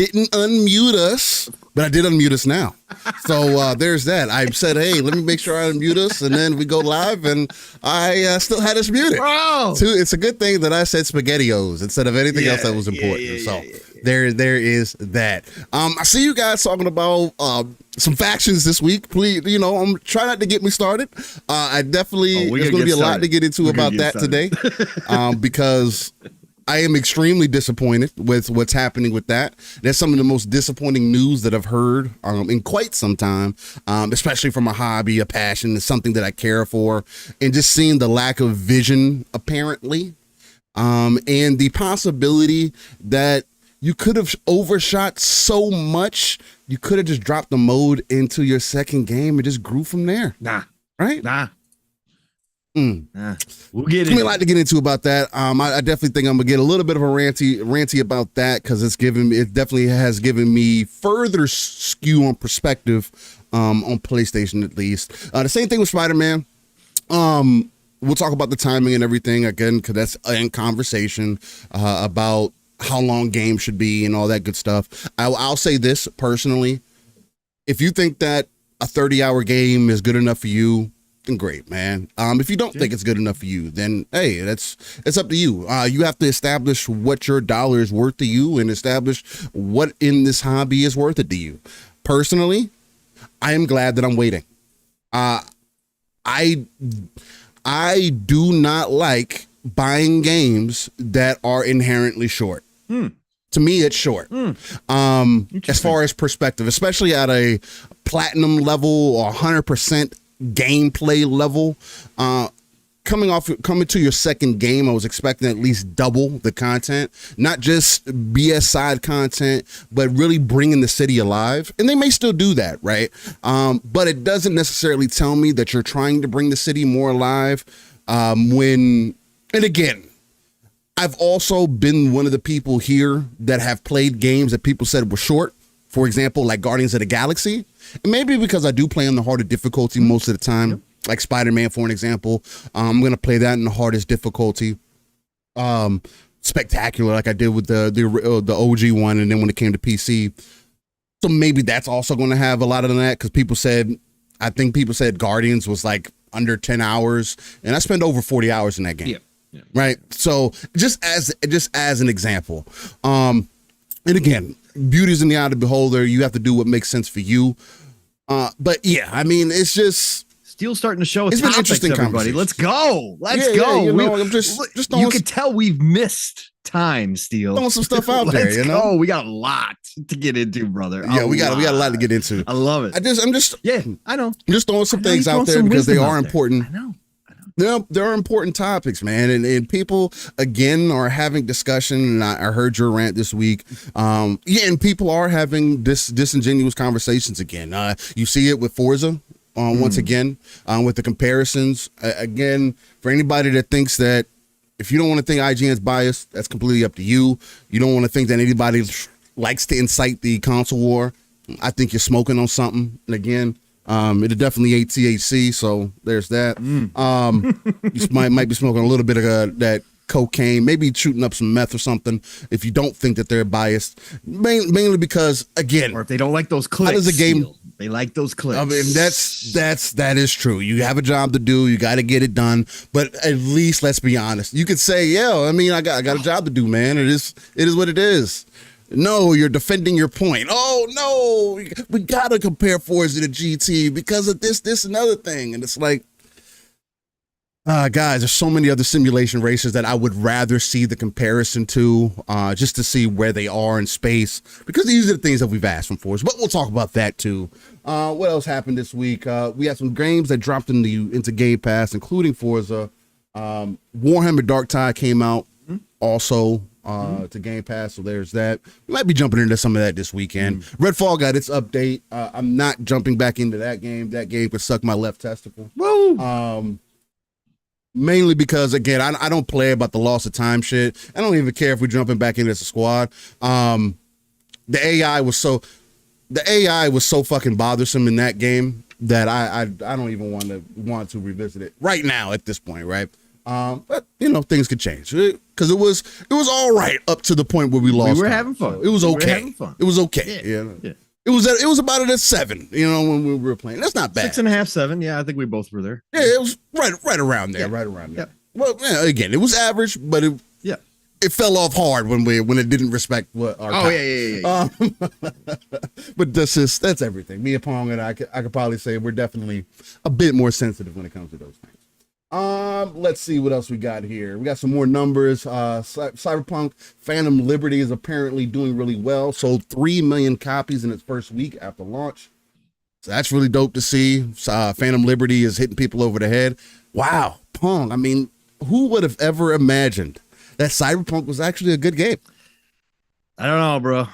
didn't unmute us, but I did unmute us now. So there's that. I said, hey, let me make sure I unmute us, and then we go live, and I still had us muted. Bro! It's a good thing that I said SpaghettiOs instead of anything else that was important. There is that. I see you guys talking about some factions this week. Please, I'm trying not to get me started. I definitely, there's going to be a lot to get into about that today, because I am extremely disappointed with what's happening with that. That's some of the most disappointing news that I've heard in quite some time, especially from a hobby, a passion, it's something that I care for, and just seeing the lack of vision apparently, and the possibility that you could have overshot so much. You could have just dropped the mode into your second game and just grew from there. Nah. Right? Nah. We'll get it. A lot to get into about that. I definitely think I'm gonna get a little bit of a ranty about that because it definitely has given me further skew on perspective on PlayStation at least. The same thing with Spider-Man. We'll talk about the timing and everything again because that's in conversation about how long games should be and all that good stuff. I'll say this personally: if you think that a 30-hour game is good enough for you, then great, man. If you don't think it's good enough for you, then hey, it's up to you. You have to establish what your dollar is worth to you and establish what in this hobby is worth it to you. Personally, I am glad that I'm waiting. I do not like buying games that are inherently short. To me, it's short. As far as perspective, especially at a platinum level or 100% gameplay level, coming to your second game, I was expecting at least double the content, not just BS side content, but really bringing the city alive. And they may still do that, right? But it doesn't necessarily tell me that you're trying to bring the city more alive. And again, I've also been one of the people here that have played games that people said were short. For example, like Guardians of the Galaxy. And maybe because I do play on the harder difficulty most of the time, like Spider-Man, for an example. I'm going to play that in the hardest difficulty. Spectacular, like I did with the OG one, and then when it came to PC. So maybe that's also going to have a lot of that, because I think people said Guardians was like under 10 hours, and I spent over 40 hours in that game. Yeah. Right. So just as an example, and again, beauty's in the eye of the beholder. You have to do what makes sense for you. But yeah, I mean, it's just Steel's starting to show us. It's been interesting, everybody. Let's go. Let's go. I'm just you can tell we've missed time, Steel. Throwing some stuff out there. You know, we got a lot to get into, brother. Yeah, we got a lot to get into. I love it. I know. I'm just throwing some things out there because they are important. I know. There are important topics, man, and people again are having discussion. And I heard your rant this week. And people are having disingenuous conversations again. You see it with Forza once again with the comparisons. Again, for anybody that thinks that if you don't want to think IGN's biased, that's completely up to you. You don't want to think that anybody likes to incite the console war. I think you're smoking on something. And again, it definitely ate THC, so there's that. You might be smoking a little bit of that cocaine, maybe shooting up some meth or something. If you don't think that they're biased, mainly because again, or if they don't like those clicks, how does a game? They like those clicks. I mean, that is true. You have a job to do. You got to get it done. But at least let's be honest. You could say, yeah, I mean, I got a job to do, man. It is what it is. No, you're defending your point. Oh, no, we got to compare Forza to GT because of this, and other thing. And it's like, guys, there's so many other simulation races that I would rather see the comparison to just to see where they are in space, because these are the things that we've asked from Forza. But we'll talk about that, too. What else happened this week? We had some games that dropped into Game Pass, including Forza. Warhammer Dark Tide came out also to Game Pass, so there's that. We might be jumping into some of that this weekend. Redfall got its update. I'm not jumping back into that game. That game could suck my left testicle. Woo! Mainly because, again, I don't play about the loss of time shit. I don't even care if we're jumping back in as a squad. The AI was so fucking bothersome in that game that I don't even want to revisit it right now at this point, right? But things could change because it was all right up to the point where we lost. We were having fun. So it was okay. It was okay. Yeah. It was about it at 7. When we were playing. That's not bad. 6.5, 7. Yeah, I think we both were there. Yeah, it was right around there. Yeah. Right around there. Yeah. Well, again, it was average, but it fell off hard when it didn't respect what our time. Yeah. But that's everything. Me and Pong and I could probably say we're definitely a bit more sensitive when it comes to those things. Let's see what else we got here. We got some more numbers. Cyberpunk Phantom Liberty is apparently doing really well. Sold 3 million copies in its first week after launch. So that's really dope to see. Phantom Liberty is hitting people over the head. Wow, Pong. I mean, who would have ever imagined that Cyberpunk was actually a good game? I don't know, bro.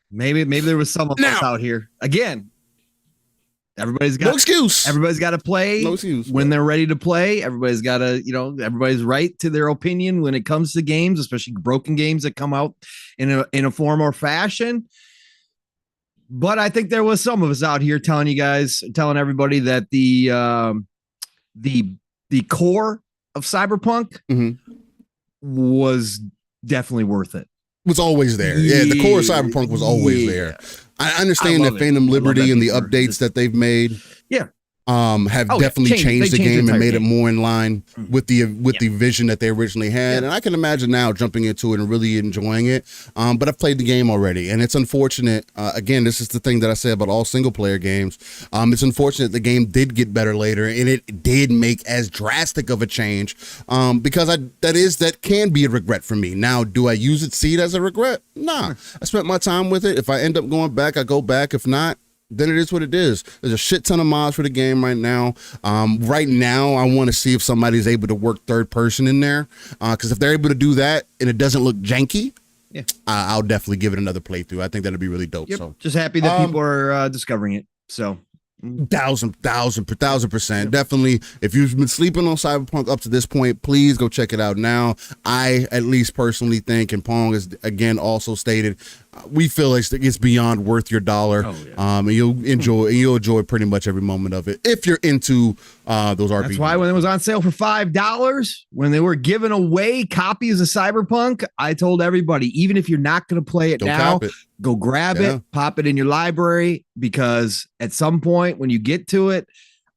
Maybe there was some of us out here. Again, everybody's got no excuse. Everybody's got to play when they're ready to play. Everybody's got to, everybody's right to their opinion when it comes to games, especially broken games that come out in a form or fashion. But I think there was some of us out here telling everybody that the core of Cyberpunk was definitely worth it. Was always there. Yeah, the core of Cyberpunk was always there. I understand that Phantom Liberty and the updates that they've made. Yeah. Have definitely changed the game and made it more in line with the vision that they originally had. And I can imagine now jumping into it and really enjoying it. But I've played the game already, and it's unfortunate. Again, this is the thing that I say about all single player games. It's unfortunate the game did get better later, and it did make as drastic of a change. Because that can be a regret for me. Now, do I see it as a regret? Nah. I spent my time with it. If I end up going back, I go back. If not, then it is what it is. There's a shit ton of mods for the game right now. Right now, I want to see if somebody's able to work third person in there. Because if they're able to do that and it doesn't look janky, I'll definitely give it another playthrough. I think that'd be really dope. Yep. So just happy that people are discovering it. So 1000%. Definitely. If you've been sleeping on Cyberpunk up to this point, please go check it out now. I at least personally think, and Pong has again also stated, we feel like it's beyond worth your dollar. And you'll enjoy pretty much every moment of it if you're into those RPGs. That's why when it was on sale for $5, when they were giving away copies of Cyberpunk, I told everybody, even if you're not going to play it now, go grab it, pop it in your library, because at some point when you get to it,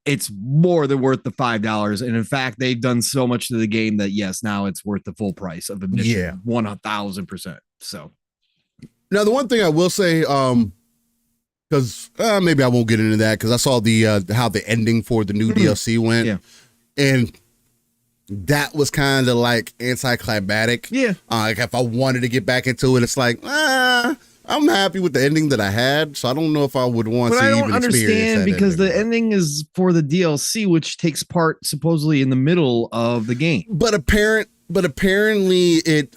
it's more than worth the $5. And in fact, they've done so much to the game that yes, now it's worth the full price of admission. 1000%. So now the one thing I will say, because maybe I won't get into that, because I saw how the ending for the new DLC went, and that was kind of like anticlimactic. Like if I wanted to get back into it, it's like I'm happy with the ending that I had, so I don't know if I would want to even experience that because the ending is for the DLC, which takes part supposedly in the middle of the game. But apparently it.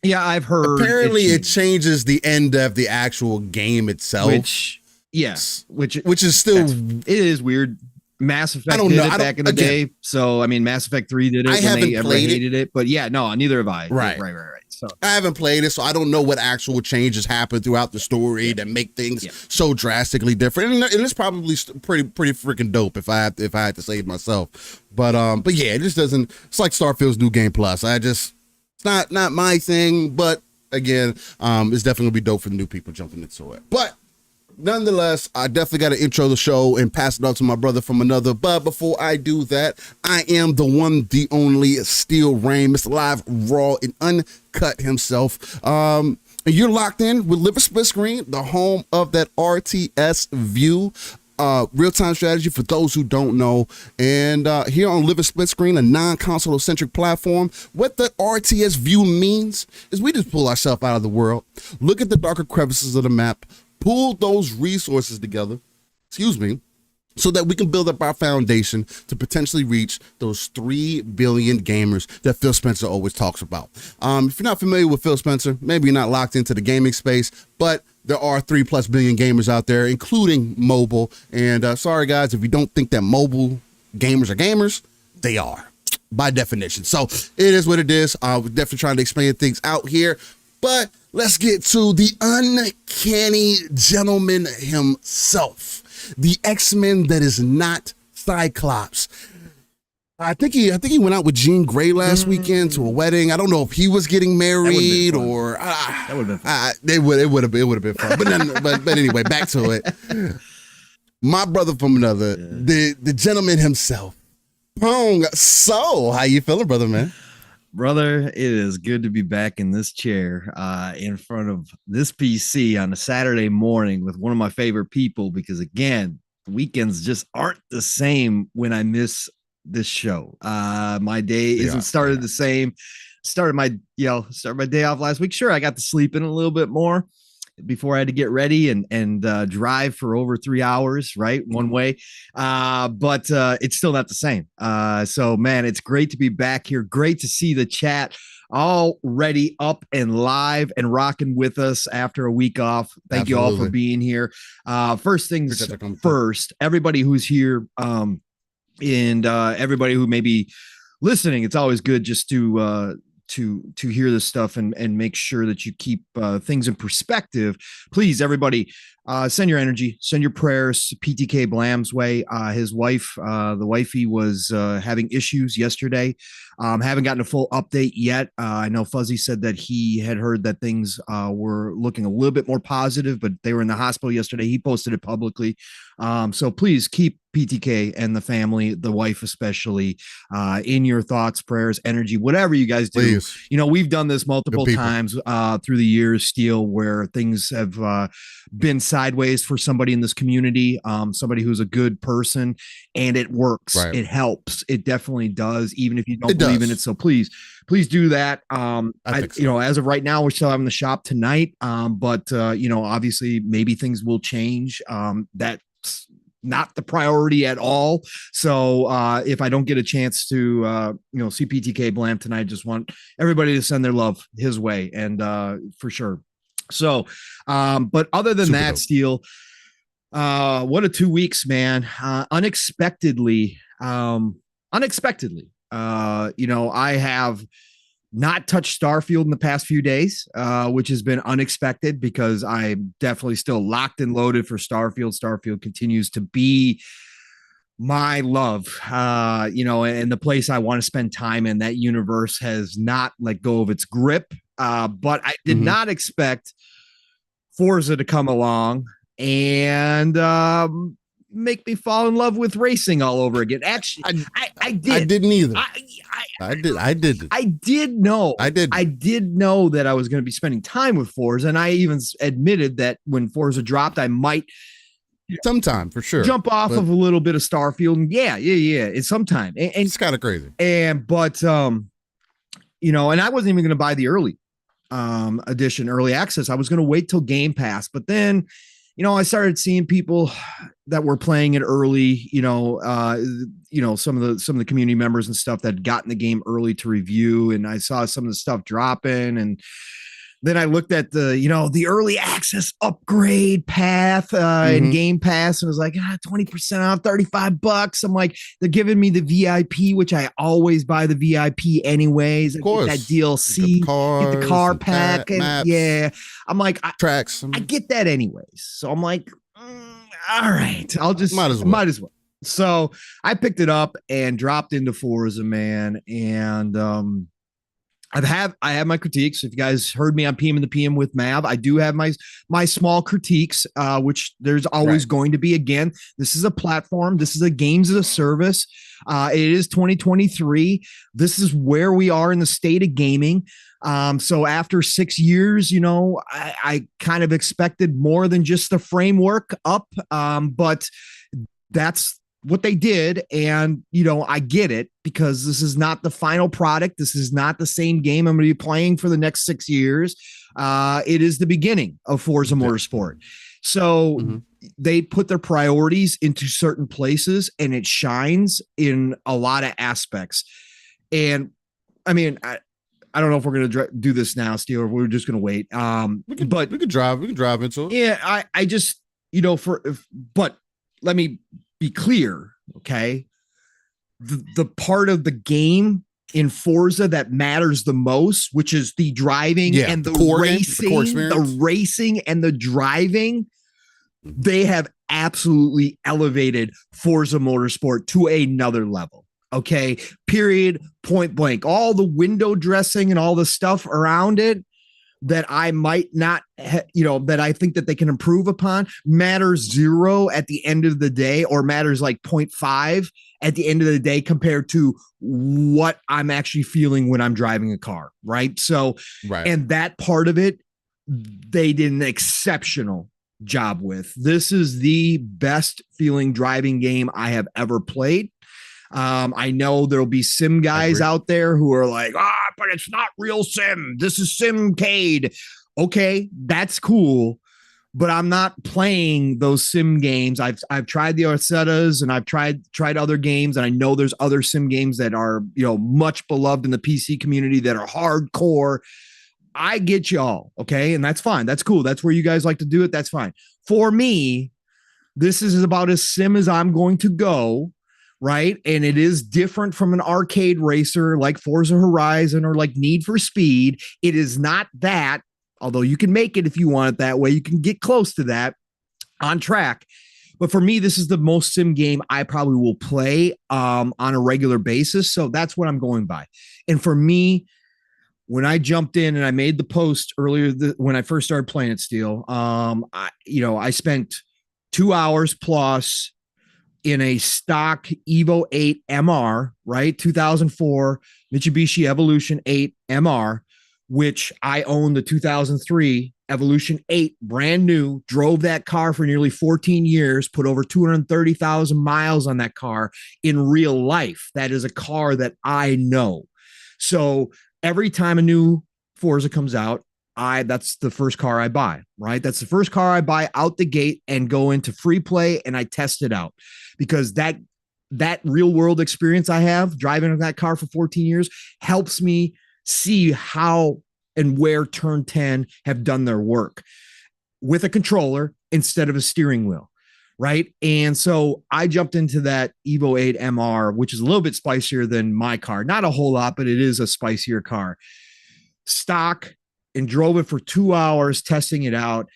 Yeah, I've heard. Apparently, it changes the end of the actual game itself. Which is still it is weird. Mass Effect did it back in the day, so I mean, Mass Effect 3 did it. I haven't played it, but yeah, no, neither have I. Right. So I haven't played it, so I don't know what actual changes happen throughout the story that make things so drastically different. And it's probably pretty freaking dope if I had to say it myself. But yeah, it just doesn't. It's like Starfield's New Game Plus. It's not my thing, but again, it's definitely gonna be dope for the new people jumping into it. But nonetheless, I definitely got to intro the show and pass it on to my brother from another. But before I do that, I am the one, the only Steel Rain, Mr. Live, Raw, and Uncut himself. And you're locked in with Live a Split Screen, the home of that RTS view. Real-time strategy for those who don't know. And here on Live a Split Screen, a non-console centric platform, what the RTS view means is we just pull ourselves out of the world, look at the darker crevices of the map, pull those resources together, so that we can build up our foundation to potentially reach those 3 billion gamers that Phil Spencer always talks about. If you're not familiar with Phil Spencer, maybe you're not locked into the gaming space, but there are 3+ billion gamers out there, including mobile. And sorry, guys, if you don't think that mobile gamers are gamers, they are by definition. So it is what it is. We're definitely trying to explain things out here. But let's get to the uncanny gentleman himself, the X-Men that is not Cyclops. I think he went out with Jean Grey last weekend to a wedding. I don't know if he was getting married or that would have been fun. It would have been fun. But anyway, back to it. My brother from another, the gentleman himself, Pong. So, how you feeling, brother, man? Brother, it is good to be back in this chair in front of this PC on a Saturday morning with one of my favorite people, because again, weekends just aren't the same when I miss this show. My day isn't started the same. Started my day off last week. Sure, I got to sleep in a little bit more before I had to get ready and drive for over 3 hours, right? One way. But it's still not the same. So man, it's great to be back here. Great to see the chat already up and live and rocking with us after a week off. Thank you all for being here. First things first, everybody who's here, and everybody who may be listening, it's always good just to hear this stuff and make sure that you keep things in perspective. Please, everybody, send your energy, send your prayers PTK Blam's way. His wife, the wifey, was having issues yesterday. Haven't gotten a full update yet. I know Fuzzy said that he had heard that things were looking a little bit more positive, but they were in the hospital yesterday. He posted it publicly. So please keep PTK and the family, the wife especially, in your thoughts, prayers, energy, whatever you guys do. Please. You know, we've done this multiple times through the years, Steel, where things have been sideways for somebody in this community, somebody who's a good person, and it works. Right. It helps. It definitely does, even if you don't believe in it. So please do that. You know, as of right now, we're still having the shop tonight. But you know, obviously maybe things will change. That's not the priority at all. So if I don't get a chance to see PTK Blam tonight, I just want everybody to send their love his way, and for sure. So but other than that, dope. Steel, what a 2 weeks, man. Unexpectedly, you know, I have not touched Starfield in the past few days, which has been unexpected because I'm definitely still locked and loaded for Starfield. Starfield continues to be my love, you know, and the place I want to spend time in. That universe has not let go of its grip, but I did not expect Forza to come along and make me fall in love with racing all over again. Actually, I did. I didn't either. I did know that I was going to be spending time with Forza, and I even admitted that when Forza dropped, I might sometime for sure jump off of a little bit of Starfield. And yeah, it's sometime. And it's kind of crazy. But you know, and I wasn't even going to buy the early edition, early access. I was going to wait till Game Pass, but then, you know, I started seeing people that were playing it early, you know, some of the community members and stuff that had gotten the game early to review. And I saw some of the stuff dropping, and then I looked at the early access upgrade path in Game Pass, and was like, 20% off, $35. I'm like, they're giving me the VIP, which I always buy the VIP anyways. Of course. Get that DLC, get the car pack, and maps, yeah. I'm like, tracks. I get that anyways. So I'm like, all right, I'll just might as well. So I picked it up and dropped into Forza, man, and I have my critiques. If you guys heard me on PM and the PM with Mav, I do have my small critiques, which there's always going to be. Again, this is a platform. This is a games as a service. It is 2023. This is where we are in the state of gaming. So after 6 years, you know, I kind of expected more than just the framework up. But that's what they did. And, you know, I get it, because this is not the final product. This is not the same game I'm going to be playing for the next 6 years. It is the beginning of Forza Motorsport. So they put their priorities into certain places, and it shines in a lot of aspects. And I mean, I don't know if we're going to do this now, Steel, or we're just going to wait. We could drive into it. Yeah. I just, you know, but let me be clear. Okay. The part of the game in Forza that matters the most, which is the driving and the racing and the driving, they have absolutely elevated Forza Motorsport to another level. Okay. Period. Point blank. All the window dressing and all the stuff around it that I might not, that I think that they can improve upon, matters zero at the end of the day, or matters like 0.5 at the end of the day compared to what I'm actually feeling when I'm driving a car. Right. So, and that part of it, they did an exceptional job with. This is the best feeling driving game I have ever played. I know there'll be sim guys out there who are like, but it's not real sim. This is Simcade. Okay, that's cool. But I'm not playing those sim games. I've tried the Arcetas and I've tried other games, and I know there's other sim games that are, much beloved in the PC community that are hardcore. I get y'all, okay? And that's fine. That's cool. That's where you guys like to do it. That's fine. For me, this is about as sim as I'm going to go, right? And it is different from an arcade racer like Forza Horizon or like Need for Speed. It is not that, although you can make it if you want it that way. You can get close to that on track. But for me, this is the most sim game I probably will play on a regular basis. So that's what I'm going by. And for me, when I jumped in and I made the post earlier when I first started playing it, Steel, I spent 2 hours plus in a stock Evo 8 MR, right? 2004 Mitsubishi Evolution 8 MR, which I own the 2003 Evolution 8, brand new, drove that car for nearly 14 years, put over 230,000 miles on that car in real life. That is a car that I know. So every time a new Forza comes out, that's the first car I buy, right? That's the first car I buy out the gate and go into free play and I test it out, because that real world experience I have driving that car for 14 years helps me see how and where Turn 10 have done their work with a controller instead of a steering wheel, right? And so I jumped into that Evo 8 MR, which is a little bit spicier than my car. Not a whole lot, but it is a spicier car. Stock, and drove it for 2 hours testing it out.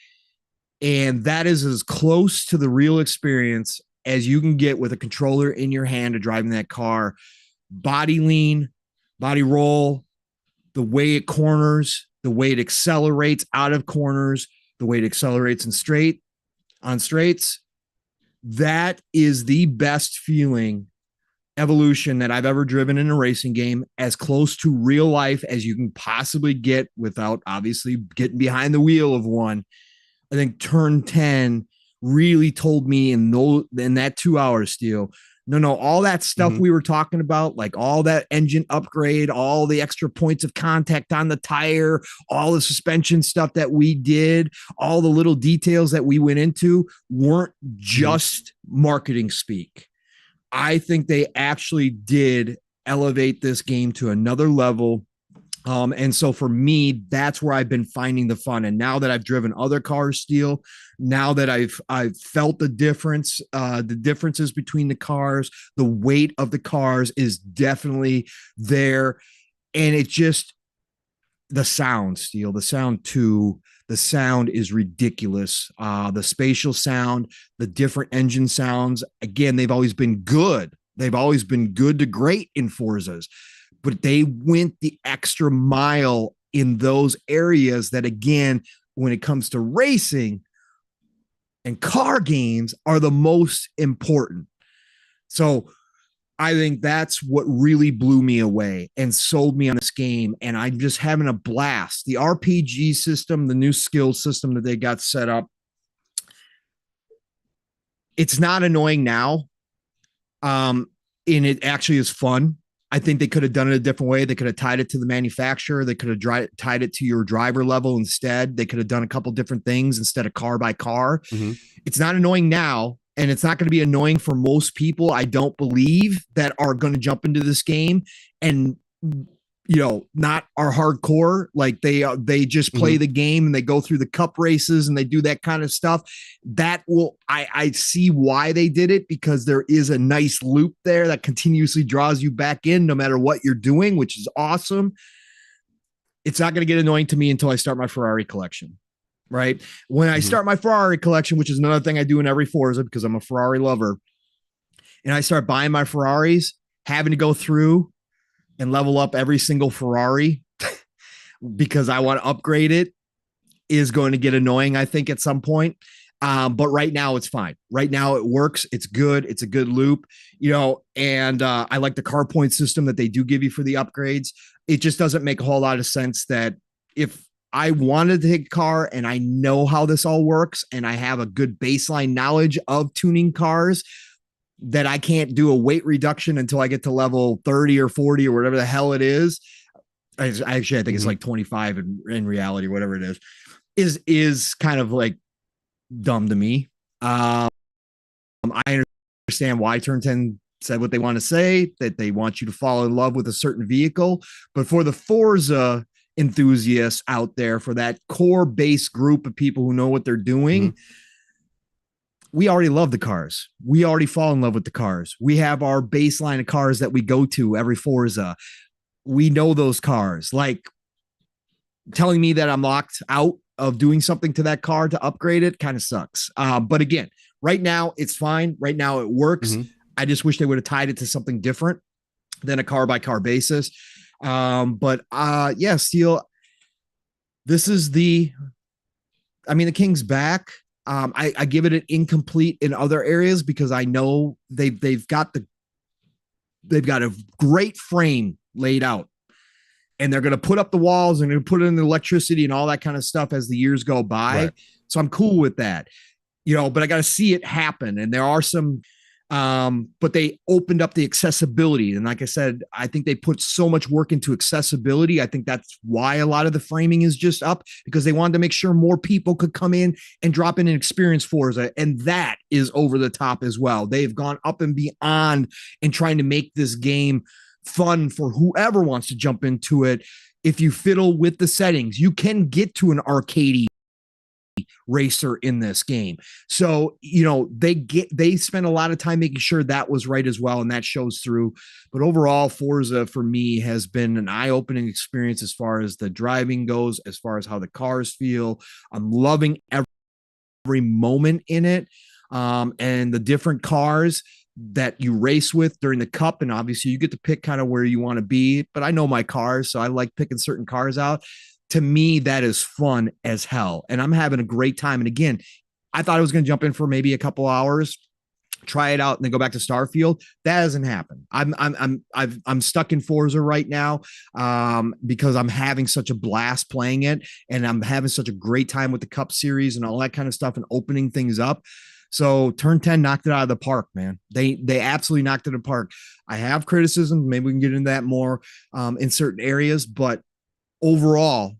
And that is as close to the real experience as you can get with a controller in your hand to driving that car. Body lean, body roll, the way it corners, the way it accelerates out of corners, the way it accelerates on straights. That is the best feeling evolution that I've ever driven in a racing game, as close to real life as you can possibly get without obviously getting behind the wheel of one. I think Turn 10 really told me in that 2 hours, Steel, no, all that stuff we were talking about, like all that engine upgrade, all the extra points of contact on the tire, all the suspension stuff that we did, all the little details that we went into weren't just marketing speak. I think they actually did elevate this game to another level. And so for me, that's where I've been finding the fun. And now that I've driven other cars, Steel, now that I've felt the differences between the cars, the weight of the cars is definitely there. And it just, the sound, Steel, the sound too. The sound is ridiculous. The spatial sound, the different engine sounds. Again, they've always been good. They've always been good to great in Forzas, but they went the extra mile in those areas that, again, when it comes to racing and car games, are the most important. So I think that's what really blew me away and sold me on this game. And I'm just having a blast. The RPG system, the new skill system that they got set up, it's not annoying now. And it actually is fun. I think they could have done it a different way. They could have tied it to the manufacturer. They could have tied it to your driver level instead. They could have done a couple different things instead of car by car. It's not annoying now. And it's not going to be annoying for most people, I don't believe, that are going to jump into this game and, not are hardcore. Like they just play the game and they go through the cup races and they do that kind of stuff. That will, I see why they did it, because there is a nice loop there that continuously draws you back in no matter what you're doing, which is awesome. It's not going to get annoying to me until I start my Ferrari collection. Right. When I start my Ferrari collection, which is another thing I do in every Forza because I'm a Ferrari lover, and I start buying my Ferraris, having to go through and level up every single Ferrari because I want to upgrade it is going to get annoying, I think, at some point. But right now it's fine. Right now it works. It's good. It's a good loop, and I like the car point system that they do give you for the upgrades. It just doesn't make a whole lot of sense that if I wanted to take a car and I know how this all works and I have a good baseline knowledge of tuning cars, that I can't do a weight reduction until I get to level 30 or 40 or whatever the hell it is. I think it's like 25 in reality, whatever it is kind of like dumb to me. I understand why Turn 10 said what they want to say, that they want you to fall in love with a certain vehicle. But for the Forza enthusiasts out there, for that core base group of people who know what they're doing, we already love the cars. We already fall in love with the cars. We have our baseline of cars that we go to every Forza. We know those cars. Like, telling me that I'm locked out of doing something to that car to upgrade it kind of sucks. But again, right now it's fine. Right now it works. I just wish they would have tied it to something different than a car by car basis. Steel, this is the King's back. I give it an incomplete in other areas because I know they've got a great frame laid out, and they're going to put up the walls and they're going to put in the electricity and all that kind of stuff as the years go by. Right. So I'm cool with that, but I got to see it happen. And there are some, but they opened up the accessibility. And like I said, I think they put so much work into accessibility. I think that's why a lot of the framing is just up, because they wanted to make sure more people could come in and drop in and experience Forza. And that is over the top as well. They've gone up and beyond in trying to make this game fun for whoever wants to jump into it. If you fiddle with the settings, you can get to an arcadey racer in this game. So, they spent a lot of time making sure that was right as well, and that shows through. But overall, Forza for me has been an eye-opening experience as far as the driving goes, as far as how the cars feel. I'm loving every moment in it, and the different cars that you race with during the cup. And obviously you get to pick kind of where you want to be, but I know my cars, so I like picking certain cars out. To me, that is fun as hell, and I'm having a great time. And again, I thought I was going to jump in for maybe a couple hours, try it out, and then go back to Starfield. That doesn't happen. I'm stuck in Forza right now, because I'm having such a blast playing it, and I'm having such a great time with the Cup series and all that kind of stuff, and opening things up. So Turn 10 knocked it out of the park, man. They absolutely knocked it apart. I have criticism. Maybe we can get into that more in certain areas, but overall,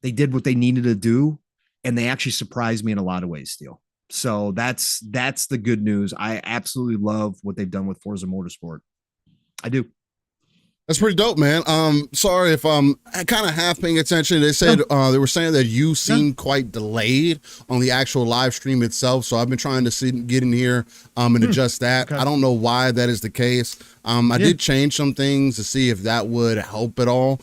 they did what they needed to do, and they actually surprised me in a lot of ways, Steel. So that's the good news. I absolutely love what they've done with Forza Motorsport. I do. That's pretty dope, man. Sorry if I'm kind of half paying attention. They said they were saying that you seem quite delayed on the actual live stream itself. So I've been trying to get in here and adjust that. Okay. I don't know why that is the case. I did change some things to see if that would help at all.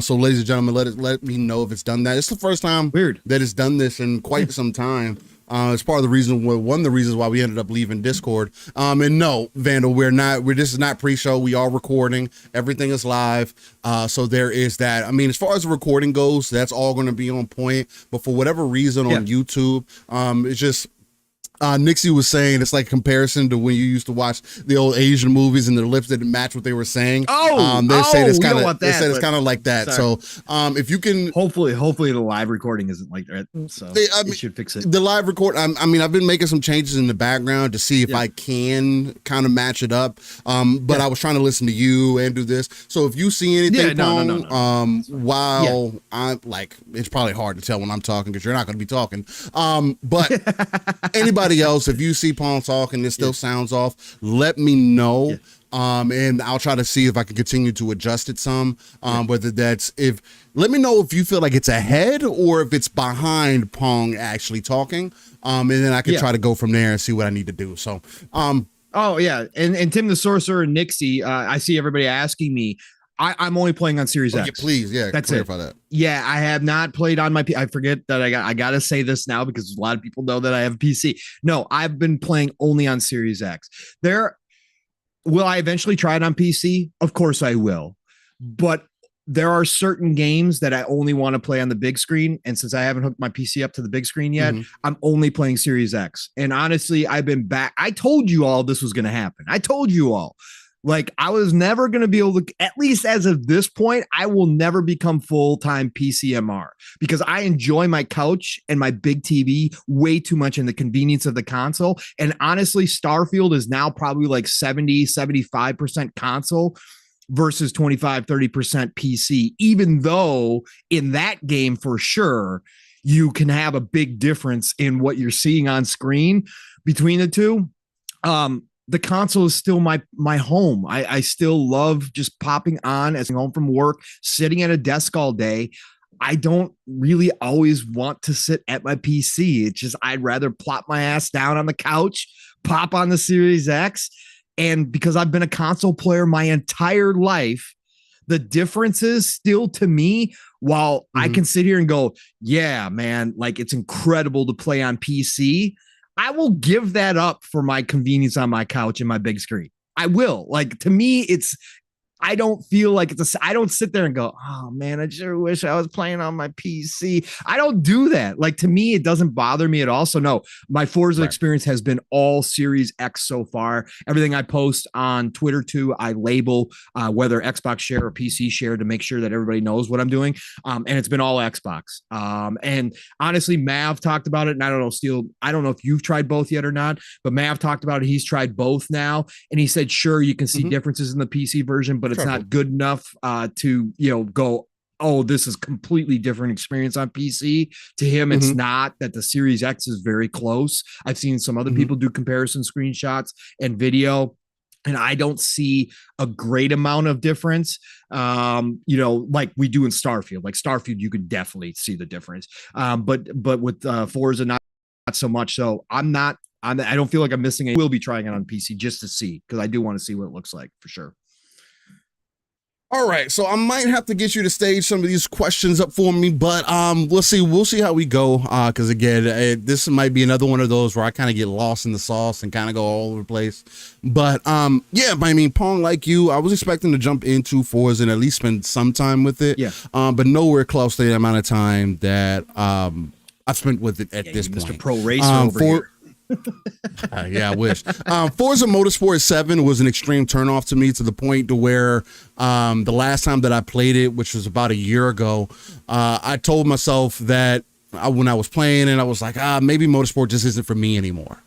So ladies and gentlemen, let me know if it's done that. It's the first time that it's done this in quite some time. It's part of the reason, one of the reasons why we ended up leaving Discord. And no, Vandal, this is not pre-show. We are recording. Everything is live. So there is that. I mean, as far as the recording goes, that's all going to be on point. But for whatever reason on YouTube, it's just, Nixie was saying it's like comparison to when you used to watch the old Asian movies and their lips didn't match what they were saying. They say it's kind of like that. Sorry. So if you can, hopefully the live recording isn't like that. So it should fix it. The live record. I've been making some changes in the background to see if I can kind of match it up. But I was trying to listen to you and do this. So if you see anything, while I'm like, it's probably hard to tell when I'm talking because you're not going to be talking. But anybody else, if you see Paul talking, it still sounds off, let me know. And I'll try to see if I can continue to adjust it some. Whether let me know if you feel like it's ahead or if it's behind Pong actually talking. And then I can try to go from there and see what I need to do. So, and Tim the Sorcerer and Nixie, I see everybody asking me. I'm only playing on Series X. Please, that's clarify that. Yeah, I have not played on my. I forget that I got to say this now because a lot of people know that I have a PC. No, I've been playing only on Series X. Will I eventually try it on PC? Of course I will, but there are certain games that I only want to play on the big screen, and since I haven't hooked my PC up to the big screen yet, I'm only playing Series X. And honestly, I've been back. I told you all this was going to happen. I told you all. Like I was never going to be able to, at least as of this point, I will never become full-time PCMR because I enjoy my couch and my big TV way too much in the convenience of the console. And honestly, Starfield is now probably like 70-75% console versus 25-30% PC, even though in that game for sure, you can have a big difference in what you're seeing on screen between the two. The console is still my home. I still love just popping on as I'm home from work, sitting at a desk all day. I don't really always want to sit at my PC. It's just I'd rather plop my ass down on the couch, pop on the Series X. And because I've been a console player my entire life, the differences still to me, while I can sit here and go, yeah, man, like it's incredible to play on PC, I will give that up for my convenience on my couch and my big screen. I will. Like, to me, I don't feel like I don't sit there and go, oh man, I sure wish I was playing on my PC. I don't do that. Like, to me, it doesn't bother me at all. So no, my Forza experience has been all Series X so far. Everything I post on Twitter too, I label whether Xbox share or PC share to make sure that everybody knows what I'm doing. And it's been all Xbox. And honestly, Mav talked about it. And I don't know, Steel, I don't know if you've tried both yet or not, but Mav talked about it. He's tried both now. And he said, sure, you can see differences in the PC version, but it's not good enough to, go, oh, this is completely different experience on PC. To him, it's not. That the Series X is very close. I've seen some other people do comparison screenshots and video, and I don't see a great amount of difference, like we do in Starfield. Like Starfield, you could definitely see the difference. But with Forza, not so much. So I don't feel like I'm missing it. I will be trying it on PC just to see, because I do want to see what it looks like for sure. All right, so I might have to get you to stage some of these questions up for me, but we'll see how we go. Because again, this might be another one of those where I kind of get lost in the sauce and kind of go all over the place. But yeah, I mean, Pong, like you, I was expecting to jump into Forza and at least spend some time with it. Yeah. But nowhere close to the amount of time that I've spent with it at this point. Mr. Pro Racer over here. Yeah, I wish. Forza Motorsport 7 was an extreme turnoff to me, to the point to where the last time that I played it, which was about a year ago, I told myself that when I was playing and I was like, maybe Motorsport just isn't for me anymore.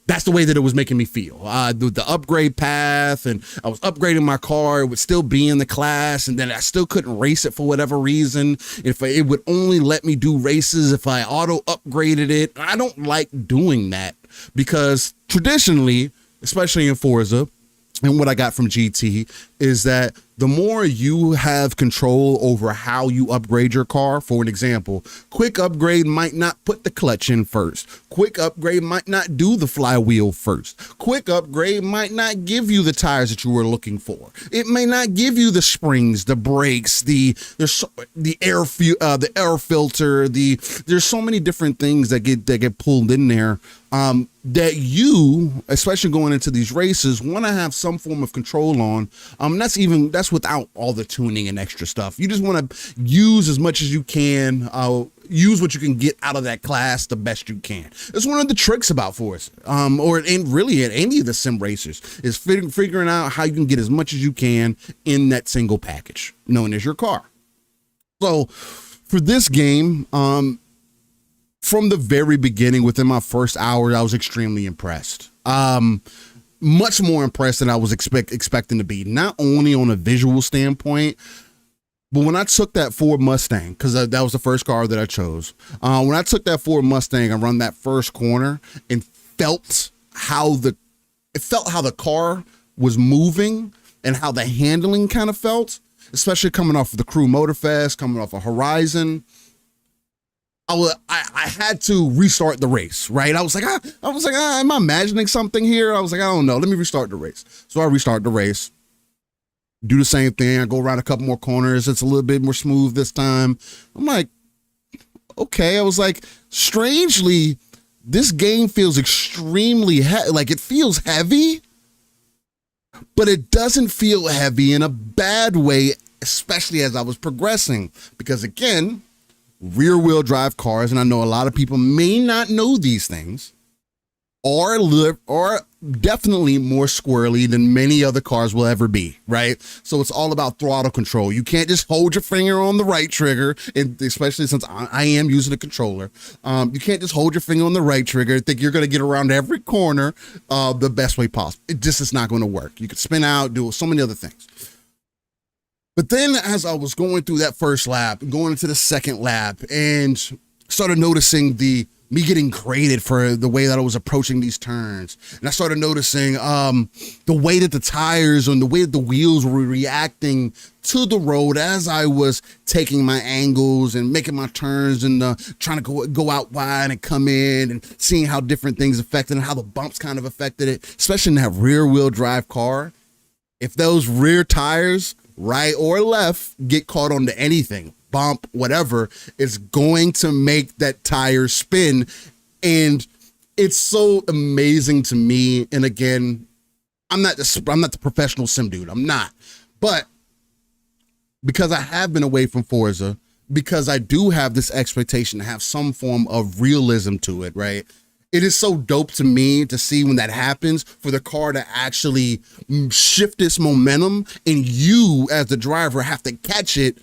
That's the way that it was making me feel. The upgrade path, and I was upgrading my car, it would still be in the class, and then I still couldn't race it for whatever reason. It would only let me do races if I auto upgraded it. I don't like doing that, because traditionally, especially in Forza, and what I got from GT is that the more you have control over how you upgrade your car, for an example, quick upgrade might not put the clutch in first. Quick upgrade might not do the flywheel first. Quick upgrade might not give you the tires that you were looking for. It may not give you the springs, the brakes, the air filter. There's so many different things that get pulled in there. That you, especially going into these races, want to have some form of control on. That's without all the tuning and extra stuff. You just want to use as much as you can, use what you can get out of that class the best you can. It's one of the tricks about Forza, really at any of the sim racers, is figuring out how you can get as much as you can in that single package known as your car. So for this game, from the very beginning, within my first hour, I was extremely impressed. Much more impressed than I was expecting to be, not only on a visual standpoint, but when I took that Ford Mustang, because that was the first car that I chose. When I took that Ford Mustang and run that first corner and felt how the car was moving and how the handling kind of felt, especially coming off of the Crew Motorfest, coming off of Horizon, I had to restart the race, right? I was like, am I imagining something here? I was like, I don't know. Let me restart the race. So I restart the race, do the same thing. I go around a couple more corners. It's a little bit more smooth this time. I'm like, okay. I was like, strangely, this game feels extremely like it feels heavy, but it doesn't feel heavy in a bad way, especially as I was progressing, because again, rear wheel drive cars, and I know a lot of people may not know these things, are definitely more squirrely than many other cars will ever be, right? So it's all about throttle control. You can't just hold your finger on the right trigger, and especially since I am using a controller, you can't just hold your finger on the right trigger and think you're going to get around every corner the best way possible. It just is not going to work. You could spin out, do so many other things. But then as I was going through that first lap, going into the second lap, and started noticing me getting graded for the way that I was approaching these turns. And I started noticing the way that the tires and the way that the wheels were reacting to the road as I was taking my angles and making my turns and trying to go out wide and come in, and seeing how different things affected and how the bumps kind of affected it, especially in that rear wheel drive car. If those rear tires, right or left, get caught onto anything, bump, whatever, is going to make that tire spin. And it's so amazing to me. And again, I'm not the professional sim dude. I'm not. But because I have been away from Forza, because I do have this expectation to have some form of realism to it, right? It is so dope to me to see when that happens, for the car to actually shift its momentum, and you as the driver have to catch it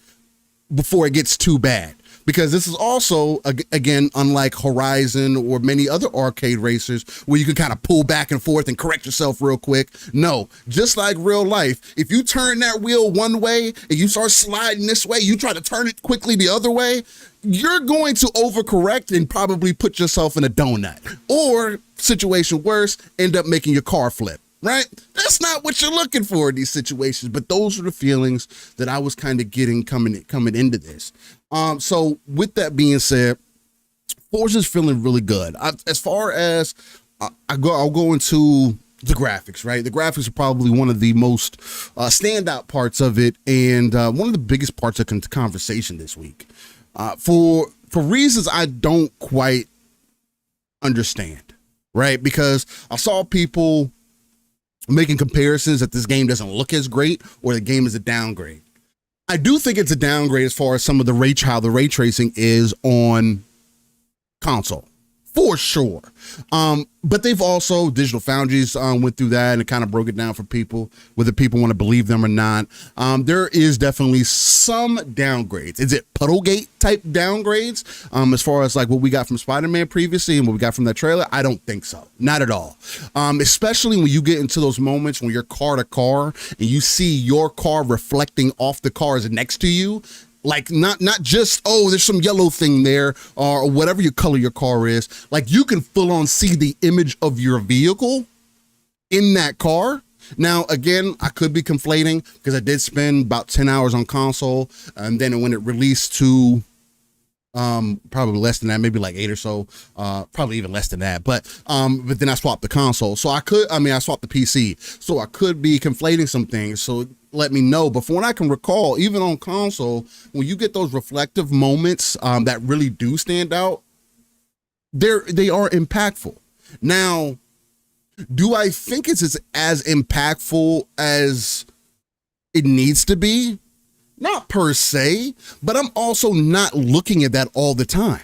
before it gets too bad. Because this is also, again, unlike Horizon or many other arcade racers where you can kind of pull back and forth and correct yourself real quick. No, just like real life, if you turn that wheel one way and you start sliding this way, you try to turn it quickly the other way, you're going to overcorrect and probably put yourself in a donut. Or, situation worse, end up making your car flip. Right? That's not what you're looking for in these situations, but those are the feelings that I was kind of getting coming into this. So with that being said, Forza's feeling really good. As far as I'll go into the graphics, right? The graphics are probably one of the most standout parts of it, and one of the biggest parts of the conversation this week. For reasons I don't quite understand, right? Because I saw people making comparisons that this game doesn't look as great, or the game is a downgrade. I do think it's a downgrade as far as some of how the ray tracing is on console, for sure. But they've also, Digital Foundries went through that and it kind of broke it down for people, whether people want to believe them or not. There is definitely some downgrades. Is it Puddlegate type downgrades? As far as like what we got from Spider-Man previously and what we got from that trailer, I don't think so. Not at all. Especially when you get into those moments when you're car to car and you see your car reflecting off the cars next to you. Like not just, oh, there's some yellow thing there or whatever your color your car is. Like you can full on see the image of your vehicle in that car. Now, again, I could be conflating because I did spend about 10 hours on console, and then when it released to probably less than that, maybe like 8 or so, probably even less than that. But then I swapped the console. So I swapped the PC. So I could be conflating some things. So let me know. But from what I can recall, even on console, when you get those reflective moments that really do stand out, they are impactful. Now, do I think it's as impactful as it needs to be? Not per se, but I'm also not looking at that all the time.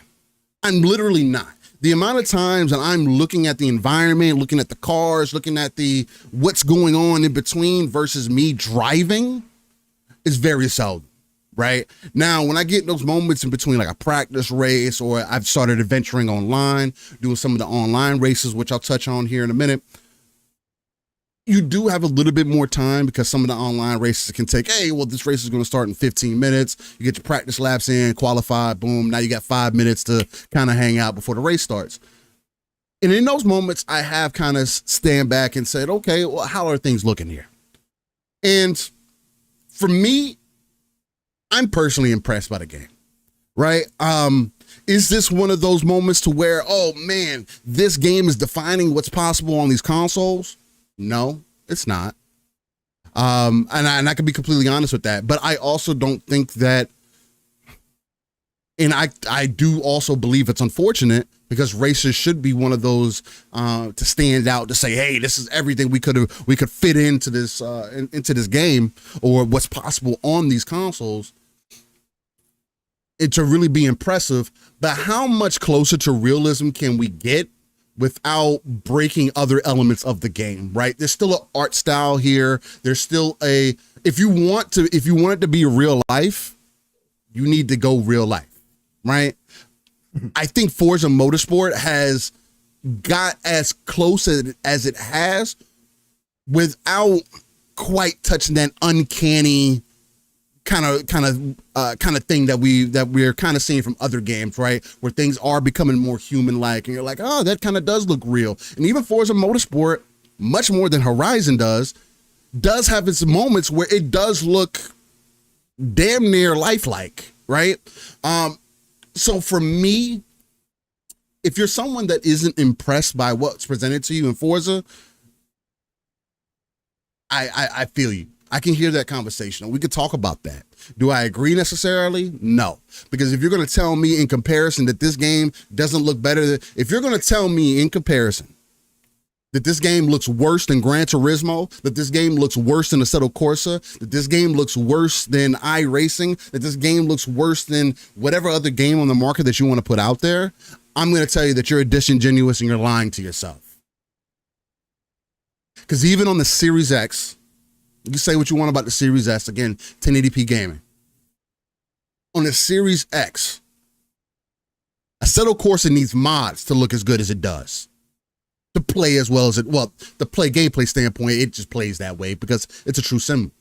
I'm literally not. The amount of times that I'm looking at the environment, looking at the cars, looking at what's going on in between versus me driving is very seldom, right? Now, when I get those moments in between, like a practice race, or I've started adventuring online, doing some of the online races, which I'll touch on here in a minute, you do have a little bit more time because some of the online races can take, hey, well, this race is going to start in 15 minutes. You get your practice laps in, qualify, boom. Now you got 5 minutes to kind of hang out before the race starts. And in those moments, I have kind of stand back and said, okay, well, how are things looking here? And for me, I'm personally impressed by the game, right? Is this one of those moments to where, oh man, this game is defining what's possible on these consoles? No, it's not. And I can be completely honest with that, but I also don't think that, and I do also believe it's unfortunate because racers should be one of those to stand out, to say, hey, this is everything we could fit into this game, or what's possible on these consoles, and to really be impressive. But how much closer to realism can we get without breaking other elements of the game, right? There's still an art style here. There's still if you want it to be real life, you need to go real life, right? I think Forza Motorsport has got as close as it has without quite touching that uncanny kind of thing that we're kind of seeing from other games, right? Where things are becoming more human-like, and you're like, oh, that kind of does look real. And even Forza Motorsport, much more than Horizon does have its moments where it does look damn near lifelike, right? So for me, if you're someone that isn't impressed by what's presented to you in Forza, I feel you. I can hear that conversation. We could talk about that. Do I agree necessarily? No. Because if you're going to tell me in comparison that this game doesn't look better, if you're going to tell me in comparison that this game looks worse than Gran Turismo, that this game looks worse than Assetto Corsa, that this game looks worse than iRacing, that this game looks worse than whatever other game on the market that you want to put out there, I'm going to tell you that you're disingenuous and you're lying to yourself. Because even on the Series X, you can say what you want about the Series S, again, 1080p gaming. On the Series X, Assetto Corsa needs mods to look as good as it does. To play as well as the gameplay standpoint, it just plays that way because it's a true sim.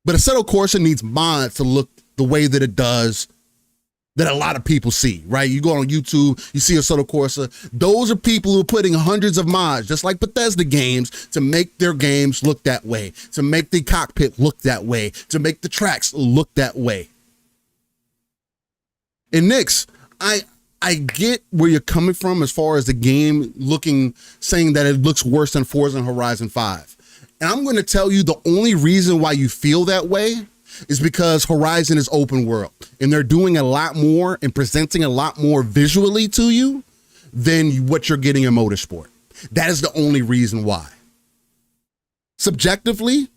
But Assetto Corsa needs mods to look the way that it does, that a lot of people see, right? You go on YouTube, you see Assetto Corsa. Those are people who are putting hundreds of mods, just like Bethesda games, to make their games look that way, to make the cockpit look that way, to make the tracks look that way. And Nix, I get where you're coming from as far as the game saying that it looks worse than Forza and Horizon 5. And I'm going to tell you the only reason why you feel that way is because Horizon is open world and they're doing a lot more and presenting a lot more visually to you than what you're getting in Motorsport. That is the only reason why. Subjectively,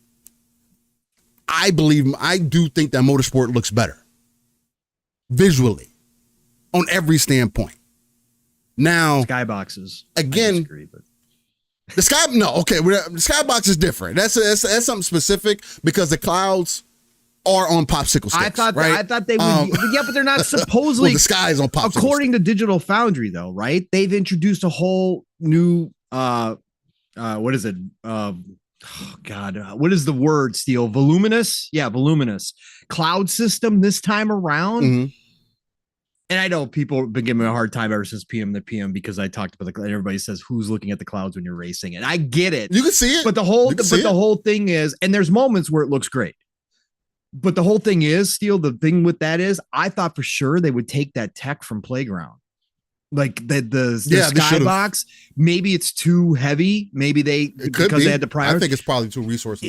I do think that Motorsport looks better visually on every standpoint. Now, skyboxes again, I disagree, but the skybox is different. That's something specific because the clouds are on popsicle sticks. I thought they would. Yeah, but they're not supposedly. Well, the sky is on popsicle according sticks. to Digital Foundry, though, right? They've introduced a whole new what is it? Oh God, what is the word? Steel voluminous? Yeah, voluminous cloud system this time around. Mm-hmm. And I know people have been giving me a hard time ever since PM to PM because I talked about the cloud. Everybody says who's looking at the clouds when you're racing, and I get it. You can see it, but the whole thing is, and there's moments where it looks great. But the whole thing is, Steel, the thing with that is, I thought for sure they would take that tech from Playground. Like the skybox, maybe it's too heavy. Maybe they had to prioritize. I think it's probably too resource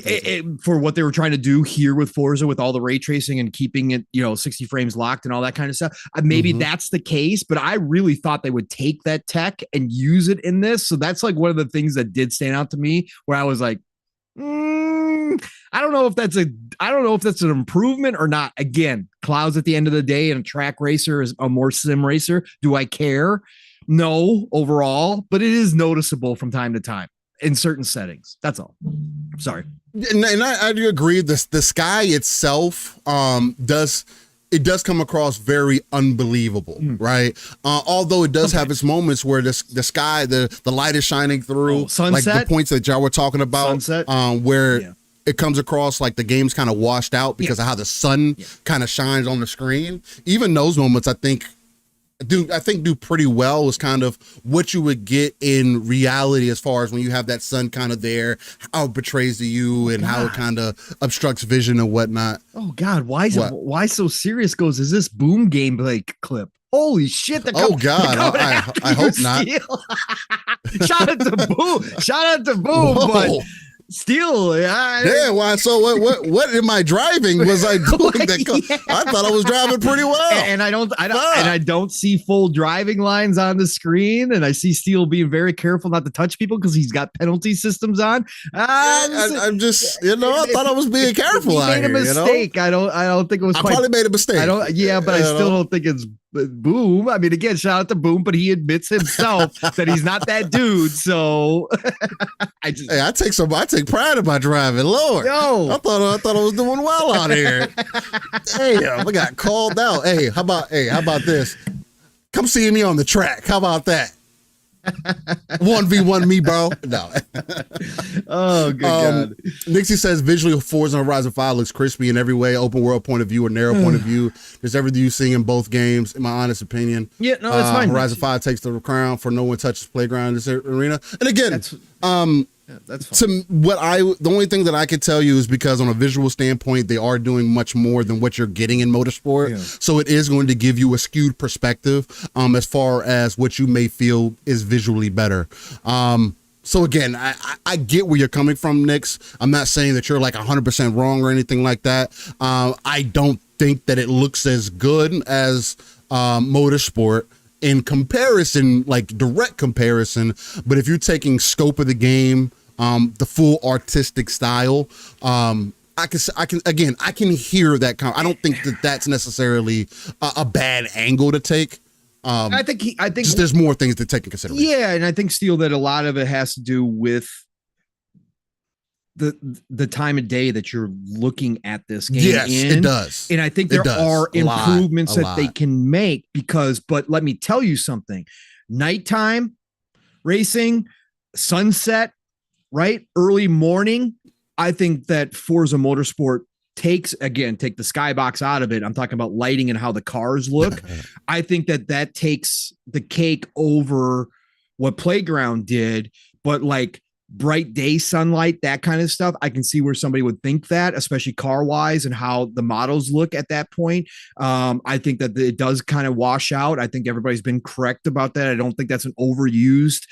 for what they were trying to do here with Forza, with all the ray tracing and keeping it, 60 frames locked and all that kind of stuff. Maybe that's the case, but I really thought they would take that tech and use it in this. So that's like one of the things that did stand out to me, where I was like, I don't know if that's an improvement or not. Again, clouds at the end of the day, and a track racer is a more sim racer. Do I care? No, overall, but it is noticeable from time to time in certain settings. That's all. Sorry. And I do agree. The sky itself does come across very unbelievable, right? Although it does have its moments where the sky, the light is shining through, sunset, like the points that y'all were talking about, where it comes across like the game's kind of washed out because of how the sun kind of shines on the screen. Even those moments, I think do pretty well. Is kind of what you would get in reality as far as when you have that sun kind of there, how it betrays to you and how it kind of obstructs vision and whatnot. Oh God, why so serious? Is this Boom gameplay clip? Holy shit! Oh God, I hope not. Shout out to Boom, but Steel, yeah. Why? So what am I driving? Was I doing that? I thought I was driving pretty well. And I don't see full driving lines on the screen. And I see Steel being very careful not to touch people because he's got penalty systems on. I'm just, I thought I was being careful. He made a mistake. I don't think it was. I probably made a mistake. I still don't think it's Boom. I mean, again, shout out to Boom, but he admits himself that he's not that dude. So I take pride in my driving. Lord, I thought I was doing well out here. Damn, I got called out. Hey, how about this? Come see me on the track. How about that? 1v1 me, bro. No. Oh, good God. Nixie says visually Forza Horizon 5 looks crispy in every way, open world point of view or narrow point of view. There's everything you see in both games, in my honest opinion. Yeah, no, that's fine. Horizon 5 takes the crown for no one touches playground in this arena. And again, that's fine. The only thing that I could tell you is because on a visual standpoint, they are doing much more than what you're getting in Motorsport. Yeah. So it is going to give you a skewed perspective as far as what you may feel is visually better. So again, I get where you're coming from, Nix. I'm not saying that you're like 100% wrong or anything like that. I don't think that it looks as good as Motorsport in comparison, like direct comparison. But if you're taking scope of the game, the full artistic style, I can hear that. I don't think that that's necessarily a bad angle to take. I think just there's more things to take in consideration. Yeah, and I think, Steele, that a lot of it has to do with the time of day that you're looking at this game. Yes, it does. And I think there are improvements that they can make but let me tell you something. Nighttime racing, sunset, right? Early morning. I think that Forza Motorsport take the skybox out of it. I'm talking about lighting and how the cars look. I think that takes the cake over what Playground did, but like bright day sunlight, that kind of stuff, I can see where somebody would think that, especially car wise and how the models look at that point. I think that it does kind of wash out. I think everybody's been correct about that. I don't think that's an overused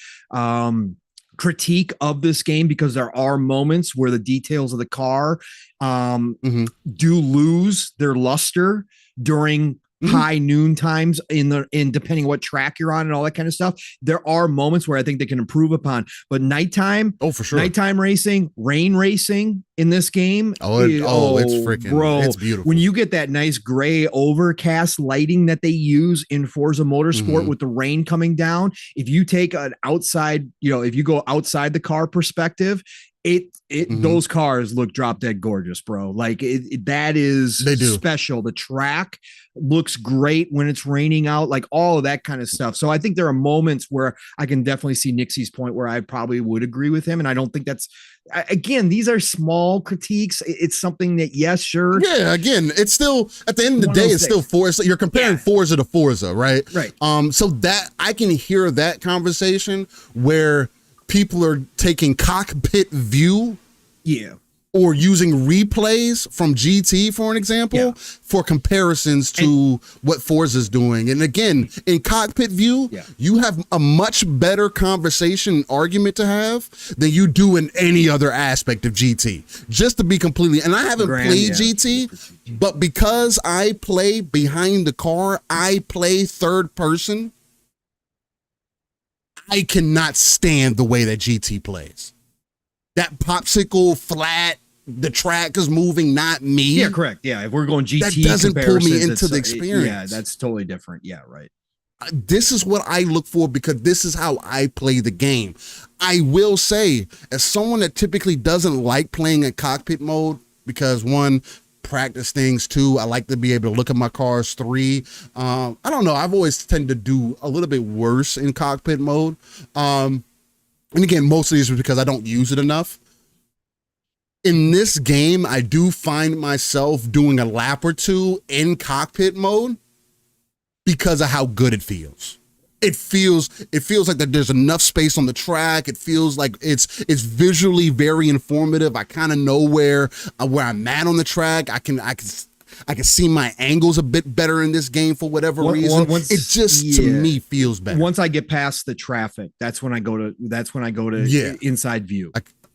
critique of this game, because there are moments where the details of the car do lose their luster during high noon times in depending what track you're on and all that kind of stuff. There are moments where I think they can improve upon, but nighttime, for sure, nighttime racing, rain racing in this game. It's freaking, bro, it's beautiful. When you get that nice gray overcast lighting that they use in Forza Motorsport with the rain coming down, if you take an outside, if you go outside the car perspective, those cars look drop dead gorgeous, bro. Like that is special. The track looks great when it's raining out, like all of that kind of stuff. So I think there are moments where I can definitely see Nixie's point where I probably would agree with him. And I don't think that's, again, these are small critiques. It's something that, yes, sure. Yeah. Again, it's still, at the end of the day, it's still Forza. You're comparing Forza to Forza, right? Right. So that I can hear that conversation where people are taking cockpit view, or using replays from GT, for an example, for comparisons to what Forza's doing. And again, in cockpit view, you have a much better conversation argument to have than you do in any other aspect of GT. Just to be completely, and I haven't played GT, but because I play behind the car, I play third person, I cannot stand the way that GT plays. That popsicle flat, the track is moving, not me. Yeah, correct. Yeah, if we're going GT, that doesn't pull me into the experience. Yeah, that's totally different. Yeah, right. This is what I look for because this is how I play the game. I will say, as someone that typically doesn't like playing in cockpit mode, because one, practice things, two, I like to be able to look at my cars, three, I don't know, I've always tended to do a little bit worse in cockpit mode, and again, most of these is because I don't use it enough. In this game, I do find myself doing a lap or two in cockpit mode because of how good it feels. It feels like that there's enough space on the track. It feels like it's visually very informative. I kind of know where I'm at on the track. I can see my angles a bit better in this game for whatever reason. It just to me feels better. Once I get past the traffic, that's when I go to inside view.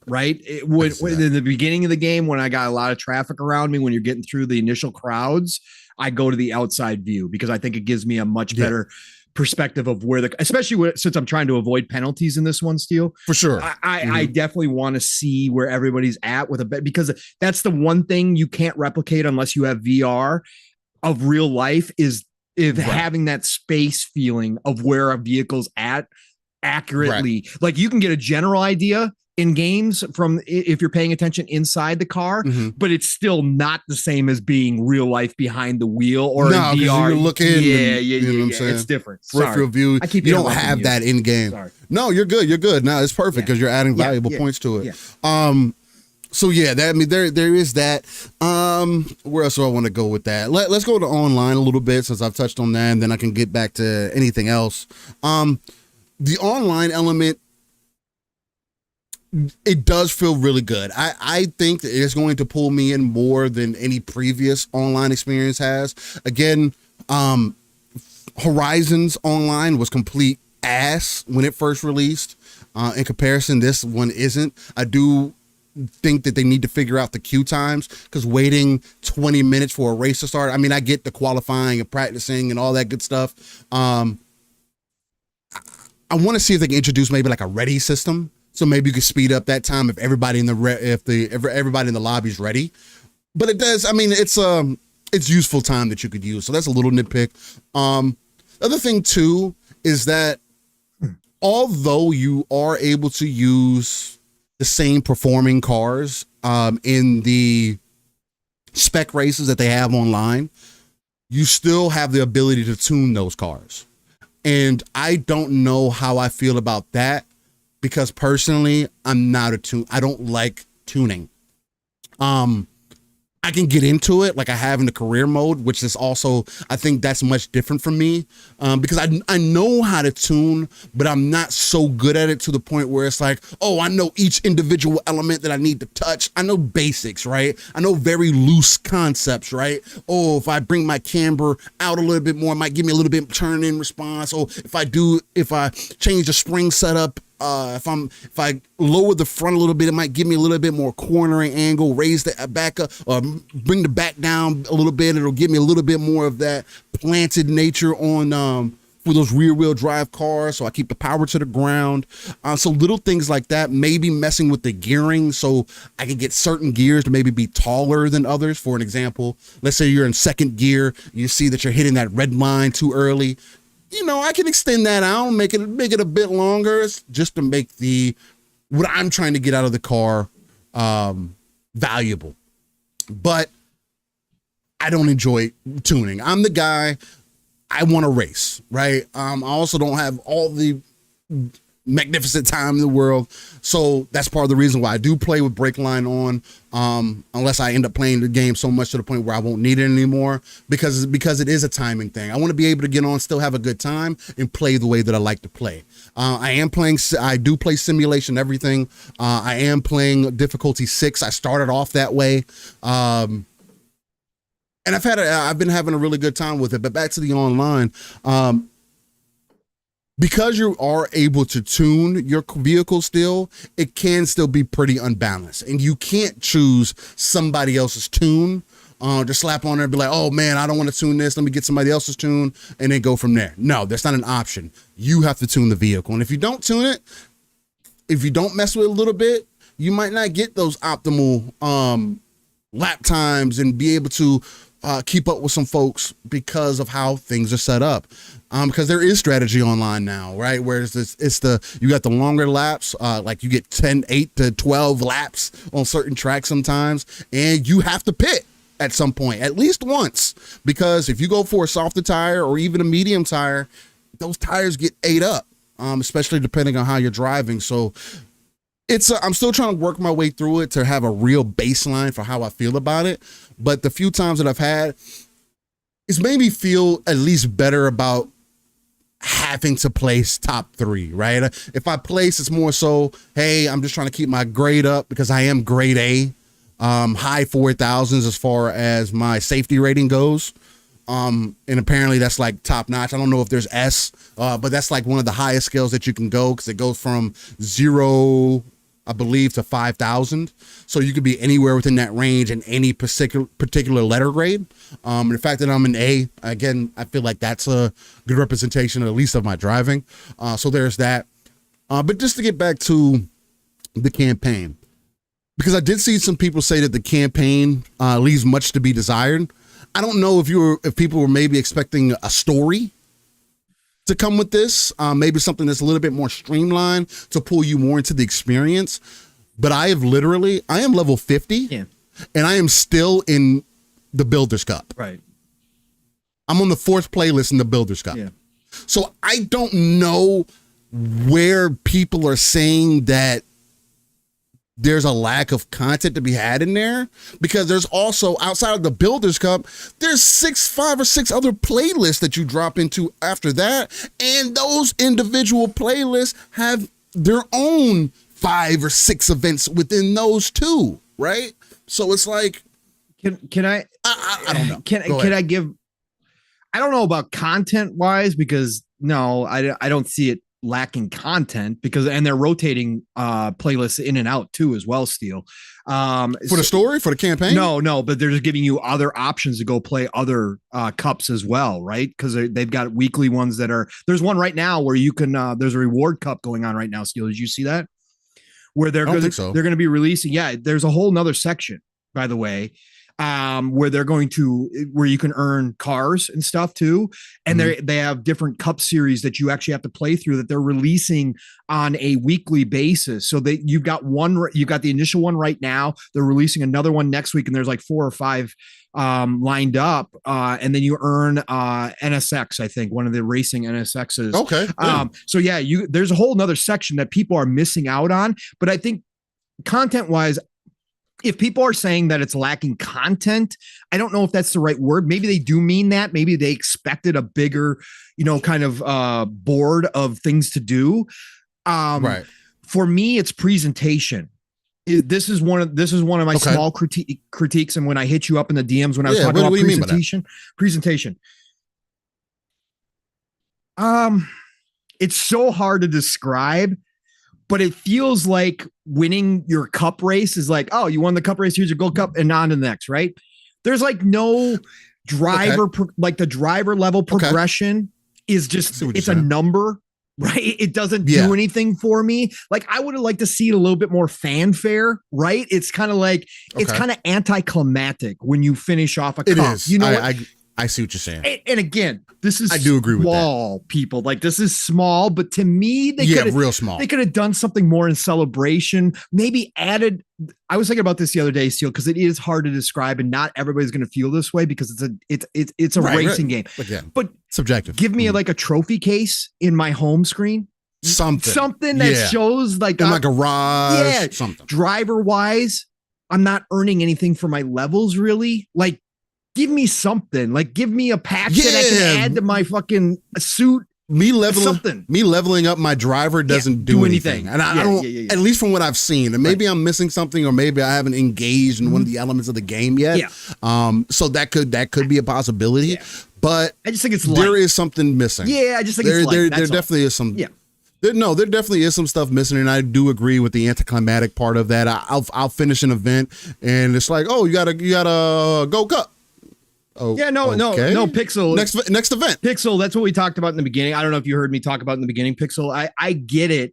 Right? When in the beginning of the game, when I got a lot of traffic around me, when you're getting through the initial crowds, I go to the outside view because I think it gives me a much better perspective of where especially since I'm trying to avoid penalties in this one, Steele. For sure. I definitely want to see where everybody's at with because that's the one thing you can't replicate unless you have VR of real life is if having that space feeling of where a vehicle's at accurately. Like you can get a general idea in games from if you're paying attention inside the car, but it's still not the same as being real life behind the wheel or in VR. You're looking, you know what I'm saying? It's different. Peripheral view. You don't have that in game. Sorry. No, you're good. You're good. No, it's perfect because you're adding valuable points to it. So yeah, that, I mean, there is that. Where else do I want to go with that? Let's go to online a little bit since I've touched on that, and then I can get back to anything else. The online element, it does feel really good. I think that it's going to pull me in more than any previous online experience has. Again, Horizons Online was complete ass when it first released. In comparison, this one isn't. I do think that they need to figure out the queue times, because waiting 20 minutes for a race to start, I mean, I get the qualifying and practicing and all that good stuff. I want to see if they can introduce maybe like a ready system. So maybe you could speed up that time if everybody in the everybody in the lobby is ready. But it does. I mean, it's useful time that you could use. So that's a little nitpick. The other thing too is that although you are able to use the same performing cars in the spec races that they have online, you still have the ability to tune those cars. And I don't know how I feel about that, because personally, I'm not a tune. I don't like tuning. I can get into it like I have in the career mode, which is also, I think that's much different from me, because I know how to tune, but I'm not so good at it to the point where it's like, oh, I know each individual element that I need to touch. I know basics, right? I know very loose concepts, right? Oh, if I bring my camber out a little bit more, it might give me a little bit turn in response. Oh, if I change the spring setup, if I lower the front a little bit, it might give me a little bit more cornering angle, raise the back up, or bring the back down a little bit. It'll give me a little bit more of that planted nature on for those rear wheel drive cars. So I keep the power to the ground. So little things like that, maybe messing with the gearing so I can get certain gears to maybe be taller than others. For an example, let's say you're in second gear, you see that you're hitting that red line too early. You know, I can extend that out, make it a bit longer, just to make what I'm trying to get out of the car valuable. But I don't enjoy tuning. I'm the guy, I want to race, right? I also don't have all the magnificent time in the world, so that's part of the reason why I do play with brake line on, unless I end up playing the game so much to the point where I won't need it anymore, because it is a timing thing. I want to be able to get on, still have a good time, and play the way that I like to play. I do play simulation everything. I am playing difficulty 6. I started off that way, and I've been having a really good time with it. But back to the online, because you are able to tune your vehicle still, it can still be pretty unbalanced. And you can't choose somebody else's tune, just slap on there and be like, oh man, I don't want to tune this, let me get somebody else's tune, and then go from there. No, that's not an option. You have to tune the vehicle. And if you don't tune it, if you don't mess with it a little bit, you might not get those optimal lap times and be able to keep up with some folks because of how things are set up. Because there is strategy online now, right? Where you got the longer laps, like you get 8 to 12 laps on certain tracks sometimes, and you have to pit at some point, at least once, because if you go for a softer tire or even a medium tire, those tires get ate up, especially depending on how you're driving. So I'm still trying to work my way through it to have a real baseline for how I feel about it. But the few times that I've had, it's made me feel at least better about having to place top 3, right? If I place, it's more so, hey, I'm just trying to keep my grade up because I am grade A, high 4,000s as far as my safety rating goes. And apparently that's like top notch. I don't know if there's S, but that's like one of the highest scales that you can go, because it goes from 0, I believe, to 5,000. So you could be anywhere within that range in any particular letter grade. And the fact that I'm an A, again, I feel like that's a good representation, at least of my driving. So there's that. But just to get back to the campaign, because I did see some people say that the campaign leaves much to be desired. I don't know if people were maybe expecting a story to come with this, maybe something that's a little bit more streamlined to pull you more into the experience. But I am level 50, and I am still in the Builders Cup. Right. I'm on the 4th playlist in the Builders Cup. Yeah. So I don't know where people are saying that there's a lack of content to be had in there, because there's also, outside of the Builders Cup, there's 5 or 6 other playlists that you drop into after that, and those individual playlists have their own 5 or 6 events within those too, right? So it's like, can I don't know. Can I give? I don't know about content wise, because no, I don't see it lacking content, and they're rotating playlists in and out too as well, Steel. For the story, for the campaign? No, but they're just giving you other options to go play other cups as well, right? Because they've got weekly ones there's one right now where you can there's a reward cup going on right now, Steel. Did you see that? Where they're going to be releasing, there's a whole nother section, by the way, where you can earn cars and stuff too. And they have different cup series that you actually have to play through that they're releasing on a weekly basis. So you've got the initial one right now. They're releasing another one next week, and there's like 4 or 5 lined up. And then you earn NSX, I think, one of the racing NSXs. Okay. So there's a whole nother section that people are missing out on. But I think content wise, if people are saying that it's lacking content, I don't know if that's the right word. Maybe they do mean that. Maybe they expected a bigger, kind of board of things to do. Right. For me, it's presentation. This is one of my small critiques. And when I hit you up in the DMs when I was talking about presentation, it's so hard to describe. But it feels like winning your cup race is like, oh, you won the cup race, here's your gold cup, and on to the next, right? There's like no driver, like the driver level progression is just, it's a number, right? It doesn't do anything for me. Like I would have liked to see a little bit more fanfare, right? It's kind of like, it's kind of anticlimactic when you finish off a cup. It is. You know, I see what you're saying. And again, this is I do agree with small, that. People. Like this is small, but to me, they real small. They could have done something more in celebration. Maybe added. I was thinking about this the other day, Steel, because it is hard to describe, and not everybody's going to feel this way because it's a racing game. But subjective. Give me like a trophy case in my home screen. Something that shows like in my garage. Something driver wise. I'm not earning anything for my levels really. Like. Give me something. Like, give me a patch that I can add to my fucking suit. Me leveling up my driver doesn't do anything. And I don't, at least from what I've seen, and maybe I'm missing something, or maybe I haven't engaged in one of the elements of the game yet. So that could be a possibility. But I just think there is something missing. I just think there definitely is some. There definitely is some stuff missing, and I do agree with the anticlimactic part of that. I'll finish an event, and it's like, oh, you gotta go cup. Oh, no, Pixel. Next event. Pixel, that's what we talked about in the beginning. I don't know if you heard me talk about in the beginning, Pixel. I get it,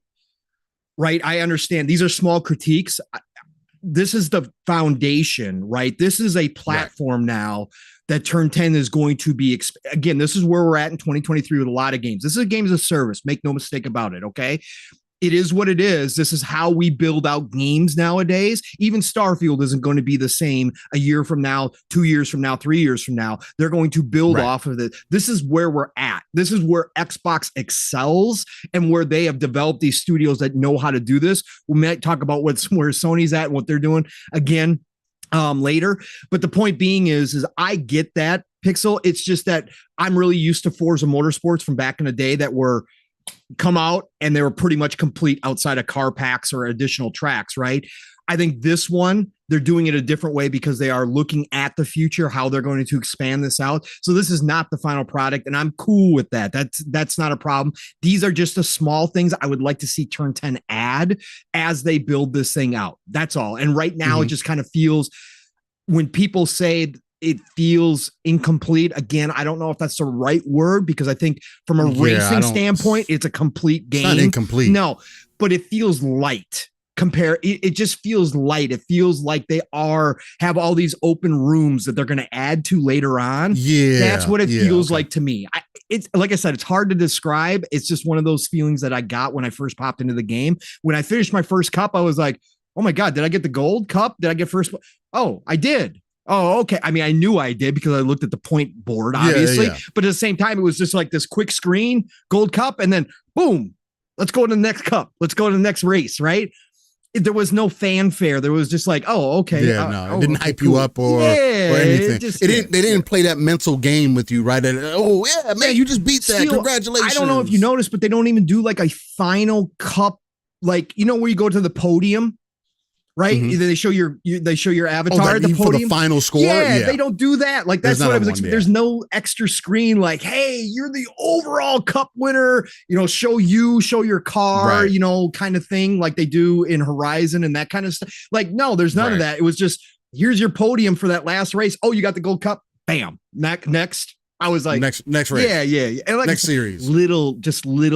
right? I understand. These are small critiques. This is the foundation, right? This is a platform now that Turn 10 is going to be, again, this is where we're at in 2023 with a lot of games. This is a game as a service. Make no mistake about it, okay? It is what it is. This is how we build out games nowadays. Even Starfield isn't going to be the same a year from now, 2 years from now, 3 years from now. They're going to build off of it. This is where we're at. This is where Xbox excels and where they have developed these studios that know how to do this. We might talk about where Sony's at and what they're doing again later. But the point being is I get that, Pixel. It's just that I'm really used to Forza Motorsports from back in the day that were come out and they were pretty much complete outside of car packs or additional tracks, right? I think this one, they're doing it a different way because they are looking at the future, how they're going to expand this out. So this is not the final product, and I'm cool with that. That's not a problem. These are just the small things I would like to see Turn 10 add as they build this thing out. That's all. And right now, it just kind of feels, when people say it feels incomplete. Again, I don't know if that's the right word because I think from a racing standpoint, it's a complete game. It's not incomplete. No, but it feels light it just feels light. It feels like they have all these open rooms that they're going to add to later on. Yeah. That's what it feels like to me. It's like I said, it's hard to describe. It's just one of those feelings that I got when I first popped into the game. When I finished my first cup, I was like, oh my God, did I get the gold cup? Did I get first? Oh, I did. Oh, okay. I mean, I knew I did because I looked at the point board, obviously. Yeah. But at the same time, it was just like this quick screen, gold cup, and then boom, let's go to the next cup. Let's go to the next race, right? There was no fanfare. There was just like, oh, okay. Yeah, it didn't hype you up or anything. They didn't play that mental game with you, right? Oh, yeah, man, you just beat that. Congratulations. I don't know if you noticed, but they don't even do like a final cup, like, where you go to the podium. Right? Mm-hmm. They show your avatar at the podium for the final score. Yeah, they don't do that. Like that's what I was expecting. There's no extra screen like, hey, you're the overall cup winner, show your car, right. Kind of thing like they do in Horizon and that kind of stuff. Like, no, there's none of that. It was just, here's your podium for that last race. Oh, you got the gold cup. Bam. Next. I was like, next race. Yeah. And like next series. Little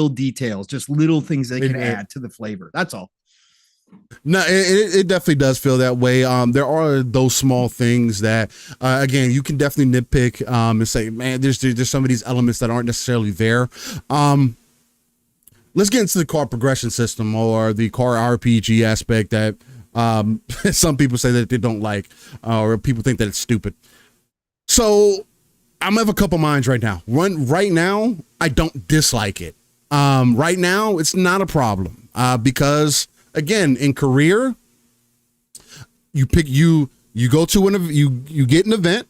details, just little things they can add to the flavor. That's all. No, it definitely does feel that way. There are those small things that, again, you can definitely nitpick and say, man, there's some of these elements that aren't necessarily there. Let's get into the car progression system or the car RPG aspect that some people say that they don't like, or people think that it's stupid. So I'm of a couple minds right now. Right now, I don't dislike it. Right now, it's not a problem because. Again, in career, you go to you get an event.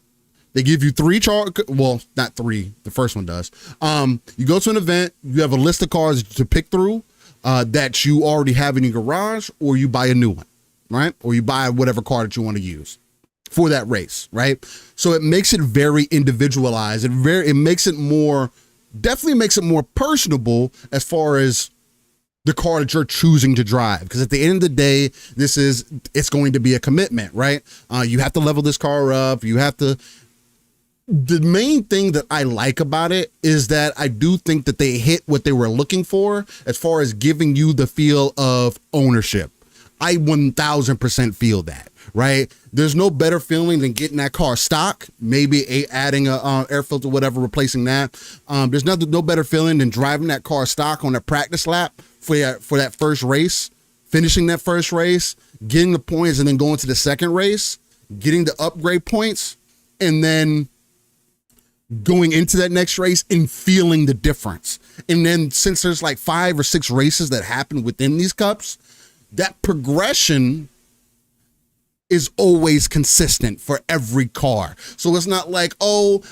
They give you 3 well, not 3. The first one does. You go to an event. You have a list of cars to pick through that you already have in your garage, or you buy a new one, right? Or you buy whatever car that you want to use for that race, right? So it makes it very individualized. It definitely makes it more personable as far as the car that you're choosing to drive. Because at the end of the day, it's going to be a commitment, right? You have to level this car up. The main thing that I like about it is that I do think that they hit what they were looking for as far as giving you the feel of ownership. I 1000% feel that, right? There's no better feeling than getting that car stock, maybe adding a air filter, whatever, replacing that. There's no better feeling than driving that car stock on a practice lap for that first race, finishing that first race, getting the points, and then going to the second race, getting the upgrade points, and then going into that next race and feeling the difference. And then since there's like 5 or 6 races that happen within these cups, that progression is always consistent for every car. So it's not like, for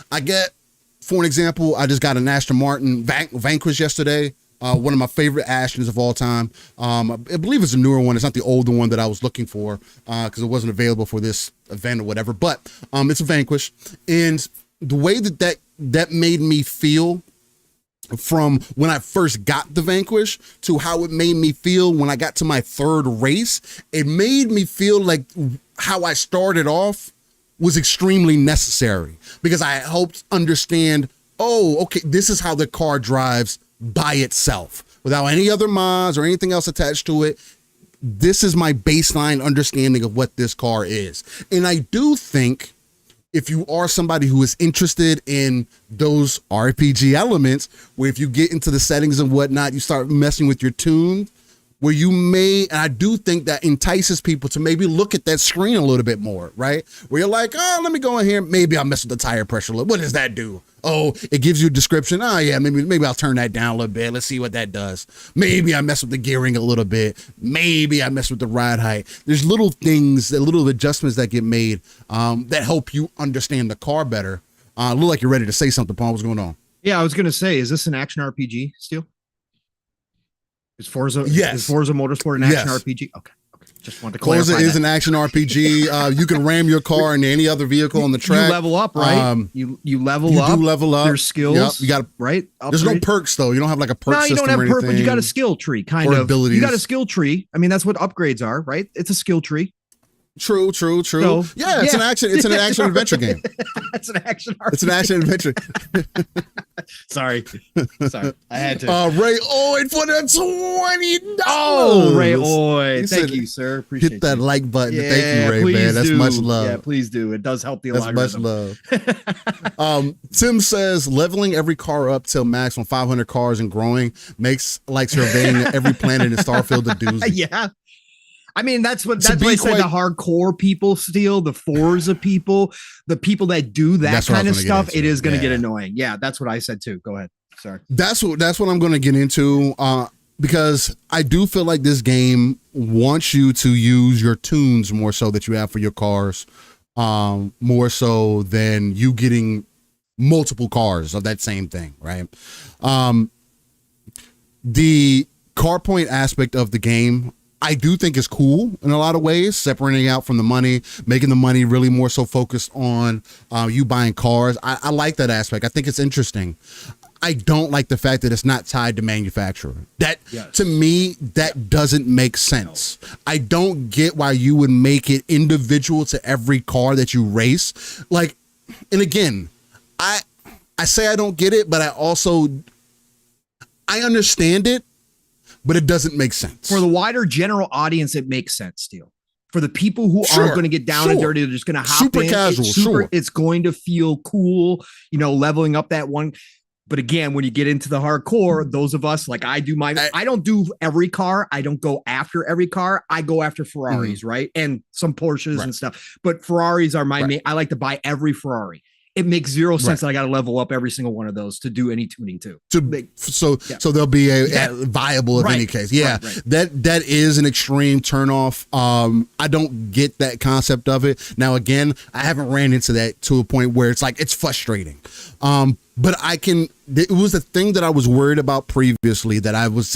an example, I just got an Aston Martin Vanquish yesterday. One of my favorite Astons of all time. I believe it's a newer one. It's not the older one that I was looking for because it wasn't available for this event or whatever. But it's a Vanquish. And the way that made me feel from when I first got the Vanquish to how it made me feel when I got to my third race, it made me feel like how I started off was extremely necessary because I helped understand, this is how the car drives by itself without any other mods or anything else attached to it. This is my baseline understanding of what this car is. And I do think if you are somebody who is interested in those RPG elements, where if you get into the settings and whatnot, you start messing with your tune, where you may, and I do think that entices people to maybe look at that screen a little bit more, right? Where you're like, let me go in here. Maybe I'll mess with the tire pressure a little. What does that do? It gives you a description. Maybe I'll turn that down a little bit. Let's see what that does. Maybe I mess with the gearing a little bit. Maybe I mess with the ride height. There's little things, little adjustments that get made that help you understand the car better. Look like you're ready to say something, Paul. What's going on? Yeah, I was going to say, is this an action RPG, Steel? Is Forza Motorsport an action RPG? Okay. Just want to clarify. Forza is an action RPG. You can ram your car into any other vehicle on the track. You level up, right? You level up. You do level up. There's skills. Yep. You got right. There's no perks though. You don't have like a perk system. No, you don't have perks, but you got a skill tree, kind of. Abilities. You got a skill tree. I mean, that's what upgrades are, right? It's a skill tree. True. So, yeah, it's an action adventure game. It's an action RPG. It's an action adventure. Sorry. I had to. Ray Oid for the $20. Oh, Ray Oid. Thank you, sir. Appreciate hit that like button. Yeah, Thank you, Ray, man. That's much love. Yeah, please do. It does help the algorithm. That's much love. Tim says leveling every car up till maximum 500 cars and growing makes like surveying every planet in Starfield a doozy. Yeah. I mean, that's why I say the hardcore people steal, the Forza people, the people that do that kind of stuff. It is going to get annoying. Yeah, that's what I said too. Go ahead. Sorry. That's what I'm going to get into because I do feel like this game wants you to use your tunes more so that you have for your cars, more so than you getting multiple cars of that same thing, right? The car point aspect of the game, I do think is cool in a lot of ways, separating out from the money, making the money really more so focused on you buying cars. I like that aspect. I think it's interesting. I don't like the fact that it's not tied to manufacturer. To me, that doesn't make sense. No. I don't get why you would make it individual to every car that you race. Like, and again, I say I don't get it, but I understand it. But it doesn't make sense. For the wider general audience, it makes sense, Steele. For the people who aren't going to get down and dirty, they're just going to hop super in. Casual, it's going to feel cool, leveling up that one. But again, when you get into the hardcore, those of us, like I do I don't do every car. I don't go after every car. I go after Ferraris, right? And some Porsches and stuff. But Ferraris are my main. I like to buy every Ferrari. It makes zero sense that I got to level up every single one of those to do any tuning too. So there'll be a viable in any case. Yeah, that is an extreme turnoff. I don't get that concept of it. Now, again, I haven't ran into that to a point where it's like it's frustrating. But it was the thing that I was worried about previously that I was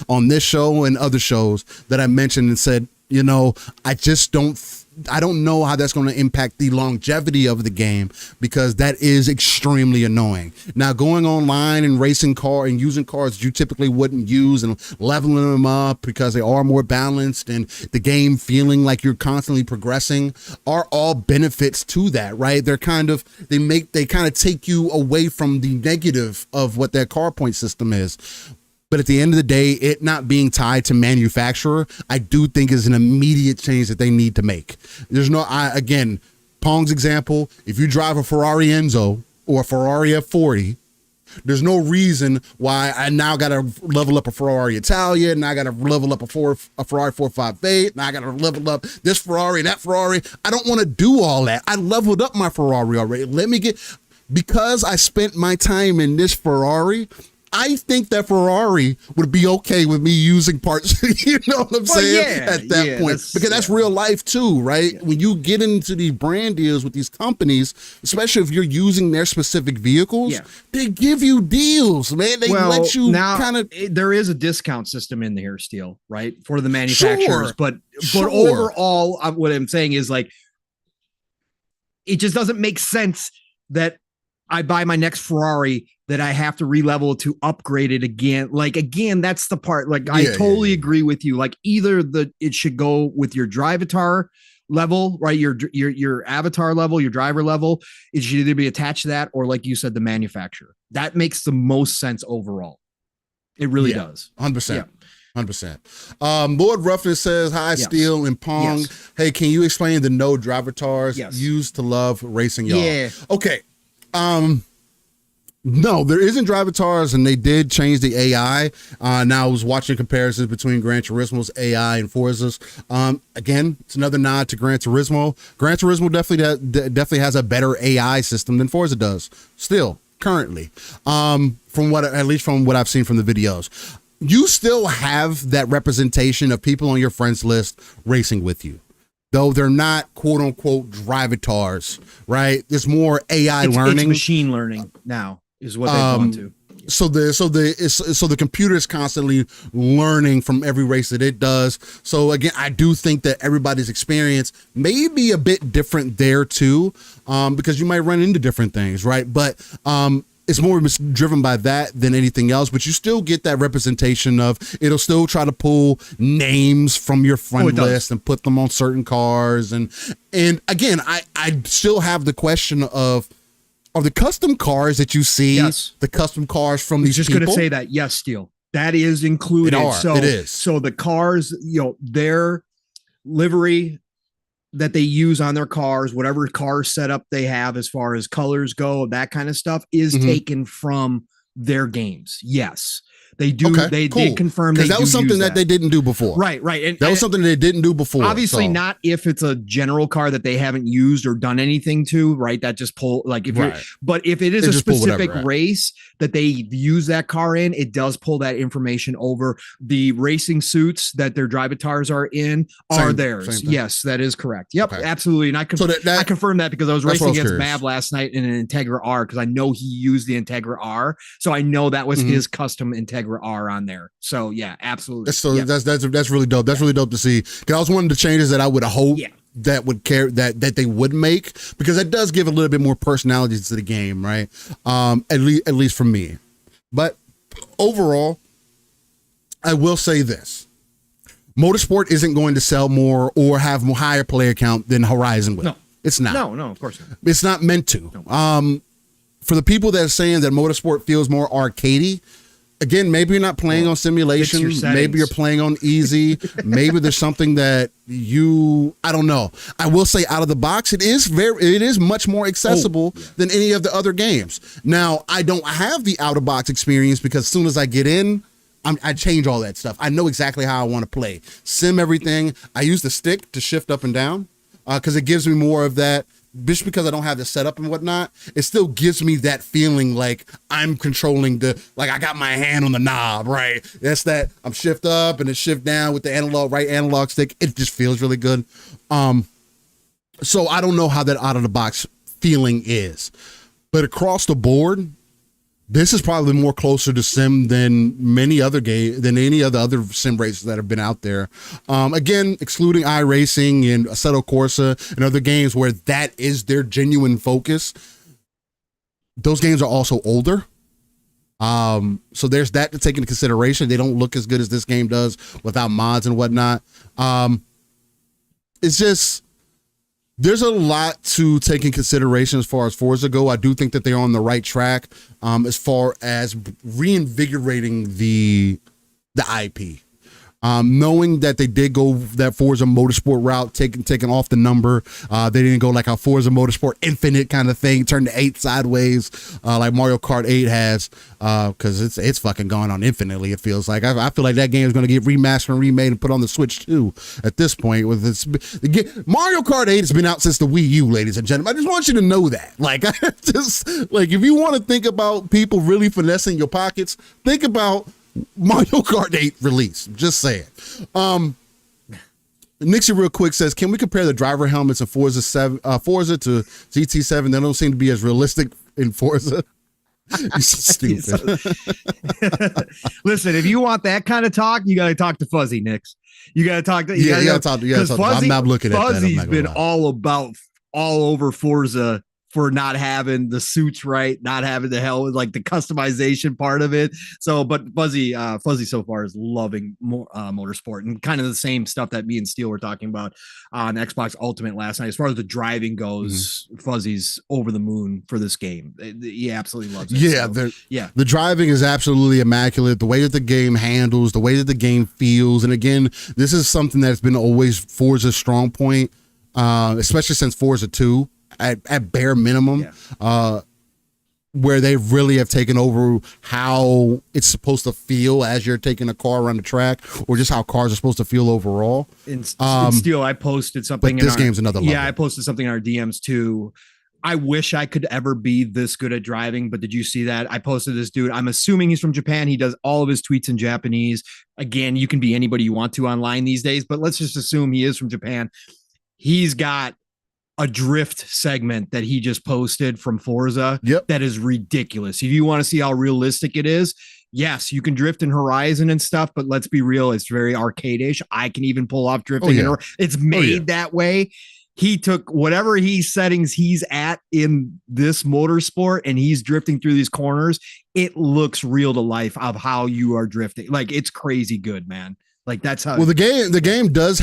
on this show and other shows that I mentioned and said, I don't know how that's going to impact the longevity of the game because that is extremely annoying. Now, going online and racing car and using cars that you typically wouldn't use and leveling them up because they are more balanced and the game feeling like you're constantly progressing are all benefits to that, right? They kind of take you away from the negative of what that car point system is. But at the end of the day, it not being tied to manufacturer, I do think is an immediate change that they need to make. There's again, Pong's example, if you drive a Ferrari Enzo or a Ferrari F40, there's no reason why I now got to level up a Ferrari Italia, and I got to level up a Ferrari 458, and I got to level up this Ferrari and that Ferrari. I don't want to do all that. I leveled up my Ferrari already. Because I spent my time in this Ferrari, I think that Ferrari would be okay with me using parts, you know what I'm saying? At that point, because that's real life too, right? Yeah. When you get into these brand deals with these companies, especially if you're using their specific vehicles, they give you deals, man. They let you there is a discount system in here, Steele, right? For the manufacturers, but overall, what I'm saying is like, it just doesn't make sense that I buy my next Ferrari that I have to re-level to upgrade it again. Like, again, that's the part. Like, I totally agree with you. Like, either it should go with your drivatar level, right? Your avatar level, your driver level. It should either be attached to that or, like you said, the manufacturer. That makes the most sense overall. It really does. 100%. 100%. Lord Ruffin says, hi, Steele and Pong. Yes. Hey, can you explain the no drivatars used to love racing y'all? Yeah. Okay. No, there isn't drivatars, and they did change the AI. Now I was watching comparisons between Gran Turismo's AI and Forza's. Again, it's another nod to Gran Turismo. Gran Turismo definitely has a better AI system than Forza does. Still, currently, from what I've seen from the videos, you still have that representation of people on your friends list racing with you. Though they're not quote unquote drivatars, right? There's more AI learning. It's machine learning now is what they've gone to. So the computer is constantly learning from every race that it does. So again, I do think that everybody's experience may be a bit different there too, because you might run into different things, right? But it's more driven by that than anything else, but you still get that representation of it'll still try to pull names from your friend list and put them on certain cars. And again, I still have the question of, are the custom cars that you see, the custom cars from these people? Just going to say that. Yes, Steele. That is included. It is. So the cars, their livery that they use on their cars, whatever car setup they have as far as colors go, that kind of stuff is taken from their games. Yes. They do. They did confirm that was something that they didn't do before. Right. And that was something they didn't do before. Obviously, not if it's a general car that they haven't used or done anything to. Right. That just pull but if it is a specific race that they use that car in, it does pull that information over. The racing suits that their drivatars are in are theirs. Yes, that is correct. Yep, absolutely. And I confirmed that because I was racing against Mav last night in an Integra R because I know he used the Integra R, so I know that was his custom Integra R on there. So yeah, absolutely. That's really dope. That's really dope to see. Because I was one of the changes that I would hope that would care that they would make, because that does give a little bit more personality to the game, right? At least for me. But overall, I will say this: Motorsport isn't going to sell more or have more higher player count than Horizon will. No, it's not. No, of course not. It's not meant to. No. For the people that are saying that Motorsport feels more arcadey, again, maybe you're not playing on simulation. Maybe you're playing on easy. Maybe there's something that I don't know. I will say out of the box, it is much more accessible than any of the other games. Now, I don't have the out of box experience because as soon as I get in, I change all that stuff. I know exactly how I want to play. Sim everything. I use the stick to shift up and down because it gives me more of that. Just because I don't have the setup and whatnot, it still gives me that feeling like I'm controlling I got my hand on the knob, right? That's that I'm shift up and then shift down with the right analog stick. It just feels really good. So I don't know how that out of the box feeling is, but across the board, this is probably more closer to sim than any other other sim races that have been out there. Again, excluding iRacing and Assetto Corsa and other games where that is their genuine focus. Those games are also older. So there's that to take into consideration. They don't look as good as this game does without mods and whatnot. It's just, there's a lot to take in consideration as far as Forza go. I do think that they're on the right track as far as reinvigorating the IP. Knowing that they did go that Forza Motorsport route, taking off the number. They didn't go like a Forza Motorsport Infinite kind of thing, turn the 8 sideways like Mario Kart 8 has, because it's fucking gone on infinitely, it feels like. I feel like that game is going to get remastered and remade and put on the Switch too at this point. Mario Kart 8 has been out since the Wii U, ladies and gentlemen. I just want you to know that. If you want to think about people really finessing your pockets, think about Mario Kart 8 release. Just saying. Nixie real quick says, can we compare the driver helmets of Forza to GT7? They don't seem to be as realistic in Forza. You're so stupid. Listen, if you want that kind of talk, you got to talk to Fuzzy, Nix. You got to talk to you got to talk to I'm not looking at that. Fuzzy's been all over Forza for not having the suits right, not having the like the customization part of it. So, but Fuzzy so far is loving Motorsport, and kind of the same stuff that me and Steele were talking about on Xbox Ultimate last night. As far as the driving goes, Fuzzy's over the moon for this game. He absolutely loves it. Yeah, the driving is absolutely immaculate. The way that the game handles, the way that the game feels, and again, this is something that's been always Forza's strong point, especially since Forza 2. At bare minimum, where they really have taken over how it's supposed to feel as you're taking a car around the track, or just how cars are supposed to feel overall. And Steele, I posted something. But this game's another level. Yeah, I posted something in our DMs too. I wish I could ever be this good at driving, but did you see that? I posted this dude. I'm assuming he's from Japan. He does all of his tweets in Japanese. Again, you can be anybody you want to online these days, but let's just assume he is from Japan. He's got a drift segment that he just posted from Forza that is ridiculous. If you want to see how realistic it is, yes, you can drift in Horizon and stuff, but let's be real, it's very arcade-ish. I can even pull off drifting. It's made that way. he took whatever settings he's at in this motorsport and he's drifting through these corners. It looks real to life of how you are drifting. Like, it's crazy good, man. Like, that's how. Well, the game does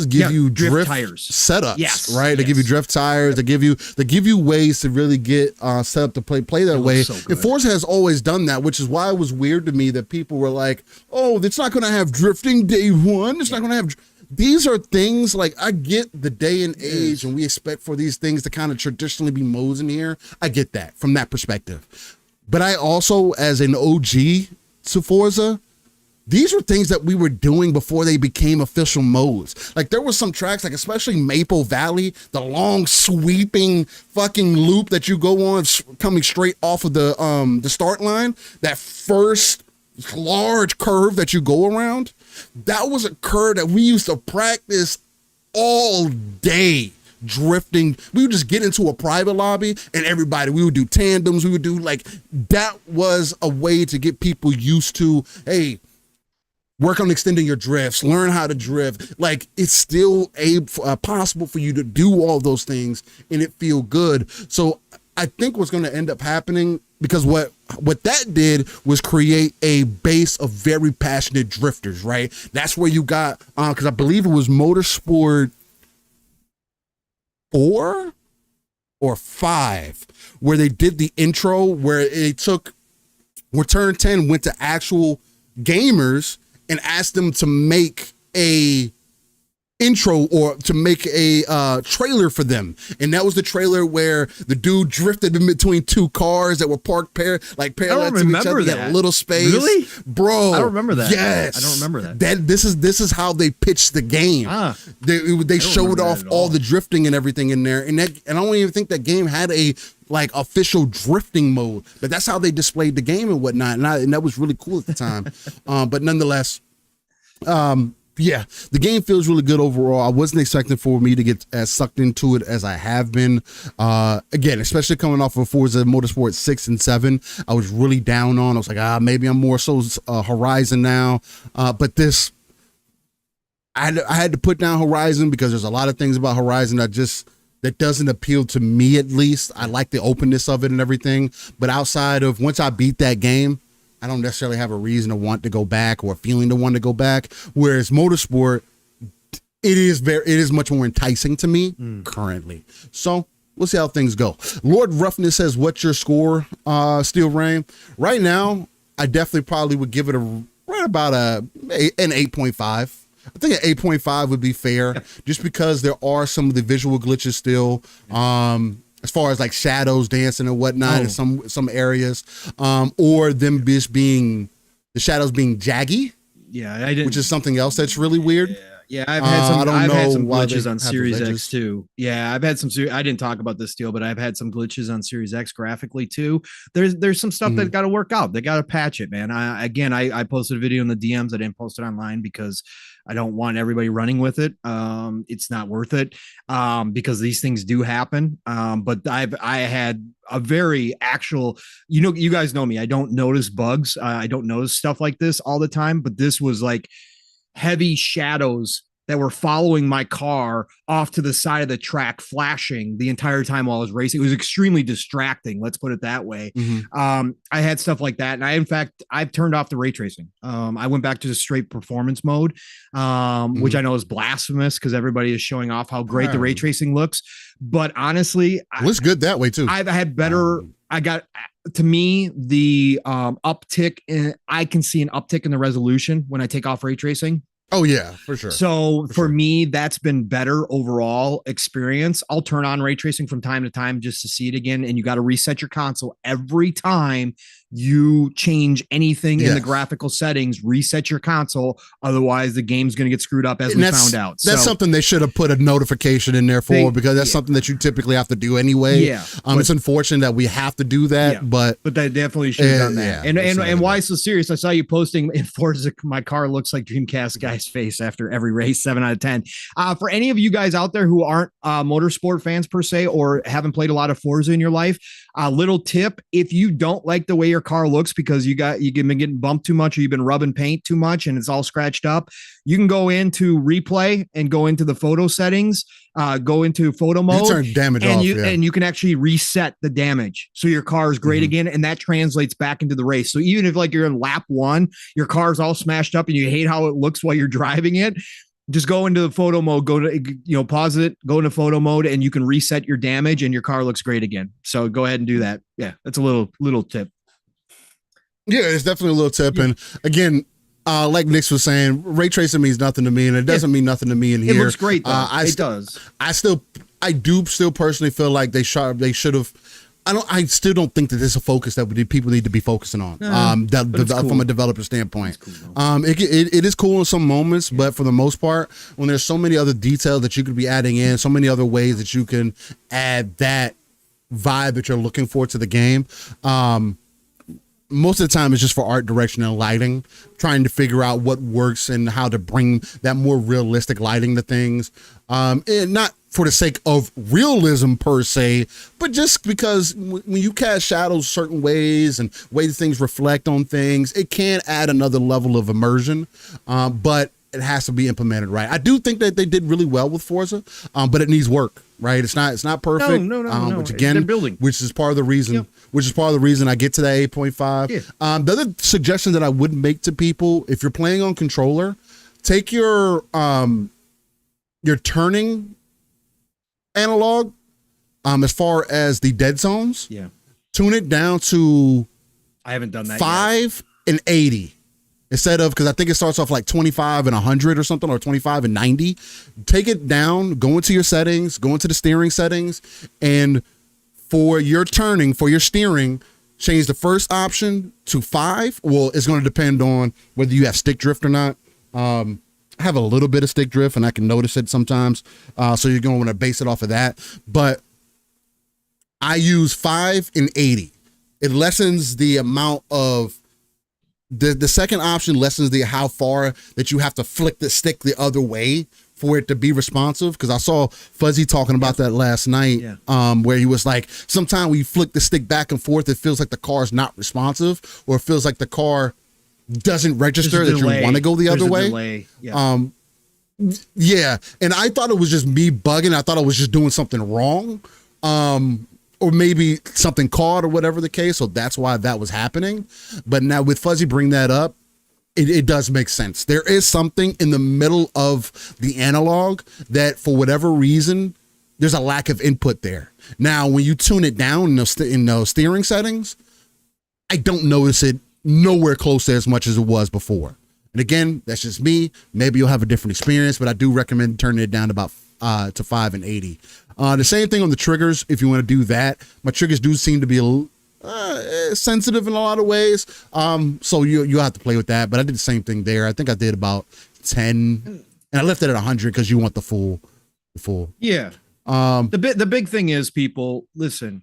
give you drift tires setups, yes, right? Yes. They give you drift tires. They give you ways to really get set up to play that way. So and Forza has always done that, which is why it was weird to me that people were like, "Oh, it's not going to have drifting day one. It's not going to have." These are things like, I get the day and age, and we expect for these things to kind of traditionally be modes in here. I get that from that perspective, but I also, as an OG to Forza, these were things that we were doing before they became official modes. Like, there was some tracks, like especially Maple Valley, the long sweeping fucking loop that you go on coming straight off of the start line, that first large curve that you go around. That was a curve that we used to practice all day. Drifting, we would just get into a private lobby and we would do tandems. We would do that was a way to get people used to, hey, work on extending your drifts, learn how to drift. Like, it's still possible for you to do all those things and it feel good. So I think what's going to end up happening, because what that did was create a base of very passionate drifters, right? That's where you got, because I believe it was Motorsport 4 or 5, where they did the intro, where Turn 10 went to actual gamers and asked them to make a intro or to make a trailer for them. And that was the trailer where the dude drifted in between two cars that were parked parallel to each other. That little space. Really? Bro. I don't remember that. Yes. I don't remember that. This is how they pitched the game. They showed off all the drifting and everything in there. And I don't even think that game had a official drifting mode, but that's how they displayed the game and whatnot. And that was really cool at the time. But nonetheless, yeah, the game feels really good overall. I wasn't expecting for me to get as sucked into it as I have been. Again, especially coming off of Forza Motorsport 6 and 7, I was really down on. I was like, maybe I'm more so Horizon now. But this, I had to put down Horizon because there's a lot of things about Horizon that doesn't appeal to me, at least. I like the openness of it and everything. But outside of, once I beat that game, I don't necessarily have a reason to want to go back or a feeling to want to go back. Whereas Motorsport, it is much more enticing to me currently. So we'll see how things go. Lord Roughness says, what's your score, Steel Rain? Right now, I definitely probably would give it right about an 8.5. I think an 8.5 would be fair, just because there are some of the visual glitches still. As far as like shadows dancing and whatnot in some areas, or them just being, the shadows being jaggy. Yeah, I didn't. Which is something else that's really weird. Yeah, I've had some glitches on Series X too. Yeah, I've had some. I didn't talk about this deal, but I've had some glitches on Series X graphically too. There's some stuff that got to work out. They got to patch it, man. I posted a video in the DMs. I didn't post it online because I don't want everybody running with it. It's not worth it because these things do happen. But I had a very actual, you guys know me. I don't notice bugs. I don't notice stuff like this all the time. But this was like heavy shadows that were following my car off to the side of the track, flashing the entire time while I was racing. It was extremely distracting. Let's put it that way. I had stuff like that. And I've turned off the ray tracing. I went back to the straight performance mode, which I know is blasphemous because everybody is showing off how great the ray tracing looks. But honestly, it looks good that way too. I've had better, to me, the uptick I can see an uptick in the resolution when I take off ray tracing. Oh yeah, for sure. So for me, that's been better overall experience. I'll turn on ray tracing from time to time just to see it again. And you got to reset your console every time you change anything in the graphical settings. Reset your console, otherwise the game's going to get screwed up, as we found out. That's something they should have put a notification in there for, because that's something that you typically have to do anyway. Yeah, it's unfortunate that we have to do that, but they definitely should have done that. And why so serious? I saw you posting in Forza. My car looks like Dreamcast guy's face after every race. 7 out of 10. For any of you guys out there who aren't motorsport fans per se, or haven't played a lot of Forza in your life, a little tip: if you don't like the way your your car looks because you've been getting bumped too much or you've been rubbing paint too much and it's all scratched up, you can go into replay and go into the photo settings, go into photo mode, turn damage and off, and you can actually reset the damage so your car is great again, and that translates back into the race. So even if like you're in lap 1, your car's all smashed up and you hate how it looks while you're driving it, just go into the photo mode, go to, pause it, go into photo mode, and you can reset your damage and your car looks great again. So go ahead and do that. Yeah, that's a little tip. Yeah, it's definitely a little tip. Yeah. And again, like Nick was saying, ray tracing means nothing to me, and it doesn't mean nothing to me in here. It looks great, though. It does. I do still personally feel like they should have. I still don't think that this is a focus that people need to be focusing on. Cool. From a developer standpoint, cool, it is cool in some moments, but for the most part, when there's so many other details that you could be adding in, so many other ways that you can add that vibe that you're looking for to the game. Most of the time it's just for art direction and lighting, trying to figure out what works and how to bring that more realistic lighting to things. And not for the sake of realism per se, but just because when you cast shadows certain ways and ways things reflect on things, it can add another level of immersion. But it has to be implemented right. I do think that they did really well with Forza, but it needs work, right? It's not perfect. No. Which again, they're building. Which is part of the reason. Yep. Which is part of the reason I get to that 8.5. Yeah. The other suggestion that I would make to people, if you're playing on controller, take your turning analog, as far as the dead zones. Yeah. Tune it down to I haven't done that 5 and 80. Instead of, because I think it starts off like 25 and 100 or something, or 25 and 90. Take it down, go into your settings, go into the steering settings, and for your turning, for your steering, change the first option to 5. Well, it's going to depend on whether you have stick drift or not. I have a little bit of stick drift, and I can notice it sometimes. So you're going to want to base it off of that. But I use 5 and 80. It lessens the amount of the second option lessens how far that you have to flick the stick the other way for it to be responsive. Because I saw Fuzzy talking about that last night, where he was like, sometimes when you flick the stick back and forth, it feels like the car's not responsive, or it feels like the car doesn't register that you want to go the other way. Yeah. And I thought it was just me bugging. I thought I was just doing something wrong. Or maybe something caught or whatever the case. So that's why that was happening. But now with Fuzzy bring that up, it does make sense. There is something in the middle of the analog that for whatever reason, there's a lack of input there. Now, when you tune it down in those steering settings, I don't notice it nowhere close to as much as it was before. And again, that's just me. Maybe you'll have a different experience, but I do recommend turning it down to 5 and 80. The same thing on the triggers. If you want to do that, my triggers do seem to be a little sensitive in a lot of ways. So you'll have to play with that. But I did the same thing there. I think I did about 10, and I left it at 100 because you want the full. Yeah. The big thing is, people, listen.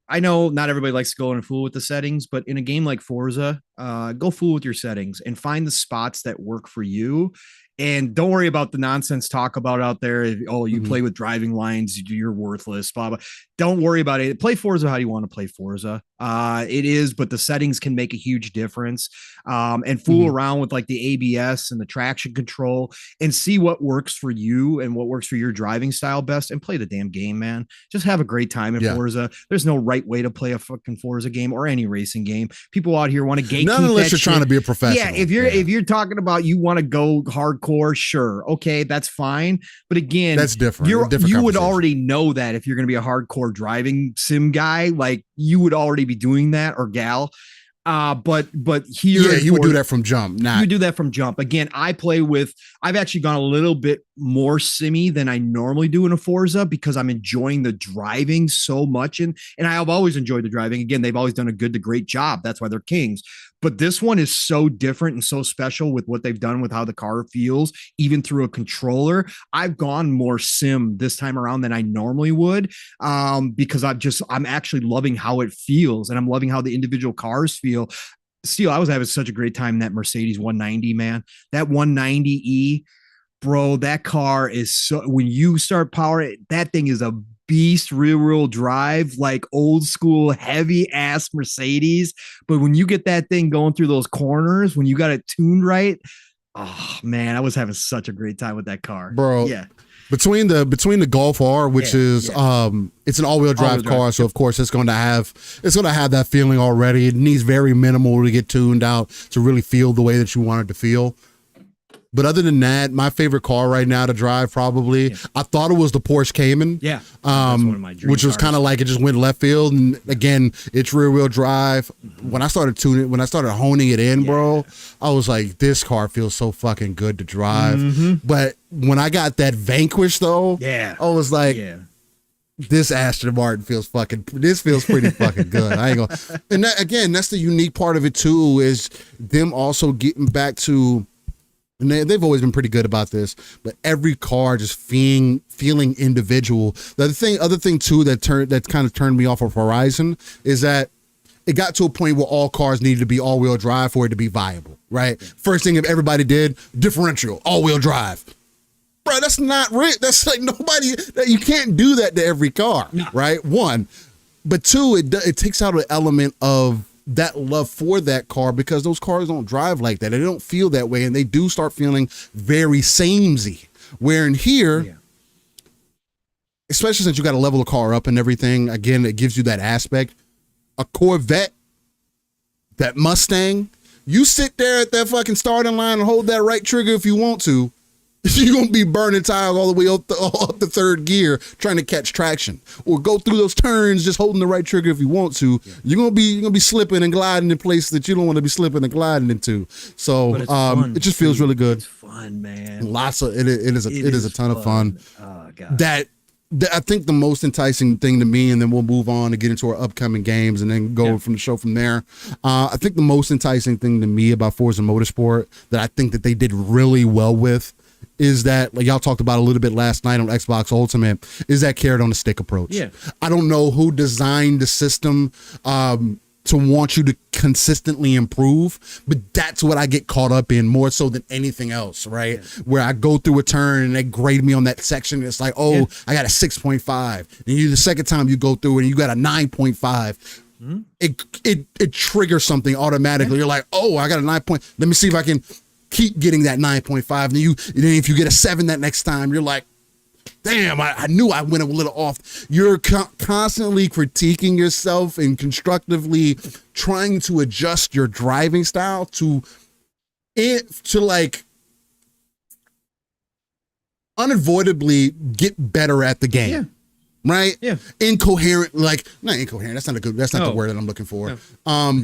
I know not everybody likes to go and fool with the settings, but in a game like Forza, go fool with your settings and find the spots that work for you. And don't worry about the nonsense talk about out there. You play with driving lines, you're worthless, blah, blah. Don't worry about it. Play Forza how you want to play Forza. It is, but the settings can make a huge difference. And fool around with like the ABS and the traction control and see what works for you and what works for your driving style best, and play the damn game, man. Just have a great time in Forza. There's no right way to play a fucking Forza game or any racing game. People out here want to gatekeep. Not unless you're trying to be a professional. Yeah, if you're talking about you want to go hardcore, sure, okay, that's fine. But again, that's different. You would already know that if you're going to be a hardcore driving sim guy, like you would already be doing that, or gal. But here, you would do that from jump. You would do that from jump. Again, I've actually gone a little bit more simmy than I normally do in a Forza because I'm enjoying the driving so much. And I have always enjoyed the driving. Again, they've always done a good to great job. That's why they're kings. But this one is so different and so special with what they've done with how the car feels, even through a controller. I've gone more sim this time around than I normally would, because I'm actually loving how it feels, and I'm loving how the individual cars feel. Steel, I was having such a great time in that Mercedes 190, man. That 190E, bro, that car is so, when you start powering it, that thing is a beast rear wheel drive, like old school heavy ass Mercedes. But when you get that thing going through those corners, when you got it tuned right, oh man, I was having such a great time with that car, bro. Yeah. Between the Golf R, which is it's an all-wheel drive car, so of course it's going to have that feeling already. It needs very minimal to get tuned out to really feel the way that you want it to feel. But other than that, my favorite car right now to drive probably, I thought it was the Porsche Cayman. Yeah. That's one of my dream which was kind of like it just went left field. And again, it's rear wheel drive. When I started honing it in, bro, I was like, this car feels so fucking good to drive. But when I got that Vanquish though, I was like, this Aston Martin feels pretty fucking good. I ain't gonna, and that, again, that's the unique part of it too, is them also getting back to, and they've always been pretty good about this, but every car just feeling individual. The other thing too that kind of turned me off of Horizon is that it got to a point where all cars needed to be all-wheel drive for it to be viable, right? First thing everybody did, differential, all-wheel drive. Bro, that's not real. That's like you can't do that to every car, right? One. But two, it takes out an element of that love for that car, because those cars don't drive like that. They don't feel that way, and they do start feeling very samey. Where in here, especially since you got to level the car up and everything, again, it gives you that aspect. A Corvette, that Mustang, you sit there at that fucking starting line and hold that right trigger if you want to. You're gonna be burning tires all the way up the third gear trying to catch traction, or go through those turns just holding the right trigger if you want to. You're gonna be slipping and gliding in places that you don't want to be slipping and gliding into. So it just feels really good. It's fun, man. It is a ton of fun. Oh god. That I think the most enticing thing to me, and then we'll move on to get into our upcoming games and then go from the show from there. I think the most enticing thing to me about Forza Motorsport that I think that they did really well with is that, like y'all talked about a little bit last night on Xbox Ultimate, is that carrot on the stick approach. Yeah. I don't know who designed the system to want you to consistently improve, but that's what I get caught up in more so than anything else, right? Yeah. Where I go through a turn and they grade me on that section. And it's like, I got a 6.5. And the second time you go through it and you got a 9.5. It triggers something automatically. You're like, I got a 9 point. Let me see if I can keep getting that 9.5. And then if you get a 7 that next time, you're like, damn, I knew I went a little off. You're constantly critiquing yourself and constructively trying to adjust your driving style to like unavoidably get better at the game. Yeah. Right? Yeah. Incoherent, like not incoherent. That's not the word that I'm looking for. No.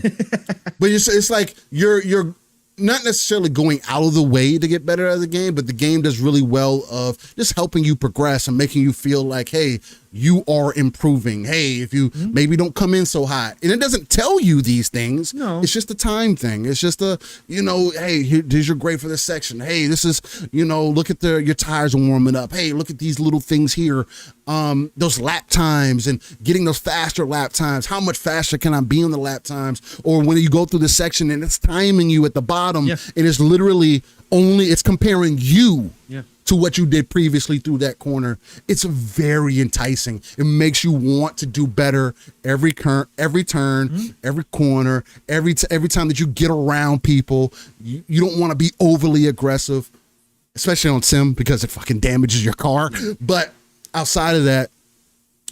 But it's like you're not necessarily going out of the way to get better at the game, but the game does really well of just helping you progress and making you feel like, hey, you are improving. Hey, if you maybe don't come in so hot. And it doesn't tell you these things. No. It's just a time thing. It's just hey, here's your grade for this section. Hey, this is, look at your tires are warming up. Hey, look at these little things here. Those lap times and getting those faster lap times. How much faster can I be on the lap times? Or when you go through the section and it's timing you at the bottom, and it's literally it's comparing you to what you did previously through that corner. It's very enticing. It makes you want to do better every turn, every corner, every time that you get around people. You don't want to be overly aggressive, especially on sim, because it fucking damages your car. But outside of that,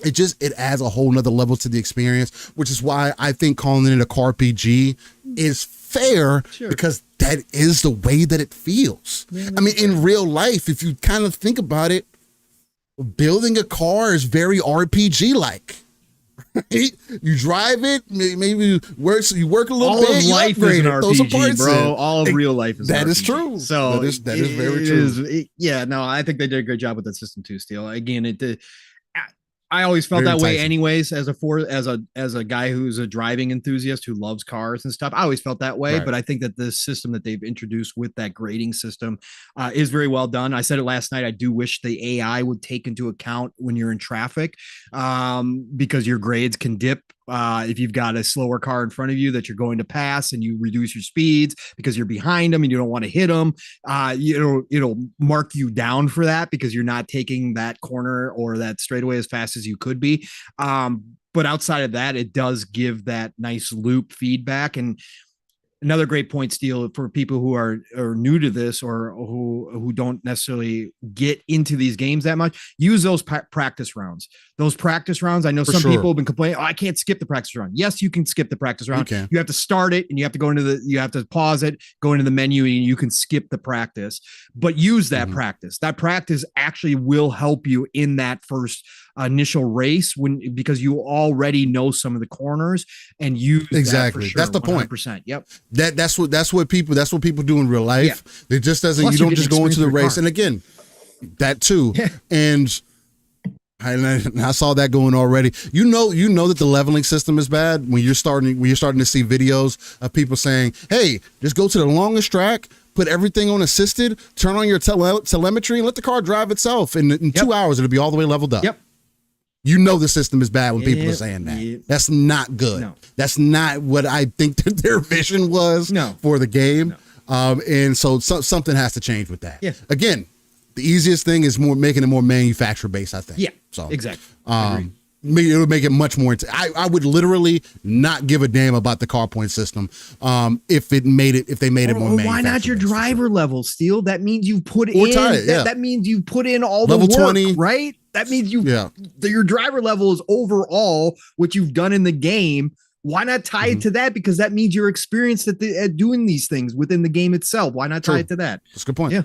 it adds a whole nother level to the experience, which is why I think calling it a car PG is fair, because that is the way that it feels. Yeah, I mean, in real life, if you kind of think about it, building a car is very RPG-like. Right? You drive it, maybe you work a little bit. All of life is an RPG, bro. All of real life is that RPG. Is true. So that is very true. I think they did a great job with that system too. Still, again, I always felt very that way anyways, as a guy who's a driving enthusiast who loves cars and stuff. I always felt that way, but I think that the system that they've introduced with that grading system is very well done. I said it last night. I do wish the AI would take into account when you're in traffic, because your grades can dip if you've got a slower car in front of you that you're going to pass and you reduce your speeds because you're behind them and you don't want to hit them, it'll mark you down for that because you're not taking that corner or that straightaway as fast as you could be. But outside of that, it does give that nice loop feedback. And another great point, Steele, for people who are new to this or who don't necessarily get into these games that much, use those practice rounds. Those practice rounds, I know some people have been complaining, I can't skip the practice round. Yes, you can skip the practice round. You have to start it and you have to go into you have to pause it, go into the menu, and you can skip the practice. But use that practice. That practice actually will help you in that first initial race because you already know some of the corners and use exactly. That for sure, that's the 100%. point. Yep. That's what people do in real life. It just doesn't. Plus, you don't just go into the race. And again, that too. And I saw that going already. You know that the leveling system is bad when you're starting to see videos of people saying, "Hey, just go to the longest track, put everything on assisted, turn on your telemetry, and let the car drive itself. In 2 hours, it'll be all the way leveled up." Yep. You know the system is bad when people are saying that. That's not good. No. That's not what I think that their vision was for the game. No. And so something has to change with that. Yeah. Again, the easiest thing is making it more manufacturer based, I think. Yeah. So exactly. It would make it much more. I would literally not give a damn about the car point system if they made it more manufacturer. Why not your driver level, Steel? That means you put that means you put in all level the work, 20, right? That means your driver level is overall what you've done in the game. Why not tie it to that? Because that means you're experienced at doing these things within the game itself. Why not tie it to that? That's a good point. Yeah.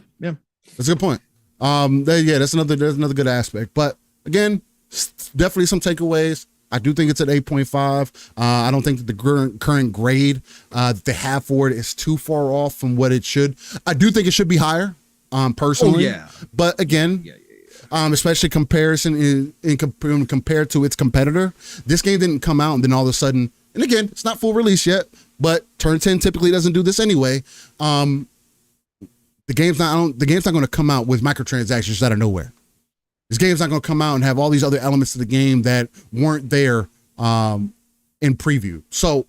That's a good point. That's another good aspect. But again, definitely some takeaways. I do think it's at 8.5. I don't think that the current grade that they have for it is too far off from what it should. I do think it should be higher, personally. But again, especially compared to its competitor, this game didn't come out and then all of a sudden, and again, it's not full release yet, but Turn 10 typically doesn't do this anyway. The game's not going to come out with microtransactions out of nowhere. This game's not going to come out and have all these other elements to the game that weren't there in preview. So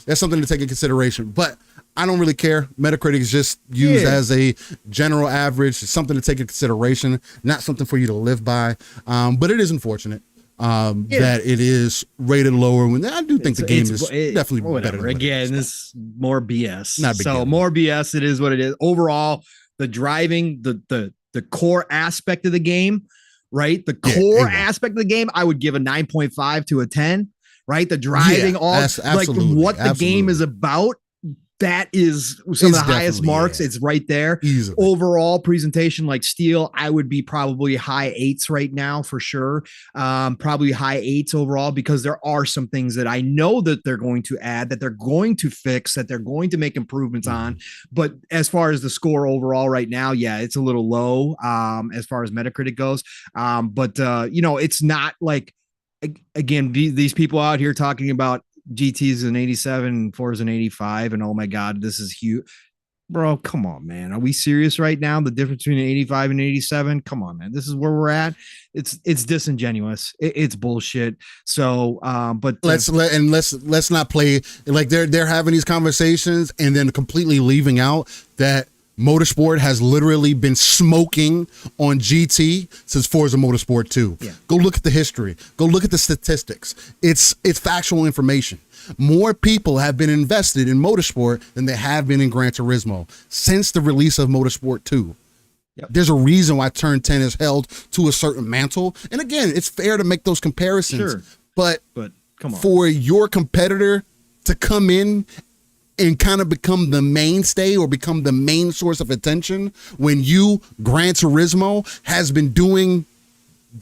that's something to take into consideration. But I don't really care. Metacritic is just used as a general average. It's something to take into consideration, not something for you to live by. But it is unfortunate that it is rated lower. When I do think the game is definitely better. Again, this more BS. More BS. It is what it is. Overall, the driving, the core aspect of the game, right? The core aspect of the game, I would give a 9.5 to a 10, right? The driving, the game is about, that is some of the highest marks. It's right there. Easily. Overall presentation, like Steel, I would be probably high 8s right now for sure. Probably high 8s overall, because there are some things that I know that they're going to add, that they're going to fix, that they're going to make improvements on. But as far as the score overall right now, it's a little low as far as Metacritic goes. But it's not like, again, these people out here talking about GT's an 87, Forza's an 85, and oh my God, this is huge. Bro, come on, man. Are we serious right now? The difference between an 85 and 87? Come on, man. This is where we're at. It's disingenuous. It's bullshit. So, but let's not play like they're having these conversations and then completely leaving out that Motorsport has literally been smoking on GT since Forza Motorsport 2. Yeah. Go look at the history. Go look at the statistics. It's factual information. More people have been invested in Motorsport than they have been in Gran Turismo since the release of Motorsport 2. Yep. There's a reason why Turn 10 is held to a certain mantle. And again, it's fair to make those comparisons. Sure. But come on. For your competitor to come in and kind of become the mainstay or become the main source of attention when Gran Turismo, has been doing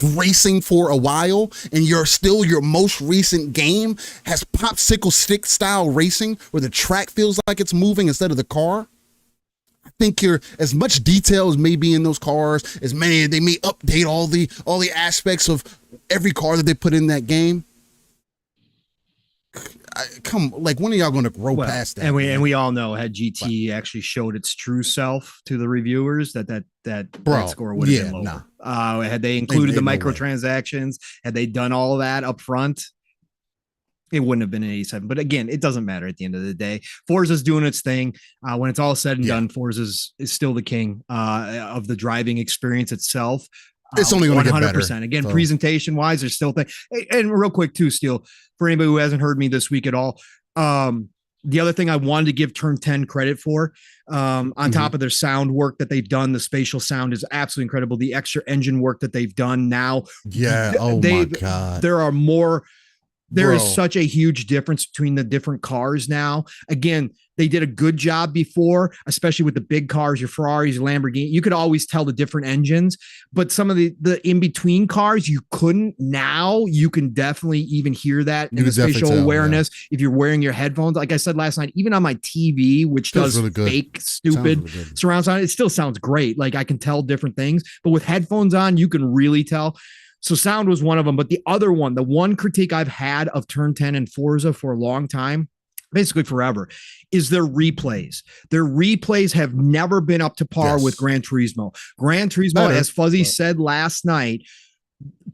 racing for a while and your most recent game has popsicle stick style racing where the track feels like it's moving instead of the car. I think as much detail as may be in those cars, they may update all the aspects of every car that they put in that game. When are y'all going to grow past that? And we all know, had GT actually showed its true self to the reviewers, that score would have been lower. Had they included the microtransactions, had they done all of that up front, It wouldn't have been an 87, but again, it doesn't matter at the end of the day. Forza's doing its thing. When it's all said and done, Forza is still the king of the driving experience itself. It's only going to get better. Again, presentation wise, there's still things. And real quick too, Steele, for anybody who hasn't heard me this week at all, the other thing I wanted to give Turn 10 credit for, on top of their sound work that they've done, the spatial sound is absolutely incredible. The extra engine work that they've done now. Yeah. My God. There are more. There is such a huge difference between the different cars now. Again, they did a good job before, especially with the big cars, your Ferraris, your Lamborghini. You could always tell the different engines, but some of the in-between cars, you couldn't. Now you can definitely even hear that in the spatial awareness. If you're wearing your headphones, like I said last night, even on my TV, which does really fake, stupid surround sound, it still sounds great. Like I can tell different things, but with headphones on, you can really tell. So sound was one of them, but the other one, the one critique I've had of Turn 10 and Forza for a long time, basically forever, is their replays. Their replays have never been up to par with Gran Turismo. Gran Turismo, as Fuzzy said last night,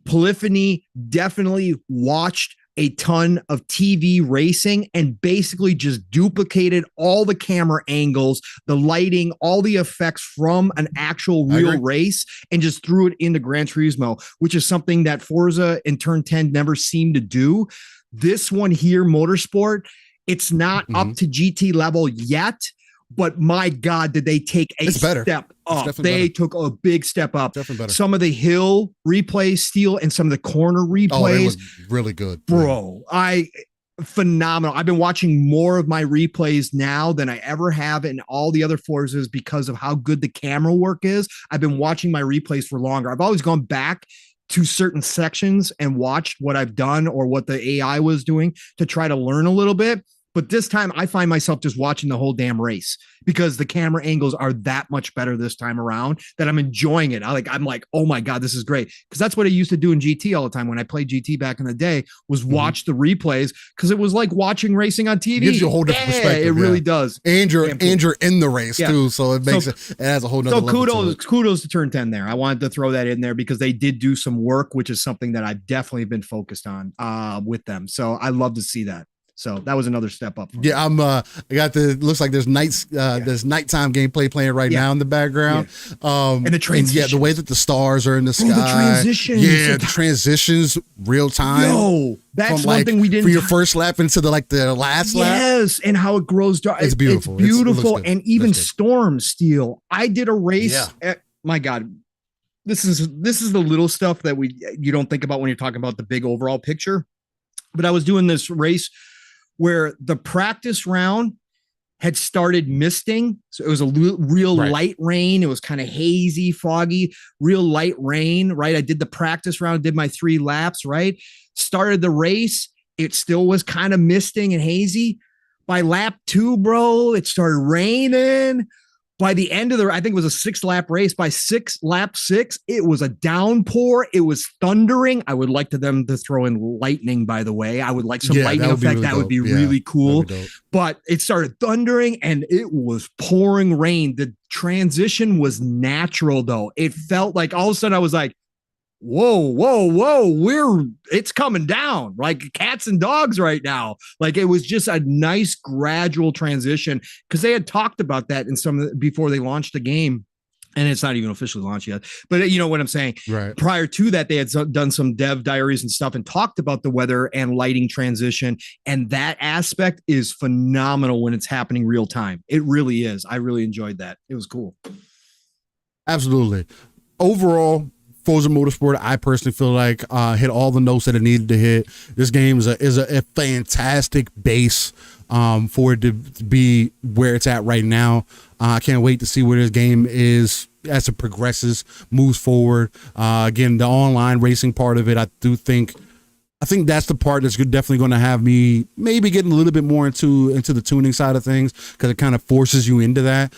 Polyphony definitely watched a ton of TV racing and basically just duplicated all the camera angles, the lighting, all the effects from an actual real race and just threw it into Gran Turismo, which is something that Forza and Turn 10 never seemed to do. This one here, Motorsport, it's not up to GT level yet, but my God, did they take a step up? They took a big step up. Some of the hill replays, Steel, and some of the corner replays. Really good. Bro, phenomenal. I've been watching more of my replays now than I ever have in all the other Forzas because of how good the camera work is. I've been watching my replays for longer. I've always gone back to certain sections and watched what I've done or what the AI was doing to try to learn a little bit. But this time I find myself just watching the whole damn race because the camera angles are that much better this time around that I'm enjoying it. I'm like, oh my God, this is great. Because that's what I used to do in GT all the time when I played GT back in the day was watch the replays because it was like watching racing on TV. It gives you a whole different perspective. It really does. And you're in the race too. So it makes it has a whole nother level. So kudos to Turn 10 there. I wanted to throw that in there because they did do some work, which is something that I've definitely been focused on with them. So I love to see that. So that was another step up. Yeah, I got looks like there's there's nighttime gameplay playing right now in the background. And the transitions. The way that the stars are in the sky. The transitions. Yeah, the transitions real time. Yo, that's one thing we didn't for your first lap into the last lap. Yes, and how it grows dark. It's beautiful. It's beautiful. And even Storm Steel. I did a race. My God. This is the little stuff that you don't think about when you're talking about the big overall picture. But I was doing this race where the practice round had started misting. So it was a real light rain. It was kind of hazy, foggy, real light rain, right? I did the practice round, did my 3 laps, right? Started the race. It still was kind of misting and hazy. By lap 2, bro, it started raining. By the end of I think it was a 6-lap race. By lap 6, it was a downpour. It was thundering. I would like them to throw in lightning, by the way. I would like some lightning effect. That would be really cool. But it started thundering and it was pouring rain. The transition was natural, though. It felt like all of a sudden I was like, whoa, it's coming down like cats and dogs right now. Like it was just a nice gradual transition because they had talked about that in before they launched the game. And it's not even officially launched yet, but you know what I'm saying? Right. Prior to that, they had done some dev diaries and stuff and talked about the weather and lighting transition. And that aspect is phenomenal when it's happening real time. It really is. I really enjoyed that. It was cool. Absolutely. Overall, Forza Motorsport, I personally feel like hit all the notes that it needed to hit. This game is a fantastic base for it to be where it's at right now. I can't wait to see where this game is as it progresses, moves forward. Again, the online racing part of it, I think that's the part that's definitely going to have me maybe getting a little bit more into the tuning side of things because it kind of forces you into that.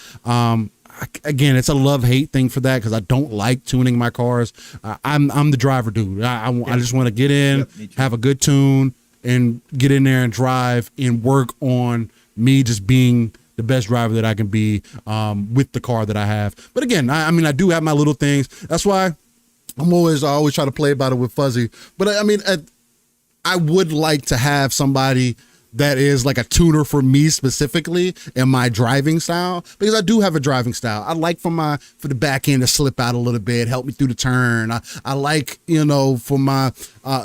Again, it's a love-hate thing for that because I don't like tuning my cars. I'm the driver dude. I just want to get in, have a good tune, and get in there and drive and work on me just being the best driver that I can be with the car that I have. But again, I do have my little things. That's why I always try to play about it with Fuzzy. But I mean, I would like to have somebody that is like a tuner for me specifically in my driving style, because I do have a driving style. I like for the back end to slip out a little bit, help me through the turn. I like, for my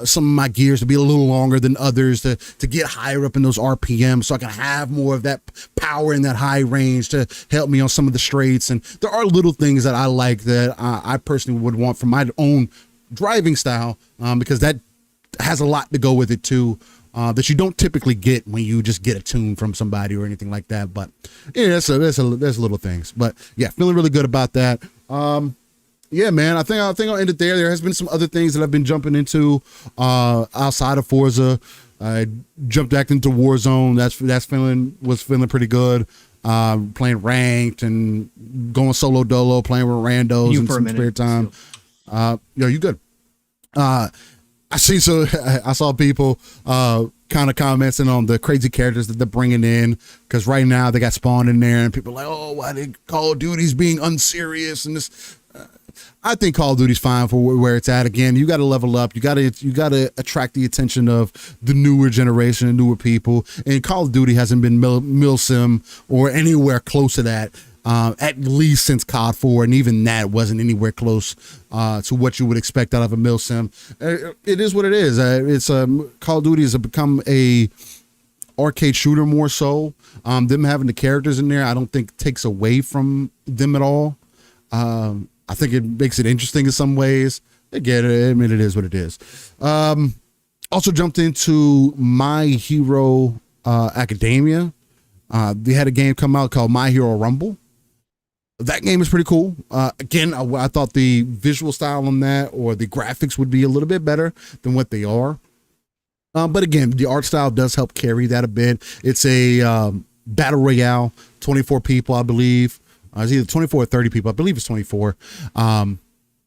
some of my gears to be a little longer than others to get higher up in those RPMs, so I can have more of that power in that high range to help me on some of the straights. And there are little things that I like that I personally would want for my own driving style, because that has a lot to go with it too. That you don't typically get when you just get a tune from somebody or anything like that. But yeah, there's little things. But yeah, feeling really good about that. Yeah, man, I think I'll end it there. There has been some other things that I've been jumping into outside of Forza. I jumped back into Warzone. Was feeling pretty good. Playing ranked and going solo dolo, playing with randos and some spare time. You good? I saw people kind of commenting on the crazy characters that they're bringing in, because right now they got Spawn in there and people are like, oh, why did Call of Duty's being unserious and this. I think Call of Duty's fine for where it's at. Again, you got to level up. You got to attract the attention of the newer generation and newer people. And Call of Duty hasn't been milsim or anywhere close to that. At least since COD 4, and even that wasn't anywhere close to what you would expect out of a milsim. It is what it is. It's Call of Duty has become a arcade shooter more so. Them having the characters in there, I don't think takes away from them at all. I think it makes it interesting in some ways. Again, I mean, it is what it is. Also jumped into My Hero Academia. They had a game come out called My Hero Rumble. That game is pretty cool. Again, I thought the visual style on that, or the graphics, would be a little bit better than what they are. But again, the art style does help carry that a bit. It's a battle royale, 24 people, I believe. It's either 24 or 30 people. I believe it's 24,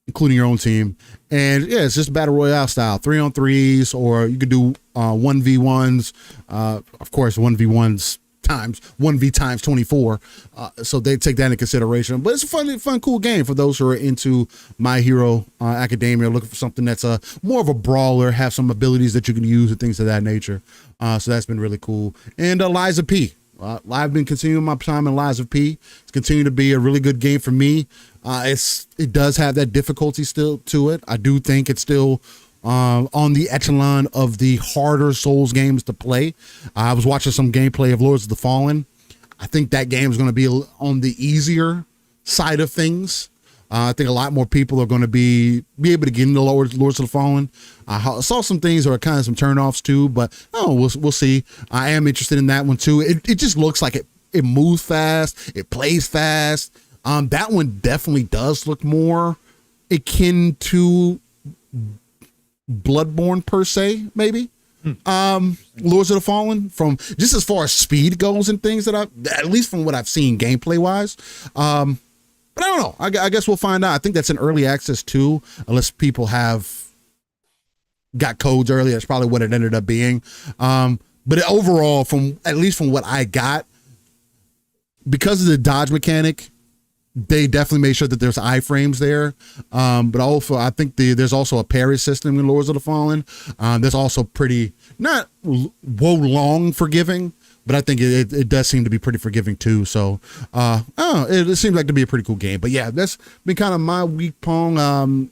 including your own team. And yeah, it's just battle royale style, 3-on-3s, or you could do 1v1s. Of course, 1v1s times 1v times 24, so they take that into consideration. But it's a fun cool game for those who are into My Hero Academia, looking for something that's more of a brawler, have some abilities that you can use and things of that nature. So that's been really cool. And Lies of P. I've been continuing my time in Lies of P. It's continued to be a really good game for me. It does have that difficulty still to it. I do think it's still on the echelon of the harder Souls games to play. I was watching some gameplay of Lords of the Fallen. I think that game is going to be on the easier side of things. I think a lot more people are going to be able to get into Lords of the Fallen. I saw some things that are kind of some turnoffs too, but we'll see. I am interested in that one too. It just looks like it moves fast, it plays fast. That one definitely does look more akin to Bloodborne per se, maybe. Lords of the Fallen, from just as far as speed goes and things that at least from what I've seen gameplay wise. But I don't know. I guess we'll find out. I think that's in early access too, unless people have got codes early. That's probably what it ended up being. But overall, at least from what I got, because of the dodge mechanic, they definitely made sure that there's iframes there. But also, I think there's also a parry system in Lords of the Fallen. That's also pretty, not long forgiving, but I think it does seem to be pretty forgiving too. So, it seems like to be a pretty cool game. But yeah, that's been kind of my week pong.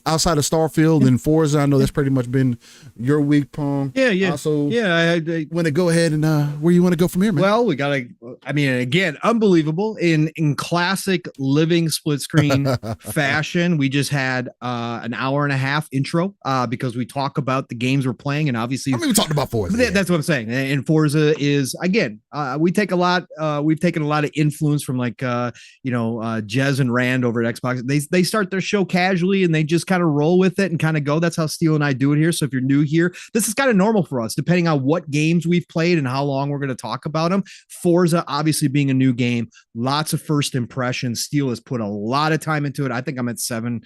Outside of Starfield and Forza, I know that's pretty much been your week, Pong. Yeah. So I want to go ahead and where you want to go from here, man? Well, again, unbelievable in classic living split screen fashion. We just had an hour and a half intro because we talk about the games we're playing, and obviously we talked about Forza. That's what I'm saying. And Forza is, again, we've taken a lot of influence from Jez and Rand over at Xbox. They start their show casually and they just kind of roll with it and kind of go. That's how Steele and I do it here. So if you're new here, this is kind of normal for us, depending on what games we've played and how long we're going to talk about them. Forza, obviously being a new game, lots of first impressions. Steele has put a lot of time into it. I think I'm at 7-8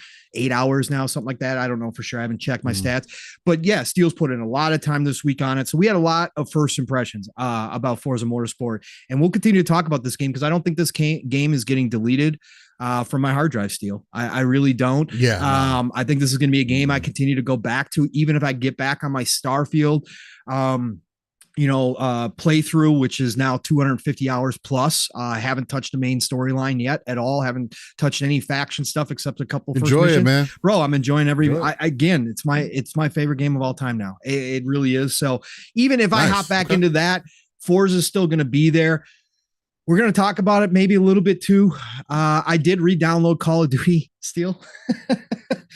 hours now, something like that. I don't know for sure. I haven't checked my stats, but yeah, Steele's put in a lot of time this week on it. So we had a lot of first impressions about Forza Motorsport, and we'll continue to talk about this game because I don't think this game is getting deleted. from my hard drive steal. I really don't. Yeah. I think this is going to be a game I continue to go back to, even if I get back on my Starfield, playthrough, which is now 250 hours plus. I haven't touched the main storyline yet at all. Haven't touched any faction stuff except a couple. Enjoy it, man, bro. I'm enjoying every. Again, it's my favorite game of all time now. It really is. So even if I hop back into that, Forza is still going to be there. We're going to talk about it maybe a little bit too. I did re-download Call of Duty still.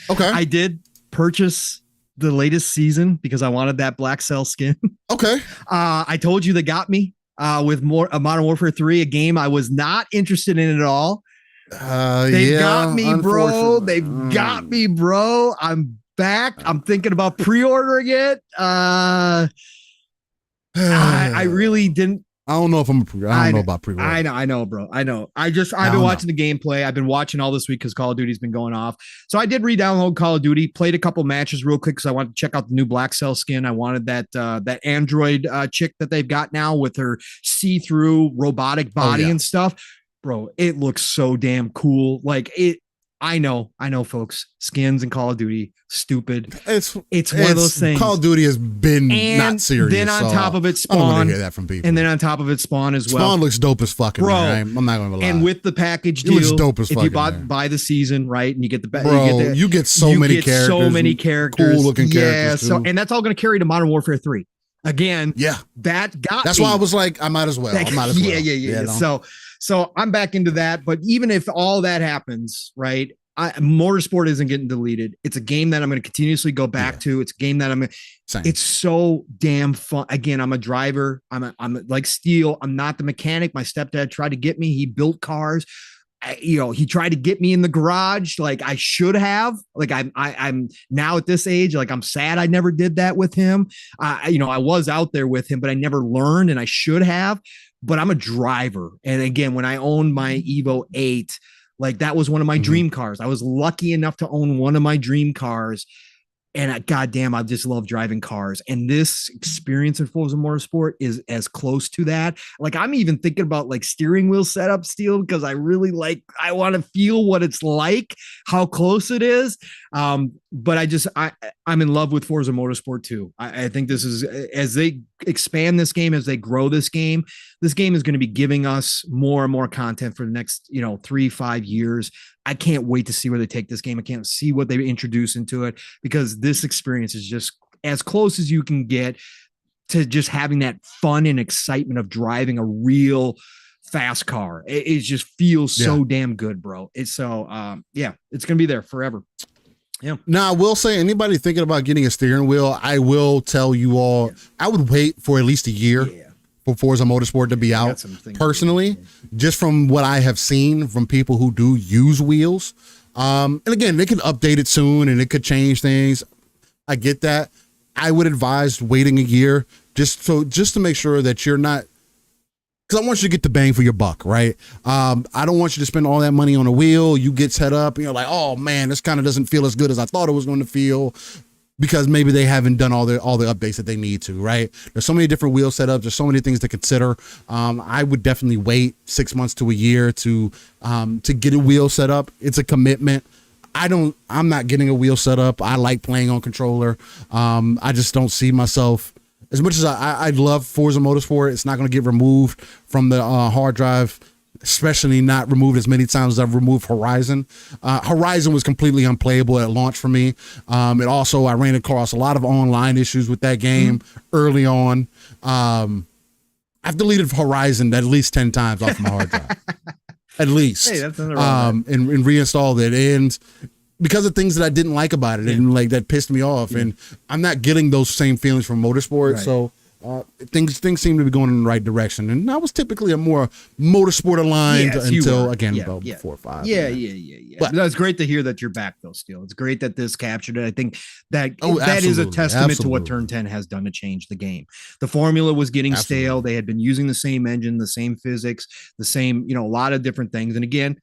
Okay. I did purchase the latest season because I wanted that Black Cell skin. Okay. I told you they got me with Modern Warfare 3, a game I was not interested in at all. They've got me, bro. They've got me, bro. I'm back. I'm thinking about pre-ordering it. I really didn't. I don't know if I don't know about pre-order. I know, bro. I know. I've been watching the gameplay. I've been watching all this week because Call of Duty's been going off. So I did re-download Call of Duty, played a couple matches real quick because I wanted to check out the new Black Cell skin. I wanted that Android chick that they've got now with her see-through robotic body and stuff. Bro, it looks so damn cool. Like it. I know, folks. Skins and Call of Duty, stupid. It's one of those things. Call of Duty has been not serious. Then on top of it, Spawn. I don't want to hear that from people. And then on top of it, Spawn as well. Spawn looks dope as fucking, bro. Man. I'm not going to lie. And with the package deal, it looks dope as if fucking, you buy the season, right, and you get the you get so many characters, cool looking characters. And that's all going to carry to Modern Warfare 3. Again, that's me. why I was like, I might as well. Yeah. So I'm back into that. But even if all that happens, right? Motorsport isn't getting deleted. It's a game that I'm going to continuously go back to. It's a game that it's so damn fun. Again, I'm a driver. I'm like Steel. I'm not the mechanic. My stepdad tried to get me. He built cars. He tried to get me in the garage. Like I should have. Like I'm now at this age. Like I'm sad I never did that with him. I was out there with him, but I never learned, and I should have. But I'm a driver, and again, when I owned my Evo 8. Like that was one of my dream cars. I was lucky enough to own one of my dream cars. And goddamn, I just love driving cars. And this experience in Forza Motorsport is as close to that. Like I'm even thinking about like steering wheel setup Steel because I really I want to feel what it's like, how close it is. But I'm in love with Forza Motorsport too. I think this is, as they expand this game, as they grow this game is going to be giving us more and more content for the next, 3-5 years. I can't wait to see where they take this game. I can't see what they introduce into it because this experience is just as close as you can get to just having that fun and excitement of driving a real fast car. It just feels so damn good, bro. It's so, it's going to be there forever. Yeah. Now, I will say, anybody thinking about getting a steering wheel, I will tell you all, I would wait for at least a year for Forza Motorsport to be out. Personally, just from what I have seen from people who do use wheels. And again, they can update it soon and it could change things. I get that. I would advise waiting a year just to make sure that you're not, because I want you to get the bang for your buck, right? I don't want you to spend all that money on a wheel. You get set up and you're like, oh man, this kind of doesn't feel as good as I thought it was going to feel, because maybe they haven't done all the updates that they need to, right? There's so many different wheel setups. There's so many things to consider. I would definitely wait 6 months to a year to get a wheel set up. It's a commitment. I'm not getting a wheel set up. I like playing on controller. I just don't see myself. As much as I love Forza Motorsport, it's not going to get removed from the hard drive, especially not removed as many times as I've removed Horizon. Horizon was completely unplayable at launch for me. I ran across a lot of online issues with that game early on. I've deleted Horizon at least 10 times off my hard drive. At least. Hey, that's and reinstalled it. And because of things that I didn't like about it and like that pissed me off, and I'm not getting those same feelings from Motorsport. Right. So things seem to be going in the right direction. And I was typically a more Motorsport aligned until about 4 or 5. But that's great to hear that you're back though, Steel. It's great that this captured it. I think that that is a testament to what Turn 10 has done to change the game. The formula was getting stale. They had been using the same engine, the same physics, the same, a lot of different things. And again,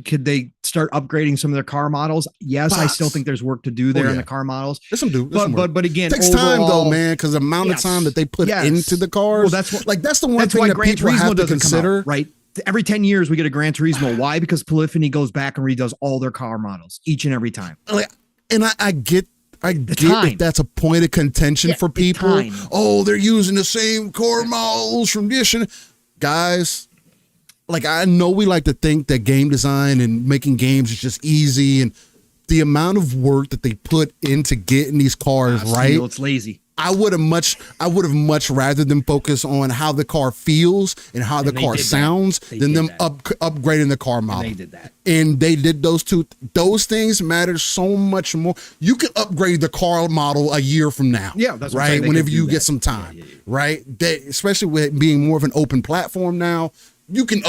could they start upgrading some of their car models? Yes, I still think there's work to do there in the car models. There's some but again, it takes time though, man, because the amount of time that they put into the cars. Well, that's the one thing that people have to consider, right? every 10 years we get a Gran Turismo. Why? Because Polyphony goes back and redoes all their car models each and every time. And I get if that's a point of contention for people. Oh, they're using the same car models from this and guys. Like, I know we like to think that game design and making games is just easy, and the amount of work that they put into getting these cars right. It's lazy. I would have much rather them focus on how the car feels and how the car sounds than them upgrading the car model. And they did that. And they did those two. Those things matter so much more. You can upgrade the car model a year from now. Yeah, that's right. Whenever you get some time, right? Especially with being more of an open platform now, you can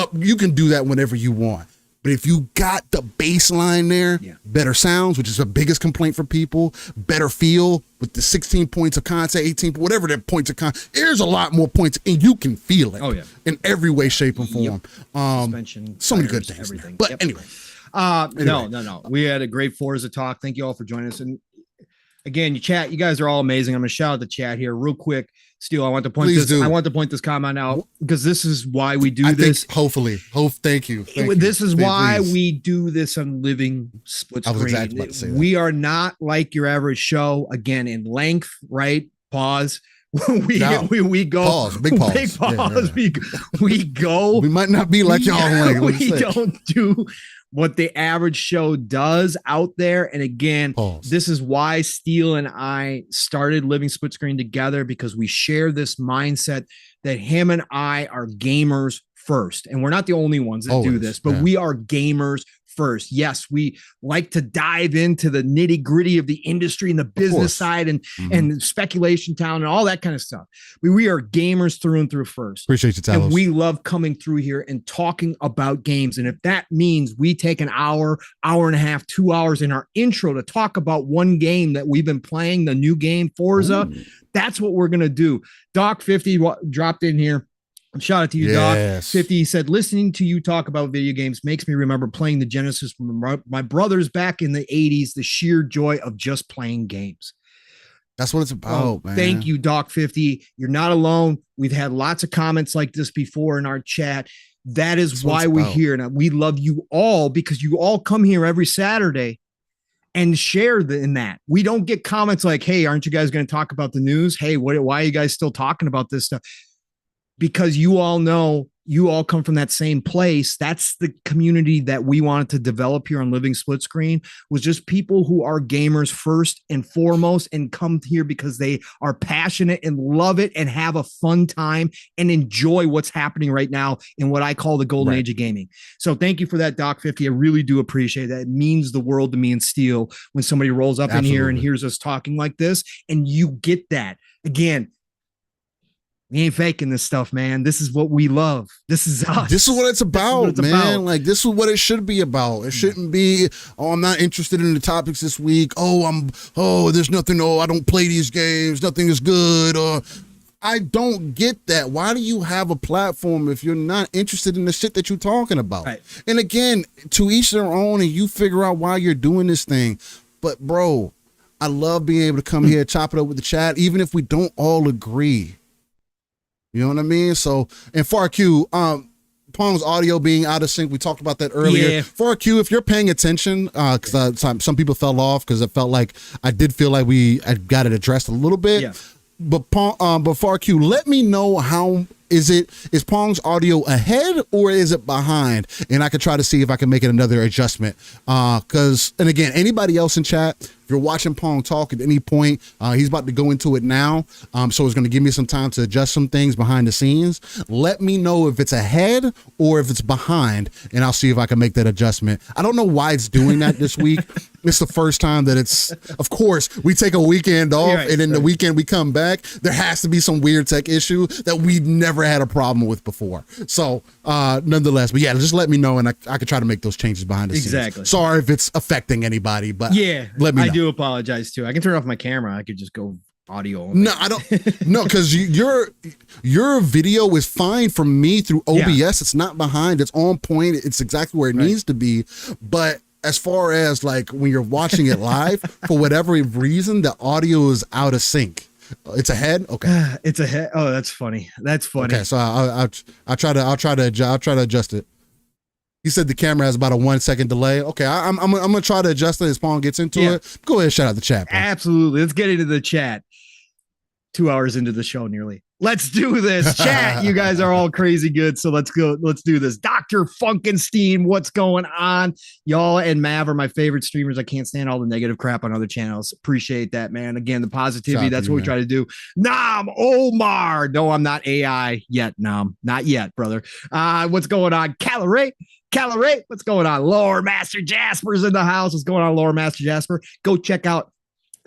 do that whenever you want. But if you got the baseline there, better sounds, which is the biggest complaint for people, better feel with the 16 points of content, 18, whatever their points of content, there's a lot more points, and you can feel it in every way, shape, and form. Suspension, so many good things. Everything. But anyway. No. We had a great Forza talk. Thank you all for joining us. And again, you guys are all amazing. I'm going to shout out the chat here real quick. Steel, I want to point this comment out because this is why we do this. Thank you. This is why we do this on Living Split Screen. I was exactly about to say that. We are not like your average show, again, in length, right? Pause. We go pause, big pause. Yeah. We go. We might not be like y'all. We don't do what the average show does out there. And again, this is why Steele and I started Living Split Screen together, because we share this mindset that him and I are gamers first. And we're not the only ones that do this, but we are gamers first. Yes, we like to dive into the nitty gritty of the industry and the business side and speculation town and all that kind of stuff. We are gamers through and through first. Appreciate you, Talos. And we love coming through here and talking about games. And if that means we take an hour and a half, 2 hours in our intro to talk about one game that we've been playing, the new game, Forza, that's what we're going to do. Doc 50 dropped in here. Shout out to you, Doc. 50 said, listening to you talk about video games makes me remember playing the Genesis from my brothers back in the 80s, the sheer joy of just playing games. That's what it's about, man. Thank you, Doc 50. You're not alone. We've had lots of comments like this before in our chat. That is why we're here. And we love you all because you all come here every Saturday and share in that. We don't get comments like, hey, aren't you guys going to talk about the news? Hey, why are you guys still talking about this stuff? Because you all know, you all come from that same place. That's the community that we wanted to develop here on Living Split Screen, was just people who are gamers first and foremost and come here because they are passionate and love it and have a fun time and enjoy what's happening right now in what I call the golden age of gaming. So thank you for that, Doc 50. I really do appreciate that. It means the world to me and Steel when somebody rolls up in here and hears us talking like this, and you get that. Again, we ain't faking this stuff, man. This is what we love. This is us. This is what it's about, man. Like, this is what it should be about. It shouldn't be, I'm not interested in the topics this week. There's nothing. I don't play these games. Nothing is good. Or I don't get that. Why do you have a platform if you're not interested in the shit that you're talking about? Right. And again, to each their own, and you figure out why you're doing this thing. But bro, I love being able to come here, chop it up with the chat, even if we don't all agree. You know what I mean? So, and FarQ, Pong's audio being out of sync, we talked about that earlier. Yeah. FarQ, if you're paying attention, because some people fell off because I did feel like I got it addressed a little bit. Yeah. But FarQ, let me know how is Pong's audio ahead or is it behind? And I could try to see if I can make it another adjustment. And again, anybody else in chat, if you're watching Pong talk at any point, he's about to go into it now. So it's going to give me some time to adjust some things behind the scenes. Let me know if it's ahead or if it's behind, and I'll see if I can make that adjustment. I don't know why it's doing that this week. It's the first time that of course, we take a weekend off and then the weekend we come back. There has to be some weird tech issue that we've never had a problem with before. So nonetheless, but yeah, just let me know and I could try to make those changes behind the scenes. Exactly. Sorry if it's affecting anybody, but let me know. I do apologize too. I can turn off my camera. I could just go audio only. No, I don't. No, because your video is fine from me through OBS. Yeah. It's not behind. It's on point. It's exactly where it needs to be. But as far as like when you're watching it live, for whatever reason, the audio is out of sync. It's a head. Okay, it's a head. Oh, that's funny. That's funny. Okay, so I'll try to adjust it. He said the camera has about a 1 second delay. Okay, I'm gonna try to adjust it as Pawn gets into it. Go ahead, shout out the chat. Bro. Absolutely. Let's get into the chat. 2 hours into the show nearly. Let's do this. Chat, you guys are all crazy good. So let's go. Let's do this. Dr. Funkenstein, what's going on? Y'all and Mav are my favorite streamers. I can't stand all the negative crap on other channels. Appreciate that, man. Again, the positivity, that's what we try to do. Nam Omar. No, I'm not AI yet, Nam. Not yet, brother. What's going on? Calorie, what's going on? Lore Master Jasper's in the house. What's going on, Lore Master Jasper? Go check out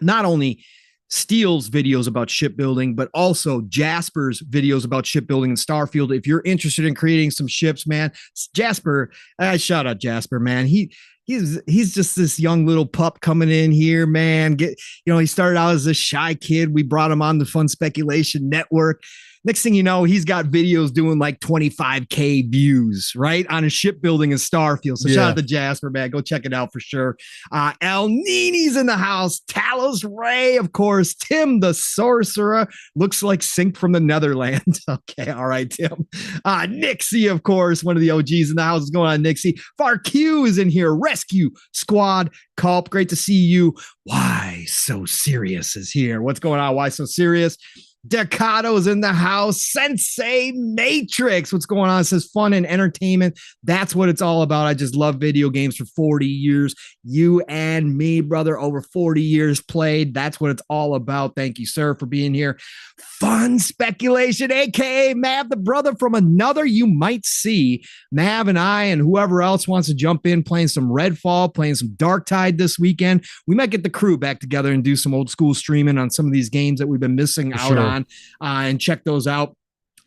not only Steele's videos about shipbuilding, but also Jasper's videos about shipbuilding in Starfield. If you're interested in creating some ships, man, Jasper, shout out Jasper, man. He's just this young little pup coming in here, man. He started out as a shy kid. We brought him on the Fun Speculation Network. Next thing you know, he's got videos doing like 25K views, right? On a shipbuilding in Starfield. So shout out to Jasper, man. Go check it out for sure. El Nini's in the house. Talos Ray, of course. Tim the Sorcerer. Looks like Sync from the Netherlands. Okay, all right, Tim. Nixie, of course. One of the OGs in the house. What's going on, Nixie? FarQ is in here. Rescue Squad. Culp, great to see you. Why So Serious is here. What's going on? Why So Serious? Decato's in the house. Sensei Matrix. What's going on? It says fun and entertainment. That's what it's all about. I just love video games for 40 years. You and me, brother, over 40 years played. That's what it's all about. Thank you, sir, for being here. Fun Speculation, aka Mav, the brother from another you might see. Mav and I and whoever else wants to jump in playing some Redfall, playing some Darktide this weekend. We might get the crew back together and do some old school streaming on some of these games that we've been missing out on, and check those out.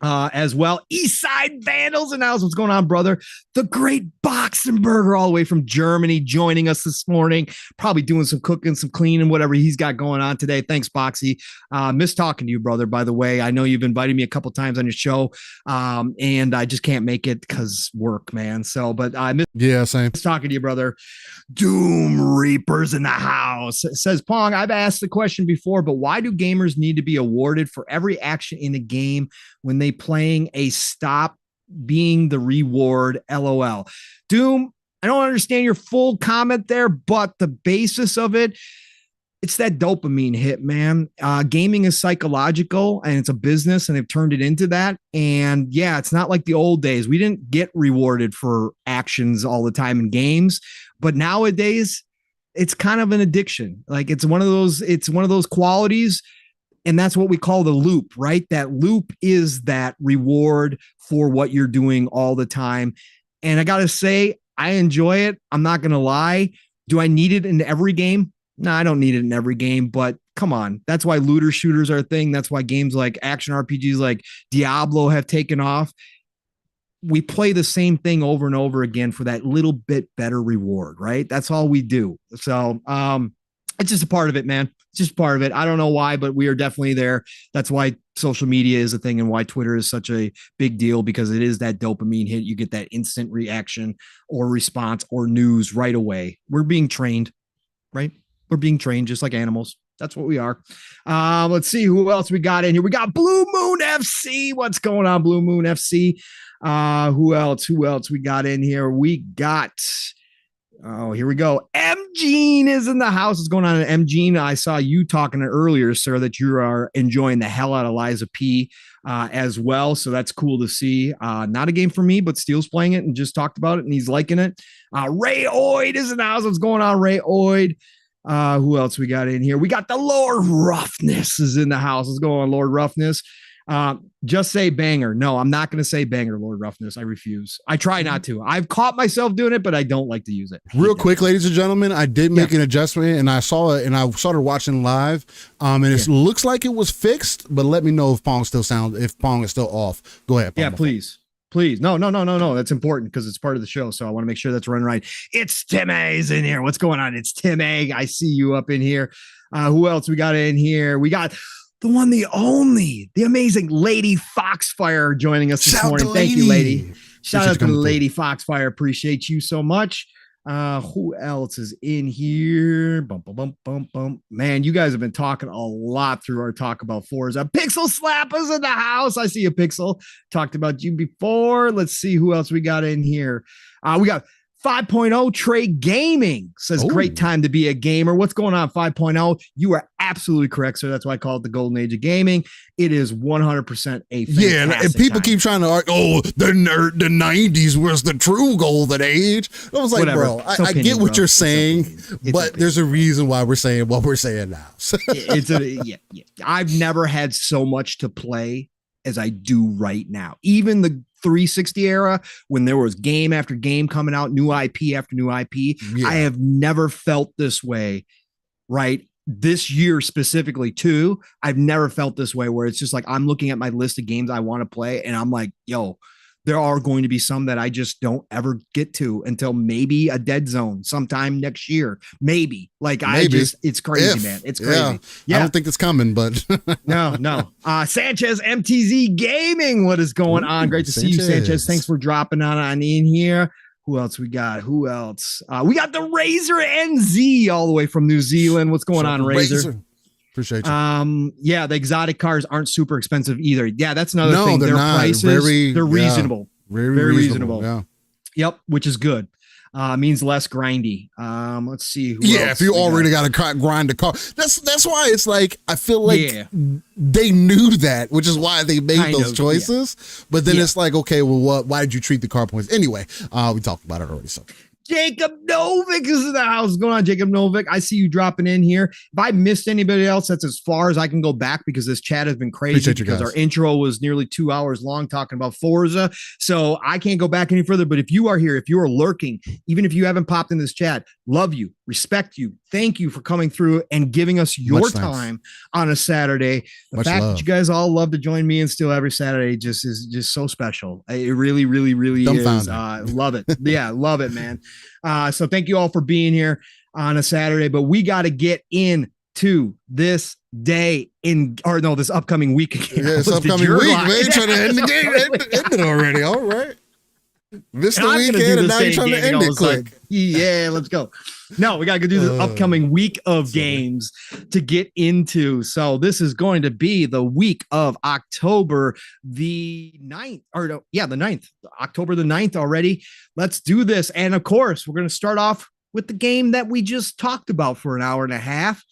As well. Eastside Vandals and how's what's going on, brother? The great Boxenberger all the way from Germany joining us this morning. Probably doing some cooking, some cleaning, whatever he's got going on today. Thanks, Boxy. Miss talking to you, brother, by the way. I know you've invited me a couple times on your show, and I just can't make it because work, man. So, but I miss talking to you, brother. Doom Reapers in the house. It says, Pong, I've asked the question before, but why do gamers need to be awarded for every action in a game when they playing a stop being the reward? LOL. Doom, I don't understand your full comment there, but the basis of it, it's that dopamine hit, man. Gaming is psychological and it's a business and they've turned it into that. And yeah, it's not like the old days. We didn't get rewarded for actions all the time in games, but nowadays it's kind of an addiction. Like it's one of those qualities. And that's what we call the loop, right? That loop is that reward for what you're doing all the time. And I got to say, I enjoy it. I'm not going to lie. Do I need it in every game? No, I don't need it in every game, but come on. That's why looter shooters are a thing. That's why games like action RPGs like Diablo have taken off. We play the same thing over and over again for that little bit better reward, right? That's all we do. So, it's just a part of it, man. It's just part of it. I don't know why, but we are definitely there. That's why social media is a thing and why Twitter is such a big deal, because it is that dopamine hit. You get that instant reaction or response or news right away. We're being trained, right? We're being trained just like animals. That's what we are. Let's see who else we got in here. We got Blue Moon FC. What's going on, Blue Moon FC? Who else we got in here? We got... Oh, here we go. M. Gene is in the house. What's going on, M. Gene? I saw you talking earlier, sir, that you are enjoying the hell out of Liza P as well. So that's cool to see. Not a game for me, but Steele's playing it and just talked about it and he's liking it. Ray Oid is in the house. What's going on, Ray Oid? Who else we got in here? We got the Lord Roughness is in the house. What's going on, Lord Roughness? Just say banger. No, I'm not going to say banger, Lord Roughness. I refuse. I try not to. I've caught myself doing it, but I don't like to use it. Real quick, ladies and gentlemen, I did make an adjustment and I saw it and I started watching live. And it looks like it was fixed, but let me know if Pong is still off. Go ahead, Pong. Yeah, please. No. That's important because it's part of the show. So I want to make sure that's running right. It's Tim A's in here. What's going on? It's Tim A. I see you up in here. Who else we got in here? We got the one, the only, the amazing Lady Foxfire joining us this morning. Thank you, lady. Shout out to the Lady Foxfire. Appreciate you so much. Who else is in here? Bump, bump, bump, bump, bump. Man, you guys have been talking a lot through our talk about Forza. Pixel Slappers in the house. I see a Pixel. Talked about you before. Let's see who else we got in here. We got 5.0 Trey Gaming says, great time to be a gamer. What's going on, 5.0? You are absolutely correct, sir. That's why I call it the golden age of gaming. It is 100% a fantastic and people keep trying to argue, the 90s was the true golden age. I was like, bro, I get what you're saying, but there's a reason why we're saying what we're saying now. I've never had so much to play as I do right now. Even the 360 era, when there was game after game coming out, new IP after new IP, I have never felt this way, right? This year specifically too, I've never felt this way where it's just like, I'm looking at my list of games I want to play and I'm like, yo, there are going to be some that I just don't ever get to until maybe a Dead Zone sometime next year. Maybe. It's crazy, man. It's crazy. Yeah. I don't think it's coming, but no. Sanchez MTZ Gaming. What is going on? Great to see you, Sanchez. Thanks for dropping on in here. Who else we got? We got the Razor NZ all the way from New Zealand. What's going on, Razor? Appreciate you. The exotic cars aren't super expensive either. Yeah, that's another thing. Their prices, they're reasonable. Very reasonable. Yeah. Yep, which is good. Means less grindy. Let's see. Who else if you already got to grind a car, that's why it's like I feel like they knew that, which is why they made those choices. Yeah. But then it's like, okay, well, why did you treat the car points anyway? We talked about it already. So. Jacob Novick is in the house. What's going on, Jacob Novick? I see you dropping in here. If I missed anybody else, that's as far as I can go back because this chat has been crazy because our intro was nearly 2 hours long talking about Forza. So I can't go back any further. But if you are here, if you are lurking, even if you haven't popped in this chat, love you, respect you. Thank you for coming through and giving us your time on a Saturday. The fact that you guys all love to join me and still every Saturday is just so special. It really, really, really is. Love it. Yeah, love it, man. So thank you all for being here on a Saturday, but we got to get into this this upcoming week. This upcoming week, man. Trying to end the game. End it already. All right. Missed the weekend and now you're trying to end it quick. Yeah, let's go. No, we got to do the upcoming week of games to get into. So this is going to be the week of October the 9th. The 9th. October the 9th already. Let's do this. And of course, we're going to start off with the game that we just talked about for an hour and a half.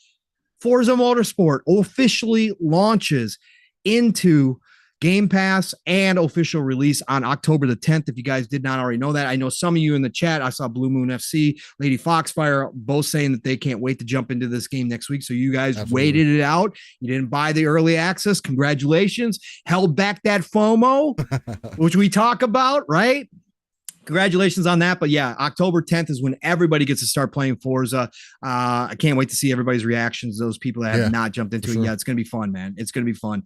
Forza Motorsport officially launches into Game Pass and official release on October the 10th. If you guys did not already know that, I know some of you in the chat, I saw Blue Moon FC, Lady Foxfire, both saying that they can't wait to jump into this game next week. So you guys waited it out. You didn't buy the early access. Congratulations. Held back that FOMO, which we talk about, right? Congratulations on that. But yeah, October 10th is when everybody gets to start playing Forza. I can't wait to see everybody's reactions. Those people that have not jumped into it yet. It's going to be fun, man. It's going to be fun.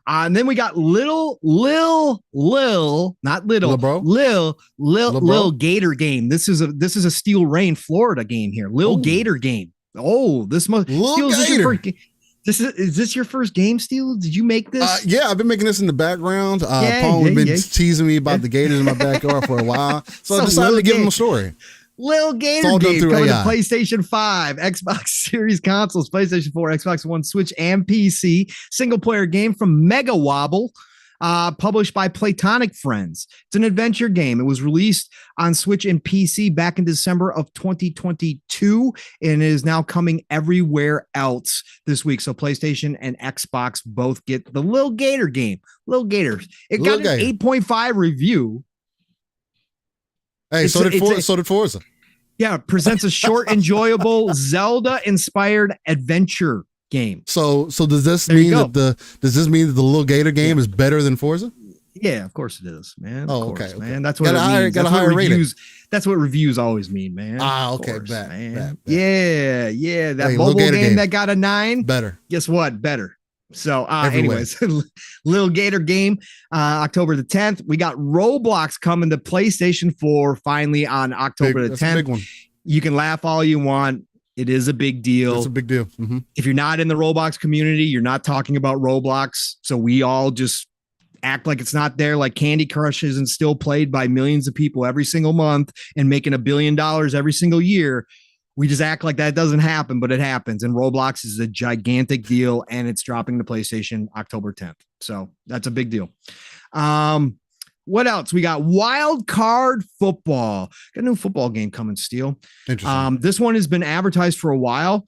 And then we got Lil Gator game. This is a Steel Rain, Florida game here. Lil Gator game. Oh, this must Is this your first game, Steel? Did you make this? Yeah, I've been making this in the background. Paul has been teasing me about the gators in my backyard for a while. So I decided to give him a story. Lil Gator game coming to PlayStation 5, Xbox Series consoles, PlayStation 4, Xbox One, Switch, and PC. Single player game from Mega Wobble. Published by Platonic Friends. It's an adventure game. It was released on Switch and PC back in December of 2022 and is now coming everywhere else this week. So PlayStation and Xbox both get the Lil Gator game. Lil Gators. It got an 8.5 review. Hey, so did Forza. Yeah, presents a short, enjoyable Zelda-inspired adventure game. So does this mean that the Lil Gator game is better than Forza? Yeah, of course it is, man. Okay. Man. That's what it means. That's what reviews always mean, man. Okay. Bad. Yeah. That mobile game that got a 9. Better. Guess what? Better. So anyways, Lil Gator game, October the 10th. We got Roblox coming to PlayStation 4 finally on October the 10th. A big one. You can laugh all you want. It is a big deal. It's a big deal. Mm-hmm. If you're not in the Roblox community, you're not talking about Roblox. So we all just act like it's not there, like Candy Crush isn't still played by millions of people every single month and making $1 billion every single year. We just act like that doesn't happen, but it happens. And Roblox is a gigantic deal, and it's dropping to PlayStation October 10th. So that's a big deal. What else? We got Wild Card Football. Got a new football game coming, Steel. Interesting. This one has been advertised for a while.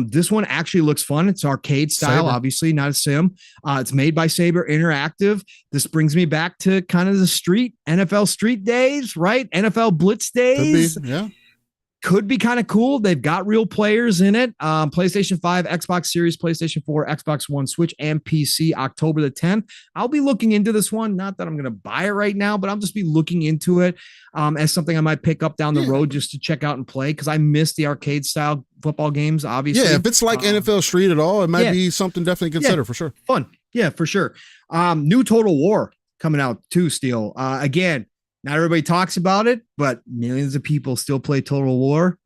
This one actually looks fun. It's arcade style, Saber. obviously, not a sim. It's made by Saber Interactive. This brings me back to kind of the NFL street days, right? NFL Blitz days. Could be, yeah. Could be kind of cool. They've got real players in it. PlayStation 5, Xbox Series, PlayStation 4, Xbox One, Switch, and PC, October the 10th. I'll be looking into this one. Not that I'm going to buy it right now, but I'll just be looking into it as something I might pick up down the road just to check out and play, because I miss the arcade style football games, obviously. Yeah, if it's like NFL Street at all, it might be something definitely consider for sure. Fun. Yeah, for sure. New Total War coming out too, Steel. Again, not everybody talks about it, but millions of people still play Total War.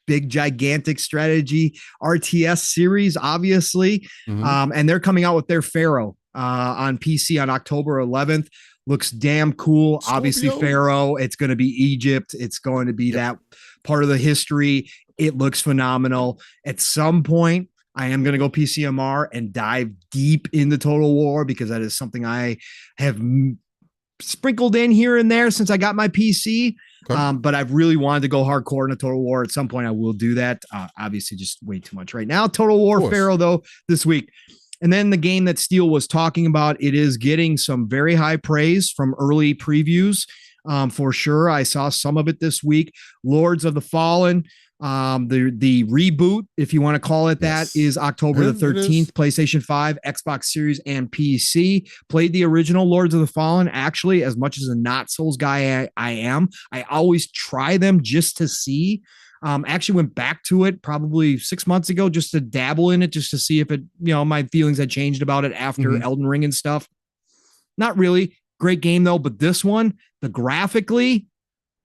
Big, gigantic strategy RTS series, obviously. And they're coming out with their Pharaoh on PC on October 11th. Looks damn cool. Obviously, Pharaoh. It's going to be Egypt. It's going to be that part of the history. It looks phenomenal. At some point, I am going to go PCMR and dive deep into Total War, because that is something I have sprinkled in here and there since I got my PC. But I've really wanted to go hardcore into Total War. At some point I will do that. Obviously just way too much right now. Total War Pharaoh though this week. And then the game that Steel was talking about, it is getting some very high praise from early previews. For sure. I saw some of it this week. Lords of the Fallen. The reboot, if you want to call it that, is October the 13th, PlayStation 5, Xbox Series, and PC. Played the original Lords of the Fallen. Actually, as much as a not Souls guy I am, I always try them just to see. Actually went back to it probably 6 months ago just to dabble in it, just to see if it, my feelings had changed about it after Elden Ring and stuff. Not really. Great game though, but this one, the graphically,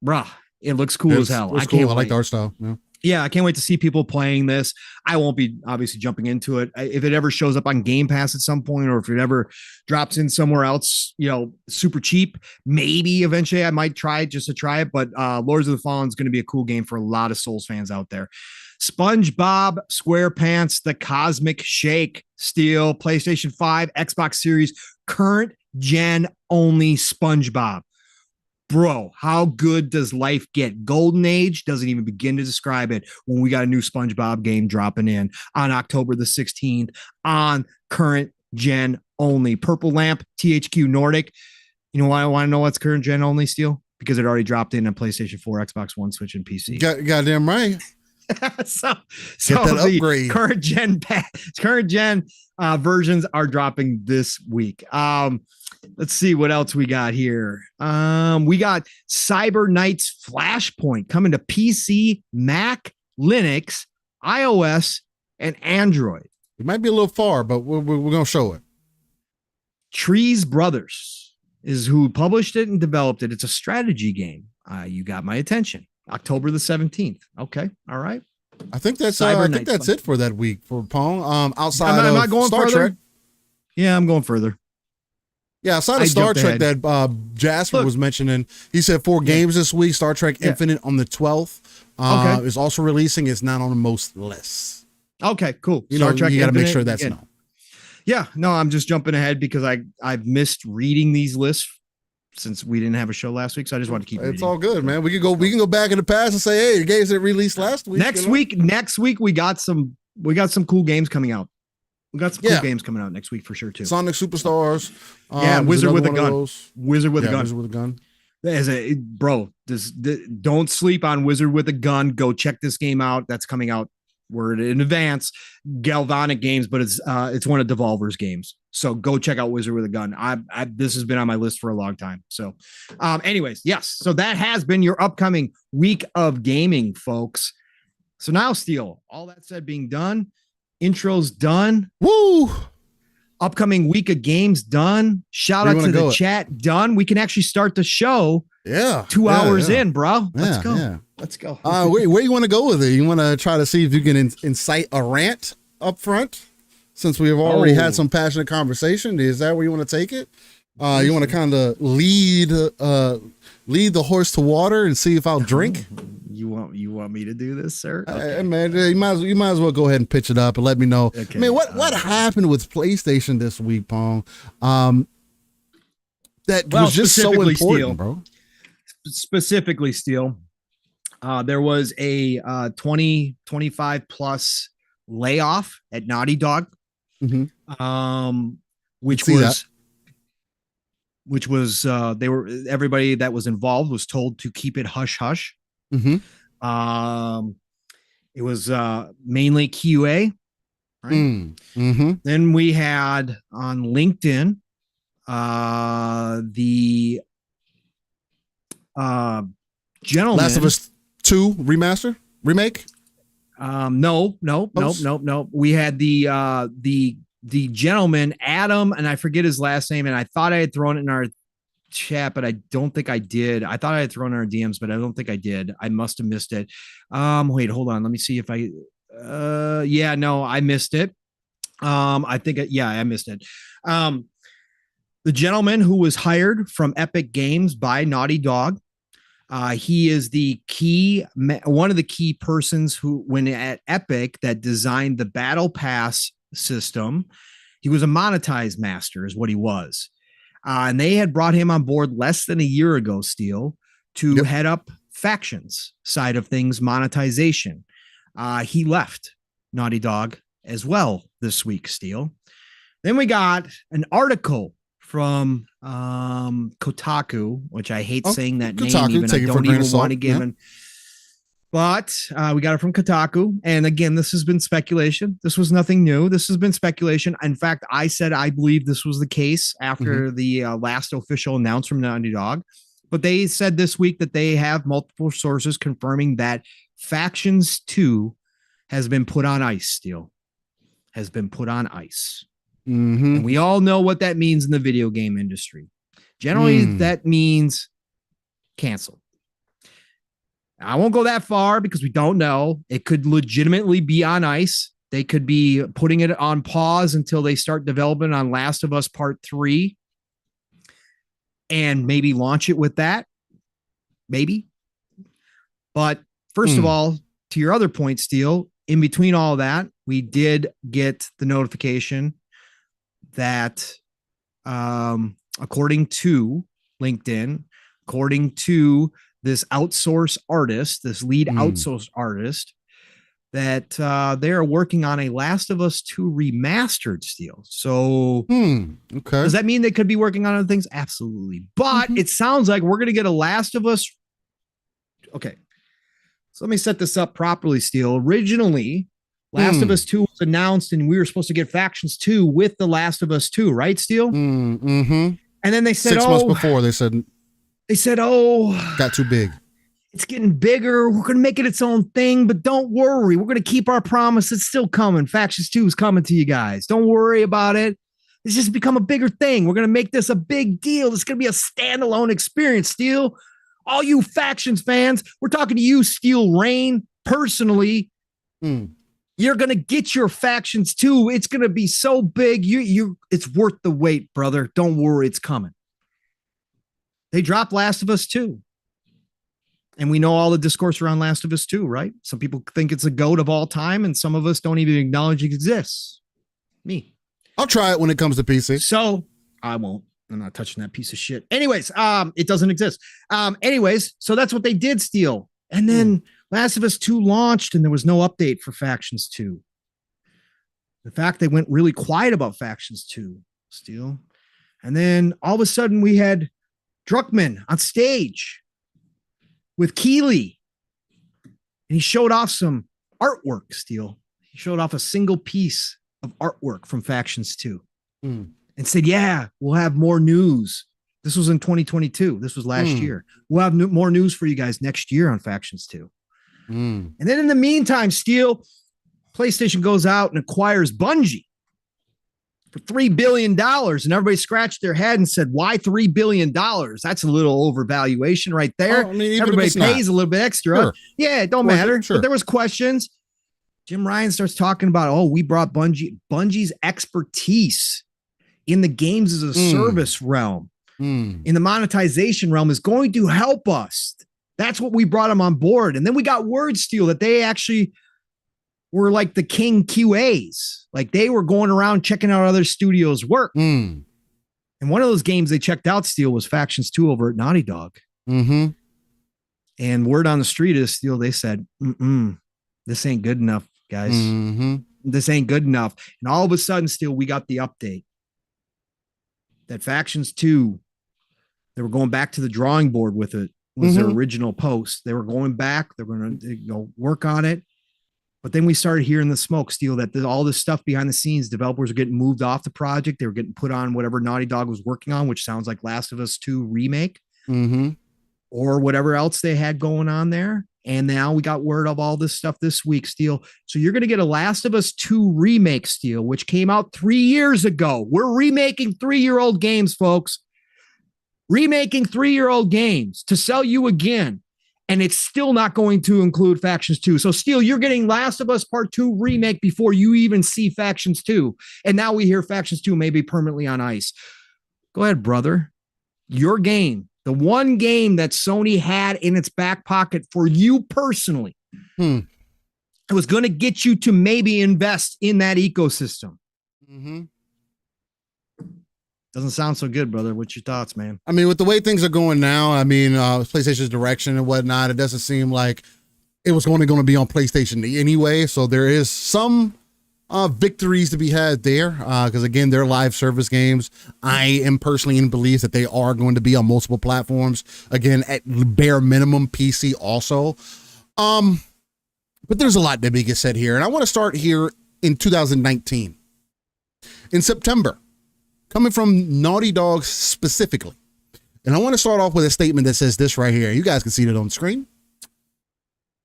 it looks cool as hell. I can't wait. I like the art style. Yeah, I can't wait to see people playing this. I won't be obviously jumping into it. If it ever shows up on Game Pass at some point, or if it ever drops in somewhere else, super cheap, maybe eventually I might try it just to try it. But Lords of the Fallen is going to be a cool game for a lot of Souls fans out there. SpongeBob SquarePants, The Cosmic Shake, Steel, PlayStation 5, Xbox Series, current gen only SpongeBob. Bro, how good does life get? Golden Age doesn't even begin to describe it when we got a new SpongeBob game dropping in on October the 16th on current gen only. Purple Lamp, THQ Nordic. You know why I want to know what's current gen only, Steel? Because it already dropped in on PlayStation 4, Xbox One, Switch, and PC. Goddamn right. so the upgrade. current gen versions are dropping this week. Let's see what else we got here. We got Cyber Knights Flashpoint coming to PC, Mac, Linux, iOS, and Android. It might be a little far, but we're going to show it. Trees Brothers is who published it and developed it. It's a strategy game. You got my attention. October the 17th. Okay. All right. I think that's it for that week for Pong. Outside am I of going Star further? Trek. Yeah, I'm going further. Yeah, outside of Star Trek that Jasper was mentioning, he said 4 games this week. Star Trek Infinite on the 12th is also releasing. It's not on the most lists. Okay, cool. Star Trek, you got to make sure that's no. Yeah, no, I'm just jumping ahead because I've missed reading these lists since we didn't have a show last week, so I just wanted to keep reading. It's all good, man. We can go back in the past and say, hey, the games that released last week. Next week we got some cool games coming out. We got some cool games coming out next week for sure too. Sonic Superstars. Wizard with a Gun. Wizard with a Gun. Don't sleep on Wizard with a Gun. Go check this game out. That's coming out. We're in advance. Galvanic Games, but it's one of Devolver's games. So go check out Wizard with a Gun. This has been on my list for a long time. So, anyways, yes. So that has been your upcoming week of gaming, folks. So now, Steel, all that said being done, intro's done. Woo! Upcoming week of games done. Shout out to the chat done. We can actually start the show. Yeah. 2 hours in, bro. Let's go. Yeah. Let's go. Where you want to go with it? You want to try to see if you can incite a rant up front? Since we have already had some passionate conversation, is that where you want to take it? You want to kind of lead the horse to water and see if I'll drink? You want me to do this, sir? Okay. Hey, man, you might as well go ahead and pitch it up and let me know. Okay. I mean, what happened with PlayStation this week, Pong? That was just so important, Steel, bro. Specifically, Steel. There was a 25 plus layoff at Naughty Dog, which was everybody that was involved was told to keep it hush hush. It was mainly QA, right? Then we had on LinkedIn the gentleman. Last of Us 2 remake. No. We had the gentleman, Adam, and I forget his last name, and I thought I had thrown it in our chat, but I don't think I did. I thought I had thrown in our DMs, but I don't think I did. I must have missed it. Wait, hold on. Let me see if I I missed it. I think I missed it. The gentleman who was hired from Epic Games by Naughty Dog, he is one of the key persons who, when at Epic, that designed the Battle Pass system. He was a monetized master, is what he was. And they had brought him on board less than a year ago, Steel, to head up factions side of things, monetization. He left Naughty Dog as well this week, Steel. Then we got an article from Kotaku, which I hate saying that Kotaku, name, even I don't even want to give it. But we got it from Kotaku. And again, this has been speculation. This was nothing new. This has been speculation. In fact, I said I believe this was the case after the last official announcement from Naughty Dog. But they said this week that they have multiple sources confirming that Factions 2 has been put on ice, Steel. Has been put on ice. And we all know what that means in the video game industry. Generally, that means canceled. I won't go that far because we don't know. It could legitimately be on ice. They could be putting it on pause until they start development on Last of Us Part 3 and maybe launch it with that. Maybe. But first of all, to your other point, Steel, in between all of that, we did get the notification that according to LinkedIn, according to this outsource artist, this lead outsource artist, that they are working on a Last of Us 2 remastered, Steel. So does that mean they could be working on other things? Absolutely. But it sounds like we're going to get a Last of Us. Okay. So let me set this up properly, Steel. Originally, Last of Us 2 was announced and we were supposed to get Factions 2 with the Last of Us 2, right, Steel? And then they said, 6 months before, they said, got too big. It's getting bigger. We're going to make it its own thing, but don't worry. We're going to keep our promise. It's still coming. Factions 2 is coming to you guys. Don't worry about it. It's just become a bigger thing. We're going to make this a big deal. It's going to be a standalone experience, Steel. All you Factions fans, we're talking to you, Steel Rain, personally. You're going to get your Factions 2. It's going to be so big. It's worth the wait, brother. Don't worry. It's coming. They dropped Last of Us 2. And we know all the discourse around Last of Us 2, right? Some people think it's a GOAT of all time, and some of us don't even acknowledge it exists. Me. I'll try it when it comes to PC. So I won't. I'm not touching that piece of shit. Anyways, it doesn't exist. So that's what they did, Steel. And then Last of Us 2 launched, and there was no update for Factions 2. In fact, they went really quiet about Factions 2, Steel. And then all of a sudden we had Druckmann on stage with Keeley, and he showed off some artwork, Steel. He showed off a single piece of artwork from Factions 2 and said, yeah, we'll have more news. This was in 2022. This was last year. We'll have more news for you guys next year on Factions 2. And then in the meantime, Steel, PlayStation goes out and acquires Bungie for $3 billion. And everybody scratched their head and said, why $3 billion? That's a little overvaluation right there. Everybody pays a little bit extra. Sure. Yeah, it don't matter. Sure. But there was questions. Jim Ryan starts talking about, we brought Bungie's expertise in the games as a service realm. in the monetization realm is going to help us. That's what we brought them on board. And then we got word, Steel, that they actually were like the king QAs. Like they were going around checking out other studios' work. And one of those games they checked out, Steel, was Factions 2 over at Naughty Dog. And word on the street is, Steel, they said, this ain't good enough, guys. This ain't good enough. And all of a sudden, Steel, we got the update that Factions 2, they were going back to the drawing board with it. Was their original post. They were going back. They're going to work on it. But then we started hearing the smoke, Steel, that all this stuff behind the scenes, developers are getting moved off the project. They were getting put on whatever Naughty Dog was working on, which sounds like Last of Us 2 remake or whatever else they had going on there. And now we got word of all this stuff this week, Steel. So you're going to get a Last of Us 2 remake, Steel, which came out 3 years ago. We're remaking 3-year-old games, folks. Remaking 3-year-old games to sell you again, and it's still not going to include Factions 2. So, Steel, you're getting Last of Us Part 2 remake before you even see Factions 2. And now we hear Factions 2 may be permanently on ice. Go ahead, brother. Your game, the one game that Sony had in its back pocket for you personally, it was going to get you to maybe invest in that ecosystem. Doesn't sound so good, brother. What's your thoughts, man? I mean, with the way things are going now, I mean, PlayStation's direction and whatnot, it doesn't seem like it was only going to be on PlayStation anyway. So there is some victories to be had there because, again, they're live service games. I am personally in belief that they are going to be on multiple platforms. Again, at bare minimum, PC also. But there's a lot that we get said here. And I want to start here in 2019. In September. Coming from Naughty Dog specifically. And I want to start off with a statement that says this right here. You guys can see it on the screen.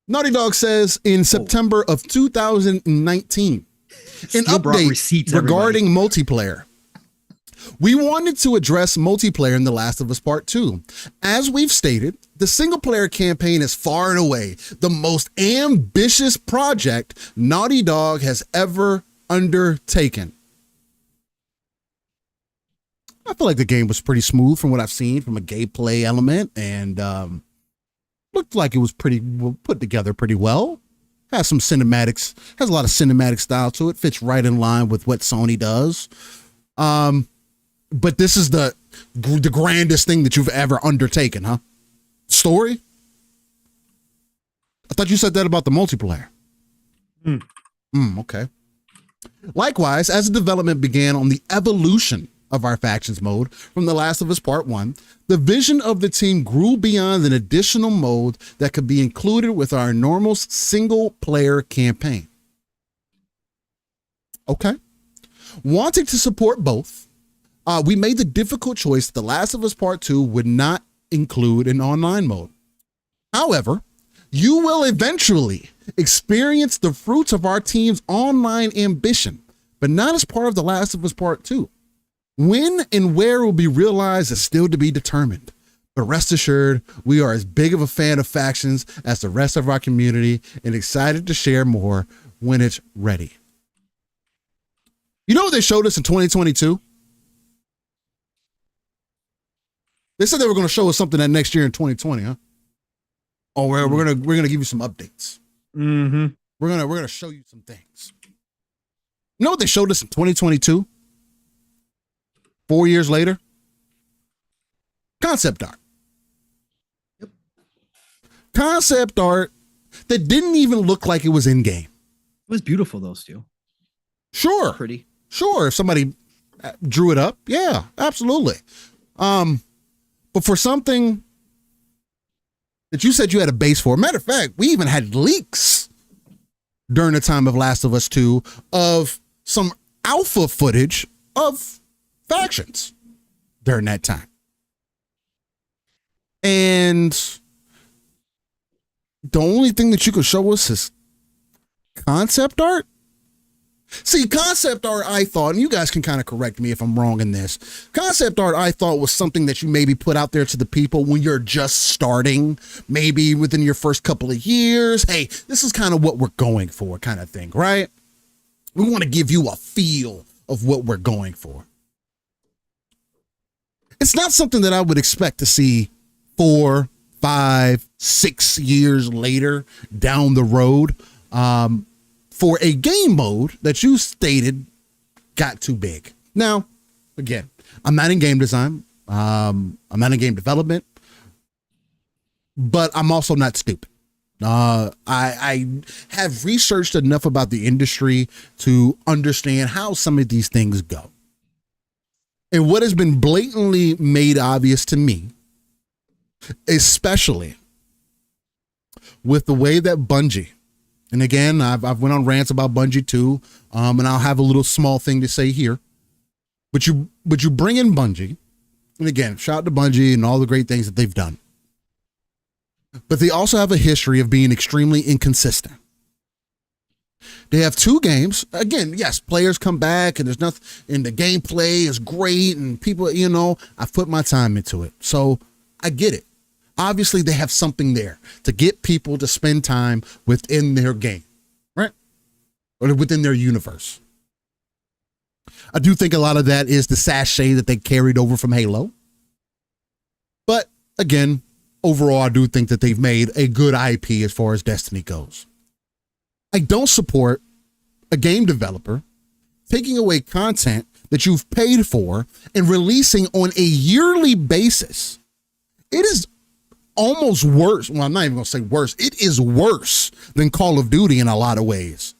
Naughty Dog says in September of 2019, an update regarding multiplayer. We wanted to address multiplayer in The Last of Us Part 2. As we've stated, the single-player campaign is far and away the most ambitious project Naughty Dog has ever undertaken. I feel like the game was pretty smooth from what I've seen from a gameplay element and looked like it was pretty put together pretty well. Has some cinematics, has a lot of cinematic style to it, fits right in line with what Sony does. But this is the grandest thing that you've ever undertaken, huh? Story? I thought you said that about the multiplayer. Okay. Likewise, as the development began on the evolution of our factions mode from The Last of Us Part 1, the vision of the team grew beyond an additional mode that could be included with our normal single-player campaign. Okay. Wanting to support both, we made the difficult choice that The Last of Us Part 2 would not include an online mode. However, you will eventually experience the fruits of our team's online ambition, but not as part of The Last of Us Part 2. When and where will be realized is still to be determined. But rest assured, we are as big of a fan of factions as the rest of our community and excited to share more when it's ready. You know what they showed us in 2022? They said they were going to show us something that next year in 2020, huh? Oh, we're gonna give you some updates. We're gonna show you some things. You know what they showed us in 2022? 4 years later? Concept art. Yep. Concept art that didn't even look like it was in game. It was beautiful though, Stu. Sure. Pretty. Sure. If somebody drew it up. Yeah, absolutely. But for something that you said you had a base for, matter of fact, we even had leaks during the time of Last of Us 2 of some alpha footage of factions during that time. And the only thing that you could show us is concept art. See, concept art, I thought, and you guys can kind of correct me if I'm wrong in this. Concept art, I thought, was something that you maybe put out there to the people when you're just starting, maybe within your first couple of years. Hey, this is kind of what we're going for, kind of thing, right? We want to give you a feel of what we're going for. it's not something that I would expect to see 4, 5, 6 years later down the road, for a game mode that you stated got too big. Now, again, I'm not in game design. I'm not in game development, but I'm also not stupid. I have researched enough about the industry to understand how some of these things go. And what has been blatantly made obvious to me, especially with the way that Bungie, and again, I've went on rants about Bungie too, and I'll have a little small thing to say here, but you bring in Bungie, and again, shout out to Bungie and all the great things that they've done. But they also have a history of being extremely inconsistent. They have 2 games. Again, yes, players come back and there's nothing, and the gameplay is great and people, I've put my time into it. So I get it. Obviously, they have something there to get people to spend time within their game, right? Or within their universe. I do think a lot of that is the sachet that they carried over from Halo. But again, overall, I do think that they've made a good IP as far as Destiny goes. I don't support a game developer taking away content that you've paid for and releasing on a yearly basis. It is almost worse. Well, I'm not even going to say worse. It is worse than Call of Duty in a lot of ways.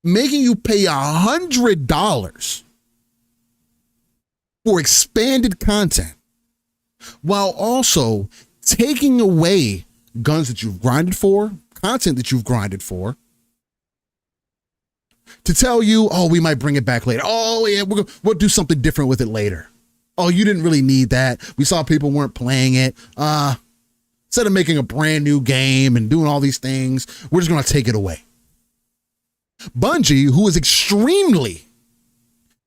Making you pay $100 for expanded content, while also taking away guns that you've grinded for, content that you've grinded for, to tell you, oh, we might bring it back later. Oh, yeah, we'll do something different with it later. Oh, you didn't really need that. We saw people weren't playing it. Instead of making a brand new game and doing all these things, we're just going to take it away. Bungie, who is extremely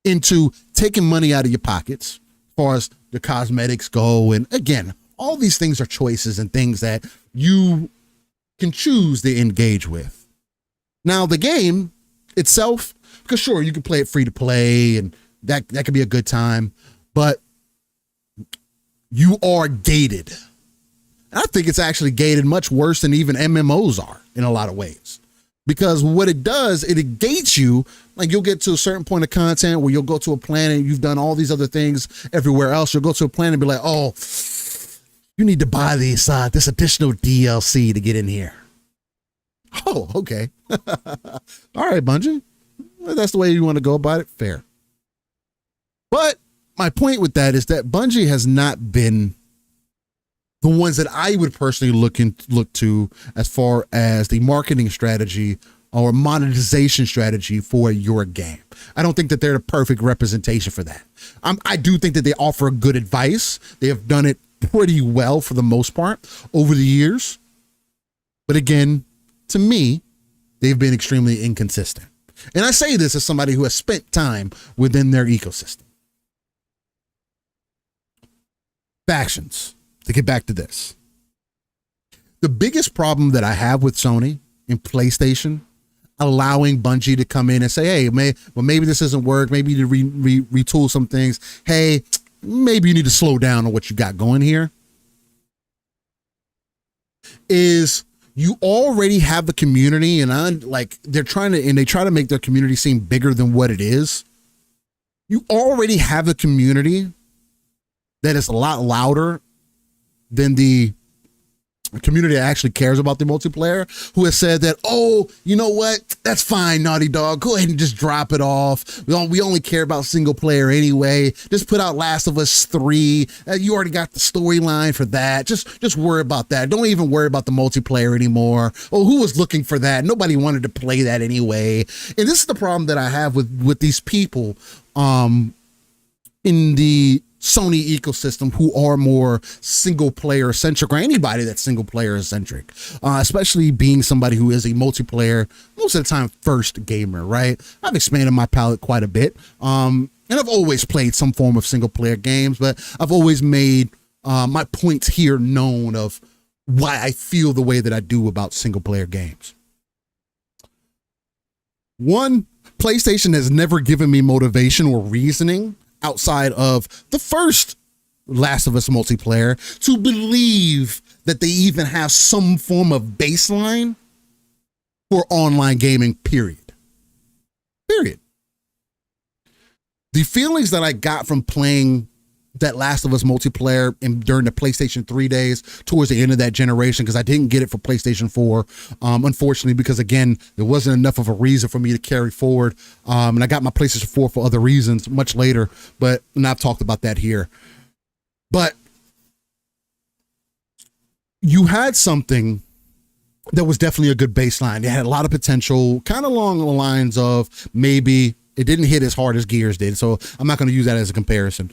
into taking money out of your pockets, as far as the cosmetics go, and again, all these things are choices and things that you can choose to engage with. Now, the game itself, because sure, you can play it free to play, and that could be a good time, but you are gated. And I think it's actually gated much worse than even MMOs are in a lot of ways. Because what it does, it gates you. Like, you'll get to a certain point of content where you'll go to a planet, you've done all these other things everywhere else. You'll go to a planet and be like, oh, you need to buy this additional DLC to get in here. Oh, okay. All right, Bungie. Well, that's the way you want to go about it. Fair. But my point with that is that Bungie has not been the ones that I would personally look to as far as the marketing strategy or monetization strategy for your game. I don't think that they're the perfect representation for that. I do think that they offer good advice. They have done it pretty well for the most part over the years. But again, to me, they've been extremely inconsistent. And I say this as somebody who has spent time within their ecosystem. Factions. To get back to this, the biggest problem that I have with Sony and PlayStation allowing Bungie to come in and say, hey, maybe this doesn't work. Maybe you need to retool some things. Hey, maybe you need to slow down on what you got going here. Is you already have the community, and they try to make their community seem bigger than what it is. You already have a community that is a lot louder than the community that actually cares about the multiplayer, who has said that, oh, you know what? That's fine, Naughty Dog. Go ahead and just drop it off. We only care about single player anyway. Just put out Last of Us 3. You already got the storyline for that. Just worry about that. Don't even worry about the multiplayer anymore. Oh, who was looking for that? Nobody wanted to play that anyway. And this is the problem that I have with these people in the Sony ecosystem who are more single player centric, or anybody that's single player centric, especially being somebody who is a multiplayer, most of the time first gamer, right? I've expanded my palette quite a bit. And I've always played some form of single player games, but I've always made my points here known of why I feel the way that I do about single player games. One, PlayStation has never given me motivation or reasoning outside of the first Last of Us multiplayer to believe that they even have some form of baseline for online gaming, period. The feelings that I got from playing that Last of Us multiplayer during the PlayStation 3 days towards the end of that generation, because I didn't get it for PlayStation 4, unfortunately, because again, there wasn't enough of a reason for me to carry forward. And I got my PlayStation 4 for other reasons much later, and I've talked about that here. But you had something that was definitely a good baseline. It had a lot of potential, kind of along the lines of maybe it didn't hit as hard as Gears did. So I'm not going to use that as a comparison.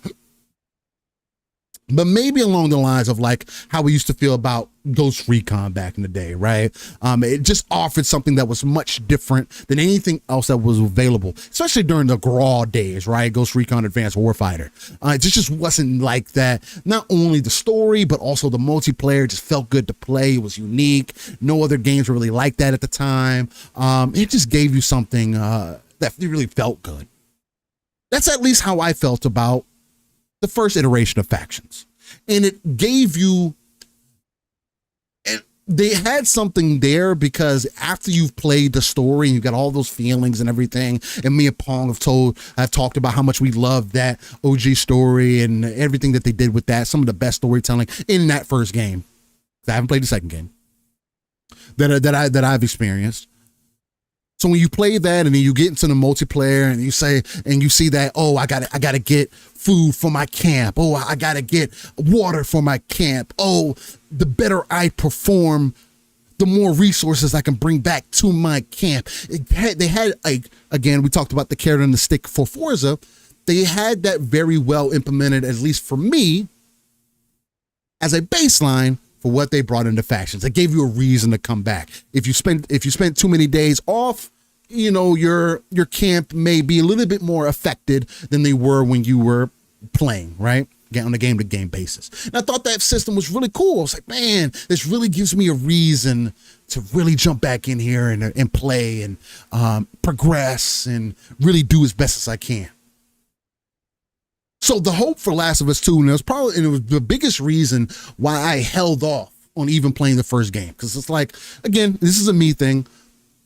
But maybe along the lines of like how we used to feel about Ghost Recon back in the day, right? It just offered something that was much different than anything else that was available, especially during the GRAW days, right? Ghost Recon Advanced Warfighter. It just wasn't like that. Not only the story, but also the multiplayer just felt good to play. It was unique. No other games were really like that at the time. It just gave you something that really felt good. That's at least how I felt about the first iteration of Factions. And it gave you, and they had something there because after you've played the story and you've got all those feelings and everything, and me and Pong have talked about how much we love that OG story and everything that they did with that, some of the best storytelling in that first game. I haven't played the second game that I've experienced. So when you play that and then you get into the multiplayer and you see that, oh, I gotta get food for my camp. Oh, I gotta get water for my camp. Oh, the better I perform, the more resources I can bring back to my camp. They had again, we talked about the carrot and the stick for Forza. They had that very well implemented, at least for me, as a baseline for what they brought into Factions. It gave you a reason to come back. If you spent too many days off, you know, your camp may be a little bit more affected than they were when you were playing, right? On a game-to-game basis. And I thought that system was really cool. I was like, man, this really gives me a reason to really jump back in here and play and progress and really do as best as I can. So the hope for Last of Us 2, and it was the biggest reason why I held off on even playing the first game. Because it's like, again, this is a me thing.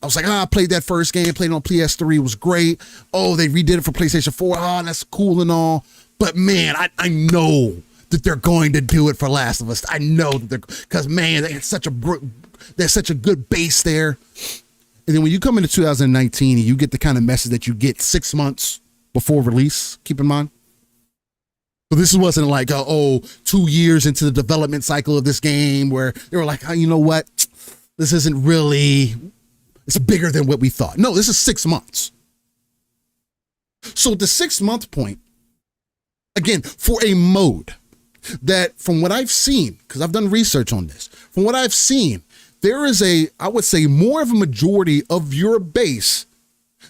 I was like, I played that first game, played it on PS3, it was great. Oh, they redid it for PlayStation 4. That's cool and all. But man, I know that they're going to do it for Last of Us. I know that because man, there's such a good base there. And then when you come into 2019 and you get the kind of message that you get 6 months before release, keep in mind. So this wasn't like, 2 years into the development cycle of this game where they were like, you know what? This isn't really, it's bigger than what we thought. No, this is 6 months. So at the 6 month point, again, for a mode that from what I've seen, because I've done research on this, from what I've seen, there is I would say more of a majority of your base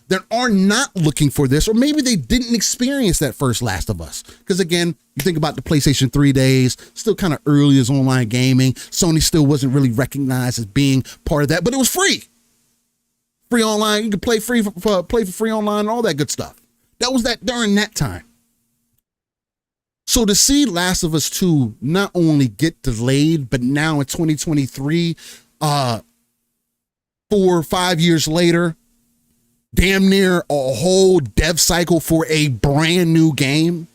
that are not looking for this, or maybe they didn't experience that first Last of Us. Because again, you think about the PlayStation 3 days, still kind of early as online gaming. Sony still wasn't really recognized as being part of that, but it was free. Free online, you could play for free online and all that good stuff. That was that during that time. So to see Last of Us 2 not only get delayed, but now in 2023, 4 or 5 years later, damn near a whole dev cycle for a brand new game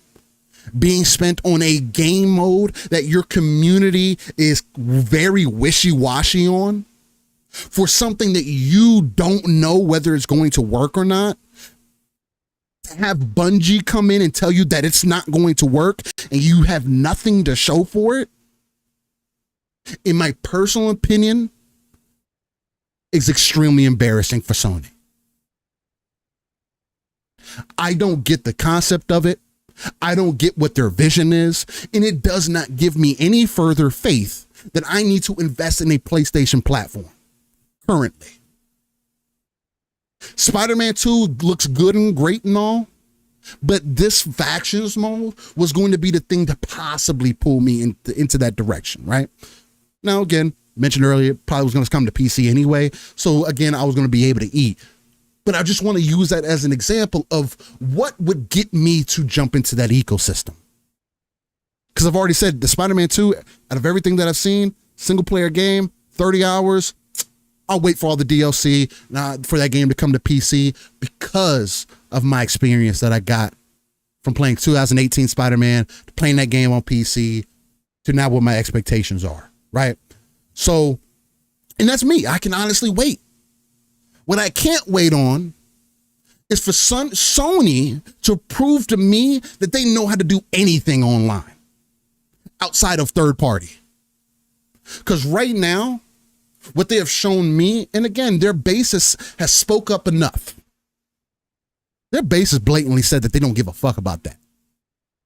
being spent on a game mode that your community is very wishy-washy on, for something that you don't know whether it's going to work or not. To have Bungie come in and tell you that it's not going to work and you have nothing to show for it, in my personal opinion, is extremely embarrassing for Sony. I don't get the concept of it. I don't get what their vision is. And it does not give me any further faith that I need to invest in a PlayStation platform currently. Spider-Man 2 looks good and great and all, but this Factions mode was going to be the thing to possibly pull me into that direction, right? Now, again, mentioned earlier, probably was going to come to PC anyway. So again, I was going to be able to eat. But I just want to use that as an example of what would get me to jump into that ecosystem. Because I've already said the Spider-Man 2, out of everything that I've seen, single player game, 30 hours, I'll wait for all the DLC for that game to come to PC because of my experience that I got from playing 2018 Spider-Man to playing that game on PC to now what my expectations are, right? So, and that's me. I can honestly wait. What I can't wait on is for Sony to prove to me that they know how to do anything online outside of third party. Because right now, what they have shown me, and again, their base has spoke up enough. Their base has blatantly said that they don't give a fuck about that.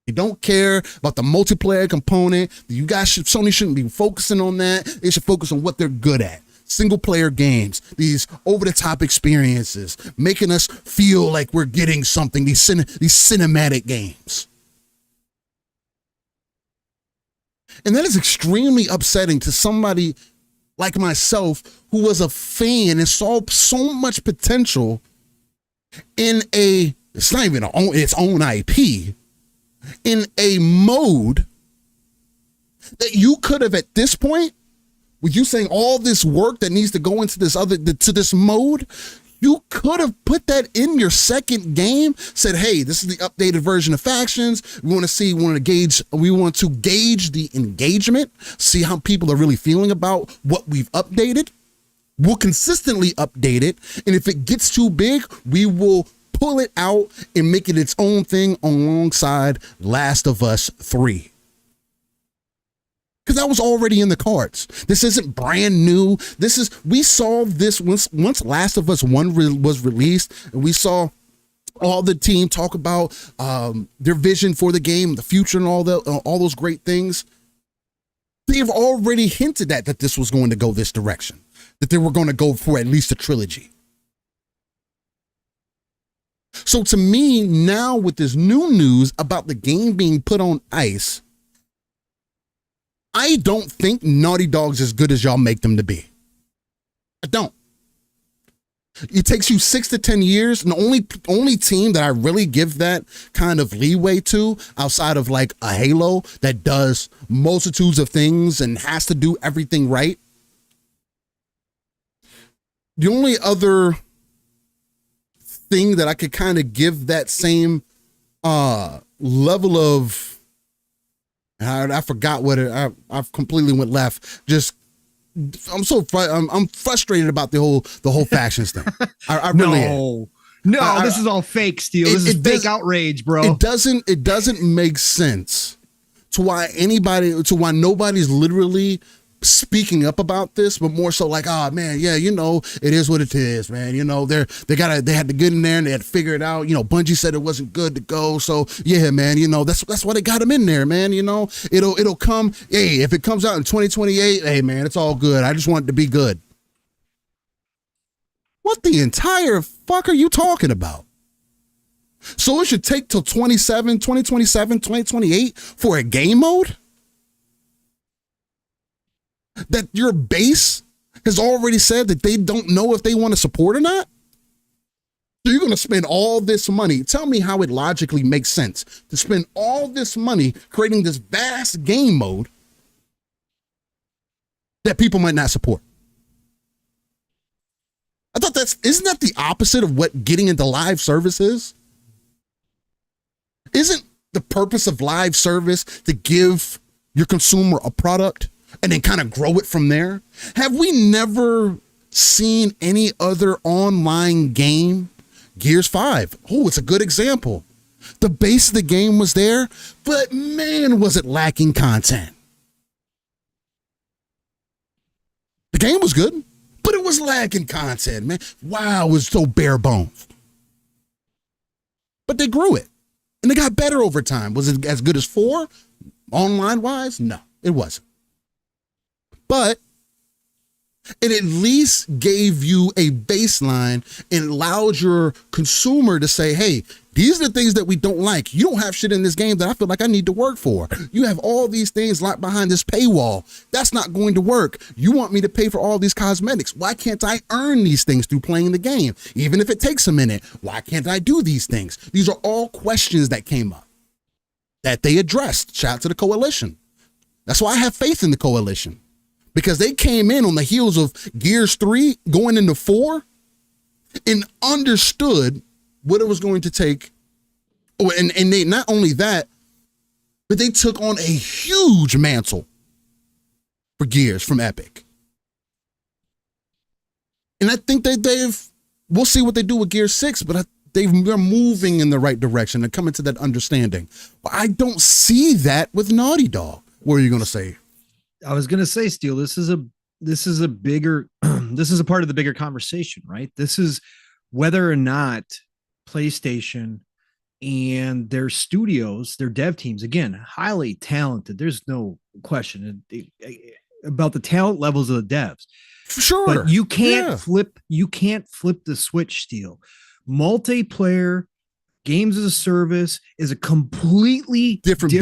They don't care about the multiplayer component. You guys Sony shouldn't be focusing on that. They should focus on what they're good at. Single player games, these over the top experiences, making us feel like we're getting something, these cinematic games. And that is extremely upsetting to somebody like myself who was a fan and saw so much potential in it's not even its own IP, in a mode that you could have at this point, with you saying all this work that needs to go into this mode, you could have put that in your second game, said, hey, this is the updated version of factions. We want to gauge the engagement, see how people are really feeling about what we've updated. We'll consistently update it. And if it gets too big, we will pull it out and make it its own thing alongside Last of Us 3. Because that was already in the cards. This isn't brand new. We saw this once Last of Us 1 was released, and we saw all the team talk about their vision for the game, the future, and all those great things. They've already hinted that this was going to go this direction, that they were going to go for at least a trilogy. So to me, now with this new news about the game being put on ice, I don't think Naughty Dog's as good as y'all make them to be. I don't. It takes you 6 to 10 years, and the only team that I really give that kind of leeway to, outside of like a Halo that does multitudes of things and has to do everything right. The only other thing that I could kind of give that same level of, I forgot what I've completely went left. Just I'm frustrated about the whole factions thing. I really am. No, this is all fake, Steel. This is fake outrage, bro. It doesn't make sense to why nobody's literally speaking up about this, but more so like, oh man, yeah, it is what it is, man. They had to get in there and they had to figure it out. Bungie said it wasn't good to go, so yeah, man. That's why they got him in there, man. It'll come. Hey, if it comes out in 2028, hey man, it's all good. I just want it to be good. What the entire fuck are you talking about? So it should take till 2027, 2028 for a game mode that your base has already said that they don't know if they want to support or not? So you're going to spend all this money. Tell me how it logically makes sense to spend all this money creating this vast game mode that people might not support. I thought isn't that the opposite of what getting into live service is? Isn't the purpose of live service to give your consumer a product and then kind of grow it from there? Have we never seen any other online game? Gears 5. Oh, it's a good example. The base of the game was there, but man, was it lacking content. The game was good, but it was lacking content, man. Wow, it was so bare bones. But they grew it, and they got better over time. Was it as good as 4? Online-wise? No, it wasn't. But It at least gave you a baseline and allowed your consumer to say, hey, these are the things that we don't like. You don't have shit in this game that I feel like I need to work for. You have all these things locked behind this paywall. That's not going to work. You want me to pay for all these cosmetics. Why can't I earn these things through playing the game? Even if it takes a minute, why can't I do these things? These are all questions that came up that they addressed. Shout out to the coalition. That's why I have faith in the coalition. Because they came in on the heels of Gears 3 going into 4 and understood what it was going to take. Oh, and they not only that, but they took on a huge mantle for Gears from Epic. And I think that we'll see what they do with Gears 6, but they're moving in the right direction and coming to that understanding. But I don't see that with Naughty Dog. What are you going to say? I was going to say, Steele, this is a bigger, this is a part of the bigger conversation, right? This is whether or not PlayStation and their studios, their dev teams, again, highly talented. There's no question about the talent levels of the devs. Sure. But you can't flip the switch, Steele. Multiplayer games as a service is a completely different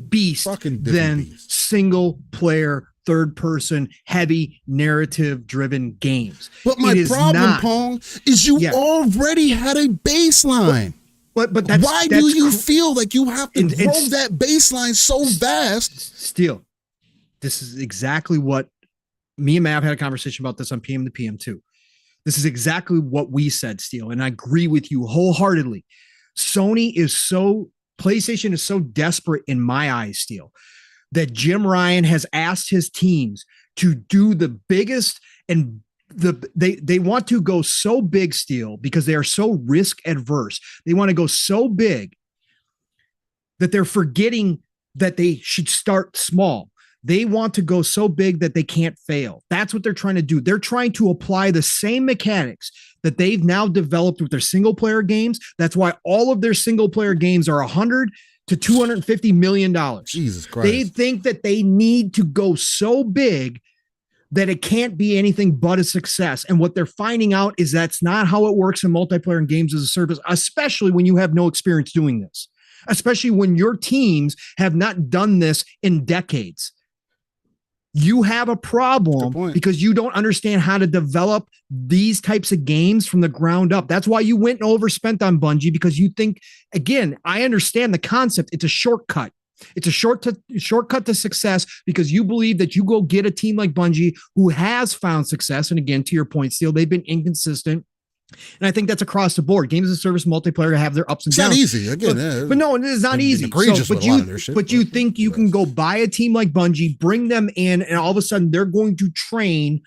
beast than single player, third person, heavy narrative driven games. But my problem, Pong, is you already had a baseline. But why do you feel like you have to grow that baseline so vast? Steele, this is exactly what me and Matt had a conversation about this on PM to PM too. This is exactly what we said, Steele, and I agree with you wholeheartedly. PlayStation is so desperate in my eyes, Steele, that Jim Ryan has asked his teams to do the biggest, and they want to go so big, Steele, because they are so risk adverse. They want to go so big that they're forgetting that they should start small. They want to go so big that they can't fail. That's what they're trying to do. They're trying to apply the same mechanics that they've now developed with their single player games. That's why all of their single player games are $100 to $250 million. Jesus Christ. They think that they need to go so big that it can't be anything but a success. And what they're finding out is that's not how it works in multiplayer and games as a service, especially when you have no experience doing this, especially when your teams have not done this in decades. You have a problem because you don't understand how to develop these types of games from the ground up. That's why you went and overspent on Bungie, because you think, again, I understand the concept. It's a shortcut. It's a shortcut to success because you believe that you go get a team like Bungie who has found success. And again, to your point, Steele, they've been inconsistent. And I think that's across the board. Games as a service, multiplayer have their ups and downs. It's not easy. Again, but no, it is not easy. But you think you can go buy a team like Bungie, bring them in, and all of a sudden they're going to train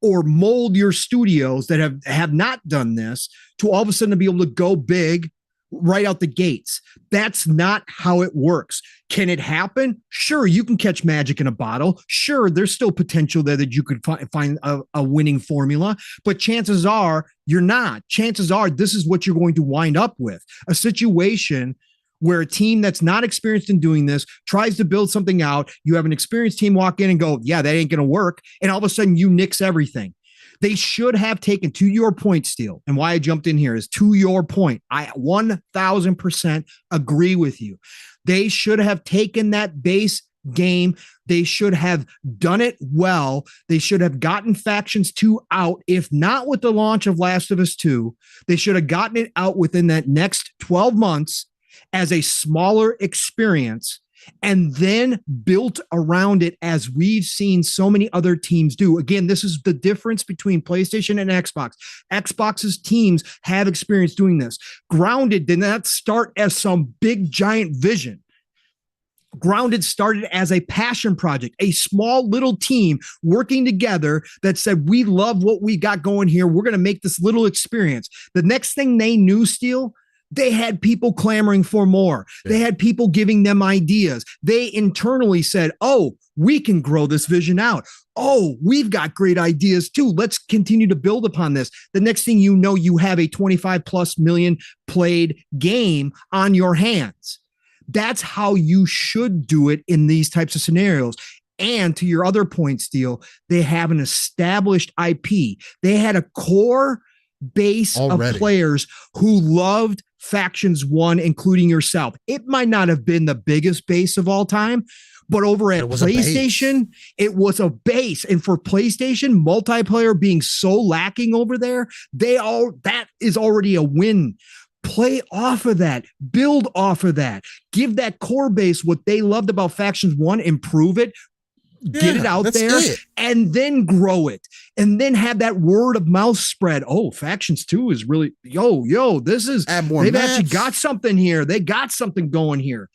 or mold your studios that have not done this to all of a sudden to be able to go big right out the gates. That's not how it works. Can it happen? Sure, you can catch magic in a bottle. Sure, there's still potential there that you could find a winning formula, but chances are you're not. Chances are this is what you're going to wind up with, a situation where a team that's not experienced in doing this tries to build something out. You have an experienced team walk in and go, yeah, that ain't going to work. And all of a sudden you nix everything. They should have taken, to your point, Steele, and why I jumped in here is to your point. I 1000% agree with you. They should have taken that base game. They should have done it well. They should have gotten Factions 2 out, if not with the launch of Last of Us 2. They should have gotten it out within that next 12 months as a smaller experience, and then built around it as we've seen so many other teams do. Again, this is the difference between PlayStation and Xbox. Xbox's teams have experience doing this. Grounded did not start as some big giant vision. Grounded started as a passion project, a small little team working together that said, we love what we got going here. We're going to make this little experience. The next thing they knew, Steele, they had people clamoring for more. Yeah. They had people giving them ideas. They internally said, oh, we can grow this vision out. Oh, we've got great ideas too. Let's continue to build upon this. The next thing you know, you have a 25+ million played game on your hands. That's how you should do it in these types of scenarios. And to your other point, Steele, they have an established IP. They had a core base already of players who loved Factions 1, including yourself. It might not have been the biggest base of all time, but over at PlayStation, it was a base. And for PlayStation, multiplayer being so lacking over there, that is already a win. Play off of that, build off of that, give that core base what they loved about Factions 1, improve it, get it out there, and then grow it, and then have that word of mouth spread. Oh, Factions 2 is really, this is, they've actually got something here. They got something going here.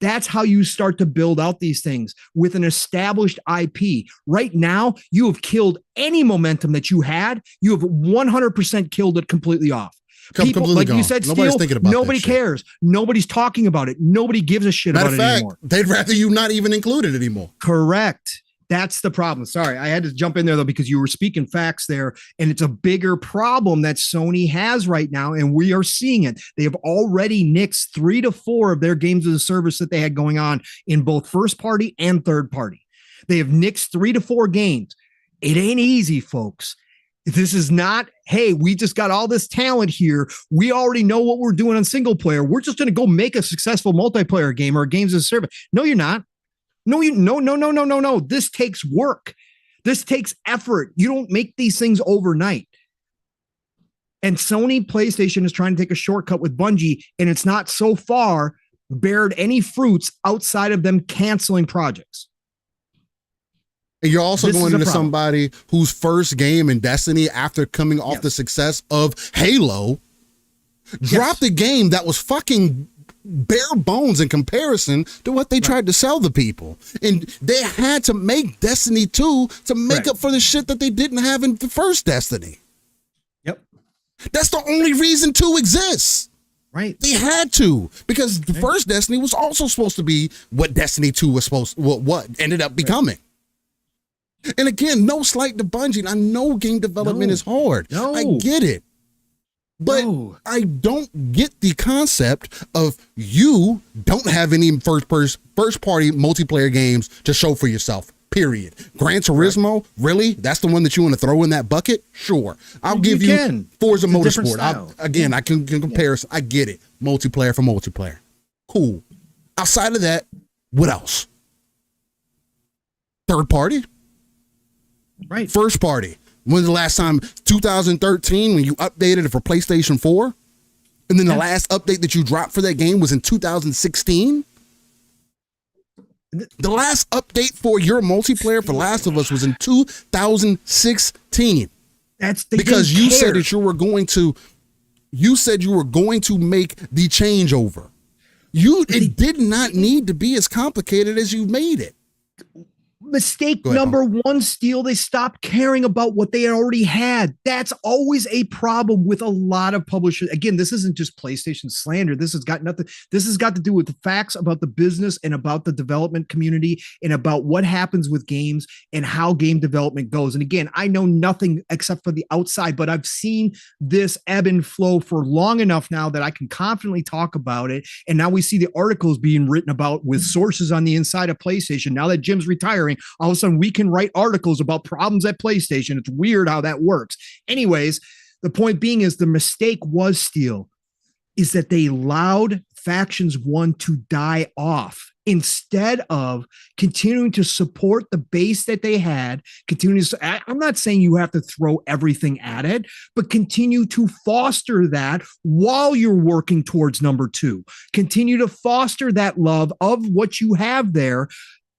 That's how you start to build out these things with an established IP. Right now, you have killed any momentum that you had. You have 100% killed it completely off. People, like you said, Steele, nobody cares. Nobody's talking about it. Nobody gives a shit about it anymore. They'd rather you not even include it anymore. Correct. That's the problem. Sorry, I had to jump in there, though, because you were speaking facts there, and it's a bigger problem that Sony has right now, and we are seeing it. They have already nixed 3 to 4 of their games as a service that they had going on in both first party and third party. They have nixed 3 to 4 games. It ain't easy, folks. This is not, hey, we just got all this talent here. We already know what we're doing on single player. We're just going to go make a successful multiplayer game or games as a service. No, you're not. No. This takes work. This takes effort. You don't make these things overnight. And Sony PlayStation is trying to take a shortcut with Bungie, and it's not so far bared any fruits outside of them canceling projects. And you're also going into somebody whose first game in Destiny, after coming off the success of Halo, dropped a game that was fucking bare bones in comparison to what they tried to sell the people. And they had to make Destiny 2 to make up for the shit that they didn't have in the first Destiny. Yep. That's the only reason 2 exists. Right. They had to, because the first Destiny was also supposed to be what Destiny 2 was what ended up becoming. And again, no slight to Bungie. I know game development is hard. I get it. But I don't get the concept of you don't have any first party multiplayer games to show for yourself. Period. Gran Turismo, really? That's the one that you want to throw in that bucket? Sure. I'll give you Forza Motorsport. I can compare. I get it. Multiplayer for multiplayer. Cool. Outside of that, what else? Third party? Right. First party. When's the last time? 2013 when you updated it for PlayStation 4? And then the last update that you dropped for that game was in 2016? The last update for your multiplayer for Last of Us was in 2016. Because you said that you were going to make the changeover. It did not need to be as complicated as you made it. Mistake number one, Steele, they stopped caring about what they already had. That's always a problem with a lot of publishers. Again, this isn't just PlayStation slander. This has got to do with the facts about the business and about the development community and about what happens with games and how game development goes. And again, I know nothing except for the outside, but I've seen this ebb and flow for long enough now that I can confidently talk about it. And now we see the articles being written about with sources on the inside of PlayStation. Now that Jim's retiring, all of a sudden we can write articles about problems at PlayStation. It's weird how that works. Anyways, the point being is the mistake was, Steele, is that they allowed Factions 1 to die off instead of continuing to support the base that they had. I'm not saying you have to throw everything at it, but continue to foster that while you're working towards number 2. Continue to foster that love of what you have there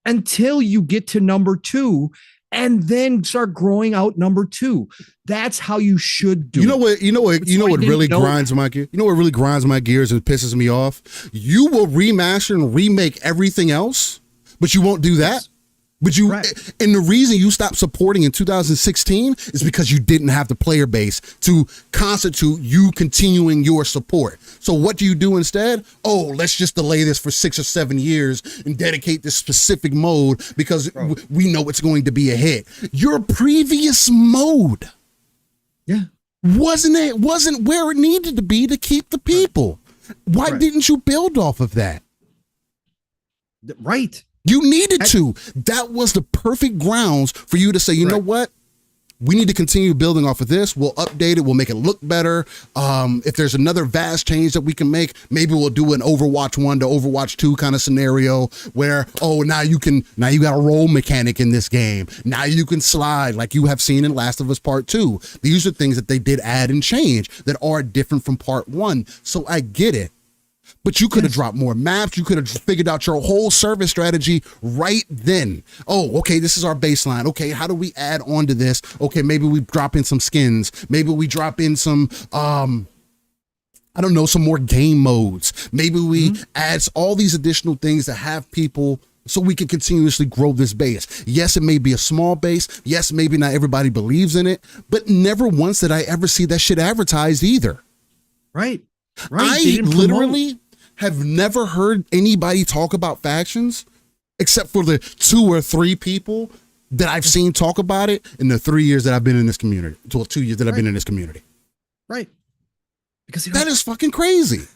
until you get to number 2 and then start growing out number 2. That's how you should do it. You know what really grinds my gears and pisses me off? You will remaster and remake everything else, but you won't do that. But and the reason you stopped supporting in 2016 is because you didn't have the player base to constitute you continuing your support. So what do you do instead? Oh, let's just delay this for 6 or 7 years and dedicate this specific mode because we know it's going to be a hit. Your previous mode wasn't where it needed to be to keep the people. Why didn't you build off of that? Right. You needed to. That was the perfect grounds for you to say, you know what? We need to continue building off of this. We'll update it. We'll make it look better. If there's another vast change that we can make, maybe we'll do an Overwatch 1 to Overwatch 2 kind of scenario where, now you got a roll mechanic in this game. Now you can slide like you have seen in Last of Us Part 2. These are things that they did add and change that are different from Part 1. So I get it. But you could have dropped more maps. You could have figured out your whole service strategy right then. Oh, okay, this is our baseline. Okay, how do we add on to this? Okay, maybe we drop in some skins. Maybe we drop in some, some more game modes. Maybe we add all these additional things that have people so we can continuously grow this base. Yes, it may be a small base. Yes, maybe not everybody believes in it, but never once did I ever see that shit advertised either. Right. I literally have never heard anybody talk about factions except for the 2 or 3 people that I've seen talk about it in the 3 years that I've been in this community. 2 years that I've been in this community. Right. Because that is fucking crazy.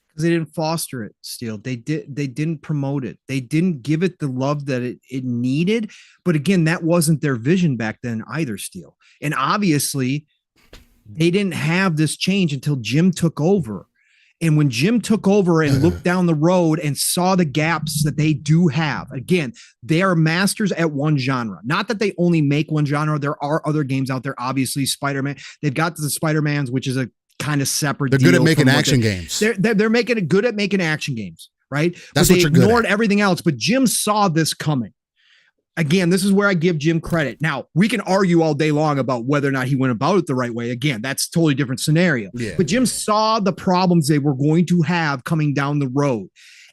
Because they didn't foster it, Steele. They didn't promote it. They didn't give it the love that it needed. But again, that wasn't their vision back then either, Steele. And obviously, they didn't have this change until Jim took over. And when Jim took over and looked down the road and saw the gaps that they do have, again, they are masters at one genre. Not that they only make one genre. There are other games out there. Obviously, Spider-Man. They've got the Spider-Mans, which is a kind of separate. They're good at making action games. They're making it good at making action games, right? That's but what you're good at. They ignored everything else. But Jim saw this coming. Again, this is where I give Jim credit. Now, we can argue all day long about whether or not he went about it the right way. Again, that's a totally different scenario. Yeah. But Jim saw the problems they were going to have coming down the road.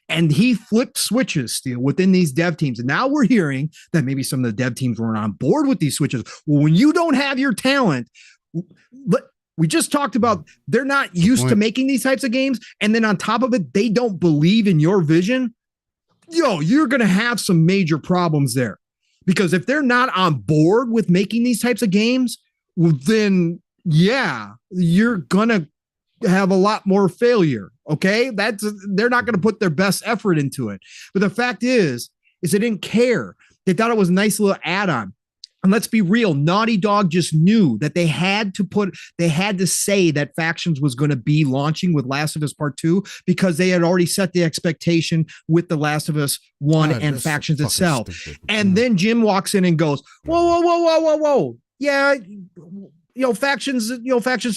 And he flipped switches still within these dev teams. And now we're hearing that maybe some of the dev teams weren't on board with these switches. Well, when you don't have your talent, but we just talked about they're not used to making these types of games. And then on top of it, they don't believe in your vision. You're going to have some major problems there. Because if they're not on board with making these types of games, well, then you're gonna have a lot more failure. Okay, they're not gonna put their best effort into it. But the fact is they didn't care. They thought it was a nice little add-on. And let's be real, Naughty Dog just knew that they had to say that Factions was going to be launching with Last of Us Part 2 because they had already set the expectation with The Last of Us 1 and Factions itself. Stupid. And then Jim walks in and goes, whoa. Yeah, Factions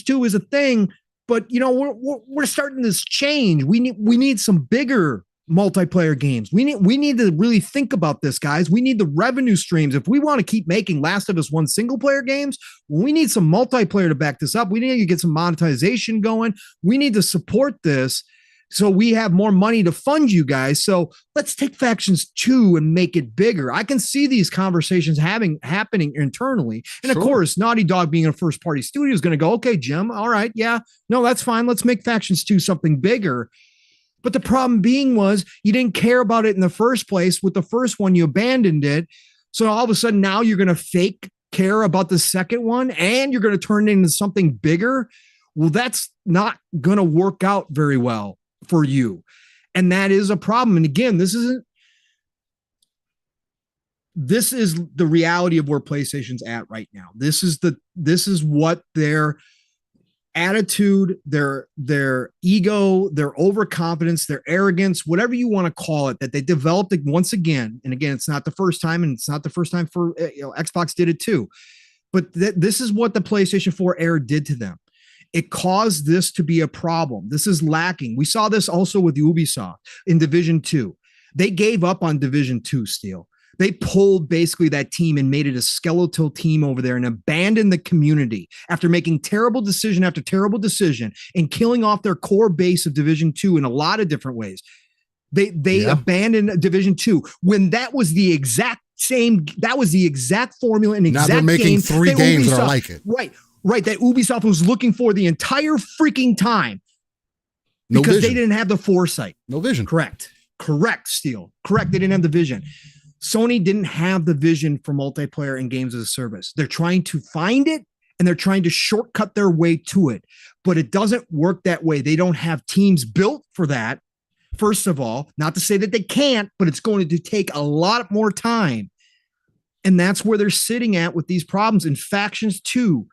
2 is a thing, but we're starting this change. We need some bigger multiplayer games. We need to really think about this, guys. We need the revenue streams. If we want to keep making Last of Us 1 single player games, we need some multiplayer to back this up. We need to get some monetization going. We need to support this so we have more money to fund you guys. So let's take Factions 2 and make it bigger. I can see these conversations happening internally. And of course, Naughty Dog being a first party studio is going to go, okay, Jim, all right. Yeah, no, that's fine. Let's make Factions 2 something bigger. But the problem being was you didn't care about it in the first place. With the first one, you abandoned it. So all of a sudden now you're going to fake care about the second one and you're going to turn it into something bigger. Well, that's not going to work out very well for you. And that is a problem. And again, this is the reality of where PlayStation's at right now. This is what their attitude, their ego, their overconfidence, their arrogance, whatever you want to call it, that they developed it once again. And again, it's not the first time, and it's not the first time for Xbox did it too. But this is what the PlayStation 4 era did to them. It caused this to be a problem. This is lacking. We saw this also with Ubisoft in Division 2. They gave up on Division 2, Steel. They pulled basically that team and made it a skeletal team over there and abandoned the community after making terrible decision after terrible decision and killing off their core base of Division 2 in a lot of different ways. They abandoned Division 2 when that was the exact formula and exact game. Now they're making 3 games that are like it. Right. That Ubisoft was looking for the entire freaking time because they didn't have the foresight. No vision. Correct, Steel. Correct. They didn't have the vision. Sony didn't have the vision for multiplayer and games as a service. They're trying to find it and they're trying to shortcut their way to it, but it doesn't work that way. They don't have teams built for that. First of all, not to say that they can't, but it's going to take a lot more time. And that's where they're sitting at with these problems. In Factions 2,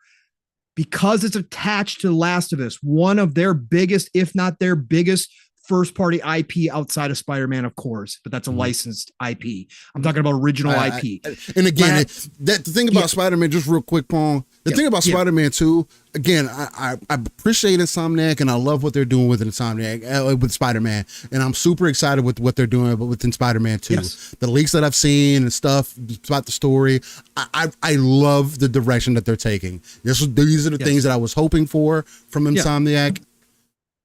because it's attached to The Last of Us, one of their biggest, if not their biggest, first-party IP outside of Spider-Man, of course, but that's a licensed IP. I'm talking about original IP. And again, the thing about Spider-Man, just real quick, Paul, the thing about Spider-Man 2, again, I appreciate Insomniac, and I love what they're doing with Insomniac, with Spider-Man, and I'm super excited with what they're doing within Spider-Man 2. Yes. The leaks that I've seen and stuff about the story, I love the direction that they're taking. These are the things that I was hoping for from Insomniac,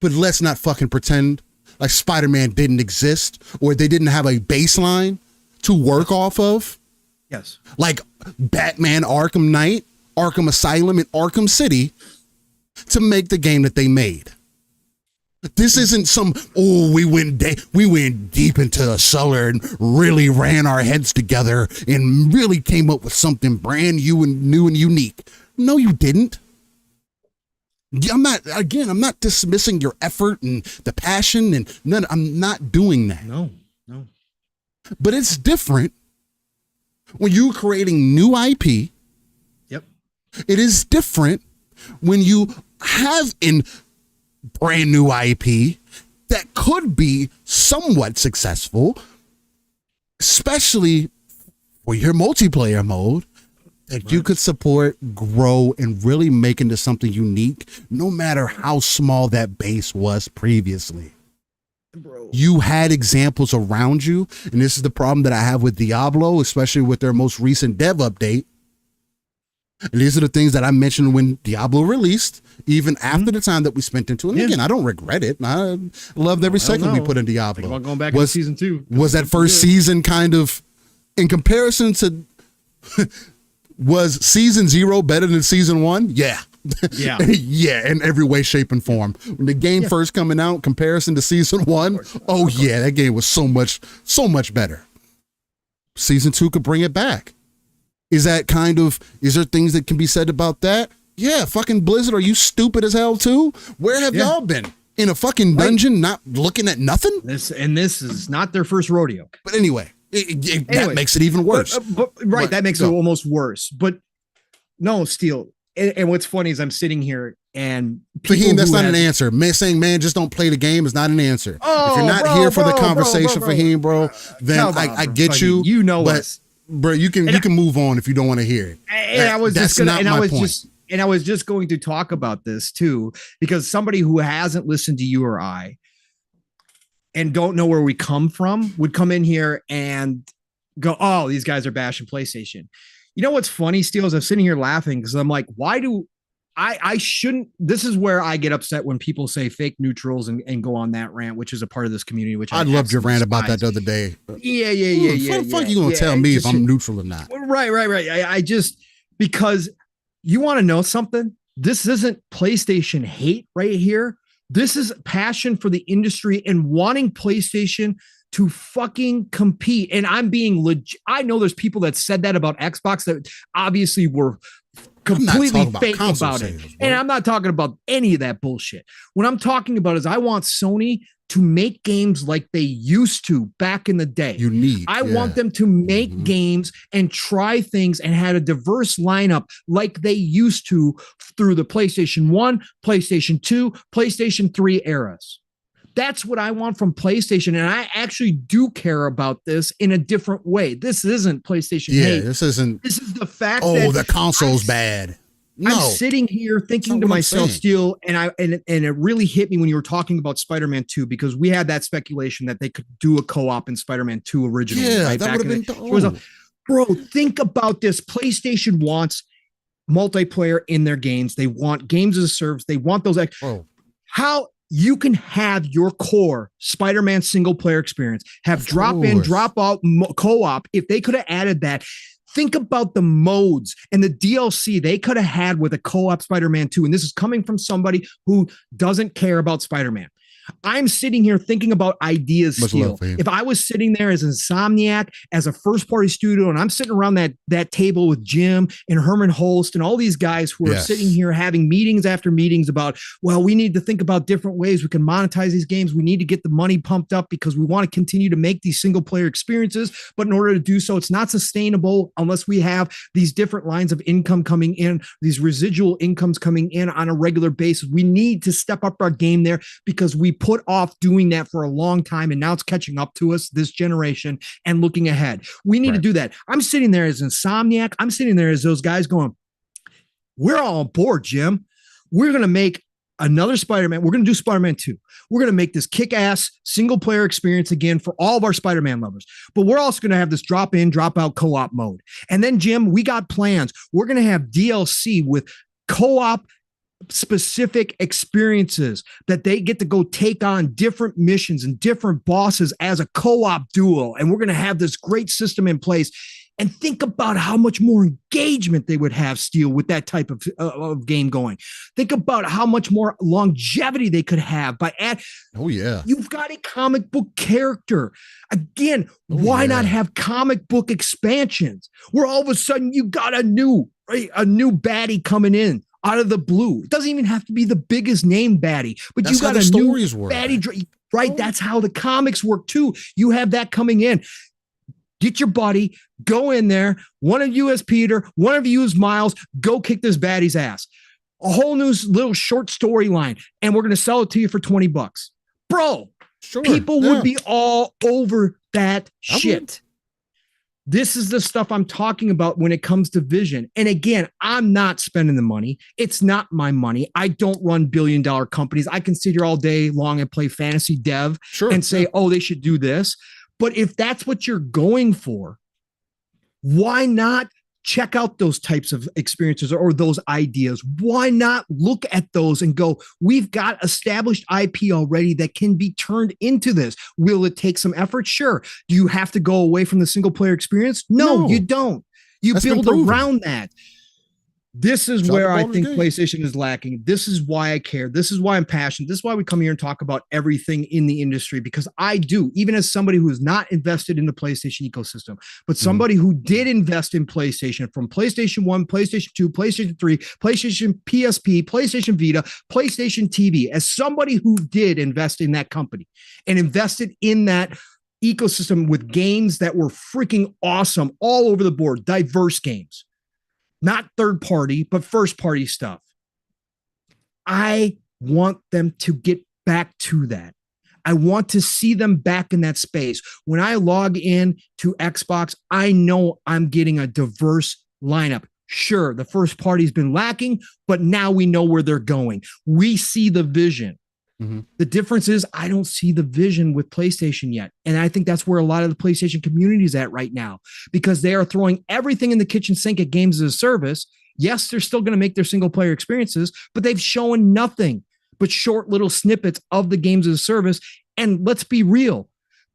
but let's not fucking pretend like Spider-Man didn't exist or they didn't have a baseline to work off of. Yes. Like Batman Arkham Knight, Arkham Asylum, and Arkham City to make the game that they made. This isn't some, we went deep into a cellar and really ran our heads together and really came up with something brand new and unique. No, you didn't. I'm not dismissing your effort and the passion and I'm not doing that. No. But it's different when you're creating new IP. Yep. It is different when you have in brand new IP that could be somewhat successful, especially for your multiplayer mode. That you could support, grow, and really make into something unique, no matter how small that base was previously. Bro. You had examples around you, and this is the problem that I have with Diablo, especially with their most recent dev update. And these are the things that I mentioned when Diablo released, even after the time that we spent into it. And again, I don't regret it. I loved every second we put in Diablo. Think about going back to season 2. Was that first season kind of, in comparison to... Was season 0 better than season 1? Yeah. Yeah, in every way, shape, and form. When the game first coming out, comparison to season 1, that game was so much better. Season 2 could bring it back. Is there things that can be said about that? Yeah, fucking Blizzard, are you stupid as hell too? Where have y'all been? In a fucking dungeon, not looking at nothing? This is not their first rodeo. But anyway. That makes it even worse. That makes it almost worse. But no, Steel. And what's funny is I'm sitting here and Fahim, that's not an answer. Saying just don't play the game is not an answer. If you're not here for the conversation, Fahim, bro, then I get Fahim, you. You know but, us. Bro, you can move on if you don't want to hear it. And I was just going to talk about this too, because somebody who hasn't listened to you or I and don't know where we come from would come in here and go, oh, these guys are bashing PlayStation. You know what's funny, Steel, is I'm sitting here laughing because I'm like, why do I shouldn't? This is where I get upset when people say fake neutrals and go on that rant, which is a part of this community, which I loved your rant about that the other day. Yeah. Fuck you gonna tell me if I'm neutral or not? Right. I just, because you want to know something, this isn't PlayStation hate right here. This is passion for the industry and wanting PlayStation to fucking compete. And I'm being legit. I know there's people that said that about Xbox that obviously were completely fake about it. And I'm not talking about any of that bullshit. What I'm talking about is I want Sony to make games like they used to back in the day. I want them to make games and try things and had a diverse lineup like they used to through the PlayStation 1, PlayStation 2, PlayStation 3 eras. That's what I want from PlayStation. And I actually do care about this in a different way. This isn't PlayStation hate. This isn't. This is the fact that the console's bad. No. I'm sitting here thinking to myself, Steel, and it really hit me when you were talking about Spider-Man 2, because we had that speculation that they could do a co-op in Spider-Man 2 originally. Yeah, right? that would have been bro, think about this. PlayStation wants multiplayer in their games. They want games as a service. They want those. How you can have your core Spider-Man single player experience, have drop in, drop out co-op. If they could have added that. Think about the modes and the DLC they could have had with a co-op Spider-Man 2. And this is coming from somebody who doesn't care about Spider-Man. I'm sitting here thinking about ideas still. If I was sitting there as Insomniac, as a first party studio, and I'm sitting around that table with Jim and Herman Holst and all these guys who are sitting here having meetings after meetings about, well, we need to think about different ways we can monetize these games. We need to get the money pumped up because we want to continue to make these single player experiences. But in order to do so, it's not sustainable unless we have these different lines of income coming in, these residual incomes coming in on a regular basis. We need to step up our game there because we put off doing that for a long time. And now it's catching up to us, this generation, and looking ahead. We need to do that. I'm sitting there as Insomniac. I'm sitting there as those guys going, we're all on board, Jim. We're going to make another Spider-Man. We're going to do Spider-Man 2. We're going to make this kick-ass single-player experience again for all of our Spider-Man lovers. But we're also going to have this drop-in, drop-out co-op mode. And then, Jim, we got plans. We're going to have DLC with co-op specific experiences that they get to go take on different missions and different bosses as a co-op duo. And we're going to have this great system in place. And think about how much more engagement they would have, Steel, with that type of game going. Think about how much more longevity they could have by add. Oh, yeah. You've got a comic book character. Again, why not have comic book expansions where all of a sudden you got a new baddie coming in out of the blue? It doesn't even have to be the biggest name baddie, but you got a new baddie. Right? That's how the comics work too. You have that coming in. Get your buddy, go in there. One of you is Peter, one of you is Miles. Go kick this baddie's ass. A whole new little short storyline, and we're going to sell it to you for $20. Bro, people would be all over that shit. This is the stuff I'm talking about when it comes to vision. And again, I'm not spending the money. It's not my money. I don't run billion-dollar companies. I can sit here all day long and play fantasy dev and say, oh, they should do this. But if that's what you're going for, why not check out those types of experiences or those ideas? Why not look at those and go, we've got established IP already that can be turned into this. Will it take some effort? Sure. Do you have to go away from the single player experience? No, you don't. You build around that. This is where I think PlayStation is lacking. This is why I care. This is why I'm passionate. This is why we come here and talk about everything in the industry, because I do, even as somebody who is not invested in the PlayStation ecosystem, but somebody who did invest in PlayStation from PlayStation 1, PlayStation 2, PlayStation 3, PlayStation PSP, PlayStation Vita, PlayStation TV, as somebody who did invest in that company and invested in that ecosystem with games that were freaking awesome all over the board, diverse games. Not third party, but first party stuff. I want them to get back to that. I want to see them back in that space. When I log in to Xbox, I know I'm getting a diverse lineup. Sure, the first party's been lacking, but now we know where they're going. We see the vision. The difference is I don't see the vision with PlayStation yet. And I think that's where a lot of the PlayStation community is at right now, because they are throwing everything in the kitchen sink at games as a service. Yes, they're still going to make their single player experiences, but they've shown nothing but short little snippets of the games as a service. And let's be real,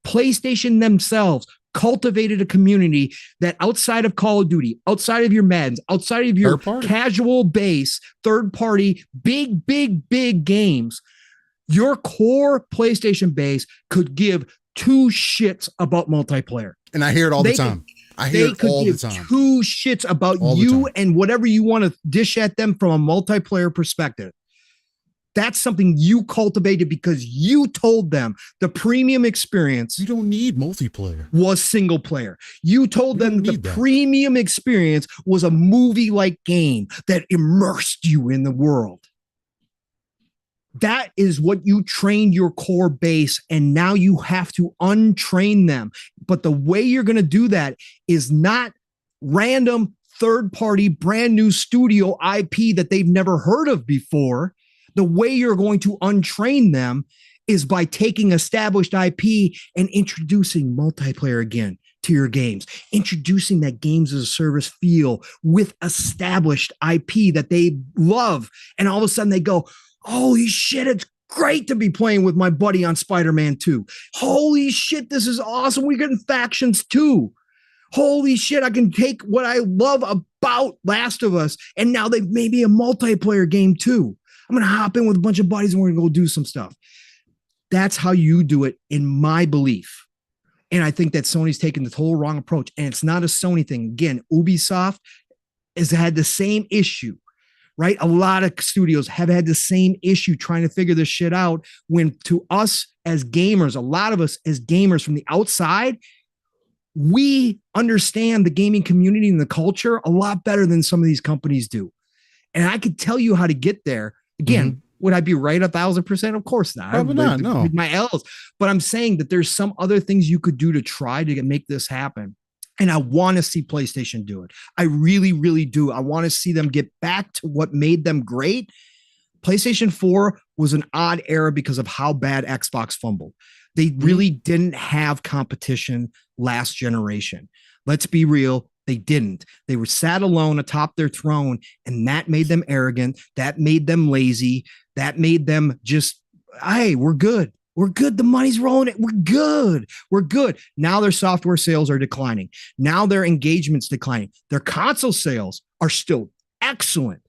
PlayStation themselves cultivated a community that outside of Call of Duty, outside of your Maddens, outside of your casual base, third party, big games, your core PlayStation base could give two shits about multiplayer. And I hear it all the time. I hear it all the time. Two shits about you and whatever you want to dish at them from a multiplayer perspective. That's something you cultivated because you told them the premium experience. You don't need multiplayer. Was single player. You told them the premium experience was a movie-like game that immersed you in the world. That is what you trained your core base, and now you have to untrain them. But the way you're going to do that is not random third-party brand new studio IP that they've never heard of before. The way you're going to untrain them is by taking established IP and introducing multiplayer again to your games, introducing that games as a service feel with established IP that they love. And all of a sudden they go, holy shit, it's great to be playing with my buddy on Spider-Man 2. Holy shit, this is awesome. We're getting factions too. Holy shit, I can take what I love about Last of Us, and now they've made me a multiplayer game too. I'm going to hop in with a bunch of buddies and we're going to go do some stuff. That's how you do it, in my belief. And I think that Sony's taken the whole wrong approach. And it's not a Sony thing. Again, Ubisoft has had the same issue, right? A lot of studios have had the same issue trying to figure this shit out, when to us as gamers, a lot of us as gamers from the outside, we understand the gaming community and the culture a lot better than some of these companies do. And I could tell you how to get there. Again, would I be right 1,000%? Of course not. Probably not, no. My L's. But I'm saying that there's some other things you could do to try to make this happen. And I want to see PlayStation do it. I really, really do. I want to see them get back to what made them great. PlayStation 4 was an odd era because of how bad Xbox fumbled. They really didn't have competition last generation. Let's be real. They didn't. They were sat alone atop their throne, and that made them arrogant. That made them lazy. That made them just, hey, we're good. We're good. The money's rolling. We're good. We're good. Now their software sales are declining. Now their engagement's declining. Their console sales are still excellent,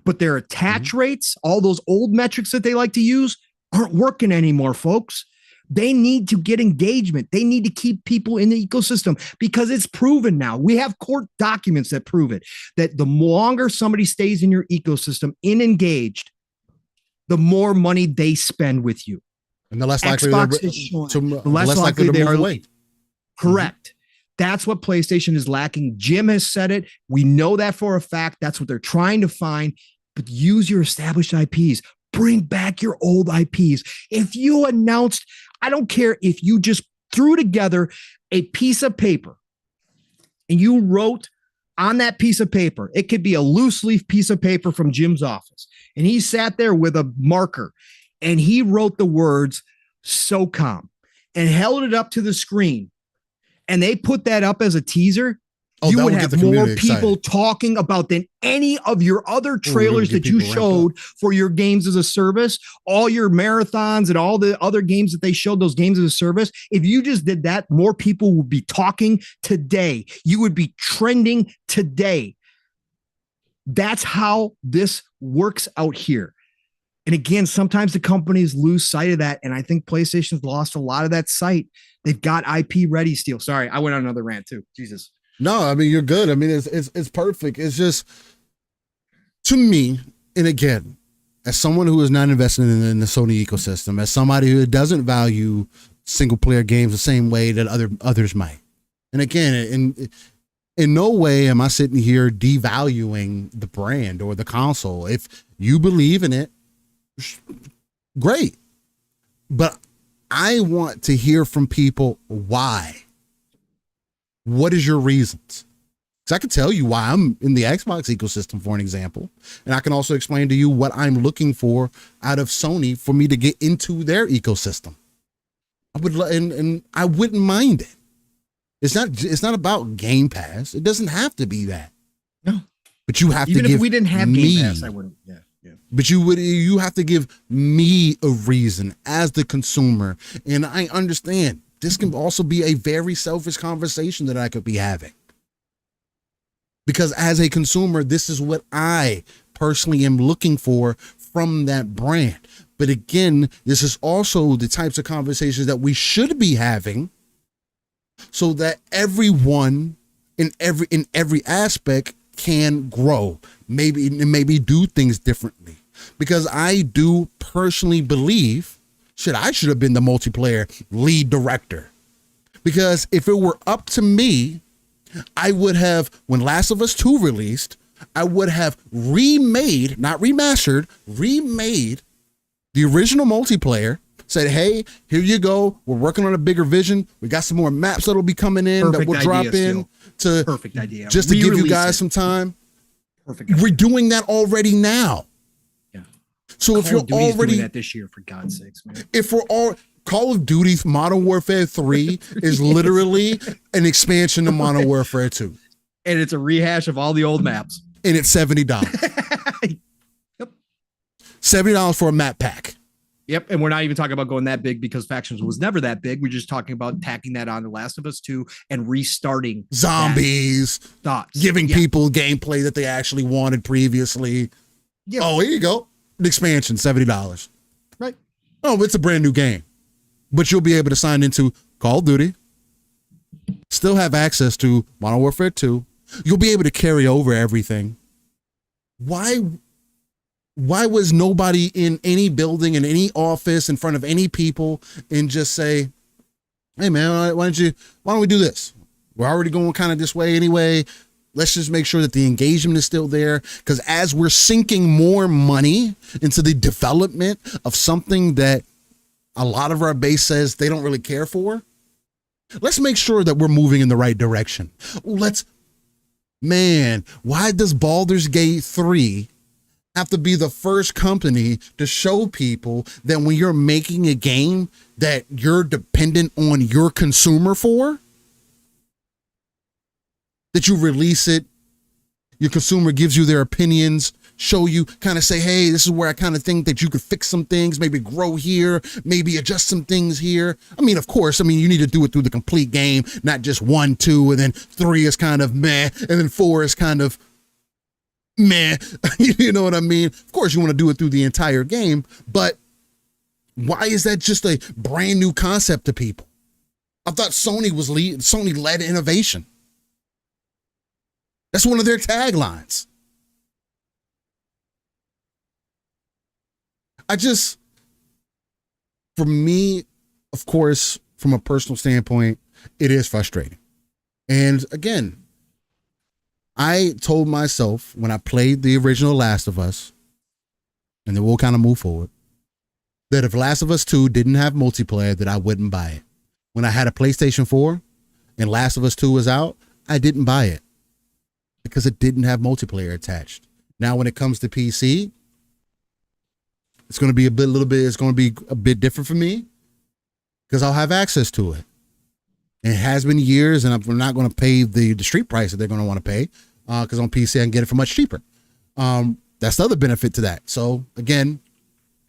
but their attach rates, all those old metrics that they like to use, aren't working anymore, folks. They need to get engagement. They need to keep people in the ecosystem, because it's proven now. We have court documents that prove it, that the longer somebody stays in your ecosystem, engaged, the more money they spend with you. And the less likely the less likely they are away. Correct. That's what PlayStation is lacking. Jim has said it. We know that for a fact. That's what they're trying to find. But use your established IPs. Bring back your old IPs. If you announced, I don't care if you just threw together a piece of paper and you wrote on that piece of paper, it could be a loose leaf piece of paper from Jim's office, and he sat there with a marker and he wrote the words SOCOM and held it up to the screen, and they put that up as a teaser, you would have more people talking about than any of your other trailers that you showed for your games as a service, all your marathons and all the other games that they showed, those games as a service. If you just did that, more people would be talking today. You would be trending today. That's how this works out here. And again, sometimes the companies lose sight of that. And I think PlayStation's lost a lot of that sight. They've got IP ready still. Sorry, I went on another rant too. Jesus. No, I mean, you're good. I mean, it's perfect. It's just, to me, and again, as someone who is not invested in the Sony ecosystem, as somebody who doesn't value single player games the same way that others might. And again, in no way am I sitting here devaluing the brand or the console. If you believe in it, great. But I want to hear from people why. What is your reasons? Because I can tell you why I'm in the Xbox ecosystem, for an example. And I can also explain to you what I'm looking for out of Sony for me to get into their ecosystem. And I wouldn't mind it. It's not about Game Pass. It doesn't have to be that. No. But you have even to give if we didn't have Game Pass, I wouldn't. Yeah. But you have to give me a reason as the consumer. And I understand this can also be a very selfish conversation that I could be having. Because as a consumer, this is what I personally am looking for from that brand. But again, this is also the types of conversations that we should be having so that everyone in every aspect can grow, maybe do things differently. Because I do personally believe, I should have been the multiplayer lead director. Because if it were up to me, I would have, when Last of Us 2 released, I would have remade, not remastered, remade the original multiplayer, said, hey, here you go. We're working on a bigger vision. We got some more maps that'll be coming in that we'll drop in to perfect idea. Just to give you guys some time. Perfect. We're doing that already now. Yeah. So if you're already doing that this year, for God's sakes, man. If we're all Call of Duty Modern Warfare 3 is literally an expansion to Modern Warfare 2. And it's a rehash of all the old maps. And it's $70. Yep. $70 for a map pack. Yep. And we're not even talking about going that big because Factions was never that big. We're just talking about tacking that on The Last of Us 2 and restarting zombies, giving people gameplay that they actually wanted previously. Yep. Oh, here you go. An expansion, $70. Right. Oh, it's a brand new game. but you'll be able to sign into Call of Duty, still have access to Modern Warfare 2. You'll be able to carry over everything. Why was nobody in any building, in any office, in front of any people, and just say, hey man, why don't we do this? We're already going kind of this way anyway. Let's just make sure that the engagement is still there. Because as we're sinking more money into the development of something that a lot of our base says they don't really care for, let's make sure that we're moving in the right direction. Why does Baldur's Gate 3 have to be the first company to show people that when you're making a game that you're dependent on your consumer for, that you release it, your consumer gives you their opinions, show you, kind of say, hey, this is where I kind of think that you could fix some things, maybe grow here, maybe adjust some things here. I mean, of course, you need to do it through the complete game, not just 1, 2, and then 3 is kind of meh, and then 4 is kind of meh. You know what I mean? Of course, you want to do it through the entire game, but why is that just a brand new concept to people? I thought Sony led innovation. That's one of their taglines. For me, of course, from a personal standpoint, it is frustrating. And again, I told myself when I played the original Last of Us, and then we'll kind of move forward, that if Last of Us 2 didn't have multiplayer, that I wouldn't buy it. When I had a PlayStation 4 and Last of Us 2 was out, I didn't buy it because it didn't have multiplayer attached. Now, when it comes to PC, it's going to be a bit different for me because I'll have access to it. It has been years, and I'm not going to pay the street price that they're going to want to pay because on PC I can get it for much cheaper. That's the other benefit to that. So again,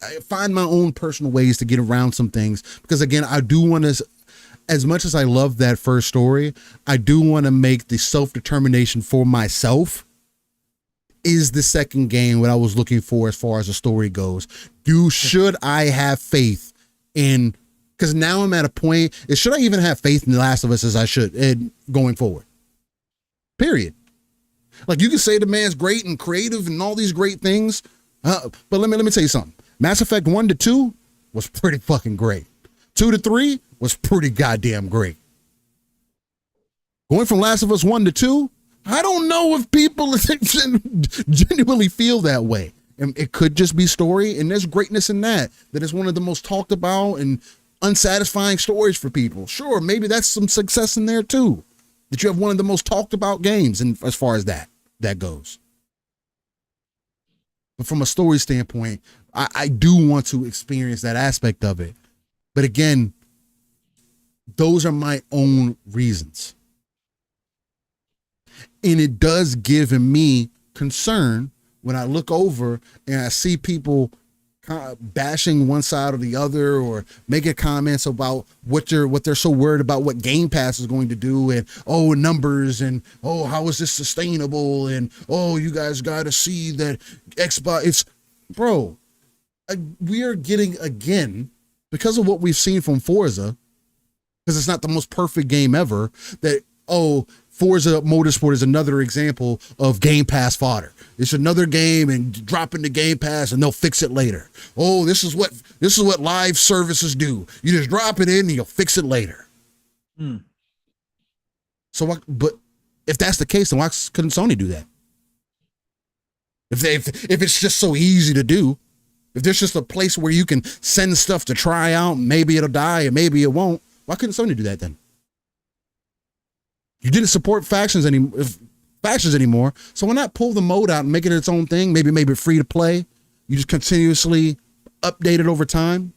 I find my own personal ways to get around some things because again, I do want to, as much as I love that first story, I do want to make the self-determination for myself. Is the second game what I was looking for as far as the story goes? Should I have faith in, because now I'm at a point, should I even have faith in The Last of Us as I should going forward? Period. Like, you can say the man's great and creative and all these great things, but let me tell you something. Mass Effect 1 to 2 was pretty fucking great. 2 to 3 was pretty goddamn great. Going from Last of Us 1 to 2, I don't know if people genuinely feel that way. And it could just be story, and there's greatness in that is one of the most talked about and unsatisfying stories for people. Sure, maybe that's some success in there too, that you have one of the most talked about games, and as far as that goes. But from a story standpoint, I do want to experience that aspect of it. But again, those are my own reasons. And it does give me concern when I look over and I see people kind of bashing one side or the other, or making comments about what they're so worried about what Game Pass is going to do, and numbers, and how is this sustainable, and you guys got to see that Xbox. We are getting, again, because of what we've seen from Forza, because it's not the most perfect game ever, that Forza Motorsport is another example of Game Pass fodder. It's another game and drop into Game Pass and they'll fix it later. This is what live services do. You just drop it in and you'll fix it later. But if that's the case, then why couldn't Sony do that? If it's just so easy to do, if there's just a place where you can send stuff to try out, maybe it'll die and maybe it won't, why couldn't Sony do that then? You didn't support factions anymore, so why not pull the mode out and make it its own thing? Maybe it free to play. You just continuously update it over time.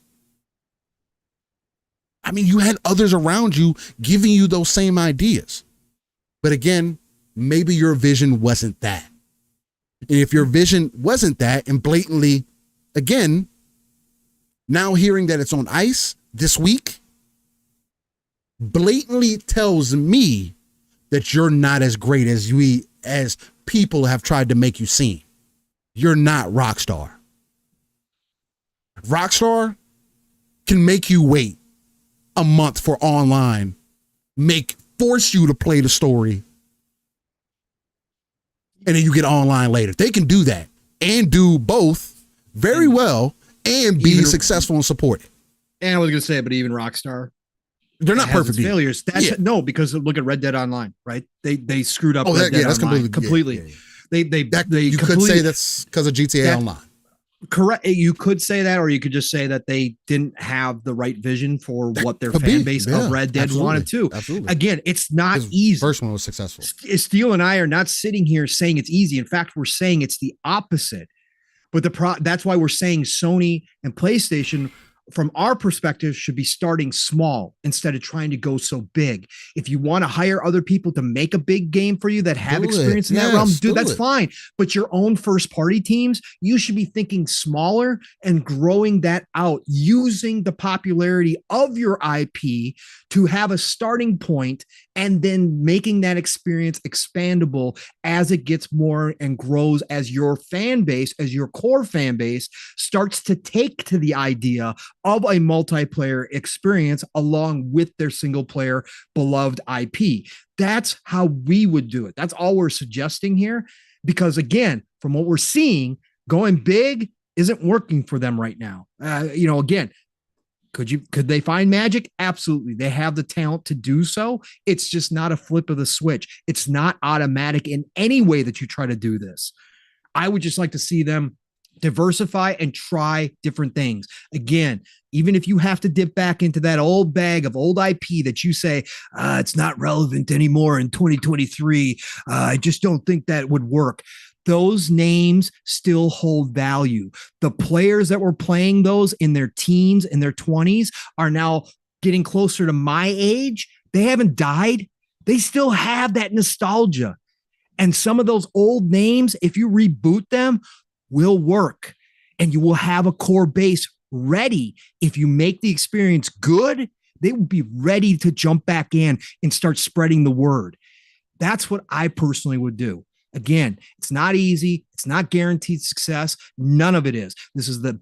I mean, you had others around you giving you those same ideas. But again, maybe your vision wasn't that. And if your vision wasn't that, and blatantly, again, now hearing that it's on ice this week, blatantly tells me that you're not as great as people have tried to make you seem. You're not Rockstar. Rockstar can make you wait a month for online, force you to play the story, and then you get online later. They can do that and do both very well and be successful and support it. And I was going to say, but even Rockstar, they're not perfect failures. No, because look at Red Dead Online, right? They screwed up. Red Dead that's Online completely. You could say that's because of GTA Online. Correct. You could say that, or you could just say that they didn't have the right vision for what their fan base of Red Dead wanted to. Absolutely. Again, it's not easy. First one was successful. Steele and I are not sitting here saying it's easy. In fact, we're saying it's the opposite. But that's why we're saying Sony and PlayStation, from our perspective, should be starting small instead of trying to go so big. If you want to hire other people to make a big game for you that have experience in that realm, that's fine. But your own first party teams, you should be thinking smaller and growing that out, using the popularity of your IP to have a starting point and then making that experience expandable as it gets more and grows, as your fan base, as your core fan base starts to take to the idea of a multiplayer experience along with their single player beloved IP. That's how we would do it. That's all we're suggesting here, because again, from what we're seeing, going big isn't working for them right now. Again, could they find magic? Absolutely. They have the talent to do so. It's just not a flip of the switch. It's not automatic in any way that you try to do this. I would just like to see them diversify and try different things. Again, even if you have to dip back into that old bag of old IP that you say, it's not relevant anymore in 2023. I just don't think that would work. Those names still hold value. The players that were playing those in their teens and their 20s are now getting closer to my age. They haven't died. They still have that nostalgia. And some of those old names, if you reboot them, will work. And you will have a core base ready. If you make the experience good, they will be ready to jump back in and start spreading the word. That's what I personally would do. Again, it's not easy. It's not guaranteed success. None of it is. This is the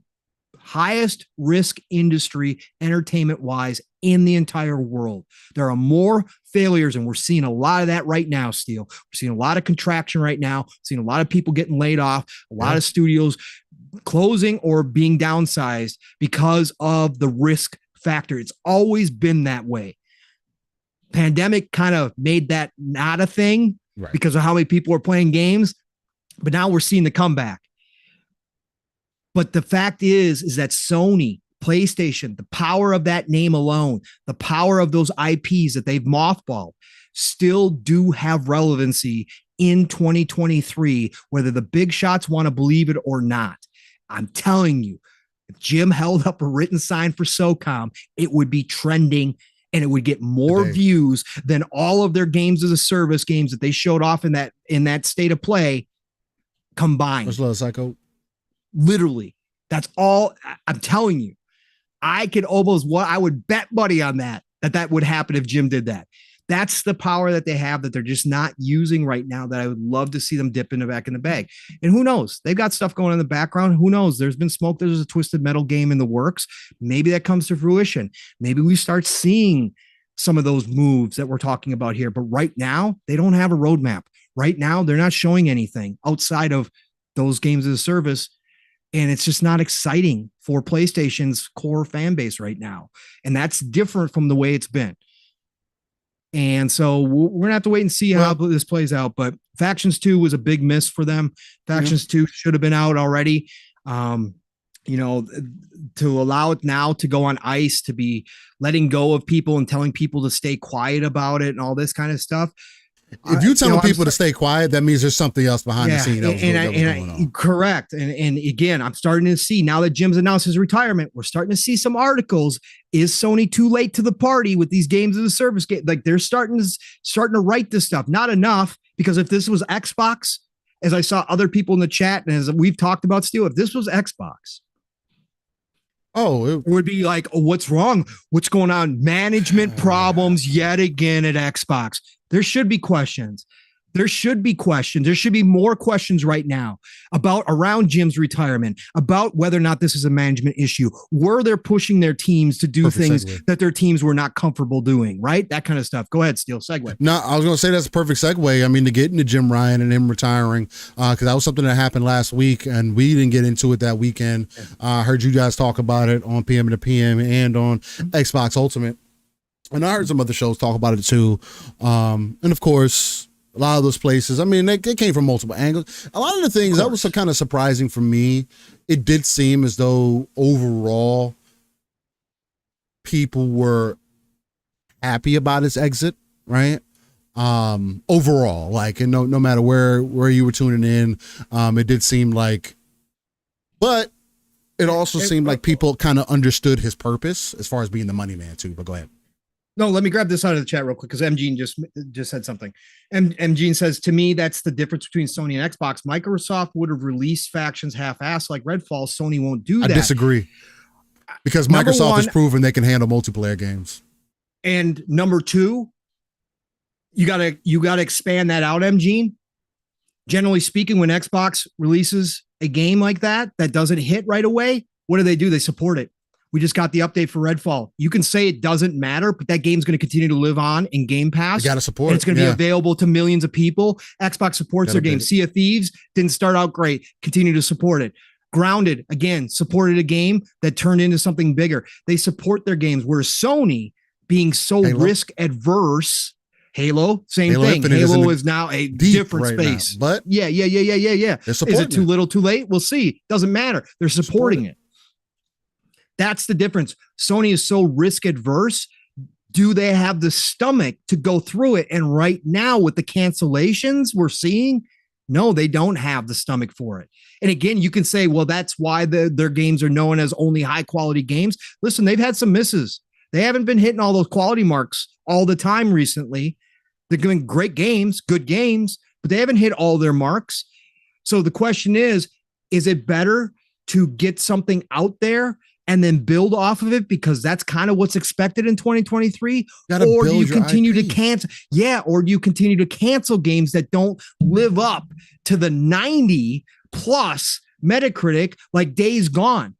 highest risk industry, entertainment wise, in the entire world. There are more failures, and we're seeing a lot of that right now, Steele. We're seeing a lot of contraction right now, seeing a lot of people getting laid off, a lot of studios closing or being downsized because of the risk factor. It's always been that way. Pandemic kind of made that not a thing. Right. Because of how many people are playing games, but now we're seeing the comeback. But the fact is that Sony, PlayStation, the power of that name alone, the power of those IPs that they've mothballed, still do have relevancy in 2023, whether the big shots want to believe it or not. I'm telling you, if Jim held up a written sign for SOCOM, it would be trending. And it would get more views than all of their games as a service games that they showed off in that state of play combined. What's Love Psycho? Literally, that's all. I'm telling you, I would bet money on that would happen if Jim did that. That's the power that they have that they're just not using right now, that I would love to see them dip back in the bag. And who knows? They've got stuff going on in the background. Who knows? There's been smoke. There's a Twisted Metal game in the works. Maybe that comes to fruition. Maybe we start seeing some of those moves that we're talking about here. But right now, they don't have a roadmap. Right now, they're not showing anything outside of those games as a service. And it's just not exciting for PlayStation's core fan base right now. And that's different from the way it's been. And so we're going to have to wait and see how this plays out. But Factions 2 was a big miss for them. Factions 2 should have been out already. To allow it now to go on ice, to be letting go of people and telling people to stay quiet about it and all this kind of stuff. If you're telling people to stay quiet, that means there's something else behind the scene that was going on. Correct. And again, I'm starting to see, now that Jim's announced his retirement, we're starting to see some articles. Is Sony too late to the party with these games as a service game? Like, they're starting to write this stuff. Not enough, because if this was Xbox, as I saw other people in the chat, and as we've talked about, Steel, if this was Xbox, it would be like, what's wrong? What's going on? Management problems yet again at Xbox. There should be questions. There should be questions. There should be more questions right now around Jim's retirement, about whether or not this is a management issue. Were they pushing their teams to do things that their teams were not comfortable doing, right? That kind of stuff. Go ahead, Steele, segue. No, I was going to say that's a perfect segue. I mean, to get into Jim Ryan and him retiring, because that was something that happened last week, and we didn't get into it that weekend. I heard you guys talk about it on PM to PM and on Xbox Ultimate. And I heard some other shows talk about it too. And of course, a lot of those places, I mean, they came from multiple angles. A lot of the things that was kind of surprising for me. It did seem as though overall people were happy about his exit, right? Overall, like, and no matter where you were tuning in, it did seem like, but it also seemed like people kind of understood his purpose as far as being the money man too. But go ahead. No, let me grab this out of the chat real quick because MGene just said something. MGene says, to me, that's the difference between Sony and Xbox. Microsoft would have released factions half-assed like Redfall. Sony won't do that. I disagree. Because Microsoft has proven they can handle multiplayer games. And number two, you gotta expand that out, MGene. Generally speaking, when Xbox releases a game like that doesn't hit right away, what do? They support it. We just got the update for Redfall. You can say it doesn't matter, but that game's going to continue to live on in Game Pass. You got to support it. It's going to be available to millions of people. Xbox supports their game. Sea of Thieves didn't start out great. Continue to support it. Grounded, again, supported a game that turned into something bigger. They support their games, whereas Sony, being so risk adverse, Halo, same thing. Halo is now a different space. But yeah. Is it too little, too late? We'll see. Doesn't matter. They're supporting it. That's the difference. Sony is so risk adverse. Do they have the stomach to go through it? And right now, with the cancellations we're seeing, no, they don't have the stomach for it. And again, you can say, well, that's why their games are known as only high quality games. Listen, they've had some misses. They haven't been hitting all those quality marks all the time recently. They're doing great games, good games, but they haven't hit all their marks. So the question is it better to get something out there and then build off of it, because that's kind of what's expected in 2023? Or do you continue to cancel? Yeah, or do you continue to cancel games that don't live up to the 90 plus Metacritic, like Days Gone?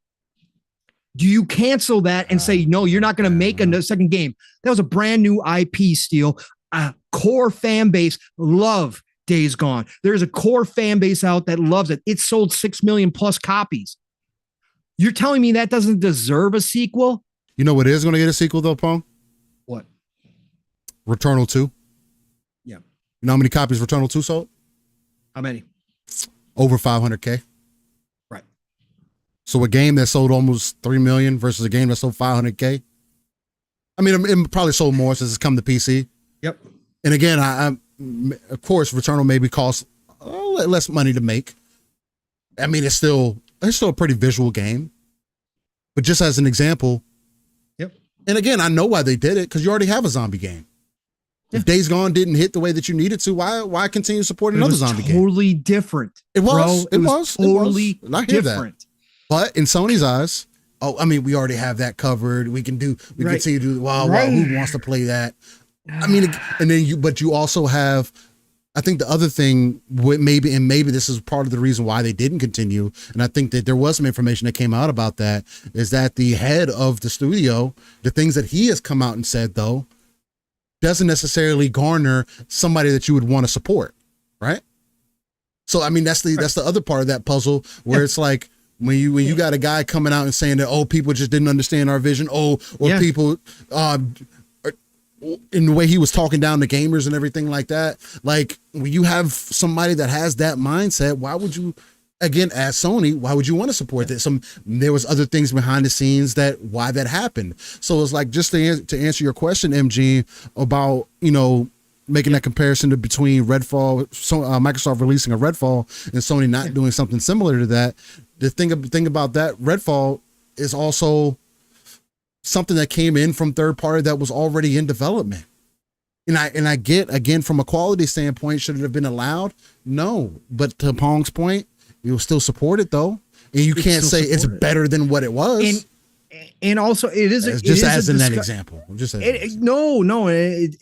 Do you cancel that and say, no, you're not going to make a second game? That was a brand new IP, Steele. A core fan base love Days Gone. There's a core fan base out that loves it. It sold 6 million plus copies. You're telling me that doesn't deserve a sequel? You know what is going to get a sequel, though, Pong? What? Returnal 2. Yeah. You know how many copies Returnal 2 sold? How many? Over 500K. Right. So a game that sold almost 3 million versus a game that sold 500K. I mean, it probably sold more since it's come to PC. Yep. And again, I of course, Returnal maybe costs less money to make. I mean, it's still a pretty visual game, but just as an example. Yep. And again, I know why they did it, because you already have a zombie game. Yeah. If Days Gone didn't hit the way that you needed to, why continue to support another zombie game? Totally different. It was. It was totally different. That. But in Sony's eyes, I mean, we already have that covered. We continue to do. Wow, who wants to play that? I mean, and then you also have. I think the other thing, maybe this is part of the reason why they didn't continue, and I think that there was some information that came out about that, is that the head of the studio, the things that he has come out and said, though, doesn't necessarily garner somebody that you would want to support, right? So, I mean, that's the other part of that puzzle, where it's like, when you got a guy coming out and saying that, people just didn't understand our vision, people... in the way he was talking down to gamers and everything like that, like, when you have somebody that has that mindset, why would you, again, as Sony, why would you want to support this? There was other things behind the scenes why that happened. So it's like, just to answer your question, MG, about, making that comparison between Redfall, Microsoft releasing a Redfall and Sony not doing something similar to that. The thing about that, Redfall is also something that came in from third party that was already in development. And I get, again, from a quality standpoint, should it have been allowed? No. But to Pong's point, you'll still support it, though. And you can't say it's better than what it was. And also, it is as in that example. I'm just saying.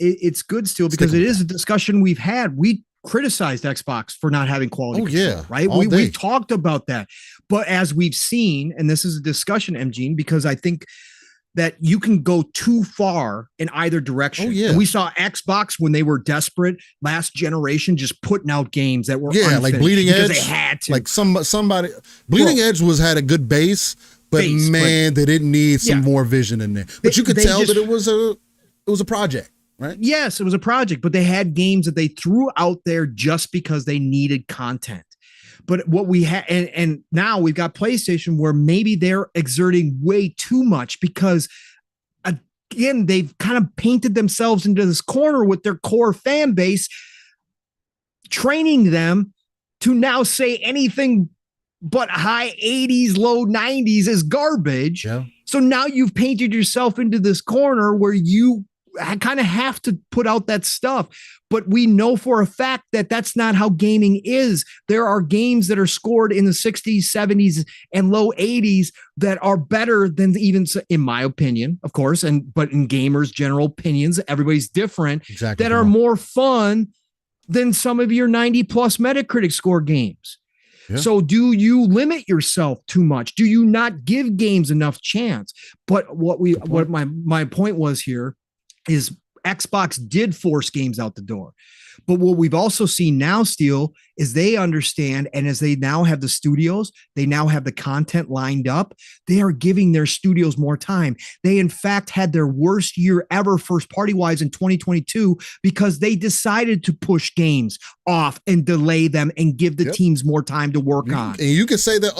It's good still, because it is a discussion we've had. criticized Xbox for not having quality control, right? We talked about that. But as we've seen, and this is a discussion, MG, because I think that you can go too far in either direction. And we saw Xbox when they were desperate last generation, just putting out games that were like Bleeding Edge. They had to. Like somebody Bleeding Edge had a good base, but they didn't need some more vision in there. But you could tell that it was a project, right? Yes, it was a project, but they had games that they threw out there just because they needed content. But what we had, and now we've got PlayStation where maybe they're exerting way too much because, again, they've kind of painted themselves into this corner with their core fan base, training them to now say anything but high 80s, low 90s is garbage. Yeah. So now you've painted yourself into this corner where you kind of have to put out that stuff. But we know for a fact that that's not how gaming is. There are games that are scored in the 60s, 70s, and low 80s that are better than even, in my opinion, of course, but in gamers' general opinions, everybody's different, that are more fun than some of your 90-plus Metacritic score games. Yeah. So do you limit yourself too much? Do you not give games enough chance? But what my point was here is Xbox did force games out the door. But what we've also seen now, Steel, is they understand, and as they now have the studios, they now have the content lined up, they are giving their studios more time. They, in fact, had their worst year ever first party-wise in 2022 because they decided to push games off and delay them and give the teams more time to work on. And you can say that,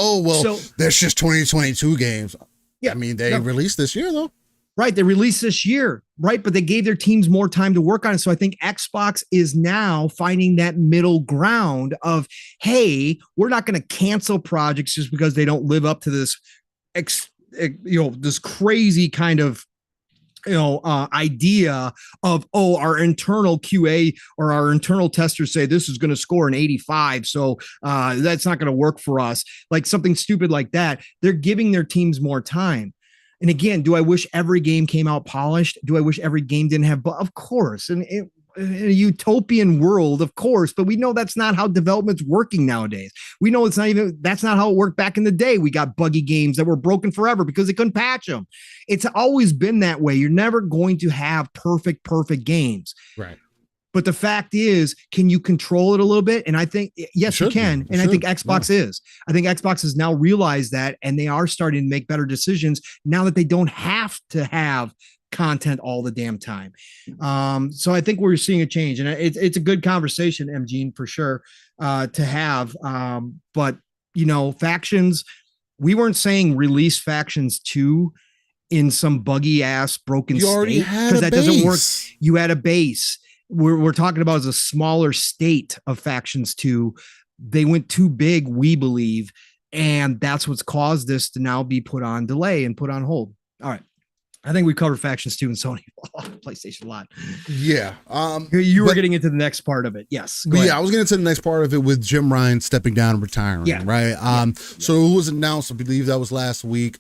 that's just 2022 games. Yeah, I mean, they released this year, though. Right. They released this year. Right. But they gave their teams more time to work on it. So I think Xbox is now finding that middle ground of, hey, we're not going to cancel projects just because they don't live up to this, this crazy kind of, idea of, our internal QA or our internal testers say this is going to score an 85. So that's not going to work for us. Like something stupid like that. They're giving their teams more time. And again, do I wish every game came out polished? Do I wish every game didn't have? Of course. And in a utopian world, of course. But we know that's not how development's working nowadays. We know that's not how it worked back in the day. We got buggy games that were broken forever because they couldn't patch them. It's always been that way. You're never going to have perfect games. Right. But the fact is, can you control it a little bit? And I think, yes, you can. And I think Xbox is. I think Xbox has now realized that, and they are starting to make better decisions now that they don't have to have content all the damn time. So I think we're seeing a change, and it's a good conversation, MG, for sure, to have. But, factions, we weren't saying release Factions 2 in some buggy ass broken state because that doesn't work. You had a base. We're talking about as a smaller state of Factions 2. They went too big, we believe, and that's what's caused this to now be put on delay and put on hold. All right. I think we covered Factions 2 and Sony PlayStation a lot. Yeah. You were getting into the next part of it. Yes. I was getting into the next part of it with Jim Ryan stepping down and retiring. Yeah. Right. So it was announced, I believe that was last week.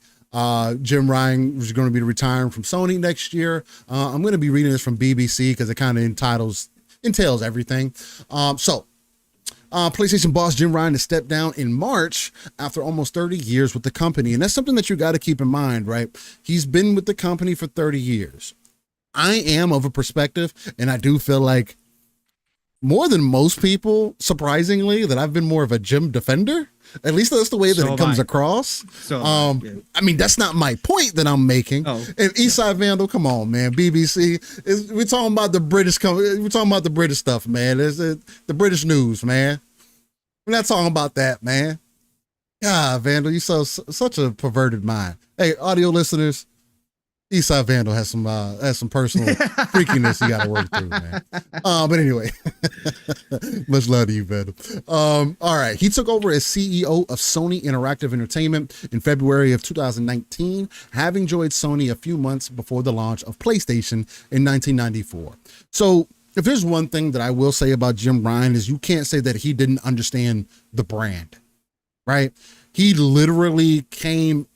Jim Ryan was going to be retiring from Sony next year. I'm going to be reading this from BBC because it kind of entails everything. PlayStation boss Jim Ryan has stepped down in March after almost 30 years with the company. And that's something that you got to keep in mind, right? He's been with the company for 30 years. I am of a perspective, and I do feel like more than most people, surprisingly, that I've been more of a Jim defender. At least that's the way that it comes across. I mean, that's not my point that I'm making. And Eastside Vandal, come on, man. BBC, we're talking about the British. We're talking about the British stuff, man. The British news, man. We're not talking about that, man. God, Vandal, you such a perverted mind. Hey, audio listeners, Eastside Vandal has some personal freakiness you got to work through, man. But anyway, much love to you, Vandal. All right, he took over as CEO of Sony Interactive Entertainment in February of 2019, having joined Sony a few months before the launch of PlayStation in 1994. So, if there's one thing that I will say about Jim Ryan is you can't say that he didn't understand the brand, right? He literally came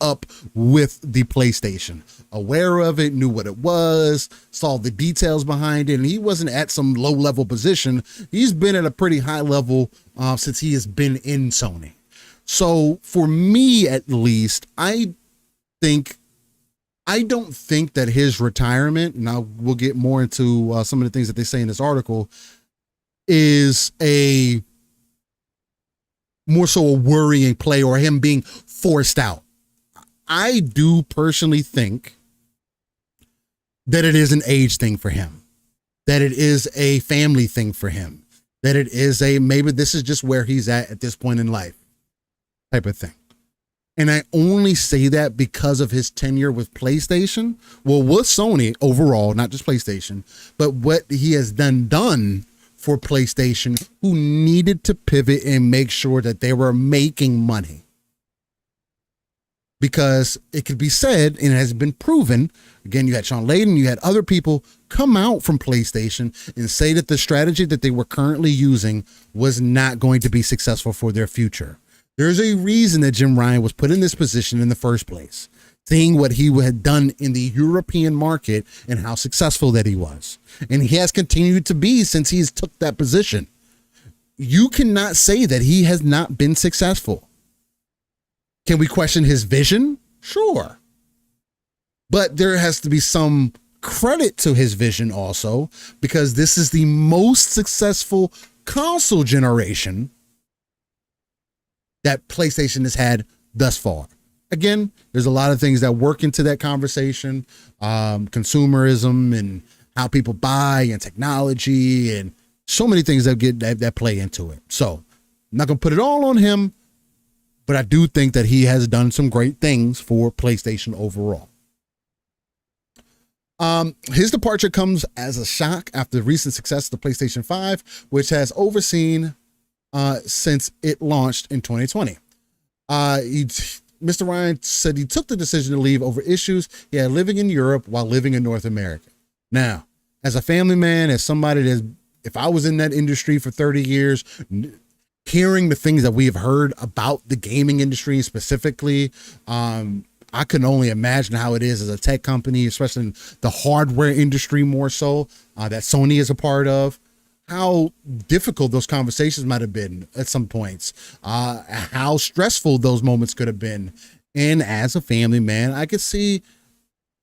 up with the PlayStation, aware of it, knew what it was, saw the details behind it, and he wasn't at some low-level position. He's been at a pretty high level since he has been in Sony. So for me, at least, I don't think that his retirement, and we'll get more into some of the things that they say in this article, is more so a worrying play or him being forced out. I do personally think that it is an age thing for him, that it is a family thing for him, that it is maybe this is just where he's at this point in life type of thing. And I only say that because of his tenure with PlayStation, well, with Sony overall, not just PlayStation, but what he has done for PlayStation, who needed to pivot and make sure that they were making money. Because it could be said, and it has been proven, again, you had Sean Layden, you had other people come out from PlayStation and say that the strategy that they were currently using was not going to be successful for their future. There's a reason that Jim Ryan was put in this position in the first place, seeing what he had done in the European market and how successful that he was. And he has continued to be since he's took that position. You cannot say that he has not been successful. Can we question his vision? Sure. But there has to be some credit to his vision also, because this is the most successful console generation that PlayStation has had thus far. Again, there's a lot of things that work into that conversation, consumerism and how people buy and technology and so many things that play into it. So I'm not going to put it all on him, but I do think that he has done some great things for PlayStation overall. His departure comes as a shock after the recent success of the PlayStation 5, which has overseen since it launched in 2020. Mr. Ryan said he took the decision to leave over issues he had living in Europe while living in North America. Now, as a family man, as somebody if I was in that industry for 30 years, hearing the things that we have heard about the gaming industry specifically, I can only imagine how it is as a tech company, especially in the hardware industry more so, that Sony is a part of. How difficult those conversations might have been at some points, how stressful those moments could have been. And as a family man, I could see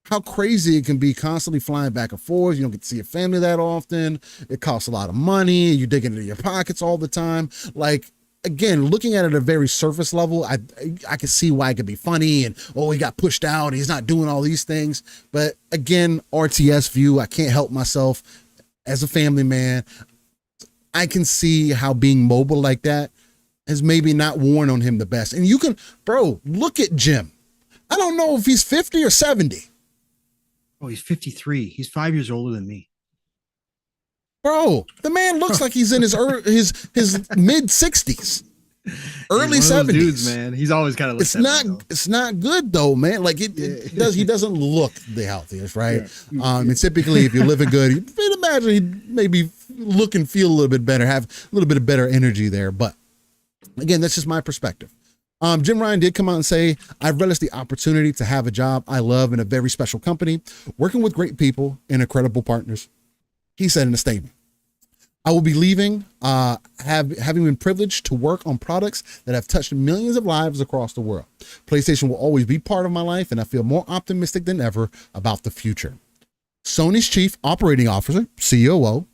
how crazy it can be constantly flying back and forth. You don't get to see your family that often. It costs a lot of money. You dig into your pockets all the time. Like, again, looking at it at a very surface level, I can see why it could be funny and, oh, he got pushed out. He's not doing all these things. But again, RTS view, I can't help myself as a family man. I can see how being mobile like that has maybe not worn on him the best. And you can, bro, look at Jim. I don't know if he's 50 or 70. Oh, he's 53. He's 5 years older than me. Bro, the man looks like he's in his mid 60s, early 70s. Dudes, man, he's always kind of. It's not good though, man. Like he doesn't look the healthiest, right? Yeah. And typically, if you're living good, you'd imagine he'd maybe look and feel a little bit better, have a little bit of better energy there. But again, that's just my perspective. Jim Ryan did come out and say, "I've relished the opportunity to have a job I love in a very special company, working with great people and incredible partners." He said in a statement, "I will be leaving, having been privileged to work on products that have touched millions of lives across the world. PlayStation will always be part of my life, and I feel more optimistic than ever about the future." Sony's Chief Operating Officer, COO,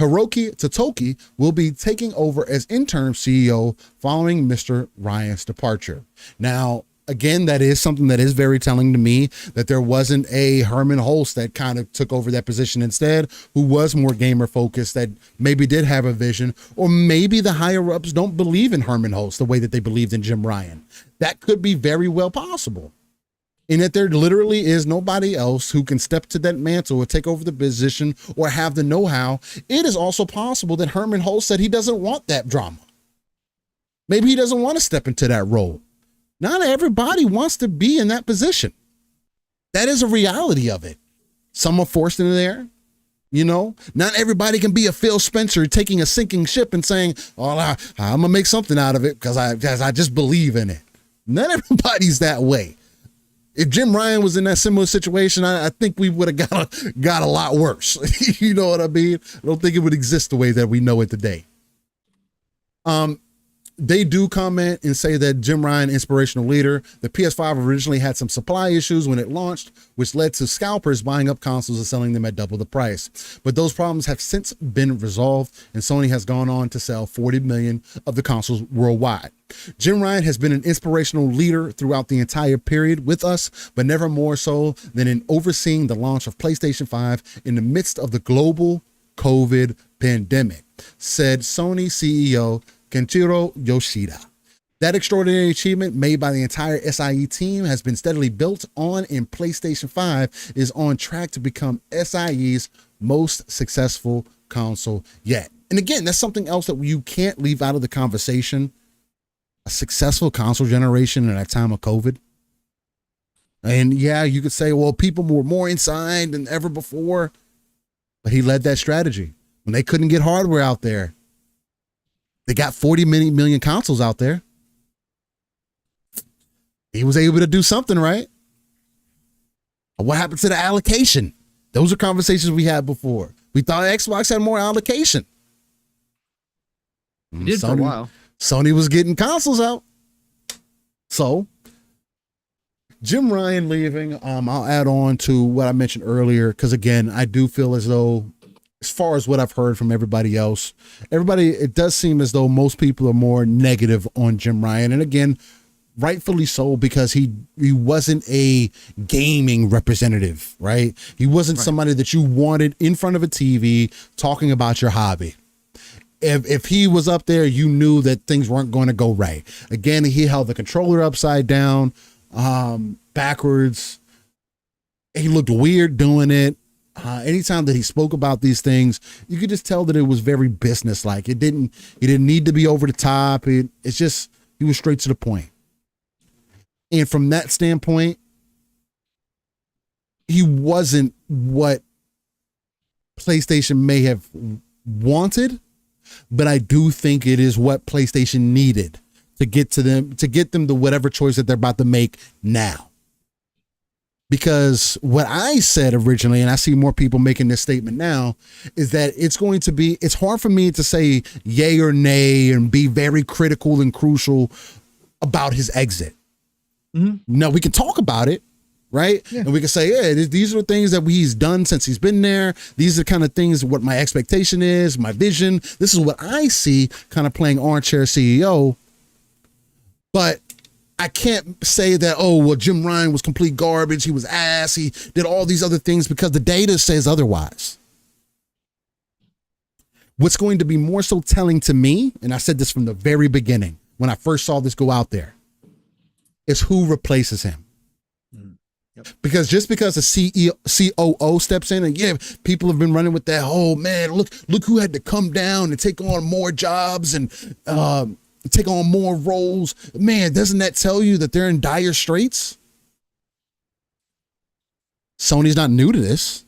Hiroki Totoki, will be taking over as interim CEO following Mr. Ryan's departure. Now, again, that is something that is very telling to me, that there wasn't a Herman Hulst that kind of took over that position instead, who was more gamer focused, that maybe did have a vision, or maybe the higher ups don't believe in Herman Hulst the way that they believed in Jim Ryan. That could be very well possible. And that there literally is nobody else who can step to that mantle or take over the position or have the know-how. It is also possible that Herman Hulst said he doesn't want that drama. Maybe he doesn't want to step into that role. Not everybody wants to be in that position. That is a reality of it. Some are forced into there. You know, not everybody can be a Phil Spencer taking a sinking ship and saying, "Oh, I'm gonna make something out of it because I just believe in it." Not everybody's that way. If Jim Ryan was in that similar situation, I think we would have got a lot worse. You know what I mean? I don't think it would exist the way that we know it today. They do comment and say that Jim Ryan, inspirational leader. The PS5 originally had some supply issues when it launched, which led to scalpers buying up consoles and selling them at double the price. But those problems have since been resolved, and Sony has gone on to sell 40 million of the consoles worldwide. Jim Ryan has been an inspirational leader throughout the entire period with us, but never more so than in overseeing the launch of PlayStation 5 in the midst of the global COVID pandemic, said Sony CEO Kenichiro Yoshida. That extraordinary achievement made by the entire SIE team has been steadily built on, and PlayStation 5 is on track to become SIE's most successful console yet. And again, that's something else that you can't leave out of the conversation. A successful console generation in that time of COVID. And yeah, you could say, well, people were more inside than ever before, but he led that strategy. When they couldn't get hardware out there, they got 40 million consoles out there. He was able to do something, right? What happened to the allocation? Those are conversations we had before. We thought Xbox had more allocation. It did for a while. Sony was getting consoles out. So, Jim Ryan leaving, I'll add on to what I mentioned earlier, because again, I do feel as though, as far as what I've heard from everybody else, it does seem as though most people are more negative on Jim Ryan. And again, rightfully so, because he wasn't a gaming representative, right? He wasn't somebody that you wanted in front of a TV talking about your hobby. If he was up there, you knew that things weren't going to go right. Again, he held the controller upside down, backwards. He looked weird doing it. Anytime that he spoke about these things, you could just tell that it was very businesslike. He didn't need to be over the top. It's just, he was straight to the point. And from that standpoint, he wasn't what PlayStation may have wanted, but I do think it is what PlayStation needed to get them to whatever choice that they're about to make now. Because what I said originally, and I see more people making this statement now, is that it's hard for me to say yay or nay and be very critical and crucial about his exit. Mm-hmm. No, we can talk about it, right? Yeah. And we can say, yeah, these are things that he's done since he's been there. These are kind of things, what my expectation is, my vision. This is what I see kind of playing armchair CEO. But I can't say that, oh, well, Jim Ryan was complete garbage. He was ass. He did all these other things, because the data says otherwise. What's going to be more so telling to me, and I said this from the very beginning when I first saw this go out there, is who replaces him. Yep. Because just because a COO steps in, and yeah, people have been running with that, oh man, look who had to come down and take on more jobs and take on more roles. Man, doesn't that tell you that they're in dire straits? Sony's not new to this.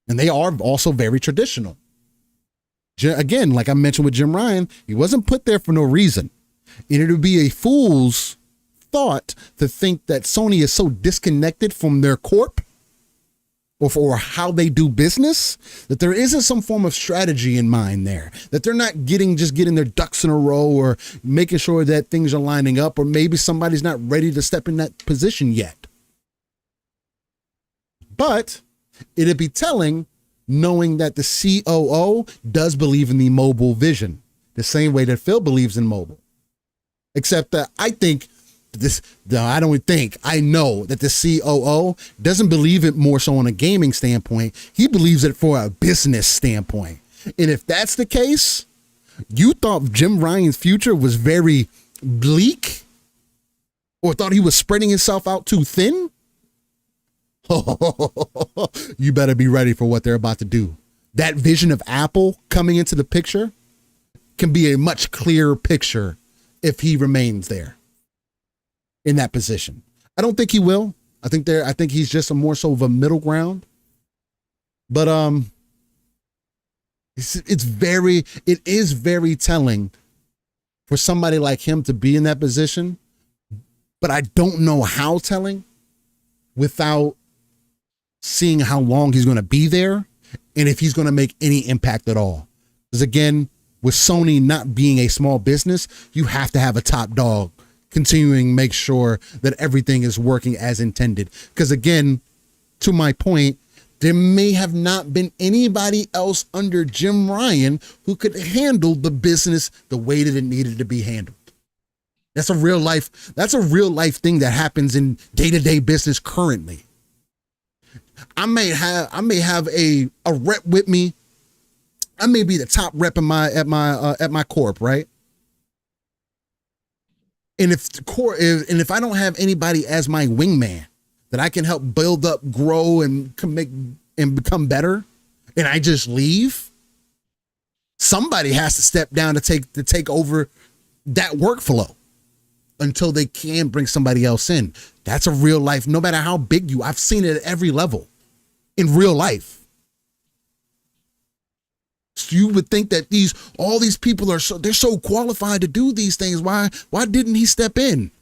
And they are also very traditional. Again, like I mentioned with Jim Ryan, he wasn't put there for no reason. And it would be a fool's thought to think that Sony is so disconnected from their corp or for how they do business, that there isn't some form of strategy in mind there, that they're not getting their ducks in a row or making sure that things are lining up, or maybe somebody's not ready to step in that position yet. But it'd be telling, knowing that the COO does believe in the mobile vision, the same way that Phil believes in mobile. Except that I know that the COO doesn't believe it more so on a gaming standpoint. He believes it for a business standpoint. And if that's the case, you thought Jim Ryan's future was very bleak, or thought he was spreading himself out too thin? You better be ready for what they're about to do. That vision of Apple coming into the picture can be a much clearer picture if he remains there in that position. I don't think he will. I think he's just a more so of a middle ground. But It is very telling for somebody like him to be in that position, but I don't know how telling without seeing how long he's going to be there and if he's going to make any impact at all. Because again, with Sony not being a small business, you have to have a top dog continuing to make sure that everything is working as intended. Because again, to my point, there may have not been anybody else under Jim Ryan who could handle the business the way that it needed to be handled. That's a real life thing that happens in day-to-day business currently. I may have a rep with me. I may be the top rep at my corp, right? And if I don't have anybody as my wingman that I can help build up, grow, and become better, and I just leave, somebody has to step down to take over that workflow until they can bring somebody else in. That's a real life, no matter how big I've seen it at every level in real life. So you would think that all these people they're so qualified to do these things. Why didn't he step in?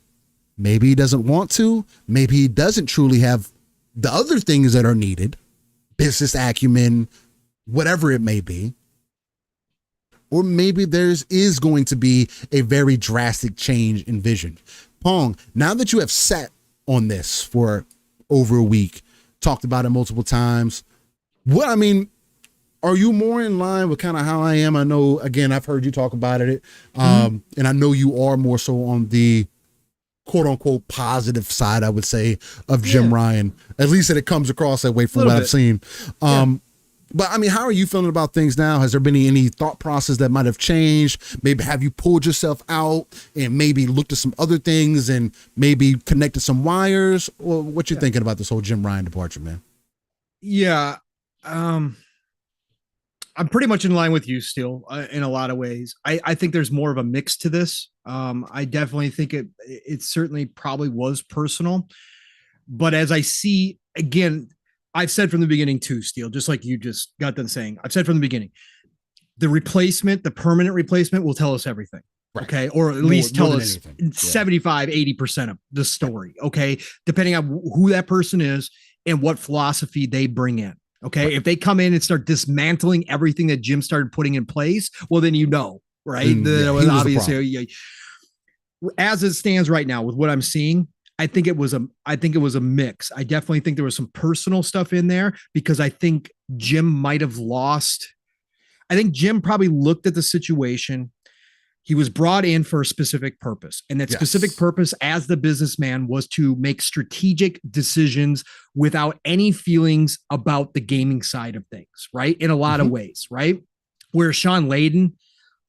Maybe he doesn't want to. Maybe he doesn't truly have the other things that are needed, business acumen, whatever it may be. Or maybe is going to be a very drastic change in vision. Pong, now that you have sat on this for over a week, talked about it multiple times, are you more in line with kind of how I am? I know, again, I've heard you talk about it, and I know you are more so on the quote-unquote positive side, I would say, of Jim Ryan. At least that it comes across that way from what I've seen. But how are you feeling about things now? Has there been any thought process that might have changed? Maybe have you pulled yourself out and maybe looked at some other things and maybe connected some wires? Or what you thinking about this whole Jim Ryan departure, man? Yeah. I'm pretty much in line with you still in a lot of ways. I think there's more of a mix to this. I definitely think it certainly probably was personal, but as I see, again, I've said from the beginning too, Steele, just like you just got done saying, I've said from the beginning, the permanent replacement will tell us everything. Right. Okay. Or at least tell us 75, 80% of the story. Okay. Depending on who that person is and what philosophy they bring in. Okay. Right. If they come in and start dismantling everything that Jim started putting in place, well, then right? Obviously, as it stands right now with what I'm seeing, I think it was a mix. I definitely think there was some personal stuff in there because I think Jim might have lost. I think Jim probably looked at the situation. He was brought in for a specific purpose, and that specific purpose as the businessman was to make strategic decisions without any feelings about the gaming side of things, right? In a lot of ways, right? Where Sean Layden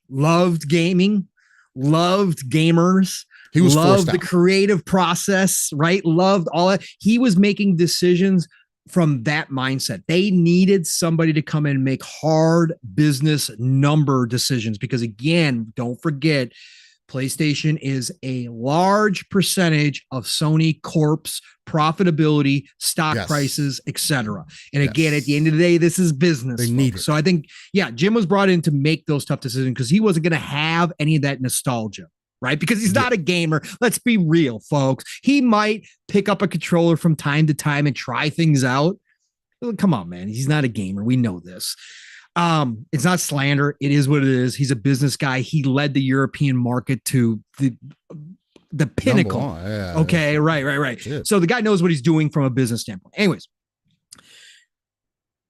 loved gaming, loved gamers, he was loved the creative process, right? Loved all that. He was making decisions from that mindset. They needed somebody to come in and make hard business number decisions because, again, don't forget, PlayStation is a large percentage of Sony Corp's profitability, stock prices, etc. And again, at the end of the day, this is business. They need it. So I think, Jim was brought in to make those tough decisions because he wasn't going to have any of that nostalgia. Right? Because he's not a gamer. Let's be real, folks. He might pick up a controller from time to time and try things out. Come on, man. He's not a gamer. We know this. It's not slander. It is what it is. He's a business guy. He led the European market to the pinnacle. Okay. Right. Shit. So the guy knows what he's doing from a business standpoint. Anyways.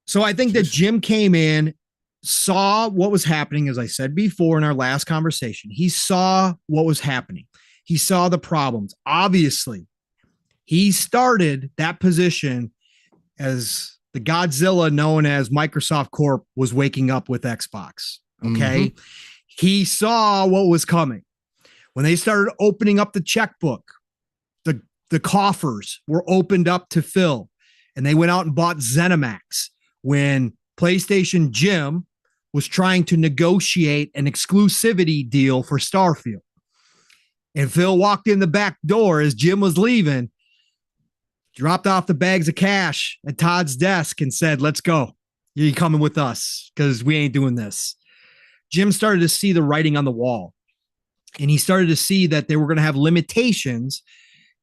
So I think that Jim came in, saw what was happening, as I said before in our last conversation. He saw what was happening. He saw the problems. Obviously, he started that position as the Godzilla known as Microsoft Corp was waking up with Xbox. Okay. He saw what was coming. When they started opening up the checkbook, the coffers were opened up to fill, and they went out and bought ZeniMax when PlayStation Jim was trying to negotiate an exclusivity deal for Starfield. And Phil walked in the back door as Jim was leaving, dropped off the bags of cash at Todd's desk and said, "Let's go. You're coming with us because we ain't doing this. Jim started to see the writing on the wall, and he started to see that they were going to have limitations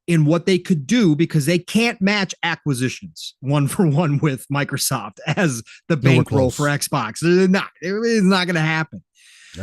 in what they could do because they can't match acquisitions 1-for-1 with Microsoft as the bankroll for Xbox. It's not going to happen.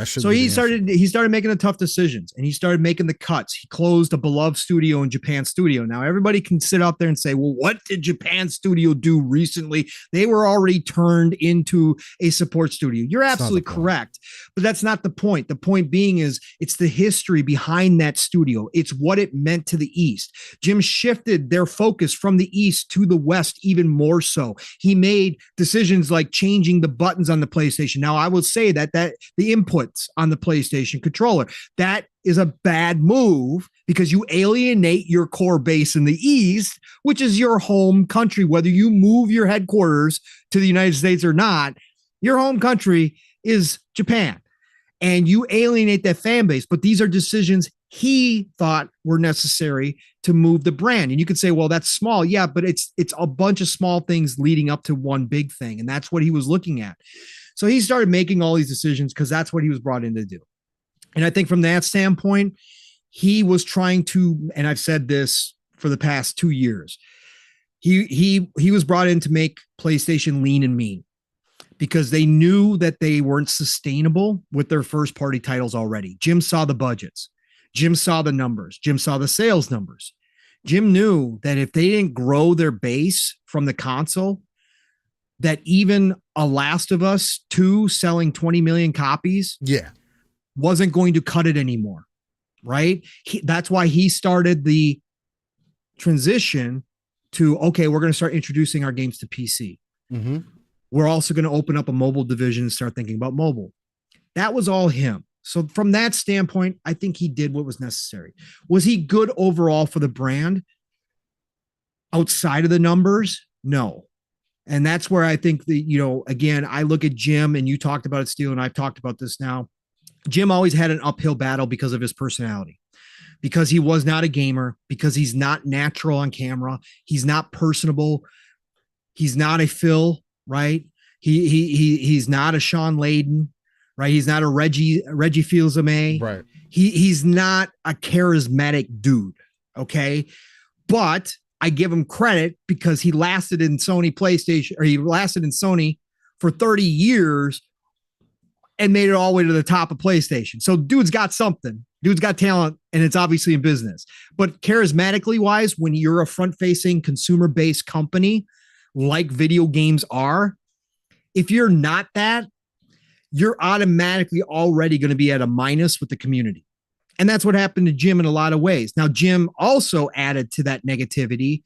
So he started making the tough decisions, and he started making the cuts. He closed a beloved studio in Japan Studio. Now everybody can sit out there and say, well, what did Japan Studio do recently? They were already turned into a support studio. You're absolutely correct, but that's not the point. The point being is it's the history behind that studio. It's what it meant to the East. Jim shifted their focus from the East to the West even more so. He made decisions like changing the buttons on the PlayStation. Now I will say that the input on the PlayStation controller, that is a bad move because you alienate your core base in the East, which is your home country. Whether you move your headquarters to the United States or not, your home country is Japan, and you alienate that fan base. But these are decisions he thought were necessary to move the brand. And you could say, well, that's small. Yeah, but it's a bunch of small things leading up to one big thing. And that's what he was looking at. So he started making all these decisions because that's what he was brought in to do. And I think from that standpoint, he was trying to, and I've said this for the past 2 years, he was brought in to make PlayStation lean and mean because they knew that they weren't sustainable with their first party titles already. Jim saw the budgets. Jim saw the numbers. Jim saw the sales numbers. Jim knew that if they didn't grow their base from the console, that even a Last of Us 2 selling 20 million copies wasn't going to cut it anymore, right? That's why he started the transition to, okay, we're going to start introducing our games to PC. Mm-hmm. We're also going to open up a mobile division and start thinking about mobile. That was all him. So from that standpoint, I think he did what was necessary. Was he good overall for the brand? Outside of the numbers? No. And that's where I think again, I look at Jim, and you talked about it, Steele, and I've talked about this now. Jim always had an uphill battle because of his personality, because he was not a gamer, because he's not natural on camera. He's not personable. He's not a Phil, right? He's not a Sean Layden, right? He's not a Reggie Fils-Aimé. Right. He's not a charismatic dude. Okay. But I give him credit because he lasted in Sony for 30 years and made it all the way to the top of PlayStation. So dude's got something. Dude's got talent, and it's obviously in business. But charismatically wise, when you're a front-facing consumer-based company like video games are, if you're not that, you're automatically already going to be at a minus with the community. And that's what happened to Jim in a lot of ways. Now, Jim also added to that negativity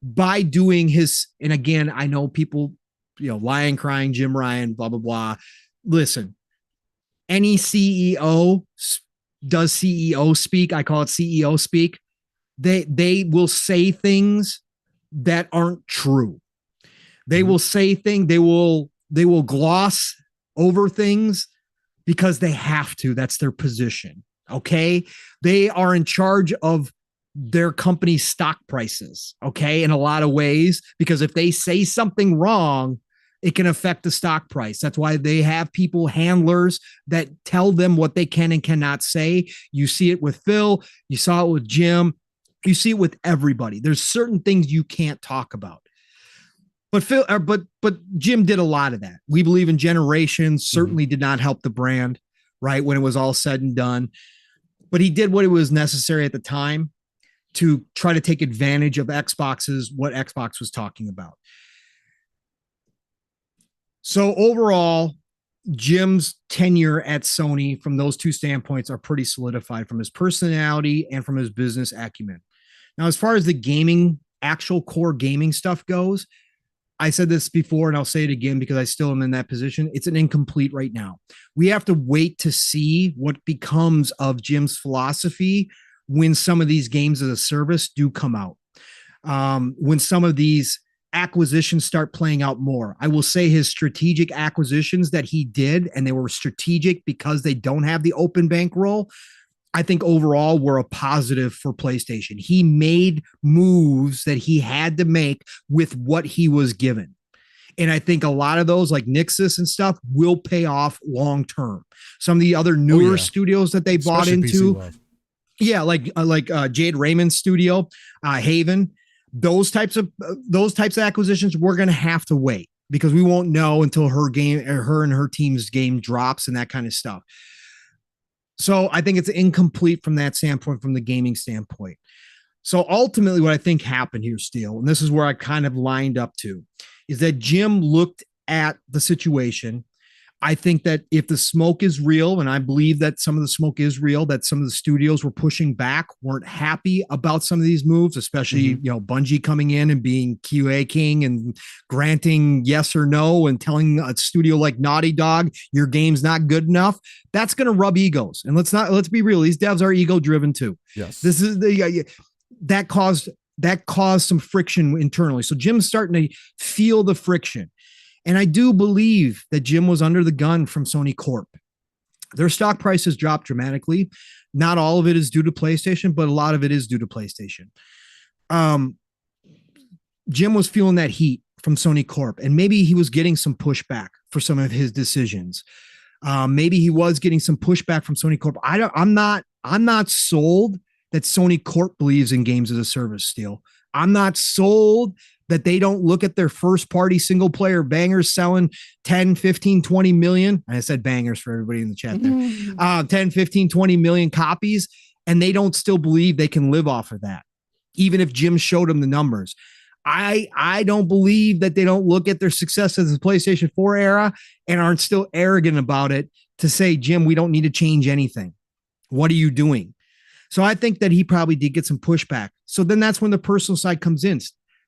by doing his, and again, I know people, lying, crying, Jim Ryan, blah, blah, blah. Listen, any CEO does CEO speak. I call it CEO speak. They will say things that aren't true. They will say things, they will gloss over things because they have to. That's their position. Okay. They are in charge of their company's stock prices. Okay. In a lot of ways, because if they say something wrong, it can affect the stock price. That's why they have handlers that tell them what they can and cannot say. You see it with Phil. You saw it with Jim. You see it with everybody. There's certain things you can't talk about. But Jim did a lot of that. We believe in generations, certainly did not help the brand, right? When it was all said and done. But he did what it was necessary at the time to try to take advantage of what Xbox was talking about. So overall, Jim's tenure at Sony from those two standpoints are pretty solidified, from his personality and from his business acumen. Now, as far as the actual core gaming stuff goes, I said this before and I'll say it again because I still am in that position. It's an incomplete right now. We have to wait to see what becomes of Jim's philosophy when some of these games as a service do come out. When some of these acquisitions start playing out more. I will say his strategic acquisitions that he did, and they were strategic because they don't have the open bankroll, I think overall were a positive for PlayStation. He made moves that he had to make with what he was given. And I think a lot of those like Nixus and stuff will pay off long term. Some of the other newer studios that they bought into, like Jade Raymond's studio, Haven, those types of acquisitions, we're going to have to wait because we won't know until her and her team's game drops and that kind of stuff. So I think it's incomplete from that standpoint, from the gaming standpoint. So ultimately what I think happened here, Steele, and this is where I kind of lined up to, is that Jim looked at the situation. I think that if the smoke is real, and I believe that some of the smoke is real, that some of the studios were pushing back, weren't happy about some of these moves, especially, Bungie coming in and being QA king and granting yes or no and telling a studio like Naughty Dog, your game's not good enough. That's going to rub egos. And let's be real. These devs are ego driven too. Yes. This is that caused some friction internally. So Jim's starting to feel the friction. And I do believe that Jim was under the gun from Sony Corp. Their stock prices dropped dramatically. Not all of it is due to PlayStation, but a lot of it is due to PlayStation. Jim was feeling that heat from Sony Corp, and maybe he was getting some pushback for some of his decisions. Maybe he was getting some pushback from Sony Corp. I'm not sold that Sony Corp believes in games as a service still. I'm not sold that they don't look at their first party single player bangers selling 10, 15, 20 million. I said bangers for everybody in the chat there. 10, 15, 20 million copies. And they don't still believe they can live off of that. Even if Jim showed them the numbers. I don't believe that they don't look at their success as the PlayStation 4 era and aren't still arrogant about it to say, Jim, we don't need to change anything. What are you doing? So I think that he probably did get some pushback. So then that's when the personal side comes in,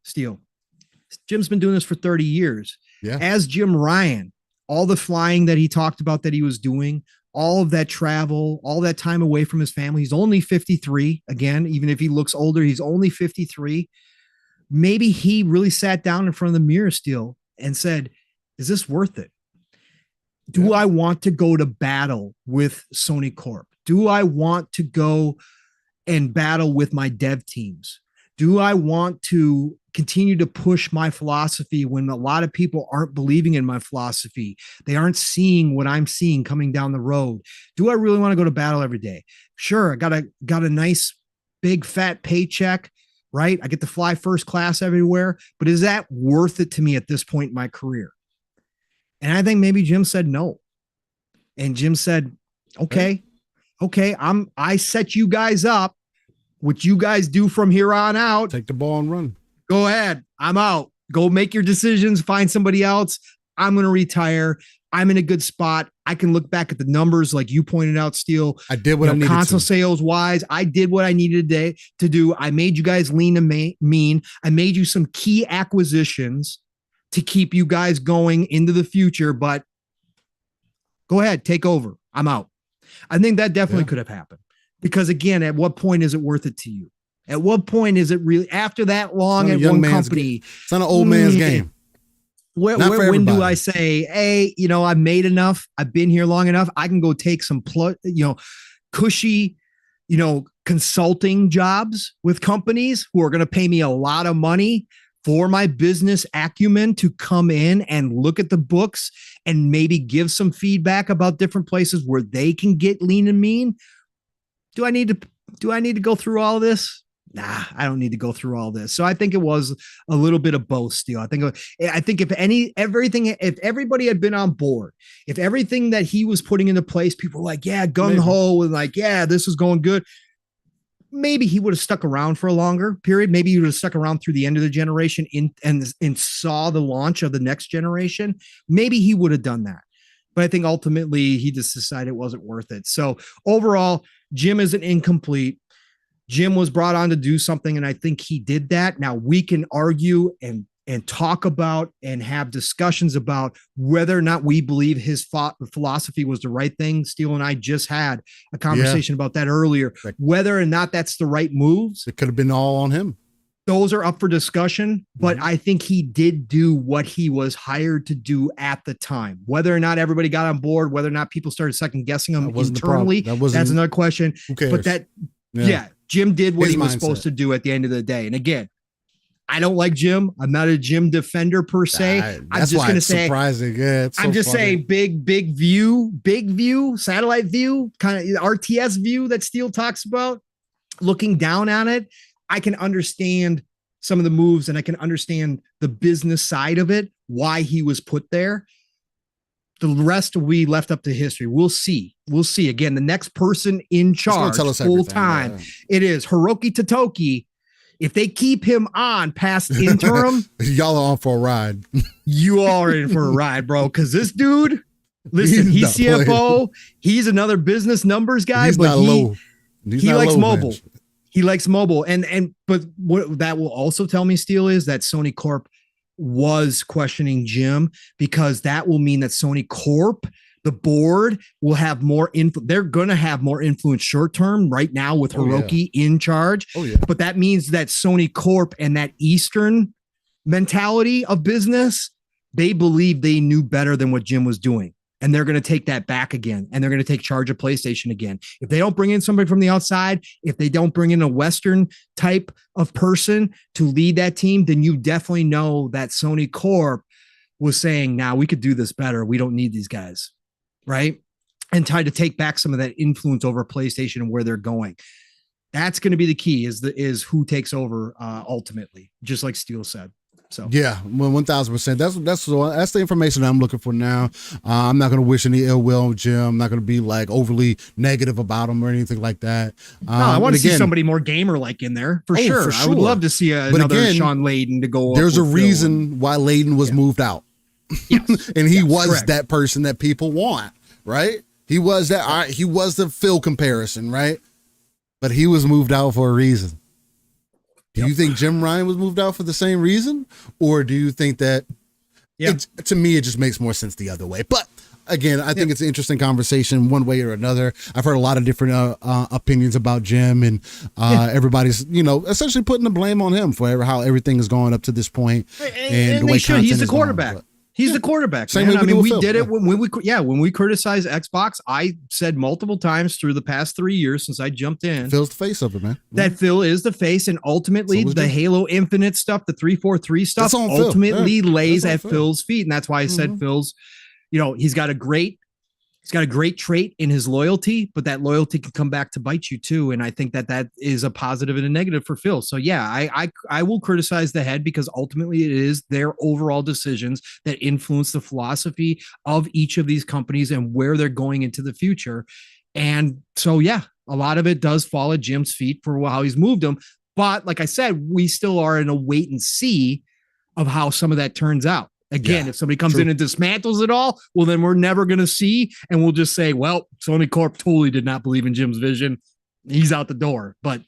Steele. Jim's been doing this for 30 years. Yeah. As Jim Ryan, all the flying that he talked about that he was doing, all of that travel, all that time away from his family. He's only 53. Again, even if he looks older, he's only 53. Maybe he really sat down in front of the mirror, Steele, and said, is this worth it? Do I want to go to battle with Sony Corp? Do I want to go and battle with my dev teams? Do I want to continue to push my philosophy when a lot of people aren't believing in my philosophy? They aren't seeing what I'm seeing coming down the road. Do I really want to go to battle every day? Sure. I got a nice big fat paycheck, right? I get to fly first class everywhere, but is that worth it to me at this point in my career? And I think maybe Jim said no. And Jim said, okay, I set you guys up. What you guys do from here on out, take the ball and run. Go ahead. I'm out. Go make your decisions. Find somebody else. I'm going to retire. I'm in a good spot. I can look back at the numbers like you pointed out, Steele. I did what I needed console sales wise. I did what I needed to do. I made you guys lean and mean. I made you some key acquisitions to keep you guys going into the future, but go ahead, take over. I'm out. I think that definitely could have happened. Because again, at what point is it worth it to you? At what point is it really after that long at one company? It's not an old man's game. When do I say, hey, I've made enough. I've been here long enough. I can go take some, cushy, consulting jobs with companies who are going to pay me a lot of money for my business acumen to come in and look at the books and maybe give some feedback about different places where they can get lean and mean. Do I need to go through all of this? Nah, I don't need to go through all this. So I think it was a little bit of both, Steele. I think if everybody had been on board, if everything that he was putting into place, people were like, yeah, gung ho, and like, yeah, this is going good. Maybe he would have stuck around for a longer period. Maybe he would have stuck around through the end of the generation and saw the launch of the next generation. Maybe he would have done that. But I think ultimately he just decided it wasn't worth it. So overall, Jim isn't incomplete. Jim was brought on to do something, and I think he did that. Now we can argue and talk about and have discussions about whether or not we believe his philosophy was the right thing. Steele and I just had a conversation about that earlier, whether or not that's the right moves. It could have been all on him. Those are up for discussion, but I think he did do what he was hired to do at the time. Whether or not everybody got on board, whether or not people started second guessing him internally, that's another question. Who cares? But Jim did what he was supposed to do at the end of the day. And again, I don't like Jim. I'm not a Jim defender per se. That's why it's surprising. Yeah, I'm just saying big view, satellite view, kind of RTS view that Steele talks about. Looking down on it, I can understand some of the moves and I can understand the business side of it, why he was put there. The rest we left up to history. We'll see. Again, the next person in charge full time. Yeah. It is Hiroki Totoki. If they keep him on past interim, y'all are on for a ride. You are in for a ride, bro. Because this dude, listen, he's CFO. He's another business numbers guy, but he likes mobile. Man. He likes mobile. But what that will also tell me, Steele, is that Sony Corp was questioning Jim, because that will mean that Sony Corp, the board, will have more influence. They're going to have more influence short term right now with Hiroki in charge. But that means that Sony Corp and that Eastern mentality of business, they believe they knew better than what Jim was doing. And they're going to take that back again. And they're going to take charge of PlayStation again. If they don't bring in somebody from the outside, if they don't bring in a Western type of person to lead that team, then you definitely know that Sony Corp was saying, nah, we could do this better. We don't need these guys. Right. And try to take back some of that influence over PlayStation and where they're going. That's going to be the key, is who takes over ultimately, just like Steele said. So yeah, 1,000%. That's the information I'm looking for now. I'm not going to wish any ill will on Jim. I'm not going to be like overly negative about him or anything like that. No, I want to see somebody more gamer like in there for sure. I would love to see another Sean Layden to go. There's a reason why Layden was moved out. Yes. And he was correct. That person that people want, right? He was that. He was the Phil comparison, right? But he was moved out for a reason. Do you think Jim Ryan was moved out for the same reason? Or do you think that, to me, it just makes more sense the other way? But again, I think it's an interesting conversation one way or another. I've heard a lot of different opinions about Jim, and everybody's, essentially putting the blame on him for how everything has gone up to this point. And the way he's the quarterback. He's the quarterback. Same way we did it when we criticized Xbox. I said multiple times through the past 3 years since I jumped in. Phil's the face of it, man. That Phil is the face, and ultimately the Halo Infinite stuff, the 343 stuff, ultimately lays at Phil's feet, and that's why I said Phil's. He's got a great trait in his loyalty, but that loyalty can come back to bite you too. And I think that is a positive and a negative for Phil. So yeah, I will criticize the head, because ultimately it is their overall decisions that influence the philosophy of each of these companies and where they're going into the future. And so, yeah, a lot of it does fall at Jim's feet for how he's moved them. But like I said, we still are in a wait and see of how some of that turns out. Again, if somebody comes in and dismantles it all, well, then we're never going to see. And we'll just say, well, Sony Corp totally did not believe in Jim's vision. He's out the door. But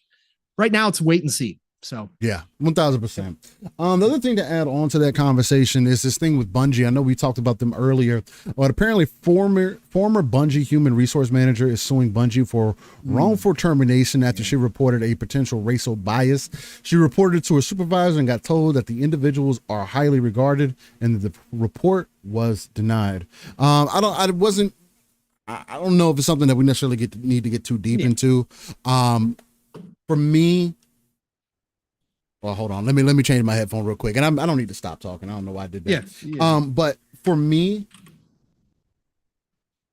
right now it's wait and see. So yeah, 1,000%. The other thing to add on to that conversation is this thing with Bungie. I know we talked about them earlier, but apparently former Bungie human resource manager is suing Bungie for wrongful termination after she reported a potential racial bias. She reported it to her supervisor and got told that the individuals are highly regarded, and the report was denied. I don't know if it's something that we necessarily need to get too deep into. For me. Well, hold on. Let me change my headphone real quick. And I don't need to stop talking. I don't know why I did that. Yeah. But for me,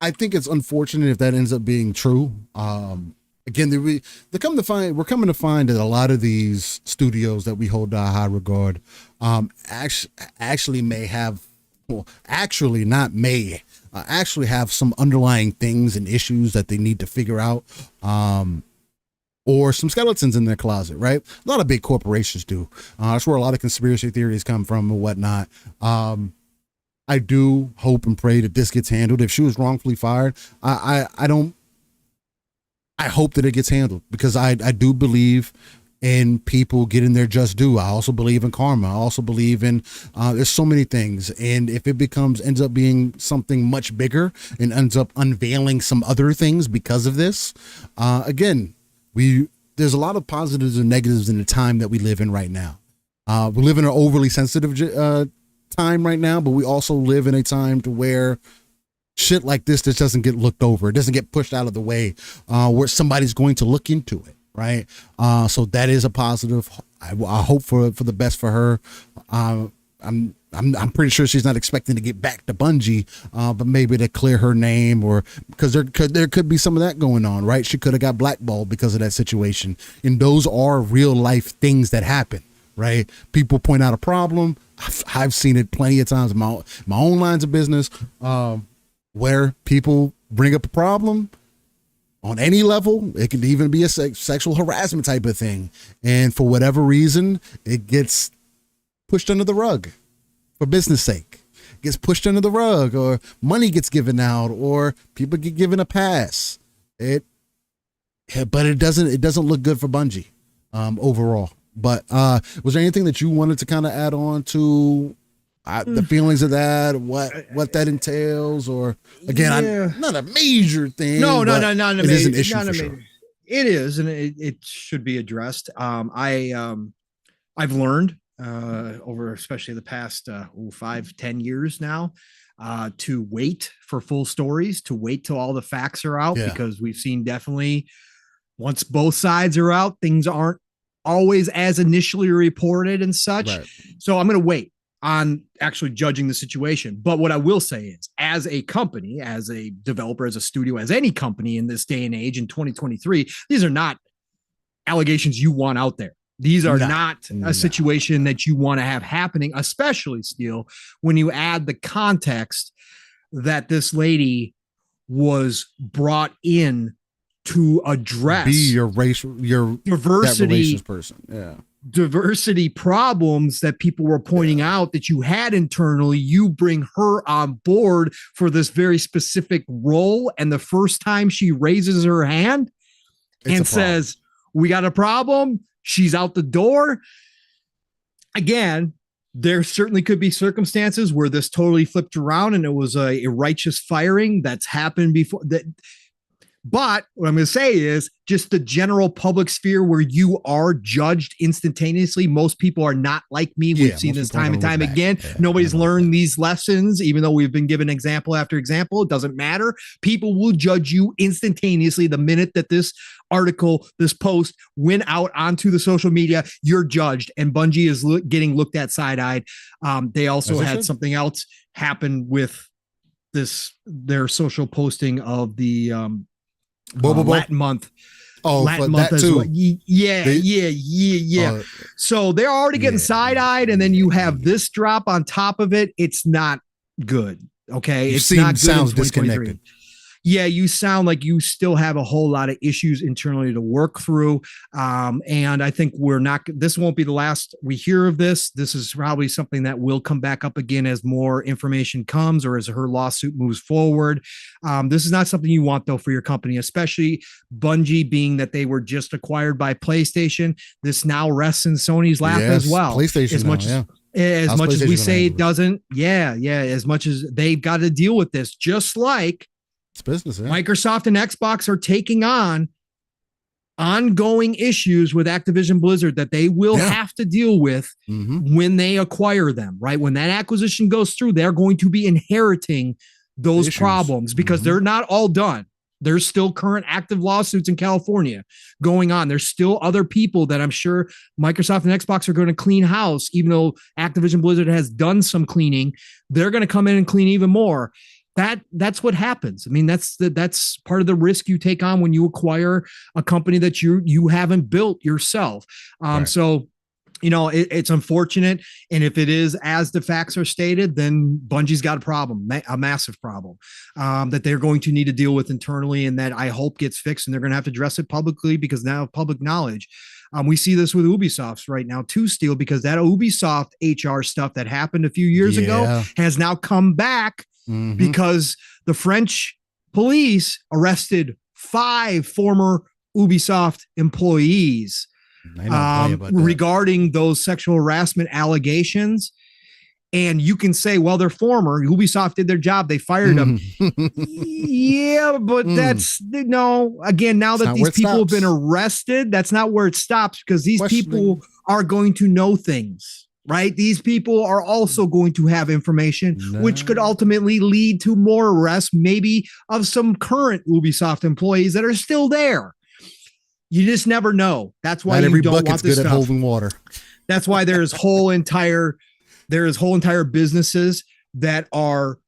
I think it's unfortunate if that ends up being true. Again, we're coming to find that a lot of these studios that we hold in high regard, actually have some underlying things and issues that they need to figure out. Or some skeletons in their closet, right? A lot of big corporations do. That's where a lot of conspiracy theories come from and whatnot. I do hope and pray that this gets handled. If she was wrongfully fired, I hope that it gets handled, because I do believe in people getting their just due. I also believe in karma. I also believe in there's so many things. And if it ends up being something much bigger and ends up unveiling some other things because of this, again, there's a lot of positives and negatives in the time that we live in right now. We live in an overly sensitive time right now, but we also live in a time to where shit like this just doesn't get looked over. It doesn't get pushed out of the way, where somebody's going to look into it, right? So that is a positive. I hope for the best for her. I'm pretty sure she's not expecting to get back to Bungie, but maybe to clear her name, or because there could be some of that going on, right? She could have got blackballed because of that situation, and those are real life things that happen, right? People point out a problem. I've seen it plenty of times in my own lines of business, where people bring up a problem on any level. It could even be a sexual harassment type of thing, and for whatever reason, it gets pushed under the rug. For business sake, gets pushed under the rug, or money gets given out, or people get given a pass. But it doesn't look good for Bungie overall. But was there anything that you wanted to kind of add on to the feelings of that, what that entails, or again, not a major thing. No, it is an issue for sure. It is, and it should be addressed. I've learned over especially the past 5-10 years now, to wait for full stories, to wait till all the facts are out, because we've seen definitely once both sides are out, things aren't always as initially reported and such. Right. So I'm going to wait on actually judging the situation. But what I will say is, as a company, as a developer, as a studio, as any company in this day and age in 2023, these are not allegations you want out there. These are not a situation that you want to have happening, especially still when you add the context that this lady was brought in to address be your diversity person. Diversity problems that people were pointing out that you had internally. You bring her on board for this very specific role, and the first time she raises her hand and says, "We got a problem," she's out the door. Again, there certainly could be circumstances where this totally flipped around and it was a righteous firing that's happened before. But what I'm going to say is just the general public sphere where you are judged instantaneously. Most people are not like me. We've seen this time and time again. Nobody's learned these lessons, even though we've been given example after example. It doesn't matter. People will judge you instantaneously the minute that this article, this post went out onto the social media. You're judged, and Bungie is getting looked at side-eyed. They also had something else happen with their social posting of the Latin month. Latin month as well. Yeah. So they're already getting side-eyed, and then you have this drop on top of it. It's not good. Okay. It's not good. Sounds disconnected. Yeah, you sound like you still have a whole lot of issues internally to work through. And I think this won't be the last we hear of this. This is probably something that will come back up again as more information comes or as her lawsuit moves forward. This is not something you want, though, for your company, especially Bungie, being that they were just acquired by PlayStation. This now rests in Sony's lap as well. PlayStation as much as we say it doesn't. As much as they've got to deal with this, just like it's business. Microsoft and Xbox are taking on ongoing issues with Activision Blizzard that they will have to deal with when they acquire them, right? When that acquisition goes through, they're going to be inheriting those problems because they're not all done. There's still current active lawsuits in California going on. There's still other people that I'm sure Microsoft and Xbox are going to clean house, even though Activision Blizzard has done some cleaning. They're going to come in and clean even more. That's what happens. I mean, that's part of the risk you take on when you acquire a company that you haven't built yourself. So, it's unfortunate. And if it is as the facts are stated, then Bungie's got a problem, a massive problem that they're going to need to deal with internally, and that I hope gets fixed. And they're going to have to address it publicly because now of public knowledge. We see this with Ubisoft right now too, Steel, because that Ubisoft HR stuff that happened a few years ago has now come back. Because the French police arrested 5 former Ubisoft employees regarding those sexual harassment allegations. And you can say, well, they're former. Ubisoft did their job. They fired them. But that's again, now that these people have been arrested, that's not where it stops, because these people are going to know things. Right? These people are also going to have information, which could ultimately lead to more arrests, maybe of some current Ubisoft employees that are still there. You just never know. That's why every you don't bucket's want this good stuff. at holding water. That's why there's whole entire businesses that are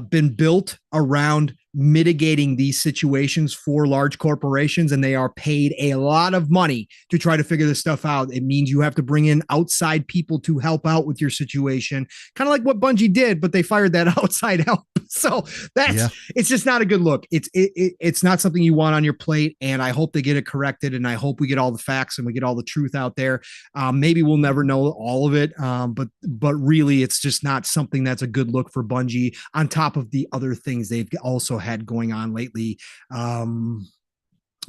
been built around mitigating these situations for large corporations, and they are paid a lot of money to try to figure this stuff out. It means you have to bring in outside people to help out with your situation, kind of like what Bungie did, but they fired that outside help. So it's just not a good look. It's not something you want on your plate, and I hope they get it corrected, and I hope we get all the facts and we get all the truth out there. Maybe we'll never know all of it, but really, it's just not something that's a good look for Bungie, on top of the other things they've also had going on lately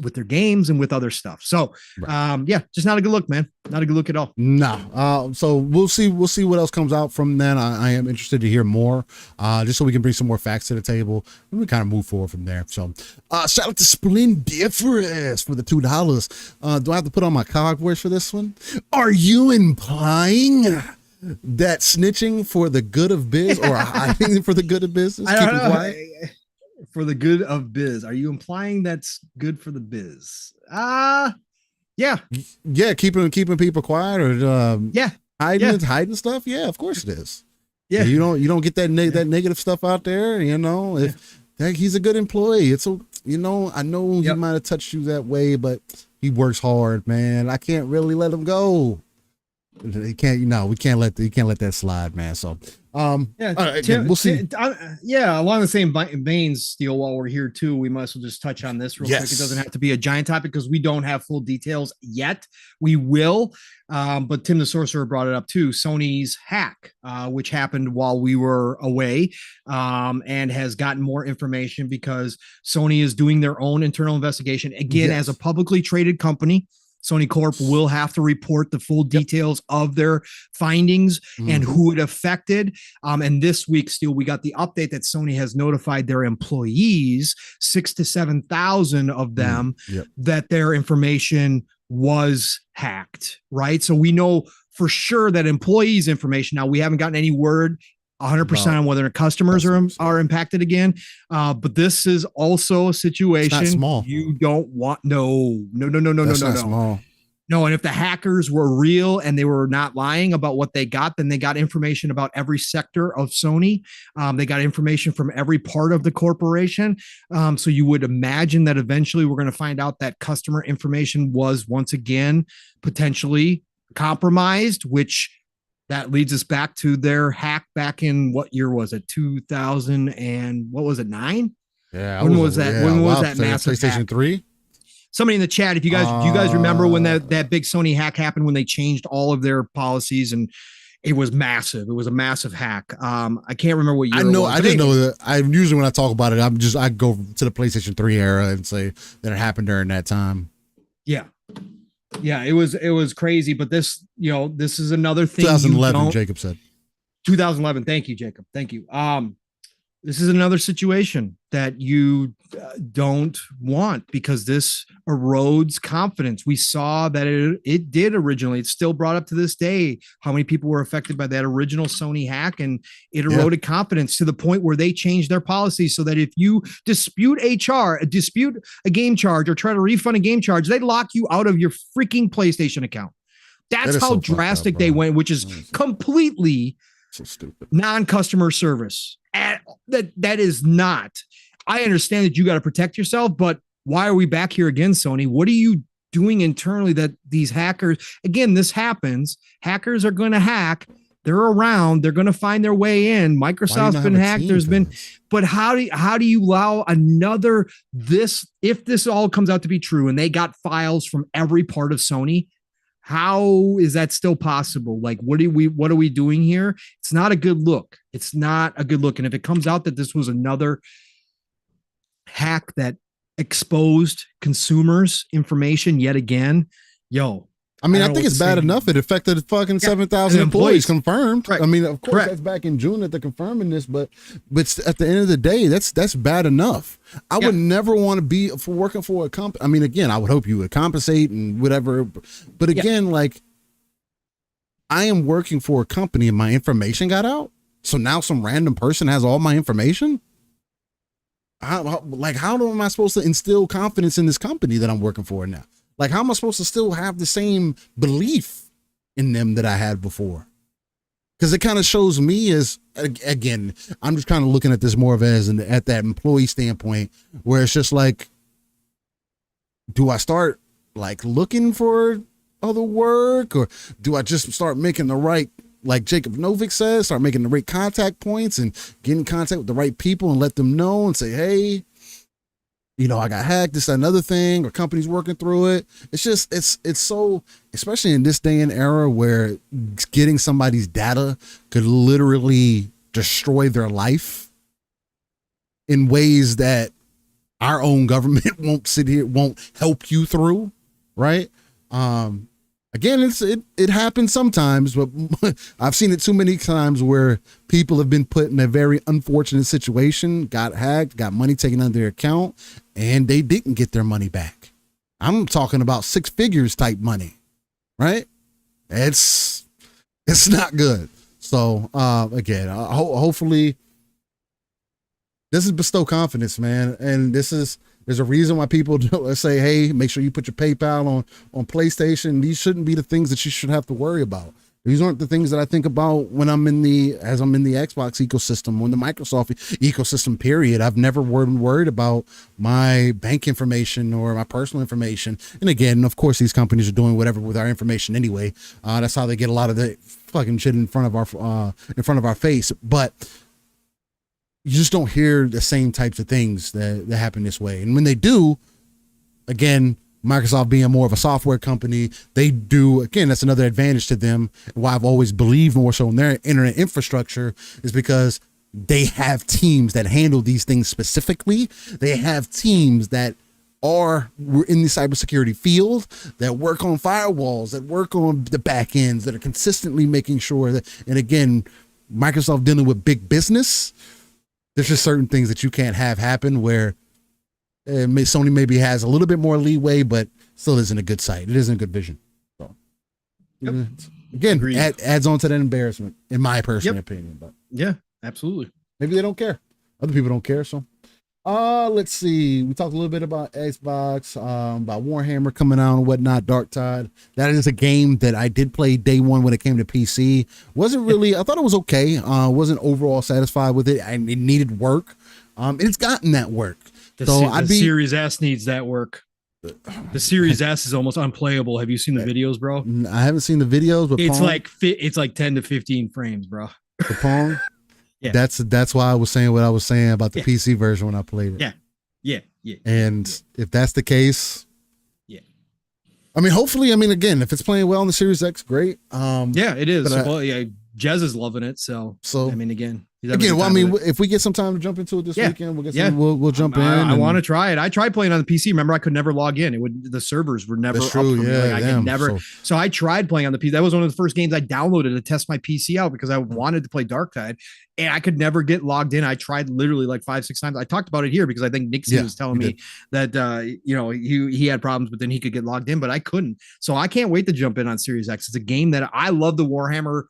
with their games and with other stuff. So just not a good look, man. Not a good look at all. No. So we'll see what else comes out from then. I am interested to hear more, just so we can bring some more facts to the table and we kind of move forward from there. So shout out to Splendiferous for the $2. Do I have to put on my cog voice for this one? Are you implying that snitching for the good of biz, or hiding for the good of business? I don't know. For the good of biz. Are you implying that's good for the biz? Yeah. Keeping people quiet, or hiding stuff. Yeah, of course it is. Yeah. You don't get that negative stuff out there. If he's a good employee, I know he might have touched you that way, but he works hard, man. I can't really let him go. We can't let that slide, man. So we'll see. Along the same veins, Steel, while we're here too, we might as well just touch on this real quick. It doesn't have to be a giant topic because we don't have full details yet. We will, but Tim the Sorcerer brought it up too. Sony's hack, which happened while we were away, and has gotten more information because Sony is doing their own internal investigation again. As a publicly traded company, Sony Corp will have to report the full details of their findings and who it affected. And this week, still, we got the update that Sony has notified their employees, 6,000 to 7,000 of them, that their information was hacked, right? So we know for sure that employees' information, now we haven't gotten any word 100% on whether customers are impacted again. But this is also a situation you don't want. No. Small. No, and if the hackers were real and they were not lying about what they got, then they got information about every sector of Sony. They got information from every part of the corporation. So you would imagine that eventually we're going to find out that customer information was once again potentially compromised, which that leads us back to their hack back in what year was it? 2000 and what was it? 9? Yeah. When was that? When was that massive PlayStation hack? 3? Somebody in the chat, if you guys remember when that big Sony hack happened, when they changed all of their policies, and it was massive. It was a massive hack. I can't remember what year. I know. I just know that I usually when I talk about it, I go to the PlayStation 3 era and say that it happened during that time. Yeah. Yeah, it was crazy, but this is another thing. 2011, Jacob said. 2011. Thank you, Jacob. Thank you. This is another situation that you don't want because this erodes confidence. We saw that it did originally. It's still brought up to this day how many people were affected by that original Sony hack, and it eroded confidence to the point where they changed their policy so that if you dispute a game charge or try to refund a game charge, they lock you out of your freaking PlayStation account. That's how drastic they went, which is completely so stupid. Non-customer service. That is not. I understand that you got to protect yourself, but why are we back here again, Sony? What are you doing internally that these hackers, again, this happens. Hackers are going to hack. They're around. They're going to find their way in. Microsoft's been hacked. But how do you allow another if this all comes out to be true and they got files from every part of Sony? How is that still possible? Like, what are we doing here? It's not a good look. It's not a good look. And if it comes out that this was another hack that exposed consumers' information yet again, I think it's bad enough. It affected fucking 7,000 employees confirmed. Right. I mean, of course, that's back in June that they're confirming this, but at the end of the day, that's bad enough. I would never want to be working for a company. I mean, again, I would hope you would compensate and whatever. But again, like, I am working for a company and my information got out. So now some random person has all my information. How am I supposed to instill confidence in this company that I'm working for now? Like, how am I supposed to still have the same belief in them that I had before? Because it kind of shows me as, again, I'm just kind of looking at this more of as at that employee standpoint, where it's just like, do I start like looking for other work, or do I just start making the right, like Jacob Novick says, start making the right contact points and get in contact with the right people and let them know and say, hey, you know, I got hacked, this, another thing, or companies working through it. It's just, it's so, especially in this day and era where getting somebody's data could literally destroy their life in ways that our own government won't help you through. Right. Again, it happens sometimes, but I've seen it too many times where people have been put in a very unfortunate situation, got hacked, got money taken out of their account, and they didn't get their money back. I'm talking about 6 figures type money, right? It's not good. So again, hopefully this is bestow confidence, man. And there's a reason why people say, hey, make sure you put your PayPal on PlayStation. These shouldn't be the things that you should have to worry about. These aren't the things that I think about when I'm in the Xbox ecosystem or in the Microsoft ecosystem, period. I've never been worried about my bank information or my personal information. And again, of course, these companies are doing whatever with our information anyway. That's how they get a lot of the fucking shit in front of our face. But you just don't hear the same types of things that happen this way. And when they do, again, Microsoft being more of a software company, they do, again, that's another advantage to them. Why I've always believed more so in their internet infrastructure is because they have teams that handle these things specifically. They have teams that are in the cybersecurity field, that work on firewalls, that work on the back ends, that are consistently making sure that, and again, Microsoft dealing with big business, there's just certain things that you can't have happen where Sony maybe has a little bit more leeway, but still isn't a good site. It isn't a good vision. So, yep. Again, adds on to that embarrassment, in my personal opinion. But yeah, absolutely. Maybe they don't care. Other people don't care. So, let's see. We talked a little bit about Xbox, about Warhammer coming out and whatnot. Dark Tide. That is a game that I did play day one when it came to PC. Wasn't really. I thought it was okay. Wasn't overall satisfied with it. It needed work. And it's gotten that work. The Series S needs that work. The Series S is almost unplayable. Have you seen the videos, bro? I haven't seen the videos, but it's like 10 to 15 frames, bro. The Pong. Yeah. That's why I was saying what I was saying about the PC version when I played it. Yeah. And if that's the case, I mean, hopefully, again, if it's playing well in the Series X, great. Yeah, it is. Jez is loving it. So again, if we get some time to jump into it this weekend, we'll jump in. I want to try it. I tried playing on the PC. Remember, I could never log in. The servers were never up for me. I could never. So I tried playing on the PC. That was one of the first games I downloaded to test my PC out because I wanted to play Dark Tide, and I could never get logged in. I tried literally like 5-6 times. I talked about it here because I think Nixie was telling me that he had problems, but then he could get logged in, but I couldn't. So I can't wait to jump in on Series X. It's a game that I love, the Warhammer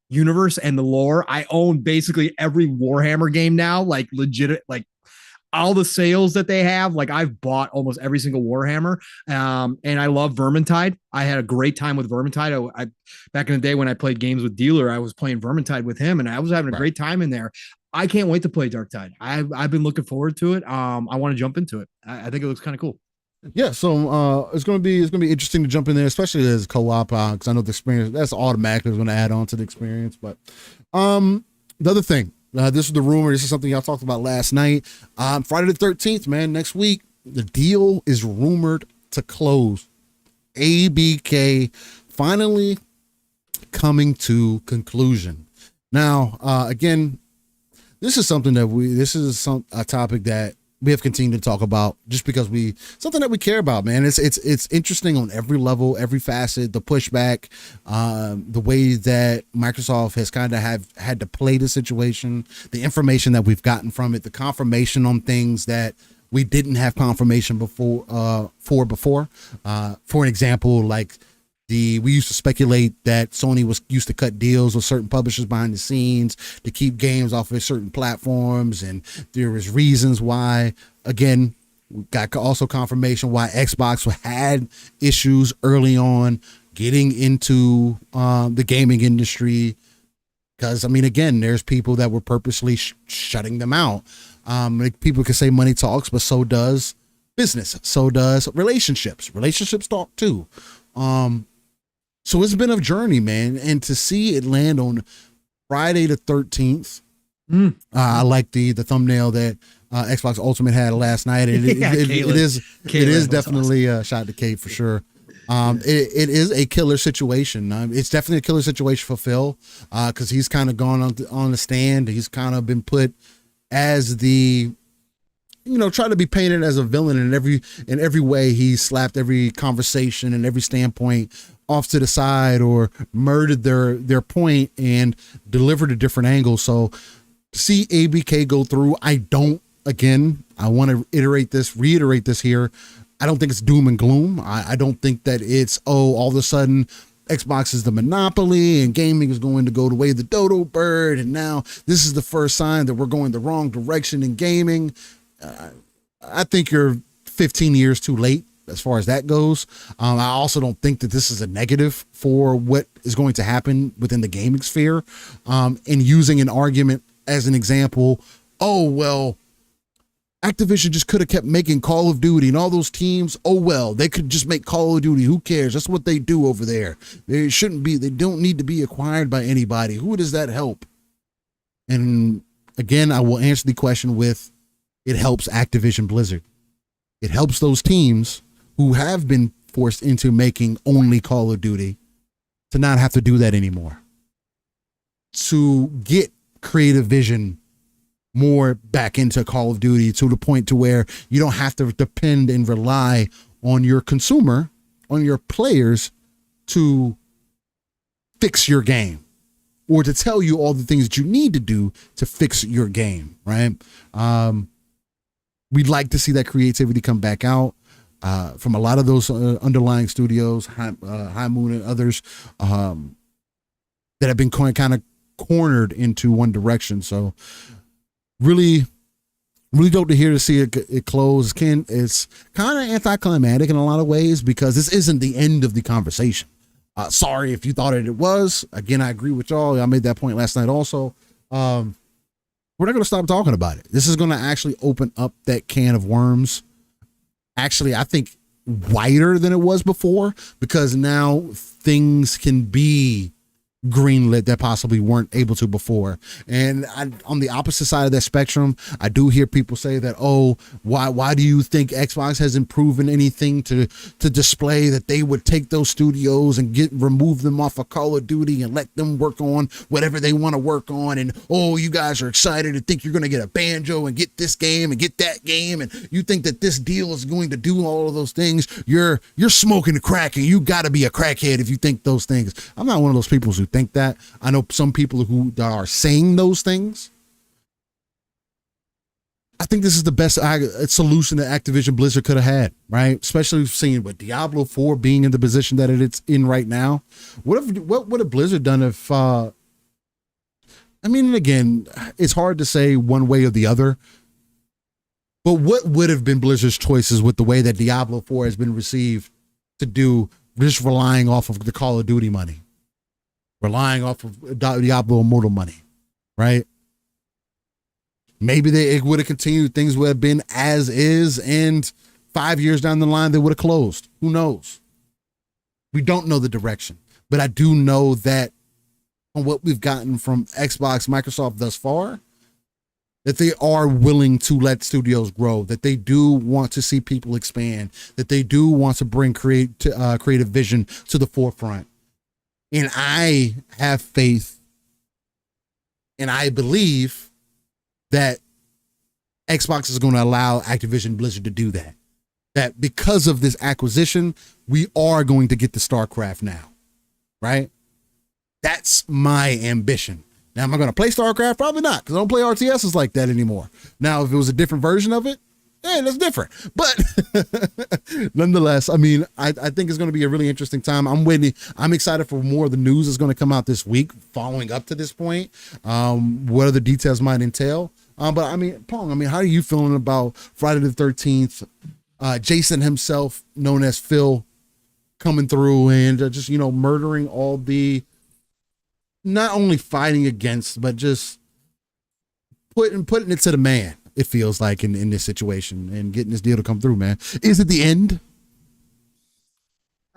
universe and the lore. I own basically every Warhammer game now, like legit, like all the sales that they have. Like I've bought almost every single Warhammer. And I love Vermintide. I had a great time with Vermintide. I back in the day when I played games with Dealer, I was playing Vermintide with him and I was having a great time in there. I can't wait to play Dark Tide. I've been looking forward to it. I want to jump into it. I think it looks kind of cool. Yeah, so it's gonna be interesting to jump in there, especially as co-op, because I know the experience that's automatically going to add on to the experience. But the other thing, this is the rumor. This is something y'all talked about last night. Friday the 13th, man, next week, the deal is rumored to close. ABK finally coming to conclusion. Now, again, this is something that a topic that we have continued to talk about just because something that we care about, man. It's interesting on every level, every facet, the pushback, the way that Microsoft has kind of had to play the situation, the information that we've gotten from it, the confirmation on things that we didn't have confirmation before. For an example, like we used to speculate that Sony used to cut deals with certain publishers behind the scenes to keep games off of certain platforms, and there was reasons why. Again, We got also confirmation why Xbox had issues early on getting into the gaming industry. Because, I mean, again, there's people that were purposely shutting them out. Like people can say money talks, but so does business. So does relationships. Relationships talk too. So it's been a journey, man. And to see it land on Friday the 13th, I like the thumbnail that Xbox Ultimate had last night. And it is definitely a shot to Kate for sure. It is a killer situation. It's definitely a killer situation for Phil, because he's kind of gone on the stand. He's kind of been put as the, try to be painted as a villain in every way. He slapped every conversation and every standpoint off to the side, or murdered their point and delivered a different angle. So to see ABK go through, I want to reiterate this here. I don't think it's doom and gloom. I don't think that it's, all of a sudden Xbox is the monopoly and gaming is going to go the way of the dodo bird. And now this is the first sign that we're going the wrong direction in gaming. I think you're 15 years too late as far as that goes. I also don't think that this is a negative for what is going to happen within the gaming sphere. And using an argument as an example, Activision just could have kept making Call of Duty, and all those teams, they could just make Call of Duty. Who cares? That's what they do over there. They don't need to be acquired by anybody. Who does that help? And again, I will answer the question with, it helps Activision Blizzard. It helps those teams who have been forced into making only Call of Duty to not have to do that anymore. To get creative vision more back into Call of Duty, to the point to where you don't have to depend and rely on your consumer, on your players to fix your game, or to tell you all the things that you need to do to fix your game, right? We'd like to see that creativity come back out from a lot of those underlying studios, High Moon and others, that have been kind of cornered into one direction. So really dope to hear to see it close. It's kind of anticlimactic in a lot of ways, because this isn't the end of the conversation. Sorry if you thought it was. Again, I agree with y'all. I made that point last night also. We're not going to stop talking about it. This is going to actually open up that can of worms. Actually, I think wider than it was before, because now things can be greenlit that possibly weren't able to before. And on the opposite side of that spectrum, I do hear people say that, why do you think Xbox hasn't proven anything to display that they would take those studios and remove them off of Call of Duty and let them work on whatever they want to work on? And you guys are excited and think you're going to get a Banjo and get this game and get that game, and you think that this deal is going to do all of those things. You're smoking crack, and you got to be a crackhead if you think those things. I'm not one of those people who think that. I know some people who are saying those things. I think this is the best solution that Activision Blizzard could have had, right? Especially seeing with Diablo 4 being in the position that it's in right now. What would have Blizzard done if, again, it's hard to say one way or the other, but what would have been Blizzard's choices with the way that Diablo 4 has been received to do, just relying off of the Call of Duty money? Relying off of Diablo Immortal money, right? Maybe it would have continued. Things would have been as is, and 5 years down the line, they would have closed. Who knows? We don't know the direction, but I do know that on what we've gotten from Xbox, Microsoft thus far, that they are willing to let studios grow, that they do want to see people expand, that they do want to bring creative vision to the forefront. And I have faith, and I believe that Xbox is going to allow Activision Blizzard to do that. That because of this acquisition, we are going to get the StarCraft now, right? That's my ambition. Now, am I going to play StarCraft? Probably not, because I don't play RTSs like that anymore. Now, if it was a different version of it, that's different. But nonetheless, I think it's going to be a really interesting time. I'm waiting. I'm excited for more of the news that's going to come out this week following up to this point. What other details might entail. But I mean, Pong, how are you feeling about Friday the 13th? Jason himself, known as Phil, coming through and just, murdering all the, not only fighting against, but just putting it to the man, it feels like, in this situation, and getting this deal to come through, man. Is it the end?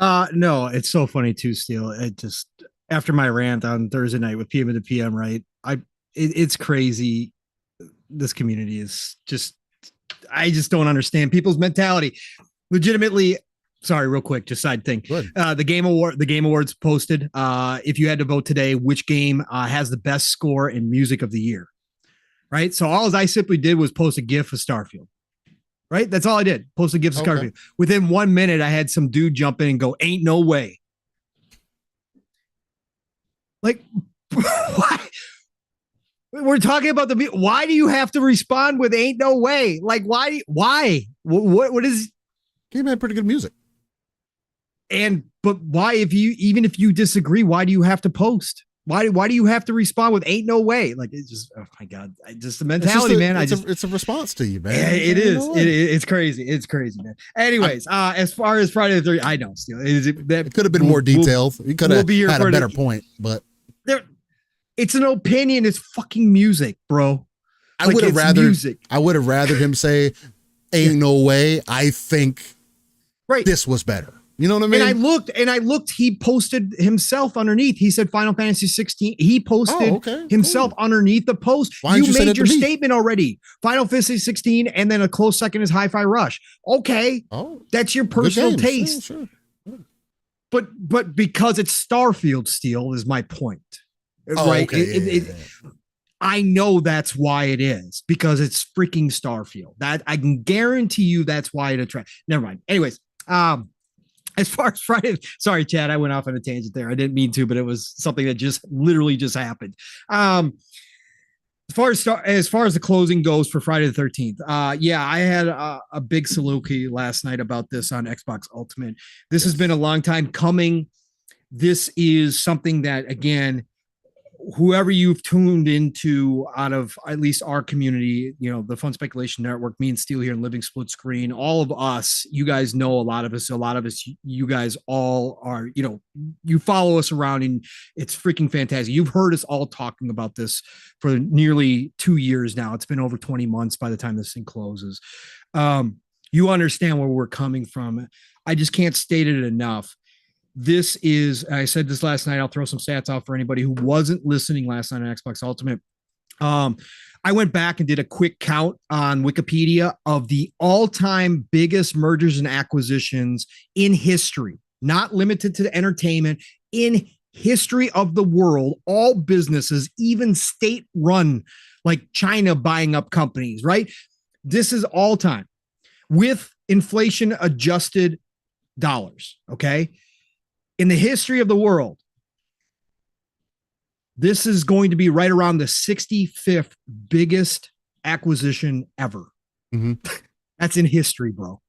No, it's so funny too, Steele. It just, after my rant on Thursday night with PM to PM, right? It's crazy. This community is just, I just don't understand people's mentality. Legitimately, sorry, real quick, just side thing. The Game Awards posted, if you had to vote today, which game has the best score in music of the year, right? So all I simply did was post a GIF of Starfield. Right? That's all I did. Post a GIF of Starfield. Within 1 minute, I had some dude jump in and go, "Ain't no way." Like, why? We're talking about why do you have to respond with "ain't no way"? Like, why? What is? Game had pretty good music. But why, even if you disagree, why do you have to post? Why do you have to respond with "ain't no way"? Like, it's just, oh my God, just the mentality, man. It's a response to you, man. Yeah, it is. It's crazy. It's crazy, man. Anyways, as far as Friday the 13th, I know, Steele, it could have been more detailed. You could have had a better point, but it's an opinion. It's fucking music, bro. I would have rather him say, "Ain't no way." I think this was better. You know what I mean? And I looked, he posted himself underneath. He said Final Fantasy 16. He posted himself underneath the post. You made your statement already. Final Fantasy 16, and then a close second is Hi-Fi Rush. Okay. That's your personal taste. Yeah, sure. But because it's Starfield, Steele, is my point. Right? Okay. I know that's why it is, because it's freaking Starfield. That I can guarantee you that's why it attracts. Never mind. Anyways, as far as Friday, sorry, Chad, I went off on a tangent there. I didn't mean to, but it was something that just literally just happened. As far as the closing goes for Friday the 13th, I had a big soliloquy last night about this on Xbox Ultimate. This has been a long time coming. This is something that, again, whoever you've tuned into out of at least our community, the Fun Speculation Network, me and Steele here in Living Split Screen, all of us, you guys know a lot of us, you guys all are, you follow us around, and it's freaking fantastic. You've heard us all talking about this for nearly 2 years now. It's been over 20 months by the time this thing closes. You understand where we're coming from. I just can't state it enough. This is, I said this last night, I'll throw some stats out for anybody who wasn't listening last night on Xbox Ultimate. I went back and did a quick count on Wikipedia of the all-time biggest mergers and acquisitions in history, not limited to entertainment, in history of the world, all businesses, even state-run, like China buying up companies, right? This is all time with inflation-adjusted dollars, okay? In the history of the world, this is going to be right around the 65th biggest acquisition ever. Mm-hmm. That's in history, bro.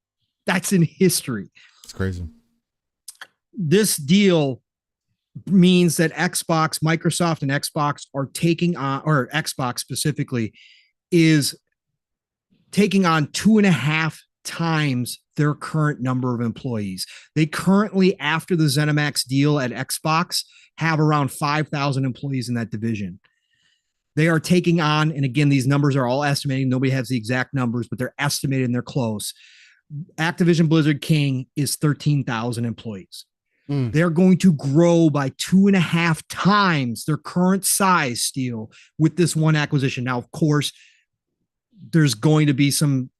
That's in history. It's crazy. This deal means that Microsoft and Xbox are taking on, or Xbox specifically, is taking on 2.5 times their current number of employees. They currently, after the ZeniMax deal at Xbox, have around 5,000 employees in that division. They are taking on, and again, these numbers are all estimating. Nobody has the exact numbers, but they're estimated and they're close. Activision Blizzard King is 13,000 employees. They're going to grow by 2.5 times their current size, Steele, with this one acquisition. Now, of course, there's going to be some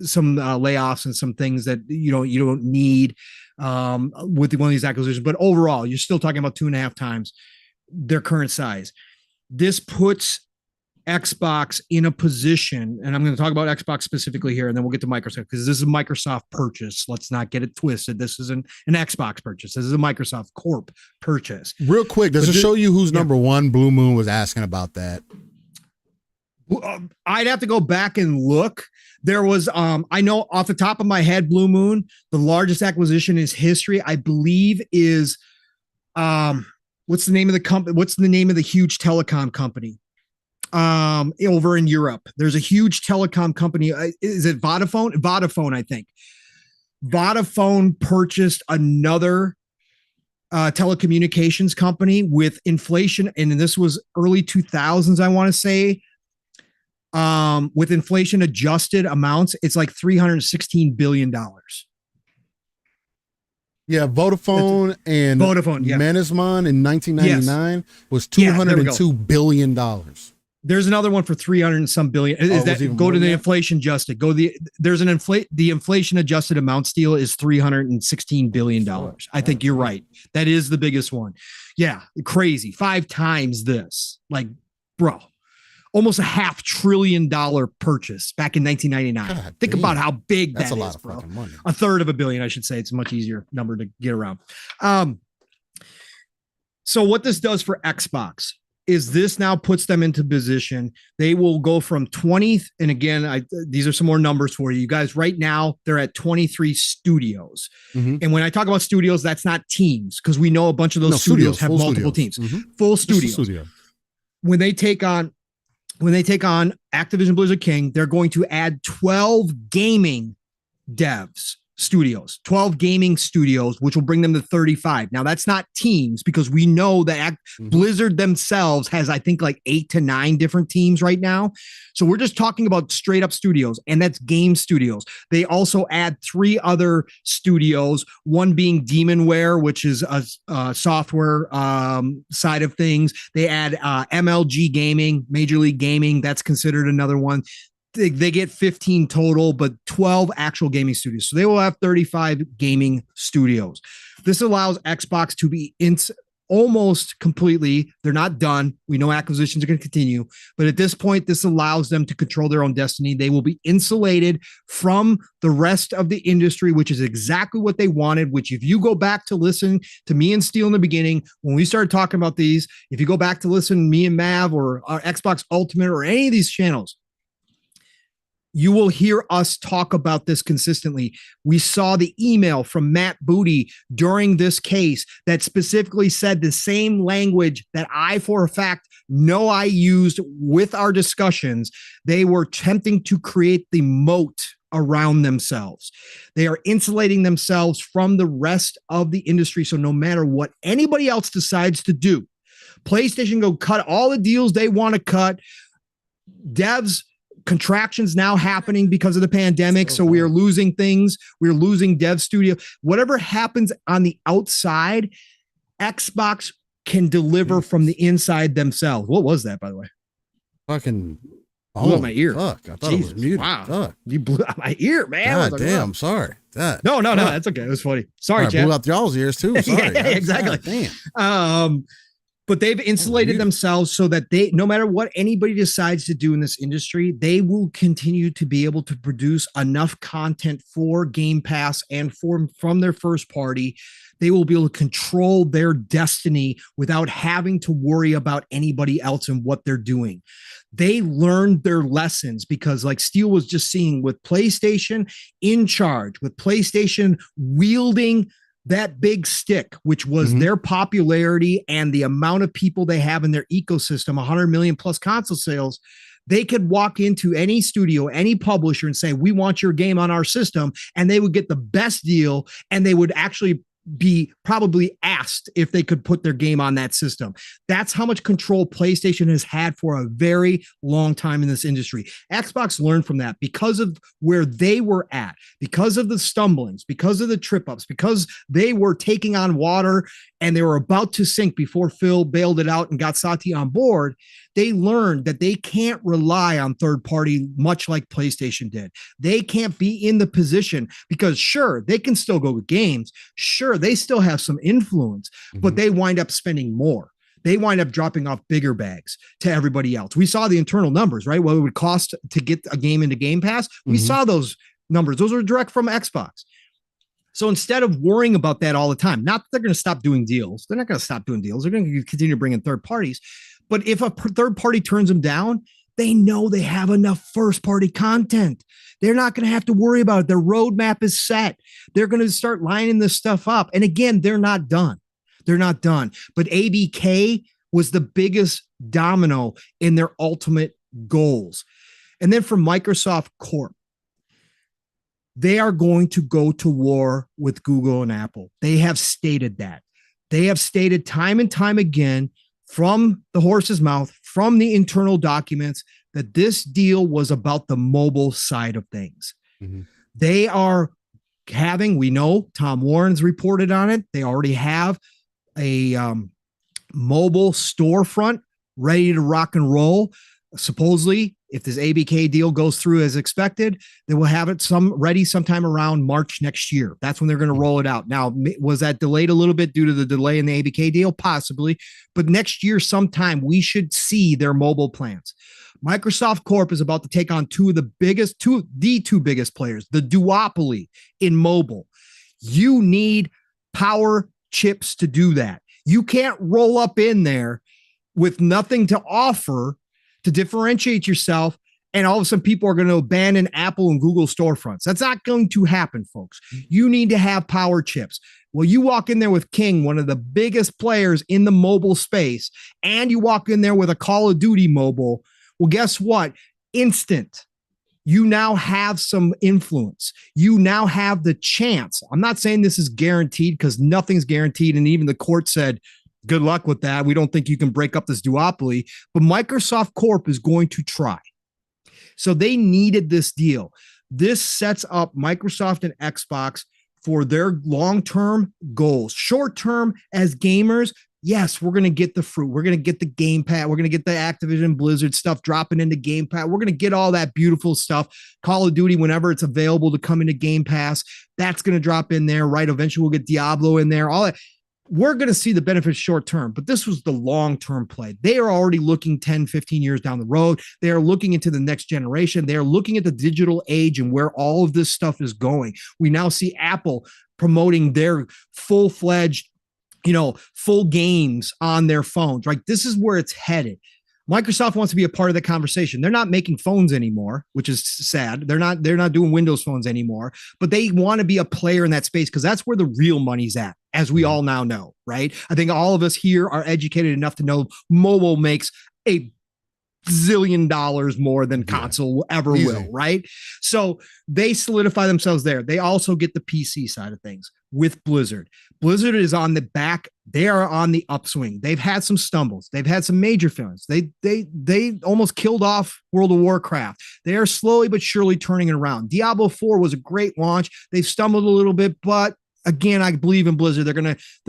layoffs and some things that you don't need with one of these acquisitions, but overall, you're still talking about 2.5 times their current size. This puts Xbox in a position, and I'm going to talk about Xbox specifically here, and then we'll get to Microsoft, because this is a Microsoft purchase. Let's not get it twisted. This isn't an Xbox purchase. This is a Microsoft Corp purchase. Real quick, does it show you who's number one? Blue Moon was asking about that. I'd have to go back and look. There was, I know off the top of my head, Blue Moon, the largest acquisition in history, I believe, is, what's the name of the company? What's the name of the huge telecom company? over in Europe. There's a huge telecom company. Is it Vodafone? Vodafone, I think. Vodafone purchased another telecommunications company with inflation, and this was early 2000s, I want to say. With inflation adjusted amounts, it's like $316 billion. Yeah, Vodafone and Mannesmann in 1999 was $202 billion. There's another one for 300 and some billion. Is that go to the inflation adjusted? The inflation adjusted amount still is $316 billion. I think you're right. That is the biggest one. Yeah, crazy. 5 times this. Like, bro, almost a $500 billion purchase back in 1999. God, think about how big that's a lot of fucking money. A third of $1 billion, I should say. It's a much easier number to get around. So what this does for Xbox is this now puts them into position. They will go from 20th. And again, these are some more numbers for you. You guys, right now, they're at 23 studios. Mm-hmm. And when I talk about studios, that's not teams, because we know a bunch of those studios have multiple teams. Mm-hmm. Full studios. Studio. When they take on Activision Blizzard King, they're going to add 12 gaming devs studios, 12 gaming studios, which will bring them to 35. Now that's not teams, because we know that Blizzard themselves has, I think, like 8 to 9 different teams right now. So we're just talking about straight up studios, and that's game studios. They also add 3 other studios, one being Demonware, which is a software side of things. They add MLG Gaming, Major League Gaming. That's considered another one. They get 15 total, but 12 actual gaming studios. So they will have 35 gaming studios. This allows Xbox to be almost completely, they're not done. We know acquisitions are going to continue, but at this point, this allows them to control their own destiny. They will be insulated from the rest of the industry, which is exactly what they wanted, which if you go back to listen to me and Steele in the beginning, when we started talking about these, if you go back to listen to me and Mav or Xbox Ultimate or any of these channels, you will hear us talk about this consistently. We saw the email from Matt Booty during this case that specifically said the same language that I, for a fact, know I used with our discussions. They were attempting to create the moat around themselves. They are insulating themselves from the rest of the industry. So no matter what anybody else decides to do, PlayStation go cut all the deals they want to cut. Devs, contractions now happening because of the pandemic. So we are losing things. We're losing dev studio. Whatever happens on the outside, Xbox can deliver from the inside themselves. What was that, by the way? Fucking blew out my ear. Fuck. I thought it was muted. Wow. Fuck. You blew out my ear, man. God damn. I'm sorry. No, that's okay. It was funny. Sorry, Chad. Blew out y'all's ears too. Sorry. Yeah, exactly. God damn. But they've insulated themselves so that they, no matter what anybody decides to do in this industry, they will continue to be able to produce enough content for Game Pass and from their first party. They will be able to control their destiny without having to worry about anybody else and what they're doing. They learned their lessons because, like Steele was just seeing, with PlayStation in charge, with PlayStation wielding that big stick, which was their popularity and the amount of people they have in their ecosystem, 100 million plus console sales, they could walk into any studio, any publisher and say, we want your game on our system. And they would get the best deal, and they would actually be probably asked if they could put their game on that system. That's how much control PlayStation has had for a very long time in this industry. Xbox learned from that because of where they were at, because of the stumblings, because of the trip ups, because they were taking on water and they were about to sink before Phil bailed it out and got Satya on board. They learned that they can't rely on third party, much like PlayStation did. They can't be in the position because sure, they can still go with games. Sure, they still have some influence, but they wind up spending more. They wind up dropping off bigger bags to everybody else. We saw the internal numbers, right? What it would cost to get a game into Game Pass. We saw those numbers. Those are direct from Xbox. So instead of worrying about that all the time, not that they're going to stop doing deals. They're not going to stop doing deals. They're going to continue to bring in third parties. But if a third party turns them down, they know they have enough first party content. They're not going to have to worry about it. Their roadmap is set. They're going to start lining this stuff up. And again, they're not done. They're not done. But ABK was the biggest domino in their ultimate goals. And then from Microsoft Corp, they are going to go to war with Google and Apple. They have stated that. They have stated time and time again from the horse's mouth, from the internal documents, that this deal was about the mobile side of things. Mm-hmm. They are having, we know Tom Warren's reported on it. They already have a mobile storefront ready to rock and roll. Supposedly, if this ABK deal goes through as expected, they will have it ready sometime around March next year. That's when they're going to roll it out. Now, was that delayed a little bit due to the delay in the ABK deal? Possibly. But next year sometime, we should see their mobile plans. Microsoft Corp is about to take on the two biggest players, the duopoly in mobile. You need power chips to do that. You can't roll up in there with nothing to offer to differentiate yourself, and all of a sudden people are going to abandon Apple and Google storefronts. That's not going to happen, folks. You need to have power chips. Well, you walk in there with King, one of the biggest players in the mobile space, and you walk in there with a Call of Duty mobile. Well, guess what? Instant. You now have some influence. You now have the chance. I'm not saying this is guaranteed, because nothing's guaranteed. And even the court said, good luck with that. We don't think you can break up this duopoly, but Microsoft Corp is going to try. So they needed this deal. This sets up Microsoft and Xbox for their long-term goals. Short-term, as gamers, yes, we're going to get the fruit. We're going to get the Game Pass. We're going to get the Activision Blizzard stuff dropping into Game Pass. We're going to get all that beautiful stuff. Call of Duty, whenever it's available to come into Game Pass, that's going to drop in there, right? Eventually we'll get Diablo in there, all that. We're going to see the benefits short term, but this was the long-term play. They are already looking 10, 15 years down the road. They are looking into the next generation. They are looking at the digital age and where all of this stuff is going. We now see Apple promoting their full-fledged, full games on their phones, right? This is where it's headed. Microsoft wants to be a part of the conversation. They're not making phones anymore, which is sad. They're not doing Windows phones anymore, but they want to be a player in that space because that's where the real money's at, as we all now know, right? I think all of us here are educated enough to know mobile makes a zillion dollars more than console ever will, right? So they solidify themselves there. They also get the PC side of things with Blizzard. Blizzard is on the back. They are on the upswing. They've had some stumbles. They've had some major failures. They almost killed off World of Warcraft. They are slowly but surely turning it around. Diablo 4 was a great launch. They've stumbled a little bit, but again, I believe in Blizzard. They're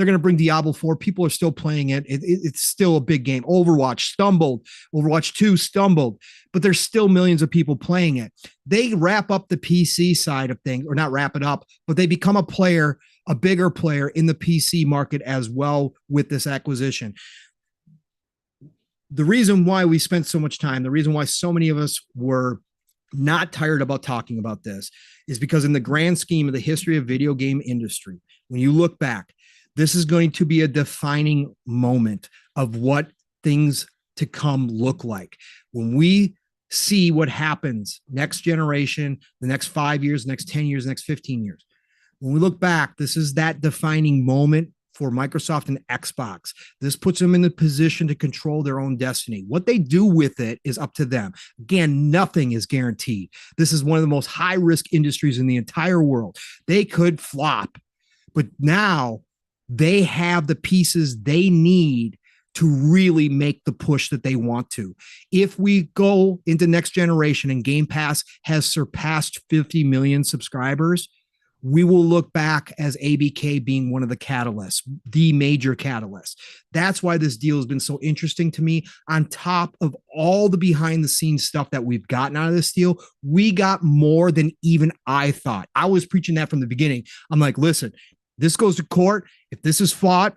gonna bring Diablo 4. People are still playing it. It's still a big game. Overwatch stumbled. Overwatch 2 stumbled, but there's still millions of people playing it. They wrap up the PC side of things, or not wrap it up, but they become a bigger player in the PC market as well with this acquisition. The reason why we spent so much time, the reason why so many of us were not tired about talking about this is because in the grand scheme of the history of video game industry, when you look back, this is going to be a defining moment of what things to come look like. When we see what happens next generation, the next 5 years, next 10 years, next 15 years, when we look back, this is that defining moment for Microsoft and Xbox. This puts them in the position to control their own destiny. What they do with it is up to them. Again, nothing is guaranteed. This is one of the most high-risk industries in the entire world. They could flop, but now they have the pieces they need to really make the push that they want to. If we go into next generation and Game Pass has surpassed 50 million subscribers, we will look back as ABK being one of the catalysts, the major catalyst. That's why this deal has been so interesting to me. On top of all the behind the scenes stuff that we've gotten out of this deal, we got more than even I thought. I was preaching that from the beginning. I'm like, listen, this goes to court. If this is fought,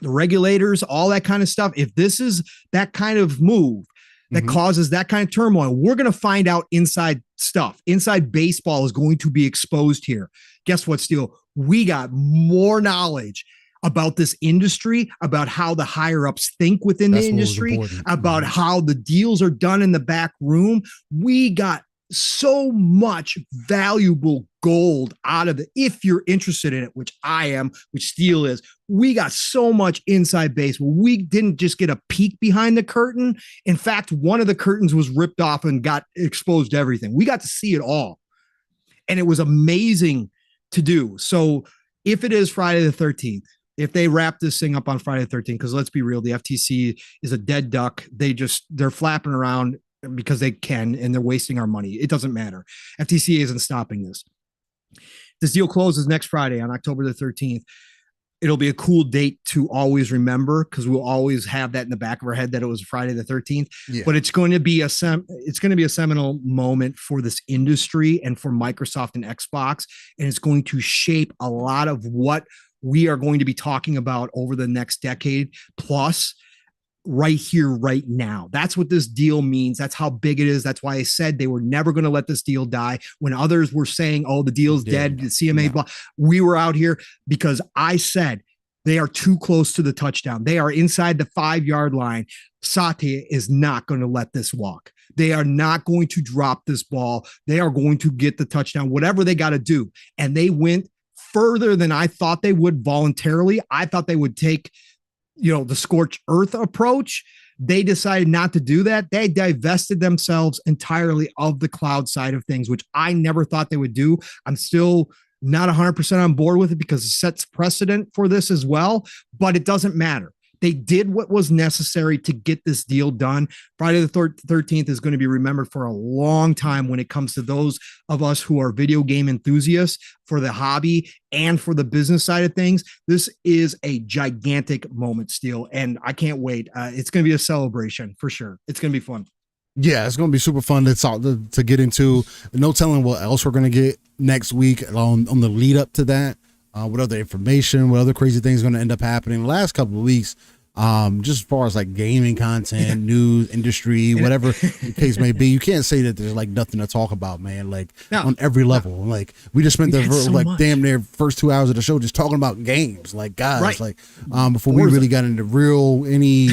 the regulators, all that kind of stuff, if this is that kind of move that causes that kind of turmoil, we're going to find out inside stuff. Inside baseball is going to be exposed here. Guess what, Steele? We got more knowledge about this industry, about how the higher ups think within the industry, about how the deals are done in the back room. We got so much valuable gold out of it. If you're interested in it, which I am, which Steel is, we got so much inside baseball. We didn't just get a peek behind the curtain. In fact, one of the curtains was ripped off and got exposed to everything. We got to see it all. And it was amazing to do. So if it is Friday the 13th, if they wrap this thing up on Friday the 13th, because let's be real, the FTC is a dead duck. They're flapping around because they can, and they're wasting our money. It doesn't matter. FTC isn't stopping this. This deal closes next Friday on October the 13th. It'll be a cool date to always remember, because we'll always have that in the back of our head that it was Friday the 13th. Yeah. But it's going to be a seminal moment for this industry and for Microsoft and Xbox, and it's going to shape a lot of what we are going to be talking about over the next decade plus. Right here, right now. That's what this deal means. That's how big it is. That's why I said they were never going to let this deal die. When others were saying, oh, the deal's dead, the CMA, blah, we were out here because I said they are too close to the touchdown. They are inside the 5-yard line. Satya is not going to let this walk. They are not going to drop this ball. They are going to get the touchdown, whatever they got to do. And they went further than I thought they would voluntarily. I thought they would take the scorched earth approach. They decided not to do that. They divested themselves entirely of the cloud side of things, which I never thought they would do. I'm still not 100% on board with it because it sets precedent for this as well, but it doesn't matter. They did what was necessary to get this deal done. Friday the 13th is going to be remembered for a long time when it comes to those of us who are video game enthusiasts, for the hobby and for the business side of things. This is a gigantic moment, Steel, and I can't wait. It's going to be a celebration for sure. It's going to be fun. Yeah, it's going to be super fun to get into. No telling what else we're going to get next week on the lead up to that. What other information, what other crazy things going to end up happening the last couple of weeks, just as far as like gaming content, news, industry, whatever the case may be. You can't say that there's like nothing to talk about, man, like on every level. Like we just spent damn near first 2 hours of the show just talking about games, like guys, like before we really got into any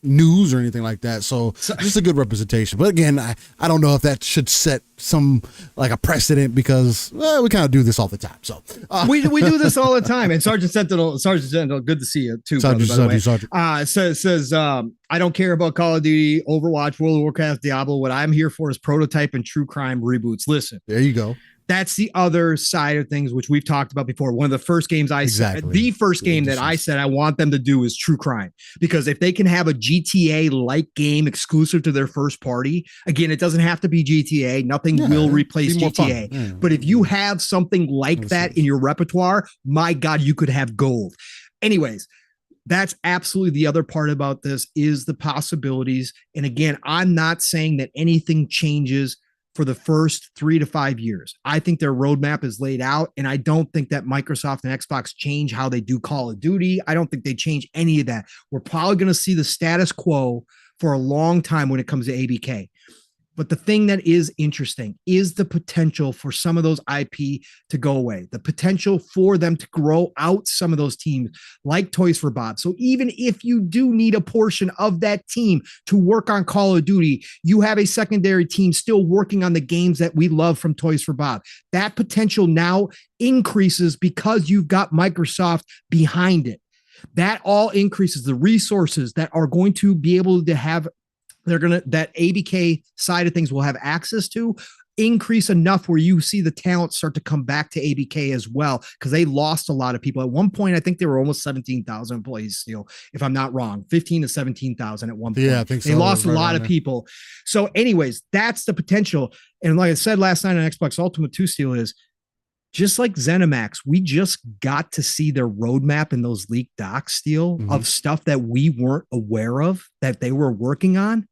news or anything like that. So just a good representation. But again, I don't know if that should set some like a precedent, because we kind of do this all the time. So we do this all the time. And Sergeant Sentinel, good to see you too. Sergeant. Says I don't care about Call of Duty, Overwatch, World of Warcraft, Diablo. What I'm here for is prototype and true crime reboots. Listen, there you go. That's the other side of things, which we've talked about before. One of the first games I said that I said I want them to do is true crime, because if they can have a GTA-like game exclusive to their first party, again, it doesn't have to be GTA. Nothing will replace GTA. Yeah. But if you have something like that in your repertoire, my God, you could have gold. Anyways, that's absolutely the other part about this is the possibilities. And again, I'm not saying that anything changes for the first 3 to 5 years. I think their roadmap is laid out, and I don't think that Microsoft and Xbox change how they do Call of Duty. I don't think they change any of that. We're probably going to see the status quo for a long time when it comes to ABK. But the thing that is interesting is the potential for some of those IP to go away, the potential for them to grow out some of those teams like Toys for Bob. So even if you do need a portion of that team to work on Call of Duty, you have a secondary team still working on the games that we love from Toys for Bob. That potential now increases because you've got Microsoft behind it. That all increases the resources that are going to be able to have that ABK side of things will have access to increase enough where you see the talent start to come back to ABK as well, because they lost a lot of people. At one point, I think they were almost 17,000 employees still, if I'm not wrong, 15 to 17,000 at one point. Yeah, I think so. They lost a lot of people. So anyways, that's the potential. And like I said last night on Xbox Ultimate 2 Steel is, just like ZeniMax, we just got to see their roadmap in those leaked docs, Steel, of stuff that we weren't aware of that they were working on.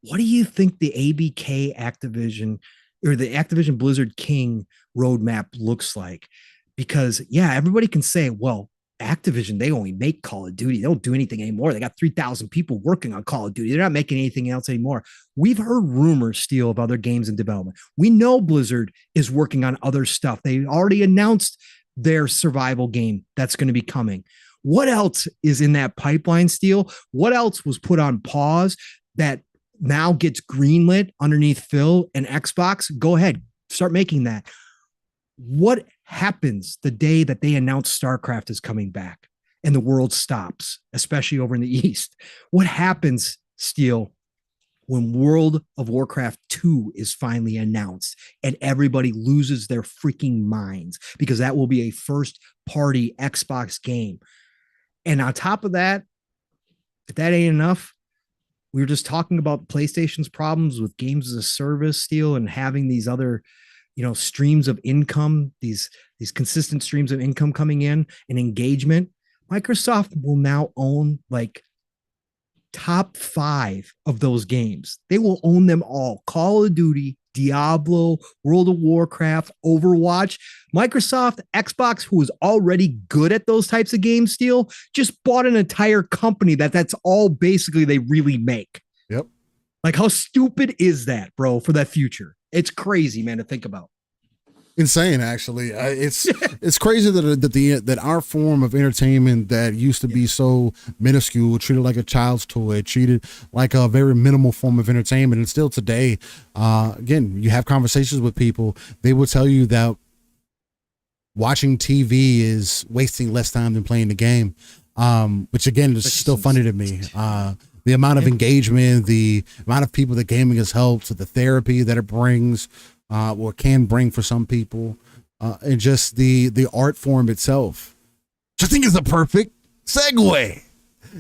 What do you think the ABK Activision or the Activision Blizzard King roadmap looks like? Because everybody can say, well, Activision, they only make Call of Duty. They don't do anything anymore. They got 3,000 people working on Call of Duty. They're not making anything else anymore. We've heard rumors, Steel, of other games in development. We know Blizzard is working on other stuff. They already announced their survival game that's going to be coming. What else is in that pipeline, Steel? What else was put on pause that now gets greenlit underneath Phil and Xbox, go ahead, start making that. What happens the day that they announce StarCraft is coming back and the world stops, especially over in the East? What happens, Steel, when World of Warcraft 2 is finally announced and everybody loses their freaking minds? Because that will be a first-party Xbox game. And on top of that, if that ain't enough, we were just talking about PlayStation's problems with games as a service, Steel, and having these other, streams of income, these consistent streams of income coming in and engagement. Microsoft will now own like top 5 of those games. They will own them all. Call of Duty, Diablo, World of Warcraft, Overwatch. Microsoft, Xbox, who is already good at those types of games, Steel, just bought an entire company that's all basically they really make. Yep. Like, how stupid is that, bro, for that future? It's crazy, man, to think about. Insane, actually. It's crazy that our form of entertainment that used to be so minuscule, treated like a child's toy, treated like a very minimal form of entertainment, and still today, again, you have conversations with people, they will tell you that watching TV is wasting less time than playing the game, which again is still funny to me. The amount of engagement, the amount of people that gaming has helped, the therapy that it brings, or can bring for some people, and just the art form itself, which I think is the perfect segue.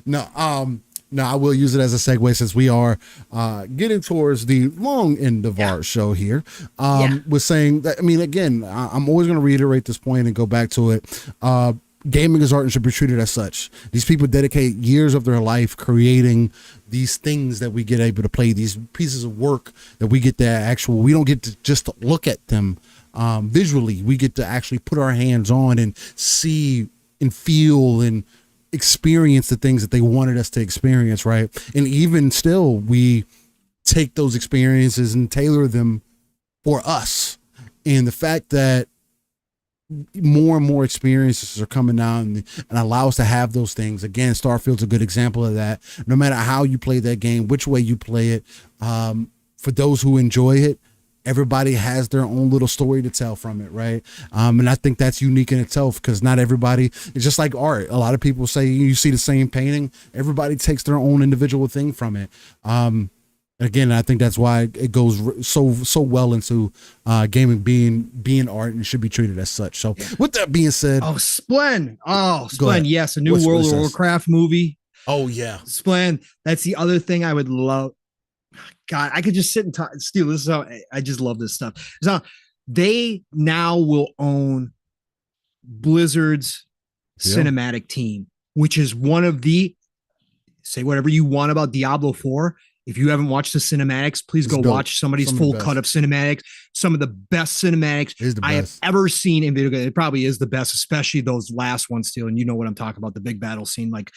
No, I will use it as a segue since we are getting towards the long end of our show here. Was saying that, I mean, again, I'm always going to reiterate this point and go back to it. Gaming is art and should be treated as such. These people dedicate years of their life creating these things that we get able to play, these pieces of work that we get to we don't get to just look at them visually. We get to actually put our hands on and see and feel and experience the things that they wanted us to experience, right? And even still, we take those experiences and tailor them for us. And the fact that more and more experiences are coming out and allow us to have those things. Again, Starfield's a good example of that. No matter how you play that game, which way you play it, for those who enjoy it, everybody has their own little story to tell from it, right? And I think that's unique in itself, because not everybody, it's just like art. A lot of people say you see the same painting, everybody takes their own individual thing from it. Again, I think that's why it goes so well into gaming being art and should be treated as such. So with that being said, Splen, yes, a new World of Warcraft movie. Oh yeah, Splen. That's the other thing I would love. God, I could just sit and talk. Steel, this is how I just love this stuff. So they now will own Blizzard's cinematic team, which is one of the, say whatever you want about Diablo 4. If you haven't watched the cinematics, please go watch somebody's full cut of cinematics. Some of the best cinematics I have ever seen in video games. It probably is the best, especially those last ones, Steel. And you know what I'm talking about, the big battle scene. Like,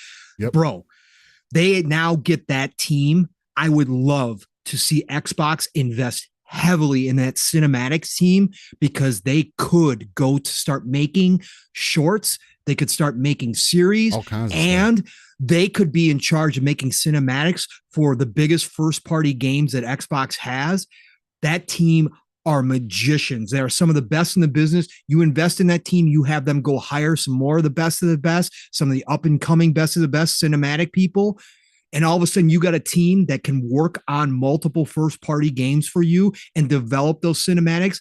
bro, they now get that team. I would love to see Xbox invest heavily in that cinematics team, because they could go to start making shorts. They could start making series, and they could be in charge of making cinematics for the biggest first-party games that Xbox has. That team are magicians. They are some of the best in the business. You invest in that team, you have them go hire some more of the best, some of the up-and-coming best of the best cinematic people. And all of a sudden, you got a team that can work on multiple first-party games for you and develop those cinematics.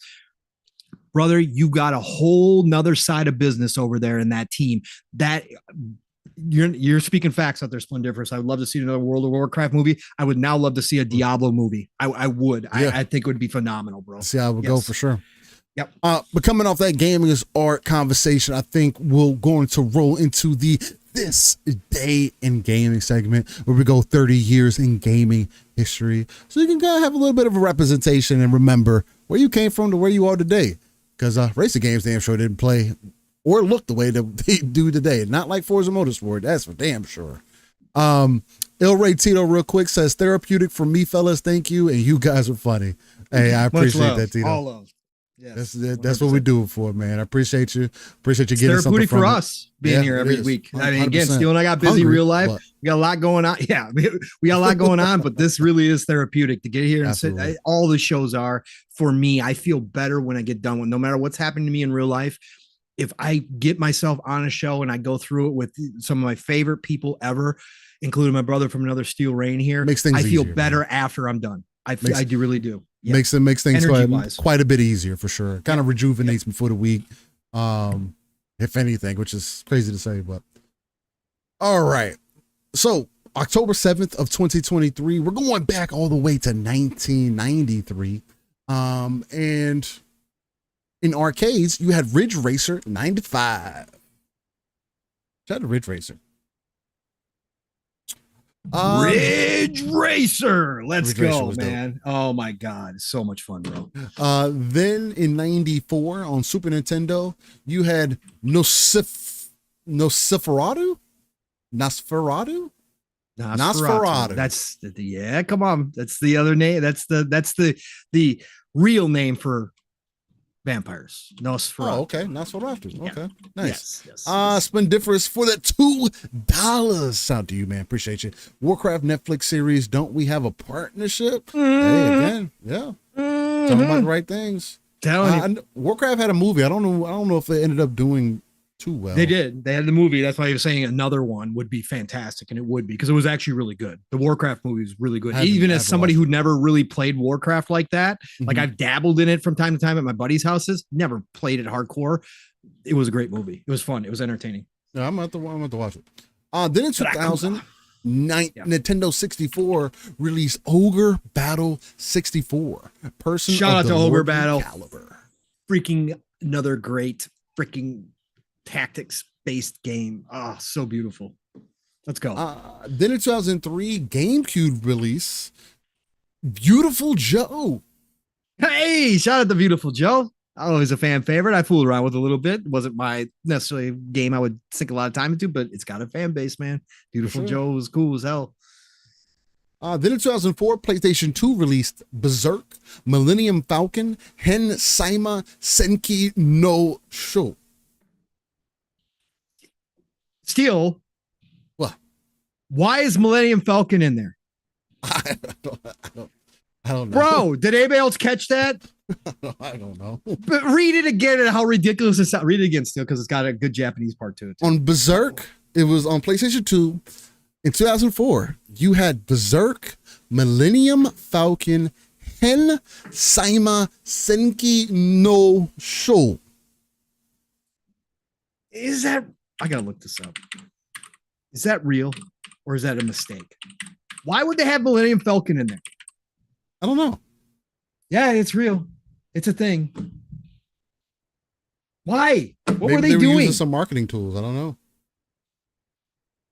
Brother, you got a whole nother side of business over there in that team. That you're speaking facts out there, Splendiferous. I would love to see another World of Warcraft movie. I would now love to see a Diablo movie. I would. Yeah. I think it would be phenomenal, bro. See how it would go for sure. Yep. But coming off that gaming is art conversation, I think we're going to roll into this day in gaming segment, where we go 30 years in gaming history, so you can kind of have a little bit of a representation and remember where you came from to where you are today. Because racing games damn sure didn't play or look the way that they do today. Not like Forza Motorsport, that's for damn sure. Il Ray Tito real quick says, therapeutic for me, fellas, thank you, and you guys are funny. Hey, I appreciate that, Tito. All love. Yes, that's what we do it for, man. I appreciate you. Appreciate you getting something from for us being here every week. I mean, again, Steele and I got busy real life. We got a lot going on. Yeah, we got a lot going on, but this really is therapeutic to get here and sit. All the shows are for me. I feel better when I get done with, no matter what's happening to me in real life. If I get myself on a show and I go through it with some of my favorite people ever, including my brother from another Steel Rain here, I feel easier, better after I'm done. I do really do. Yeah. Makes things quite a bit easier for sure. Kind of rejuvenates me for the week, if anything, which is crazy to say, but all right. So October 7th of 2023, we're going back all the way to 1993. And in arcades, you had Ridge Racer 95. Shout out to Ridge Racer. Ridge Racer. Let's go, man. Dope. Oh my God. So much fun, bro. Then in 94 on Super Nintendo, you had Nosferatu. That's come on. That's the other name. That's the real name for vampires. Nosferatu. Oh, okay. Nosferatu. Okay. Nice. Yes. Splendiferous for the $2. Out to you, man. Appreciate you. Warcraft Netflix series. Don't we have a partnership? Hey, again. Yeah. Talking about the right things. Warcraft had a movie. I don't know if they ended up doing too well. They did. They had the movie. That's why he was saying another one would be fantastic, and it would be because it was actually really good. The Warcraft movie was really good. Even as somebody who never really played Warcraft like that, like I've dabbled in it from time to time at my buddies' houses, never played it hardcore. It was a great movie. It was fun. It was entertaining. Yeah, I'm going to watch it. Then in 2000, Nintendo 64 released Ogre Battle 64. Shout out to Ogre Battle. Caliber. Freaking another great freaking tactics-based game. Oh, so beautiful. Let's go. Then in 2003, GameCube release, Beautiful Joe. Hey, shout out to Beautiful Joe. Always a fan favorite. I fooled around with a little bit. Wasn't my necessarily game I would sink a lot of time into, but it's got a fan base, man. Beautiful Joe was cool as hell. Then in 2004, PlayStation 2 released Berserk, Millennium Falcon, Hen Saima Senki no Sho. Steel. What? Why is Millennium Falcon in there? I don't know. Bro, did anybody else catch that? I don't know. But read it again and how ridiculous it sounds. Read it again, Steel, because it's got a good Japanese part to it. On Berserk, it was on PlayStation 2. In 2004, you had Berserk, Millennium Falcon, Hen Saima Senki no Sho. Is that... I gotta look this up. Is that real or is that a mistake? Why would they have Millennium Falcon in there? I don't know. Yeah, it's real. It's a thing. Why? What were they doing? Using some marketing tools. I don't know.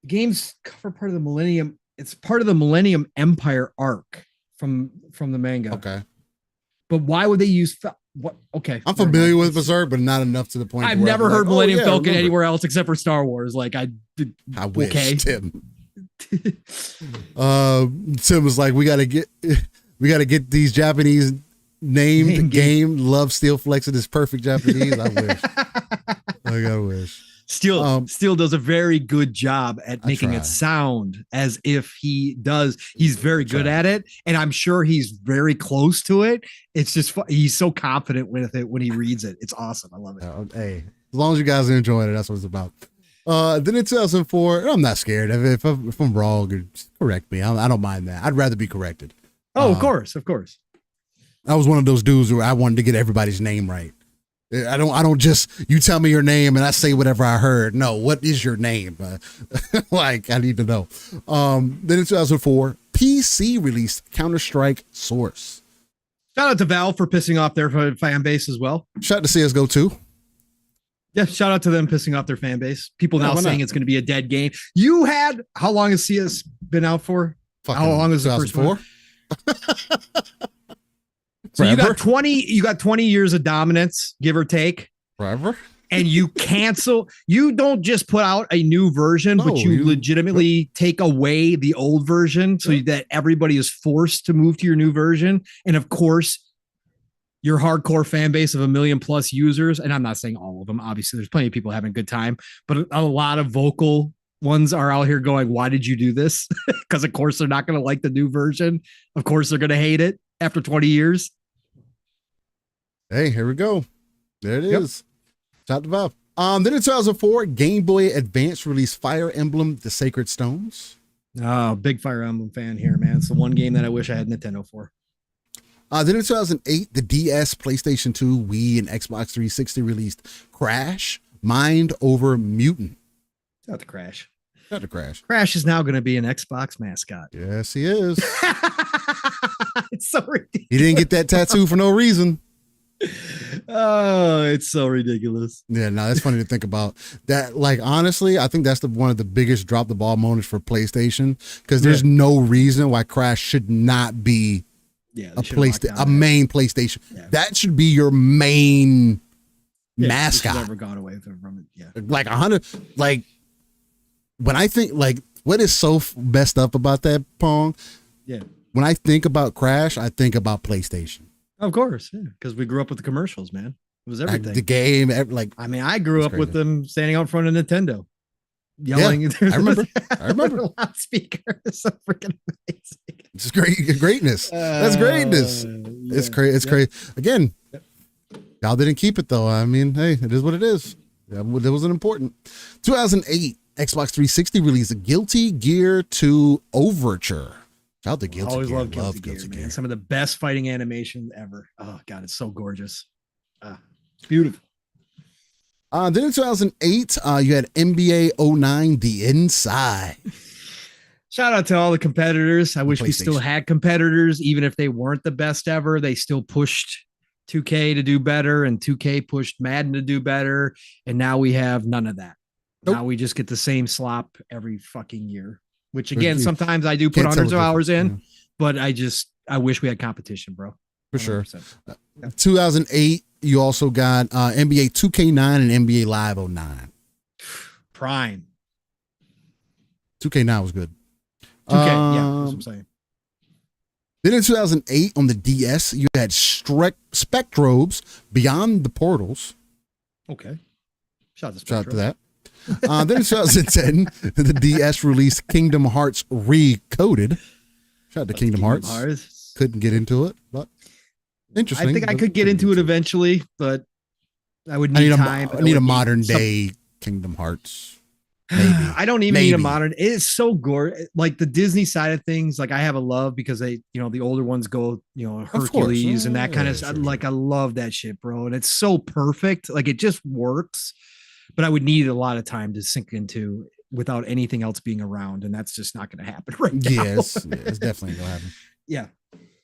The game's cover part of the Millennium. It's part of the Millennium Empire arc from the manga. Okay. But why would they use what? Okay. I'm familiar with Berserk, but not enough to the point. I've never heard Millennium Falcon anywhere else except for Star Wars. Like I wish. Okay. Tim. Tim was like, we gotta get these Japanese named game. Love Steel flexing is perfect Japanese. I wish. I wish. Steel does a very good job at making it sound as if he does. He's very good at it, and I'm sure he's very close to it. It's just he's so confident with it when he reads it. It's awesome. I love it. Hey, as long as you guys are enjoying it, that's what it's about. Then in 2004, I'm not scared. If I'm wrong, correct me. I don't mind that. I'd rather be corrected. Oh, of course. I was one of those dudes where I wanted to get everybody's name right. I don't just, you tell me your name and I say whatever I heard. No, what is your name? Like, I need to know. Then in 2004, PC released Counter-Strike Source. Shout out to Valve for pissing off their fan base as well. Shout out to CSGO too. Yeah, shout out to them pissing off their fan base. People now saying it's going to be a dead game. You had, how long has CS been out for? How long is the first one? So you got 20 years of dominance, give or take. Forever. And you cancel. You don't just put out a new version, but you legitimately take away the old version so that everybody is forced to move to your new version. And of course, your hardcore fan base of 1 million plus users, and I'm not saying all of them, obviously there's plenty of people having a good time, but a lot of vocal ones are out here going, why did you do this? Because of course they're not going to like the new version. Of course they're going to hate it after 20 years. Hey, here we go. There it is. Shout out to Valve. Then in 2004, Game Boy Advance released Fire Emblem: The Sacred Stones. Oh, big Fire Emblem fan here, man. It's the one game that I wish I had Nintendo for. Then in 2008, the DS, PlayStation 2, Wii, and Xbox 360 released Crash, Mind Over Mutant. Not the Crash. Not the Crash. Crash is now going to be an Xbox mascot. Yes, he is. It's so ridiculous. He didn't get that tattoo for no reason. Oh, it's so ridiculous. Yeah, no, that's funny to think about. That, like, honestly, I think that's one of the biggest drop the ball moments for PlayStation, because there's no reason why Crash should not be a main PlayStation. Yeah. That should be your main mascot. Never gone away from it. Yeah, like 100. Like, when I think, like, what is so messed up about that, Pong? Yeah. When I think about Crash, I think about PlayStation. Of course, yeah, because we grew up with the commercials, man. It was everything. The game, like, I mean, I grew up with them standing out in front of Nintendo, yelling. Yeah, I remember. Loudspeaker. It's so freaking amazing. It's greatness. That's greatness. Yeah. It's crazy. It's crazy. Again, y'all didn't keep it though. I mean, hey, it is what it is. That wasn't important. 2008, Xbox 360 released a Guilty Gear 2 Overture. Shout out to Guilty Gear. Always love Guilty Gear, man. Some of the best fighting animations ever. Oh God, it's so gorgeous. It's beautiful. Then in 2008, you had NBA 09 The Inside. Shout out to all the competitors. I wish we still had competitors, even if they weren't the best ever. They still pushed 2K to do better, and 2K pushed Madden to do better. And now we have none of that. Nope. Now we just get the same slop every fucking year. Which again, sometimes I do put hundreds of hours in, but I wish we had competition, bro. For 100%. Sure. 2008, you also got NBA 2K9 and NBA Live 09. Prime. 2K9 was good. 2K, yeah, that's what I'm saying. Then in 2008, on the DS, you had Spectrobes Beyond the Portals. Okay. Shout out to that. Then in 2010, the DS released Kingdom Hearts Recoded. Shout out to Kingdom Hearts. Couldn't get into it, but interesting. I think I could get into it eventually, but I would need time. I need a modern day Kingdom Hearts. Maybe. I don't even need a modern. It's so gorgeous. Like the Disney side of things, like I have a love because they, the older ones go, Hercules and that kind of stuff. Like I love that shit, bro. And it's so perfect. Like it just works. But I would need a lot of time to sink into without anything else being around. And that's just not going to happen right now. Yes, it's definitely going to happen. Yeah.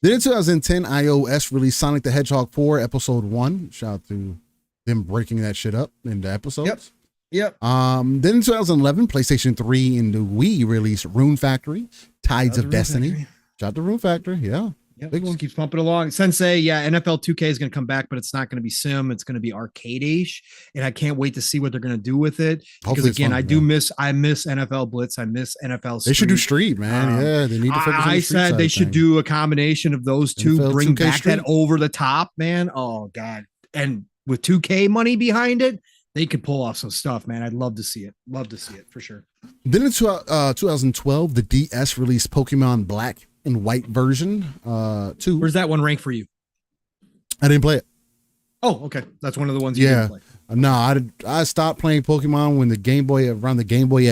Then in 2010, iOS released Sonic the Hedgehog 4, Episode 1. Shout out to them breaking that shit up into episodes. Yep. Then in 2011, PlayStation 3 and the Wii released Rune Factory, Tides of Destiny. Shout out to Rune Factory. Yeah. Yep, big one. Keeps pumping along. Sensei, NFL 2K is going to come back, but it's not going to be sim. It's going to be arcade-ish, and I can't wait to see what they're going to do with it. Because again, I miss NFL Blitz. I miss NFL Street. They should do Street, man. Yeah, they need to focus on the Street said side they should do a combination of those two. NFL Bring 2K back Street. that over the top, man. Oh God! And with 2K money behind it, they could pull off some stuff, man. I'd love to see it. Love to see it for sure. Then in 2012, the DS released Pokemon Black and White version 2. Where's that one rank for you? I didn't play it. Oh, okay. That's one of the ones you didn't play. No, I stopped playing Pokemon when the Game Boy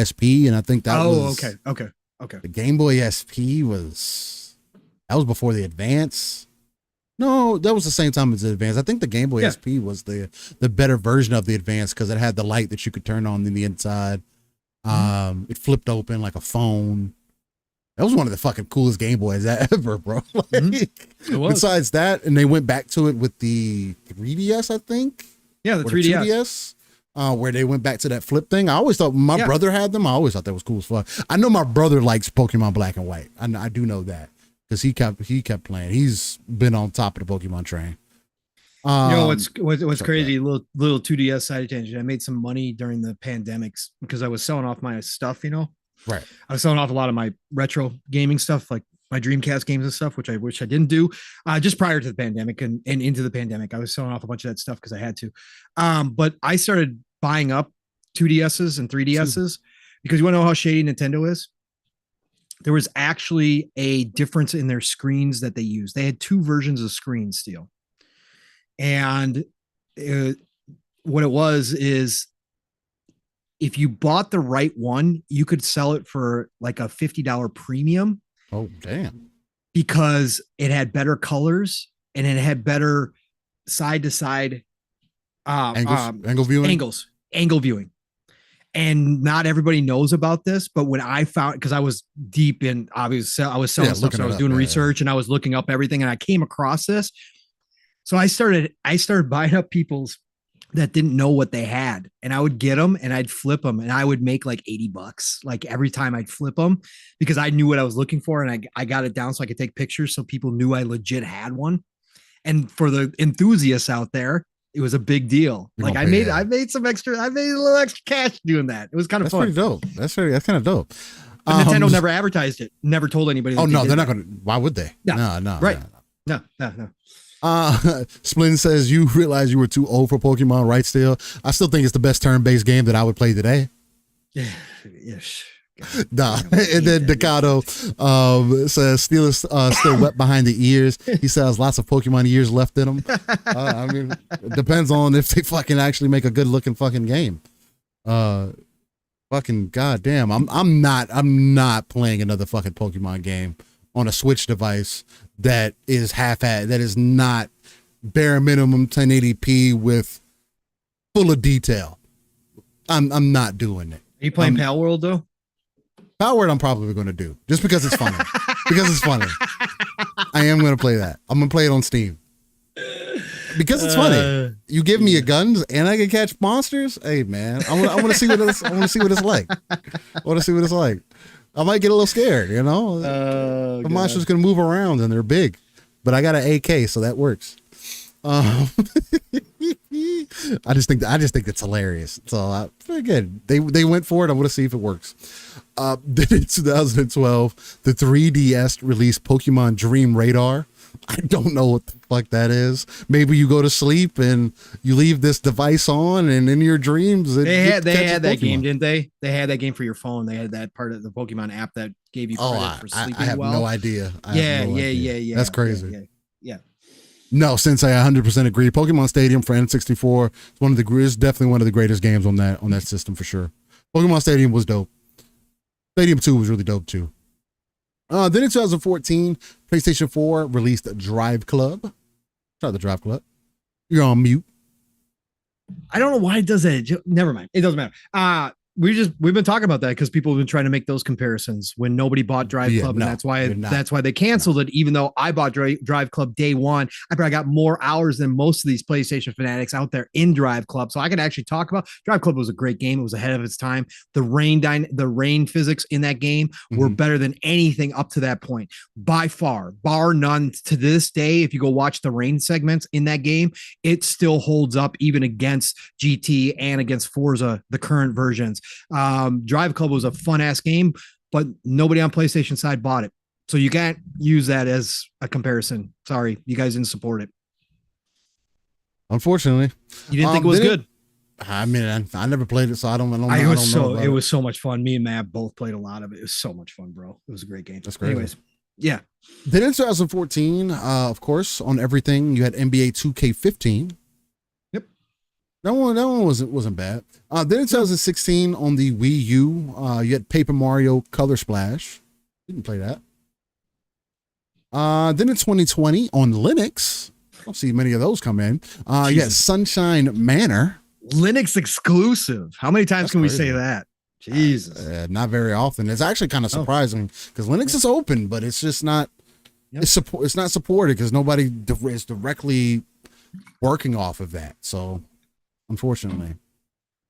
SP, and I think that was okay. The Game Boy SP was before the Advance. No, that was the same time as the Advance. I think the Game Boy SP was the better version of the Advance because it had the light that you could turn on in the inside. It flipped open like a phone. That was one of the fucking coolest Game Boys ever, bro. Besides that, and they went back to it with the 3DS, I think. Yeah, the 3DS. Where they went back to that flip thing. I always thought my brother had them. I always thought that was cool as fuck. I know my brother likes Pokemon Black and White. I do know that because he kept playing. He's been on top of the Pokemon train. What's crazy? Little 2DS side tangent. I made some money during the pandemics because I was selling off my stuff. Right. I was selling off a lot of my retro gaming stuff, like my Dreamcast games and stuff, which I wish I didn't do just prior to the pandemic and into the pandemic. I was selling off a bunch of that stuff because I had to. But I started buying up 2DSs and 3DSs because you want to know how shady Nintendo is? There was actually a difference in their screens that they used. They had two versions of screens, Steel. And what it was is if you bought the right one, you could sell it for like a $50 premium. Oh, damn. Because it had better colors and it had better side to side angle viewing. And not everybody knows about this, but when I found, because I was deep in, obviously I was selling stuff, so I was doing research and I was looking up everything and I came across this. So I started buying up people's that didn't know what they had, and I would get them and I'd flip them and I would make like $80 like every time I'd flip them because I knew what I was looking for and I got it down so I could take pictures so people knew I legit had one. And for the enthusiasts out there, it was a big deal. Like I made a little extra cash doing that. It was kind of fun. That's pretty dope. That's kind of dope. But Nintendo never advertised it. Never told anybody. Oh no, they're not going to. Why would they? No. Right. No. Splin says you realize you were too old for Pokemon, right? Still, I still think it's the best turn-based game that I would play today. Yeah. Yes. Nah. And then Decado says Steel is still wet behind the ears. He says lots of Pokemon years left in him. I mean, it depends on if they fucking actually make a good looking fucking game. Fucking goddamn, I'm not playing another fucking Pokemon game on a Switch device that is that is not bare minimum 1080p with full of detail. I'm not doing it. Are you playing Pal World though? Pal World I'm probably going to do just because it's funny. Because it's funny. I am going to play that. I'm going to play it on Steam. Because it's funny. You give me your guns and I can catch monsters. Hey man, I want to see what it's. I want to see what it's like. I might get a little scared, you know. The monsters can move around and they're big, but I got an AK, so that works. I just think it's hilarious. So very good. They went for it. I want to see if it works. Then in 2012, the 3DS released Pokemon Dream Radar. I don't know what the fuck that is. Maybe you go to sleep and you leave this device on, and in your dreams, they had that game, didn't they? They had that game for your phone. They had that part of the Pokemon app that gave you credit for sleeping. I have no idea. Yeah. That's crazy. Yeah. No, since I 100% agree. Pokemon Stadium for N64 is definitely one of the greatest games on that system for sure. Pokemon Stadium was dope. Stadium 2 was really dope too. Then in 2014, PlayStation 4 released Drive Club. Shout out the Drive Club. You're on mute. I don't know why it does that. Never mind. It doesn't matter. We've been talking about that because people have been trying to make those comparisons when nobody bought Drive Club, and that's why they canceled it. Even though I bought Drive Club day one, I probably got more hours than most of these PlayStation fanatics out there in Drive Club, so I can actually talk about Drive Club. Was a great game. It was ahead of its time. The rain physics in that game were better than anything up to that point, by far, bar none. To this day, if you go watch the rain segments in that game, it still holds up even against GT and against Forza, the current versions. Drive Club was a fun ass game, but nobody on PlayStation side bought it. So you can't use that as a comparison. Sorry, you guys didn't support it. Unfortunately, you didn't think it was good. I mean, I never played it, so I don't know. It was so much fun. Me and Matt both played a lot of it. It was so much fun, bro. It was a great game. That's great. Anyways, yeah. Then in 2014, of course, on everything, you had NBA 2K15. That one wasn't bad. Then in 2016 on the Wii U, you had Paper Mario Color Splash. Didn't play that. Then in 2020 on Linux, I don't see many of those come in. You had Sunshine Manor. Linux exclusive. How many times can we say that? Jesus. Not very often. It's actually kind of surprising because Linux is open, but it's just not. Yep. It's not supported because nobody is directly working off of that. So. Unfortunately,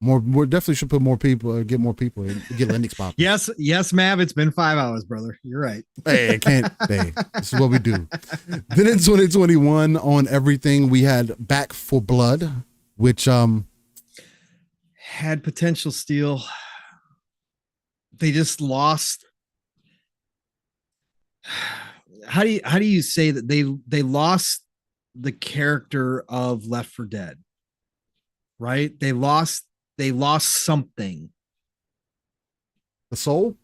more definitely should put more people, get more people, get Linux pop. Yes, Mav. It's been 5 hours, brother. You're right. Hey, I can't. Hey, this is what we do. Then in 2021, on everything, we had Back for Blood, which had potential. Steel. They just lost. how do you say that they lost the character of Left 4 Dead, right? They lost something. The soul?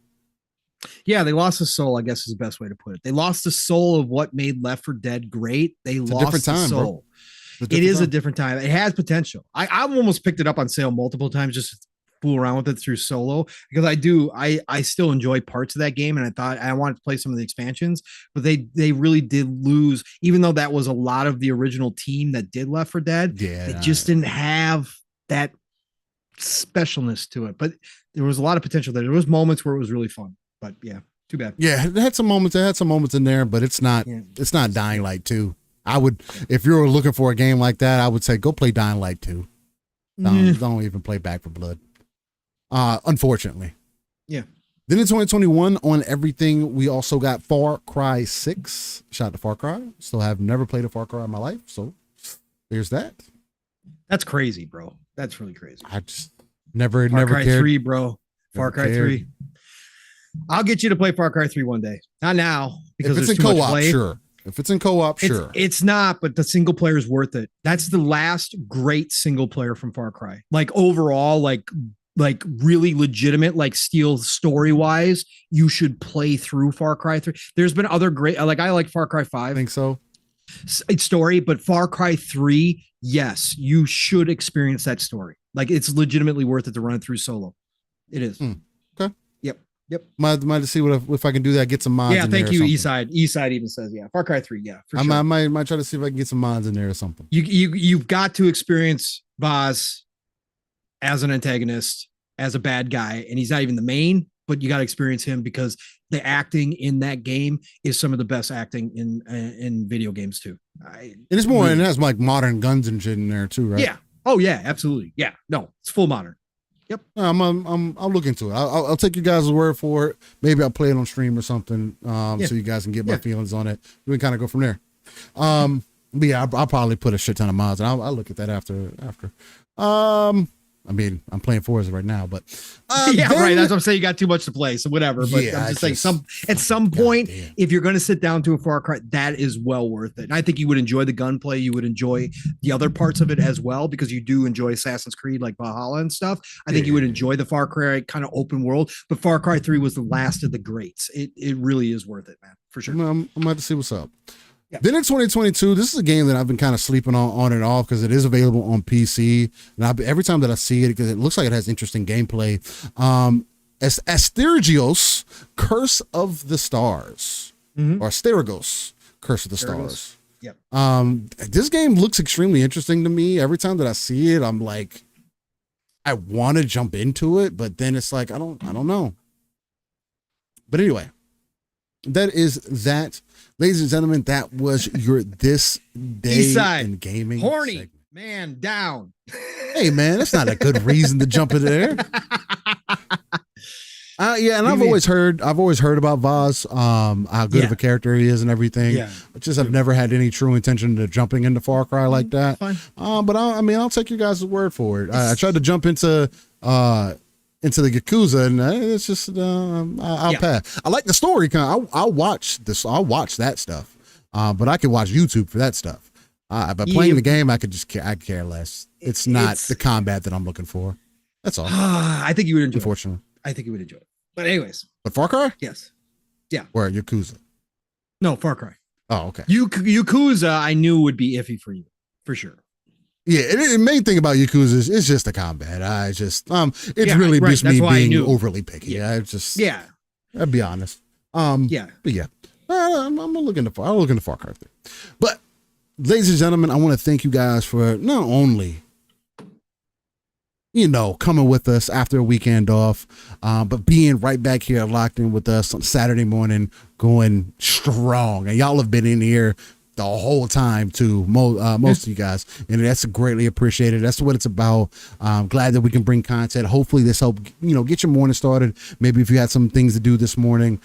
Yeah, they lost the soul, I guess is the best way to put it. They lost the soul of what made Left 4 Dead great. They lost the soul. It is a different time. It has potential. I've almost picked it up on sale multiple times just to fool around with it through solo, because I still enjoy parts of that game, and I thought I wanted to play some of the expansions, but they really did lose, even though that was a lot of the original team that did Left 4 Dead. Yeah, they just didn't have that specialness to it, but there was a lot of potential there. There was moments where it was really fun, but yeah, too bad. Yeah, it had some moments in there, but it's not Dying Light 2. I would, if you were looking for a game like that, I would say go play Dying Light 2. Don't even play Back 4 Blood. Unfortunately. Yeah. Then in 2021, on everything, we also got Far Cry 6. Shout out to Far Cry. Still have never played a Far Cry in my life, so there's that. That's crazy, bro. That's really crazy. I just never Far Cry cared. 3, bro. Far Cry 3. I'll get you to play Far Cry 3 one day. Not now, because if it's in co-op, sure. If it's in co-op, sure. It's not, but the single player is worth it. That's the last great single player from Far Cry. Like overall, like really legitimate, like steel story wise, you should play through Far Cry 3. There's been other great, I like Far Cry 5. I think so. It's story, but Far Cry 3, yes, you should experience that story. Like it's legitimately worth it to run it through solo. It is. Okay. Yep. Might to see if I can do that. Get some mods. Yeah, in thank there you. Eastside even says Far Cry 3. Yeah, for sure. I might try to see if I can get some mods in there or something. You've got to experience Vaz as an antagonist, as a bad guy, and he's not even the main, but you got to experience him because the acting in that game is some of the best acting in video games too. And it's more, and it has like modern guns and shit in there too, right? Yeah. Oh yeah, absolutely. Yeah. No, it's full modern. Yep. I'll look into it. I'll take you guys' word for it. Maybe I'll play it on stream or something, so you guys can get my feelings on it. We can kind of go from there. But yeah, I'll probably put a shit ton of mods, and I'll look at that after. I mean, I'm playing Forza right now, but right. That's what I'm saying. You got too much to play, so whatever. But I'm just saying, at some point, if you're going to sit down to a Far Cry, that is well worth it. And I think you would enjoy the gunplay. You would enjoy the other parts of it as well, because you do enjoy Assassin's Creed, like Valhalla and stuff. I think you would enjoy the Far Cry kind of open world. But Far Cry 3 was the last of the greats. It really is worth it, man, for sure. I'm about to see what's up. Yeah. Then in 2022, this is a game that I've been kind of sleeping on and off because it is available on PC. And every time that I see it, because it looks like it has interesting gameplay, Asterigos, Curse of the Stars, or Asterigos, Curse of the Stars. Yep. This game looks extremely interesting to me. Every time that I see it, I'm like, I want to jump into it, but then it's like I don't know. But anyway, that is that. Ladies and gentlemen, that was your This Day in Gaming horny segment. Man down. Hey man, that's not a good reason to jump in there. And I've always heard about Vaz, how good of a character he is and everything. Yeah. I've never had any true intention to jumping into Far Cry like that. Fine. But I'll take you guys' word for it. I tried to jump into the Yakuza, and it's just I'll pass. I like the story. I'll watch this. I'll watch that stuff. But I can watch YouTube for that stuff. But playing the game, I care less. It's not the combat that I'm looking for. That's all. I think you would enjoy. Unfortunately, I think you would enjoy it. But anyways, Far Cry? Yes. Yeah. Or Yakuza? No, Far Cry. Oh, okay. Yakuza, I knew would be iffy for you, for sure. Yeah, the main thing about Yakuza is just the combat. Just me being overly picky. I'll be honest. But yeah, I'm looking to Far Cry 3. But ladies and gentlemen, I want to thank you guys for not only coming with us after a weekend off, but being right back here locked in with us on Saturday morning, going strong. And y'all have been in here the whole time too, most of you guys, and that's greatly appreciated. That's what it's about. I'm glad that we can bring content. Hopefully this helped get your morning started. Maybe if you had some things to do this morning,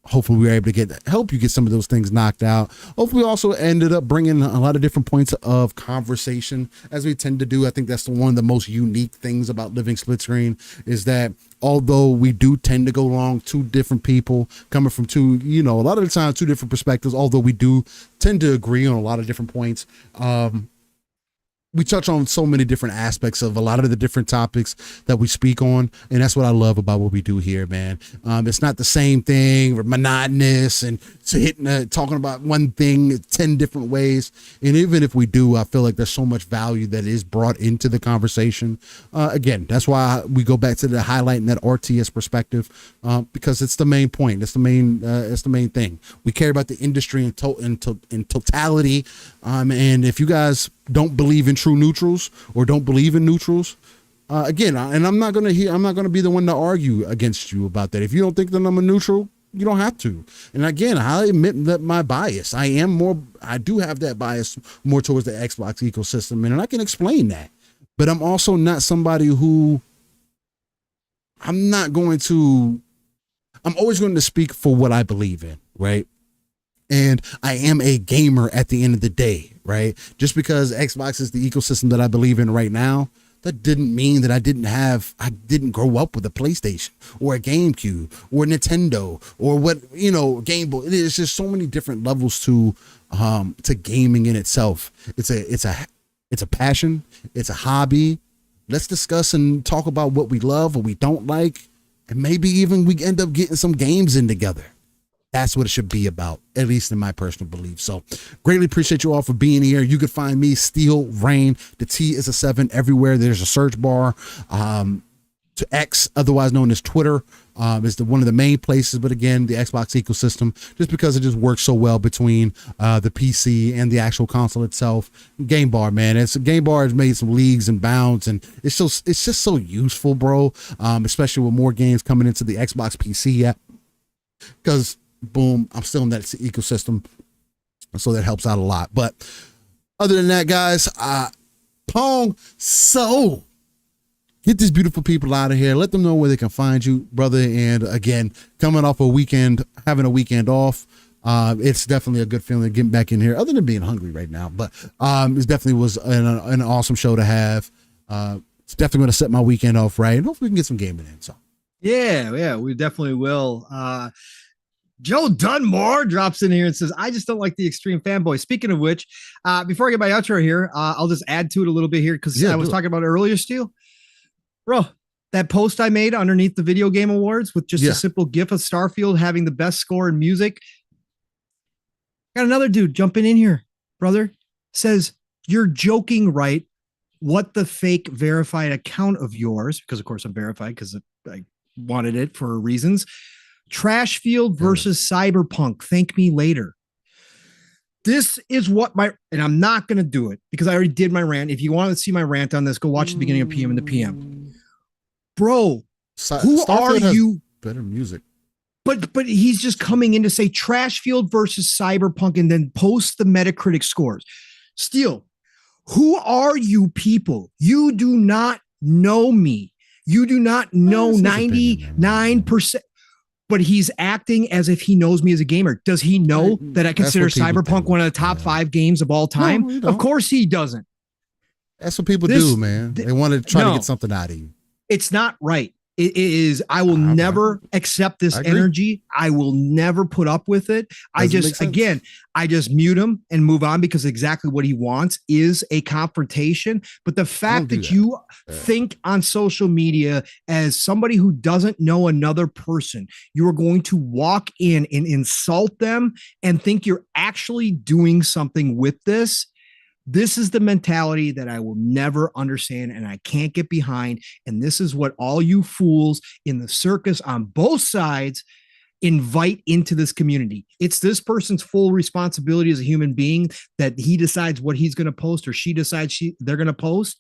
hopefully we were able to help you get some of those things knocked out. Hopefully we also ended up bringing a lot of different points of conversation, as we tend to do. I think that's one of the most unique things about Living Split Screen, is that although we do tend to go along, two different people coming from two, a lot of the time, two different perspectives, although we do tend to agree on a lot of different points. We touch on so many different aspects of a lot of the different topics that we speak on. And that's what I love about what we do here, man. It's not the same thing, or monotonous and talking about one thing 10 different ways. And even if we do, I feel like there's so much value that is brought into the conversation. Again, that's why we go back to the highlighting that RTS perspective, because it's the main point. It's the main thing. We care about the industry in totality. And if you guys don't believe in true neutrals or don't believe in neutrals, again, and I'm not gonna be the one to argue against you about that. If you don't think that I'm a neutral, you don't have to. And again, I admit that my bias, I do have that bias more towards the Xbox ecosystem, and I can explain that. But I'm also not somebody who I'm always going to speak for what I believe in, right? And I am a gamer at the end of the day, right? Just because Xbox is the ecosystem that I believe in right now, that didn't mean that I didn't grow up with a PlayStation or a GameCube or Nintendo or Game Boy. There's just so many different levels to gaming in itself. It's a passion. It's a hobby. Let's discuss and talk about what we love, what we don't like, and maybe even we end up getting some games in together. That's what it should be about, at least in my personal belief. So greatly appreciate you all for being here. You can find me, Steel Rain. The T is a 7 everywhere. There's a search bar. To X, otherwise known as Twitter, is one of the main places. But again, the Xbox ecosystem, just because it just works so well between the PC and the actual console itself. Game Bar, man. Game Bar has made some leagues and bounds, and it's just so useful, bro. Especially with more games coming into the Xbox PC app. Because boom, I'm still in that ecosystem, so that helps out a lot. But other than that, guys, Pong, so get these beautiful people out of here. Let them know where they can find you, brother. And again, coming off having a weekend off, it's definitely a good feeling getting back in here, other than being hungry right now. But it definitely was an awesome show to have. It's definitely going to set my weekend off right, and hopefully we can get some gaming in. So yeah, we definitely will. Joe Dunmore drops in here and says, I just don't like the extreme fanboy. Speaking of which, before I get my outro here, I'll just add to it a little bit here, because I was talking about it earlier, Steel. Bro, that post I made underneath the video game awards with just a simple gif of Starfield having the best score in music. Got another dude jumping in here, brother. Says, you're joking, right? What the fake verified account of yours, because of course I'm verified because I wanted it for reasons. Trashfield versus Cyberpunk. Thank me later. This is what and I'm not going to do it because I already did my rant. If you want to see my rant on this, go watch the beginning of PM and the PM. Bro, who are you? Better music. But he's just coming in to say Trashfield versus Cyberpunk and then post the Metacritic scores. Steel, who are you people? You do not know me. You do not know 99%. But he's acting as if he knows me as a gamer. Does he know that I consider Cyberpunk one of the top 5 games of all time? No, of course he doesn't. That's what people do, man. They want to try to get something out of you. It's not right. It is. I will never accept this energy. I will never put up with it. I just mute him and move on, because exactly what he wants is a confrontation. But the fact that you think on social media as somebody who doesn't know another person, you are going to walk in and insult them and think you're actually doing something with this. This is the mentality that I will never understand and I can't get behind. And this is what all you fools in the circus on both sides invite into this community. It's this person's full responsibility as a human being that he decides what he's going to post or she decides they're going to post.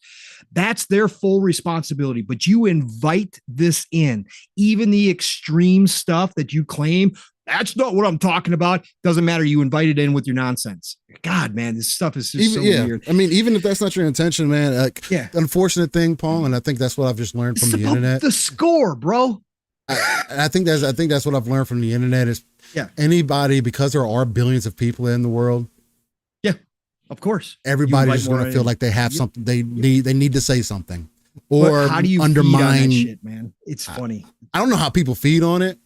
That's their full responsibility. But you invite this in, even the extreme stuff that you claim. That's not what I'm talking about. Doesn't matter. You invited in with your nonsense. God, man, this stuff is just so weird. I mean, even if that's not your intention, man, unfortunate thing, Paul, and I think that's what I've just learned from the internet. The score, bro. I think that's what I've learned from the internet is anybody, because there are billions of people in the world. Yeah, of course. Everybody's just going to feel like they have something they need to say something, or how do you undermine feed on that shit, man? It's funny. I don't know how people feed on it.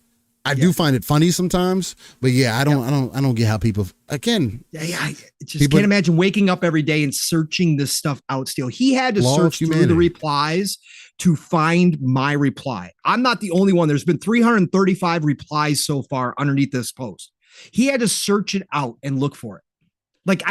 I do find it funny sometimes, but I don't get how people again. I just can't imagine waking up every day and searching this stuff out. Still, he had to search through the replies to find my reply. I'm not the only one. There's been 335 replies so far underneath this post. He had to search it out and look for it. Like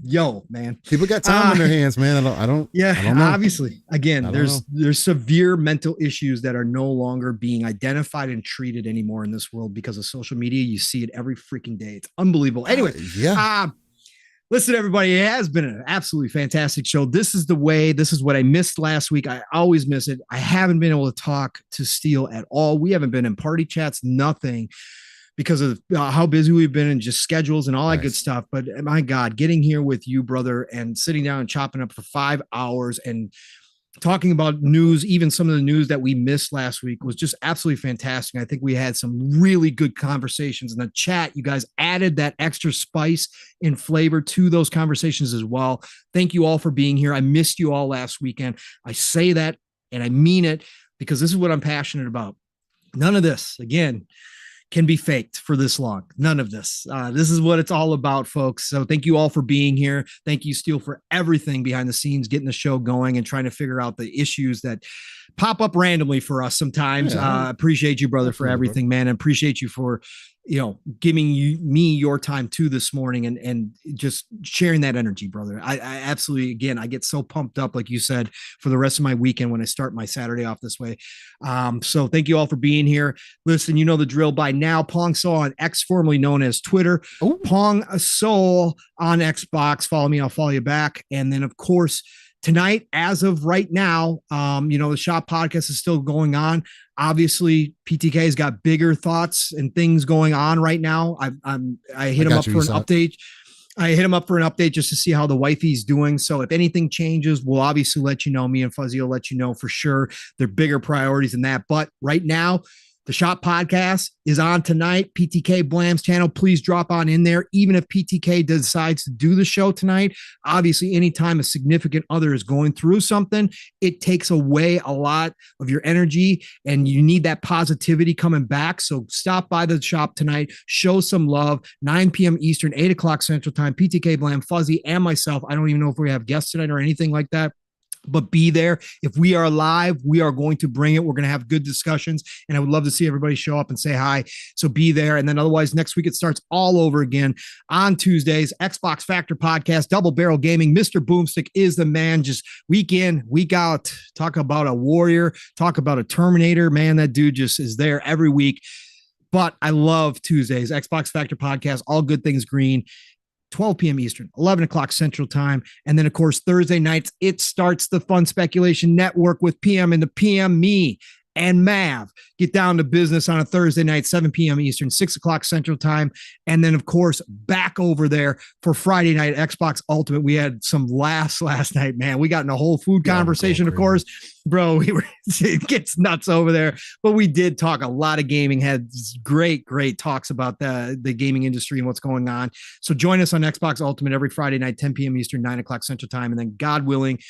yo, man, people got time on their hands, man. I don't know. Obviously, again, there's severe mental issues that are no longer being identified and treated anymore in this world because of social media. You see it every freaking day. It's unbelievable. Anyway, listen, everybody, it has been an absolutely fantastic show. This is what I missed last week. I always miss it. I haven't been able to talk to Steele at all. We haven't been in party chats, nothing, because of how busy we've been and just schedules and all that good stuff. But my God, getting here with you, brother, and sitting down and chopping up for 5 hours and talking about news, even some of the news that we missed last week, was just absolutely fantastic. I think we had some really good conversations in the chat. You guys added that extra spice and flavor to those conversations as well. Thank you all for being here. I missed you all last weekend. I say that and I mean it because this is what I'm passionate about. None of this, again, can be faked for this long. None of this. This is what it's all about, folks. So thank you all for being here. Thank you, Steele, for everything behind the scenes, getting the show going and trying to figure out the issues that pop up randomly for us sometimes. Appreciate you, brother, for everything, man. And appreciate you for, giving me your time too this morning and just sharing that energy, brother. I absolutely, again, I get so pumped up, like you said, for the rest of my weekend when I start my Saturday off this way. So thank you all for being here. Listen, you know the drill by now. Pong Soul on X, formerly known as Twitter. Pong Soul on Xbox. Follow me, I'll follow you back. And then, of course, tonight, as of right now, the Shop podcast is still going on. Obviously, PTK's got bigger thoughts and things going on right now. I hit him up for an update. I hit him up for an update just to see how the wifey's doing. So if anything changes, we'll obviously let you know. Me and Fuzzy will let you know for sure. They're bigger priorities than that. But right now, the Shop podcast is on tonight. PTK Blam's channel. Please drop on in there. Even if PTK decides to do the show tonight, obviously, anytime a significant other is going through something, it takes away a lot of your energy and you need that positivity coming back. So stop by the Shop tonight. Show some love. 9 p.m. Eastern, 8 o'clock Central Time. PTK Blam, Fuzzy, and myself. I don't even know if we have guests tonight or anything like that. But be there. If we are live, we are going to bring it. We're going to have good discussions, and I would love to see everybody show up and say hi. So be there. And then otherwise, next week it starts all over again on Tuesdays. Xbox Factor Podcast, Double Barrel Gaming. Mr. Boomstick is the man. Just week in, week out. Talk about a warrior. Talk about a Terminator. Man, that dude just is there every week. But I love Tuesdays. Xbox Factor Podcast, all good things green. 12 p.m. Eastern, 11 o'clock Central Time. And then, of course, Thursday nights, it starts the Fun Speculation Network with PM and the PM, me and Mav. Get down to business on a Thursday night, 7 p.m. Eastern, 6 o'clock Central Time. And then, of course, back over there for Friday night, Xbox Ultimate. We had some laughs last night, man. We got in a whole food conversation, of course. Bro, it gets nuts over there. But we did talk a lot of gaming, had great talks about the gaming industry and what's going on. So join us on Xbox Ultimate every Friday night, 10 p.m. Eastern, 9 o'clock Central Time. And then, God willing,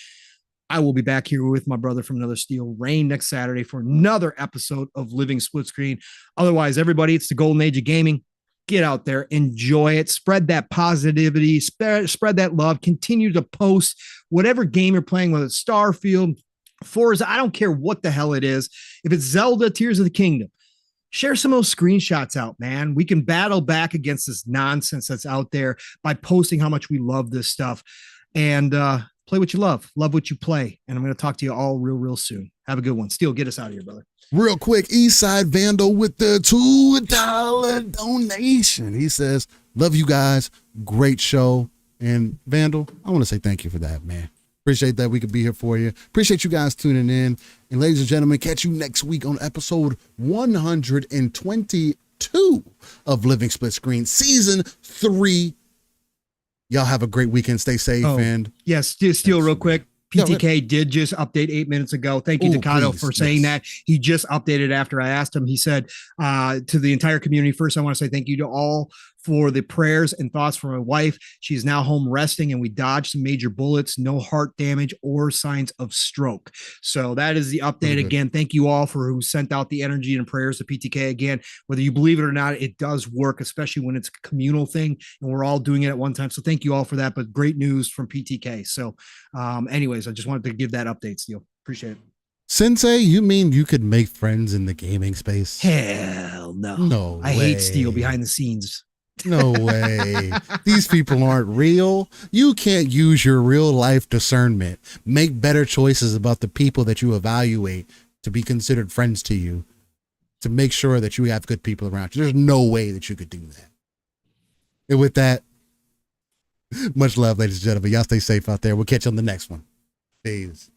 I will be back here with my brother from another Steel, Rain, next Saturday for another episode of Living Split Screen. Otherwise, everybody, it's the golden age of gaming. Get out there, enjoy it, spread that positivity, spread that love, continue to post whatever game you're playing, whether it's Starfield, Forza, I don't care what the hell it is. If it's Zelda, Tears of the Kingdom, share some of those screenshots out, man. We can battle back against this nonsense that's out there by posting how much we love this stuff. And, play what you love what you play. And I'm going to talk to you all real soon. Have a good one. Steel, get us out of here, brother. Real quick, Eastside Vandal with the $2 donation. He says, love you guys. Great show. And Vandal, I want to say thank you for that, man. Appreciate that we could be here for you. Appreciate you guys tuning in. And ladies and gentlemen, catch you next week on episode 122 of Living Split Screen, season 3. Y'all have a great weekend. Stay safe. And yes, Steel, real quick. PTK did just update 8 minutes ago. Thank you, Ducato, for saying that. He just updated after I asked him. He said to the entire community, first, I want to say thank you to all for the prayers and thoughts for my wife. She's now home resting, and we dodged some major bullets, no heart damage or signs of stroke. So that is the update. Again, thank you all for who sent out the energy and prayers to PTK. Again, whether you believe it or not, it does work, especially when it's a communal thing and we're all doing it at one time. So thank you all for that, but great news from PTK. So anyways, I just wanted to give that update, Steel. Appreciate it. Sensei, you mean you could make friends in the gaming space? Hell no. No I hate Steel behind the scenes. No way. These people aren't real. You can't use your real life discernment. Make better choices about the people that you evaluate to be considered friends to you, to make sure that you have good people around you. There's no way that you could do that. And with that, much love, ladies and gentlemen. Y'all stay safe out there. We'll catch you on the next one. Peace.